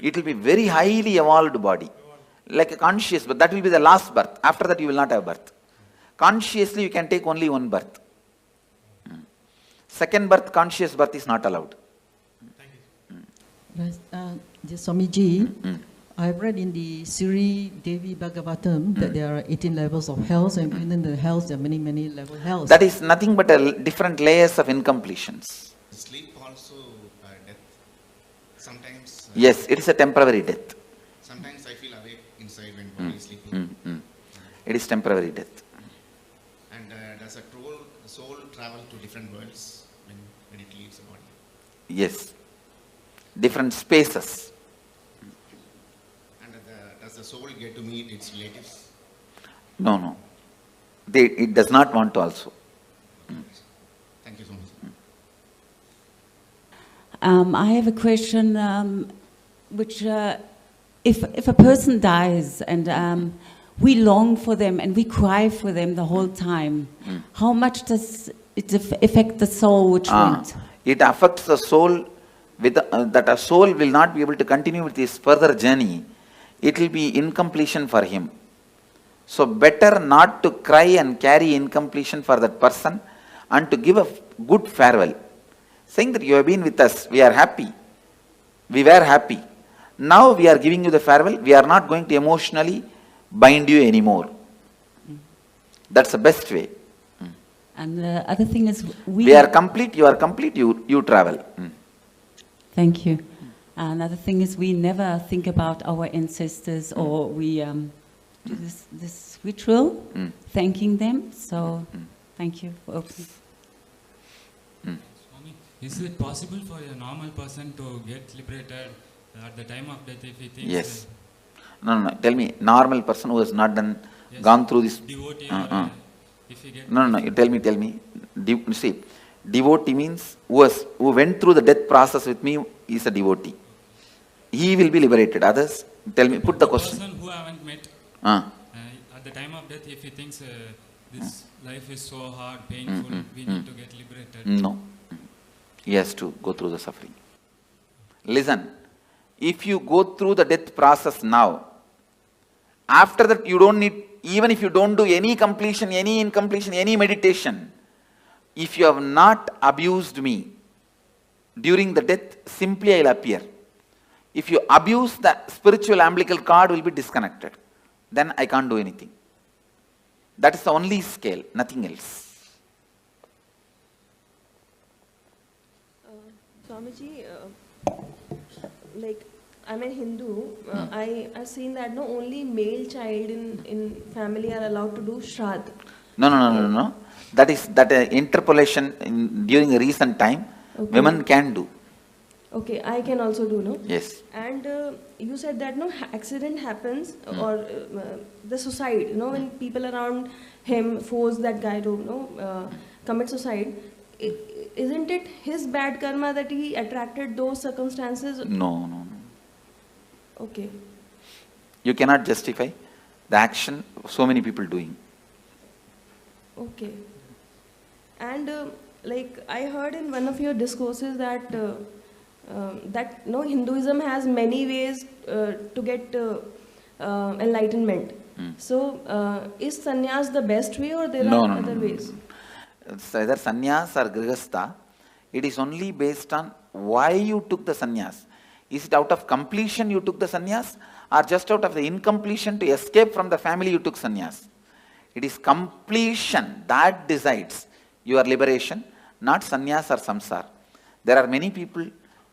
It will be very highly evolved body, like a conscious birth. That will be the last birth. After that, you will not have birth. Consciously, you can take only one birth. Second birth, conscious birth is not allowed. Swamiji, I've read in the Sri Devi Bhagavatam that there are 18 levels of hells, and within the hells there are many, many level hells. That is nothing but different layers of incompletions. Sleep also death. Sometimes. Yes, it is a temporary death. Sometimes I feel awake inside when body is sleeping. It is temporary death. And does a soul travel to different worlds when it leaves the body? Yes. Different spaces. And does the soul get to meet its relatives? No. It does not want to also. Thank you so much. I have a question, which if a person dies and we long for them and we cry for them the whole time, how much does it affect the soul which went? It affects the soul that a soul will not be able to continue with his further journey. It will be incompletion for him. So better not to cry and carry incompletion for that person and to give a good farewell. saying that you have been with us, we are happy. We were happy. Now we are giving you the farewell, we are not going to emotionally bind you anymore. That's the best way. And the other thing is we are complete, you are complete, you travel. Thank you. Another thing is we never think about our ancestors, or we do this ritual, thanking them. So thank you for opening. Swami, is it possible for a normal person to get liberated at the time of death if he thinks? Yes. No. Tell me, normal person who has not gone through this. Devotee if he gets. No. You tell me. See, devotee means who went through the death process with me is a devotee. He will be liberated. Others, tell me, put the question. Person who I haven't met, at the time of death, if he thinks this life is so hard, painful, we need to get liberated. No. He has to go through the suffering. Listen, if you go through the death process now, after that you don't need, even if you don't do any completion, any incompletion, any meditation, if you have not abused me during the death, simply I will appear. If you abuse, the spiritual umbilical cord will be disconnected. Then I can't do anything. That is the only scale, nothing else. Swamiji, like I'm a Hindu, I've seen that no only male child in family are allowed to do Shraddh. No. That is interpolation during a recent time, women can do. Okay, I can also do, no? Yes. And you said that no accident happens or the suicide, when people around him force that guy to commit suicide. Isn't it his bad karma that he attracted those circumstances? No. Okay. You cannot justify the action so many people doing. Okay. And like I heard in one of your discourses that Hinduism has many ways to get enlightenment. So is sannyas the best way, or there are other ways? It's either sannyas or grihastha. It is only based on why you took the sannyas. Is it out of completion you took the sannyas, or just out of the incompletion to escape from the family you took sannyas? It is completion that decides your liberation, not sannyas or samsara. There are many people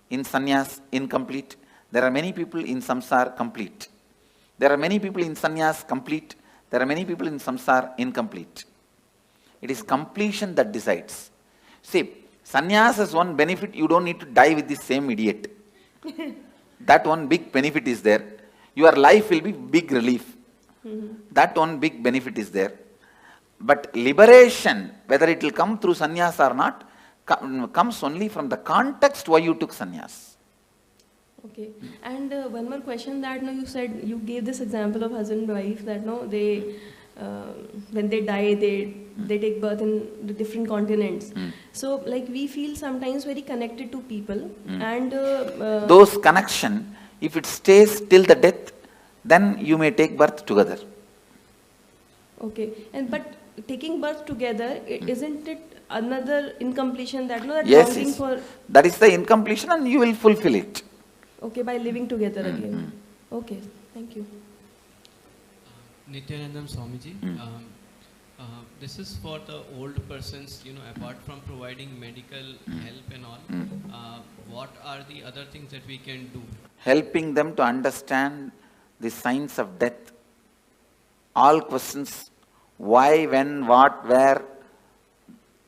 in sannyas incomplete. There are many people in samsara complete. There are many people in sannyas complete. There are many people in samsara incomplete. It is completion that decides. See, sannyas has one benefit: you don't need to die with the same idiot. That one big benefit is there. Your life will be big relief. That one big benefit is there. But liberation, whether it will come through sannyas or not, comes only from the context why you took sannyas. Okay. And one more question that you said, you gave this example of husband and wife that they when they die, they take birth in the different continents. So like we feel sometimes very connected to people and those connection, if it stays till the death, then you may take birth together. Okay. And but taking birth together, isn't it another incompletion that that yes, longing for? That is the incompletion, and you will fulfill it. Okay, by living together again. Okay, thank you. Nithyanandam Swamiji, this is for the old persons, apart from providing medical help and all, what are the other things that we can do? Helping them to understand the signs of death. All questions, why, when, what, where,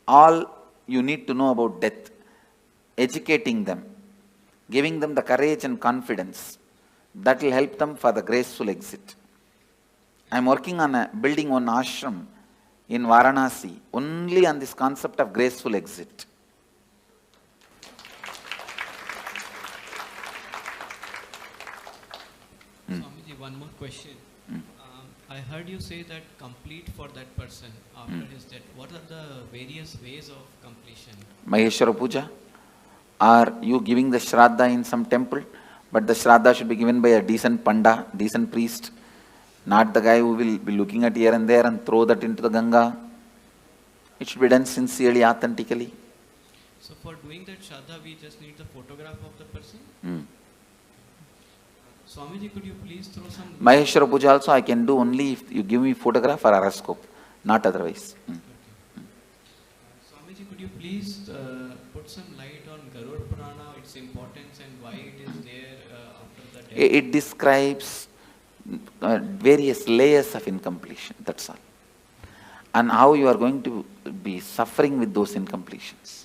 all you need to know about death. Educating them, giving them the courage and confidence. That will help them for the graceful exit. I am working on building one ashram in Varanasi, only on this concept of graceful exit. Swamiji, one more question. I heard you say that complete for that person after his death. What are the various ways of completion? Maheshwara Puja. Are you giving the Shraddha in some temple? But the Shraddha should be given by a decent Panda, decent priest. Not the guy who will be looking at here and there and throw that into the Ganga. It should be done sincerely, authentically. So for doing that Shraddha, we just need the photograph of the person? Swamiji, could you please throw some... Maheshwara Puja also I can do only if you give me photograph or horoscope, not otherwise. Swamiji, could you please put some light on Garud Purana, its importance and why it is there after the death? It describes various layers of incompletion, that's all. And how you are going to be suffering with those incompletions.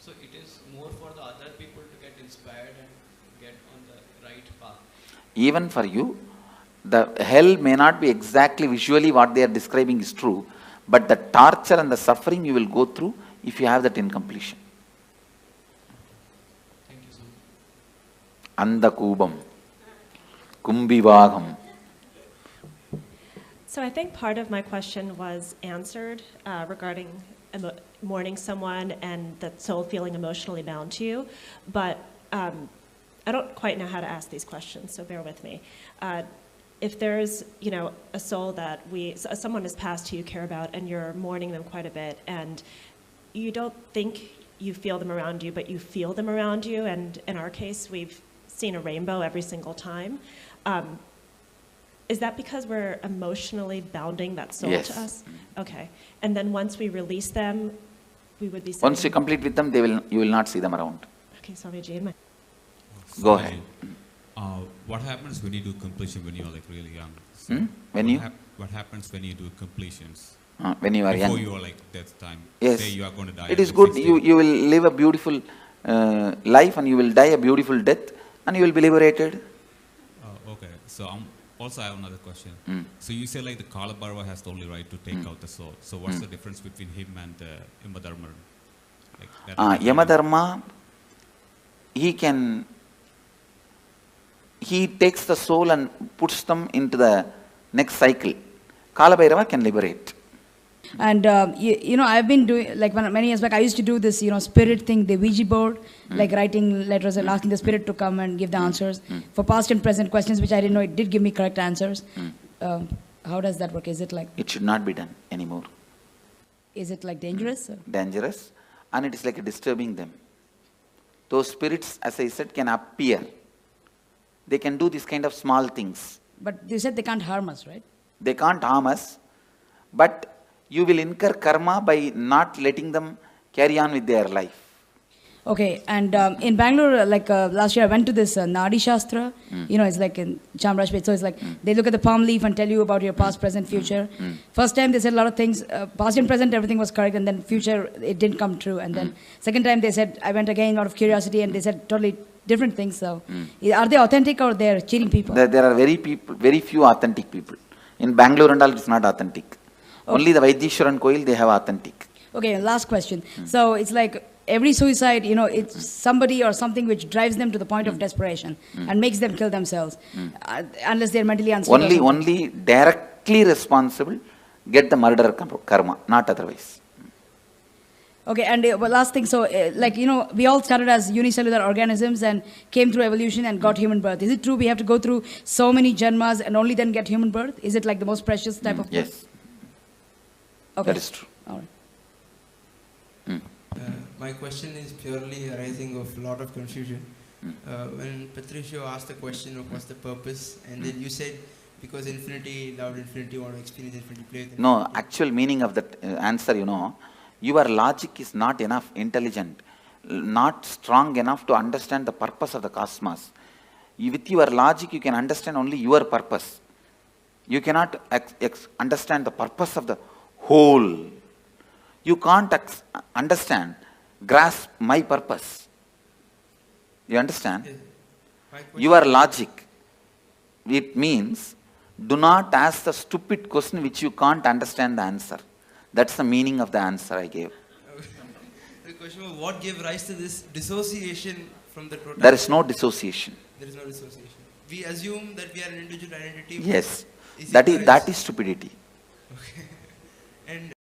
So it is more for the other people to get inspired and get on the right path. Even for you, the hell may not be exactly visually what they are describing is true, but the torture and the suffering you will go through if you have that incompletion. Thank you so much. Andakubam, Kumbivagam. So I think part of my question was answered regarding mourning someone and the soul feeling emotionally bound to you, but I don't quite know how to ask these questions, so bear with me. If there's, a soul that someone has passed who you care about and you're mourning them quite a bit, and you don't think you feel them around you, but you feel them around you, and in our case, we've seen a rainbow every single time. Is that because we're emotionally bounding that soul to us? Okay. And then once we release them, we would be... Once you complete with them, you will not see them around. Okay, Swamiji. Go ahead. What happens when you do completion when you are like really young? So what happens when you do completions? When you are young. Before you are like death time. Yes. Say you are going to die. It is good. You will live a beautiful life and you will die a beautiful death and you will be liberated. Okay. So also I have another question. So you say like the Kalabhairava has the only right to take out the soul. So what's the difference between him and Yamadharma? Yamadharma, he takes the soul and puts them into the next cycle. Kalabhairava can liberate. And I've been doing, like many years back, I used to do this, spirit thing, the Ouija board, like writing letters and asking the spirit to come and give the answers for past and present questions, which I didn't know it did give me correct answers. How does that work? Is it like... It should not be done anymore. Is it like dangerous? Dangerous, and it is like disturbing them. Those spirits, as I said, can appear. They can do this kind of small things. But you said they can't harm us, right? They can't harm us, but you will incur karma by not letting them carry on with their life. Okay, and in Bangalore, last year I went to this Nadi Shastra, it's like in Chamrajpet, so it's like they look at the palm leaf and tell you about your past, present, future. First time they said a lot of things, past and present everything was correct, and then future it didn't come true, and then second time they said, I went again out of curiosity and they said totally different things, so are they authentic or they're cheating people? There are very few authentic people. In Bangalore and all it's not authentic. Okay. Only the Vaidishwaran Koil they have authentic. Okay, last question. So it's like every suicide, it's somebody or something which drives them to the point of desperation and makes them kill themselves, unless they're mentally unstable. Only directly responsible get the murder karma, not otherwise. Okay, and last thing, so we all started as unicellular organisms and came through evolution and got human birth. Is it true we have to go through so many janmas and only then get human birth? Is it like the most precious type of birth? Yes. Okay. That is true. All right. My question is purely arising of a lot of confusion. When Patricio asked the question of what's the purpose, and then you said because infinity loved infinity, want to experience infinity, play with infinity. No, actual meaning of that answer, your logic is not enough intelligent, not strong enough to understand the purpose of the cosmos. With your logic, you can understand only your purpose. You cannot understand the purpose of the whole. You can't grasp my purpose. You understand? Your logic, it means, do not ask the stupid question which you can't understand the answer. That's the meaning of the answer I gave. The question was, what gave rise to this dissociation from the totality? There is no dissociation. There is no dissociation. We assume that we are an individual identity. Yes. That is stupidity. Okay. And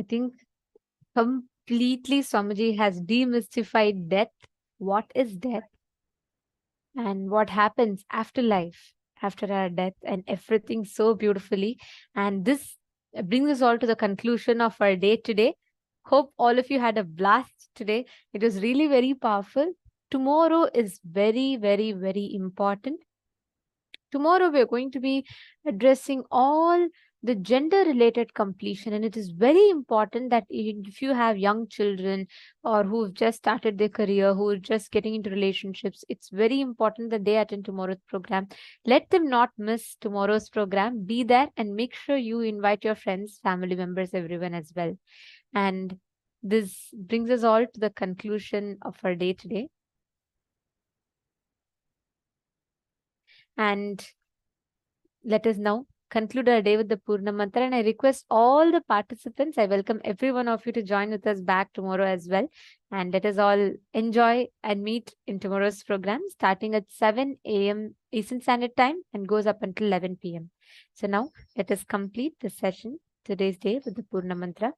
I think completely Swamiji has demystified death. What is death? And what happens after life, after our death, and everything so beautifully. And this brings us all to the conclusion of our day today. Hope all of you had a blast today. It was really very powerful. Tomorrow is very, very, very important. Tomorrow we are going to be addressing all the gender related completion, and it is very important that if you have young children or who've just started their career, who are just getting into relationships, it's very important that they attend tomorrow's program. Let them not miss tomorrow's program. Be there and make sure you invite your friends, family members, everyone as well. And this brings us all to the conclusion of our day today. And let us now conclude our day with the Purna Mantra. And I request all the participants, I welcome every one of you to join with us back tomorrow as well. And let us all enjoy and meet in tomorrow's program, starting at 7 a.m. Eastern Standard Time and goes up until 11 p.m. So now let us complete the session, today's day, with the Purna Mantra.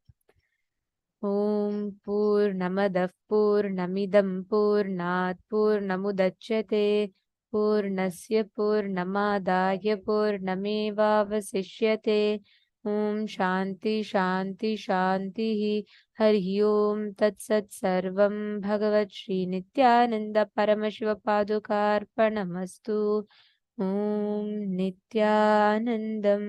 Om Purnamadah Purnamidam Purnat Purnamudachyate Purnasya Purnamadaya Purnamevavasishyate. Om Shanti Shanti Shanti Hari Om Tat Sat Sarvam Bhagavat Shri Nithyananda Paramashiva Padukarpanamastu. Om Nithyanandam.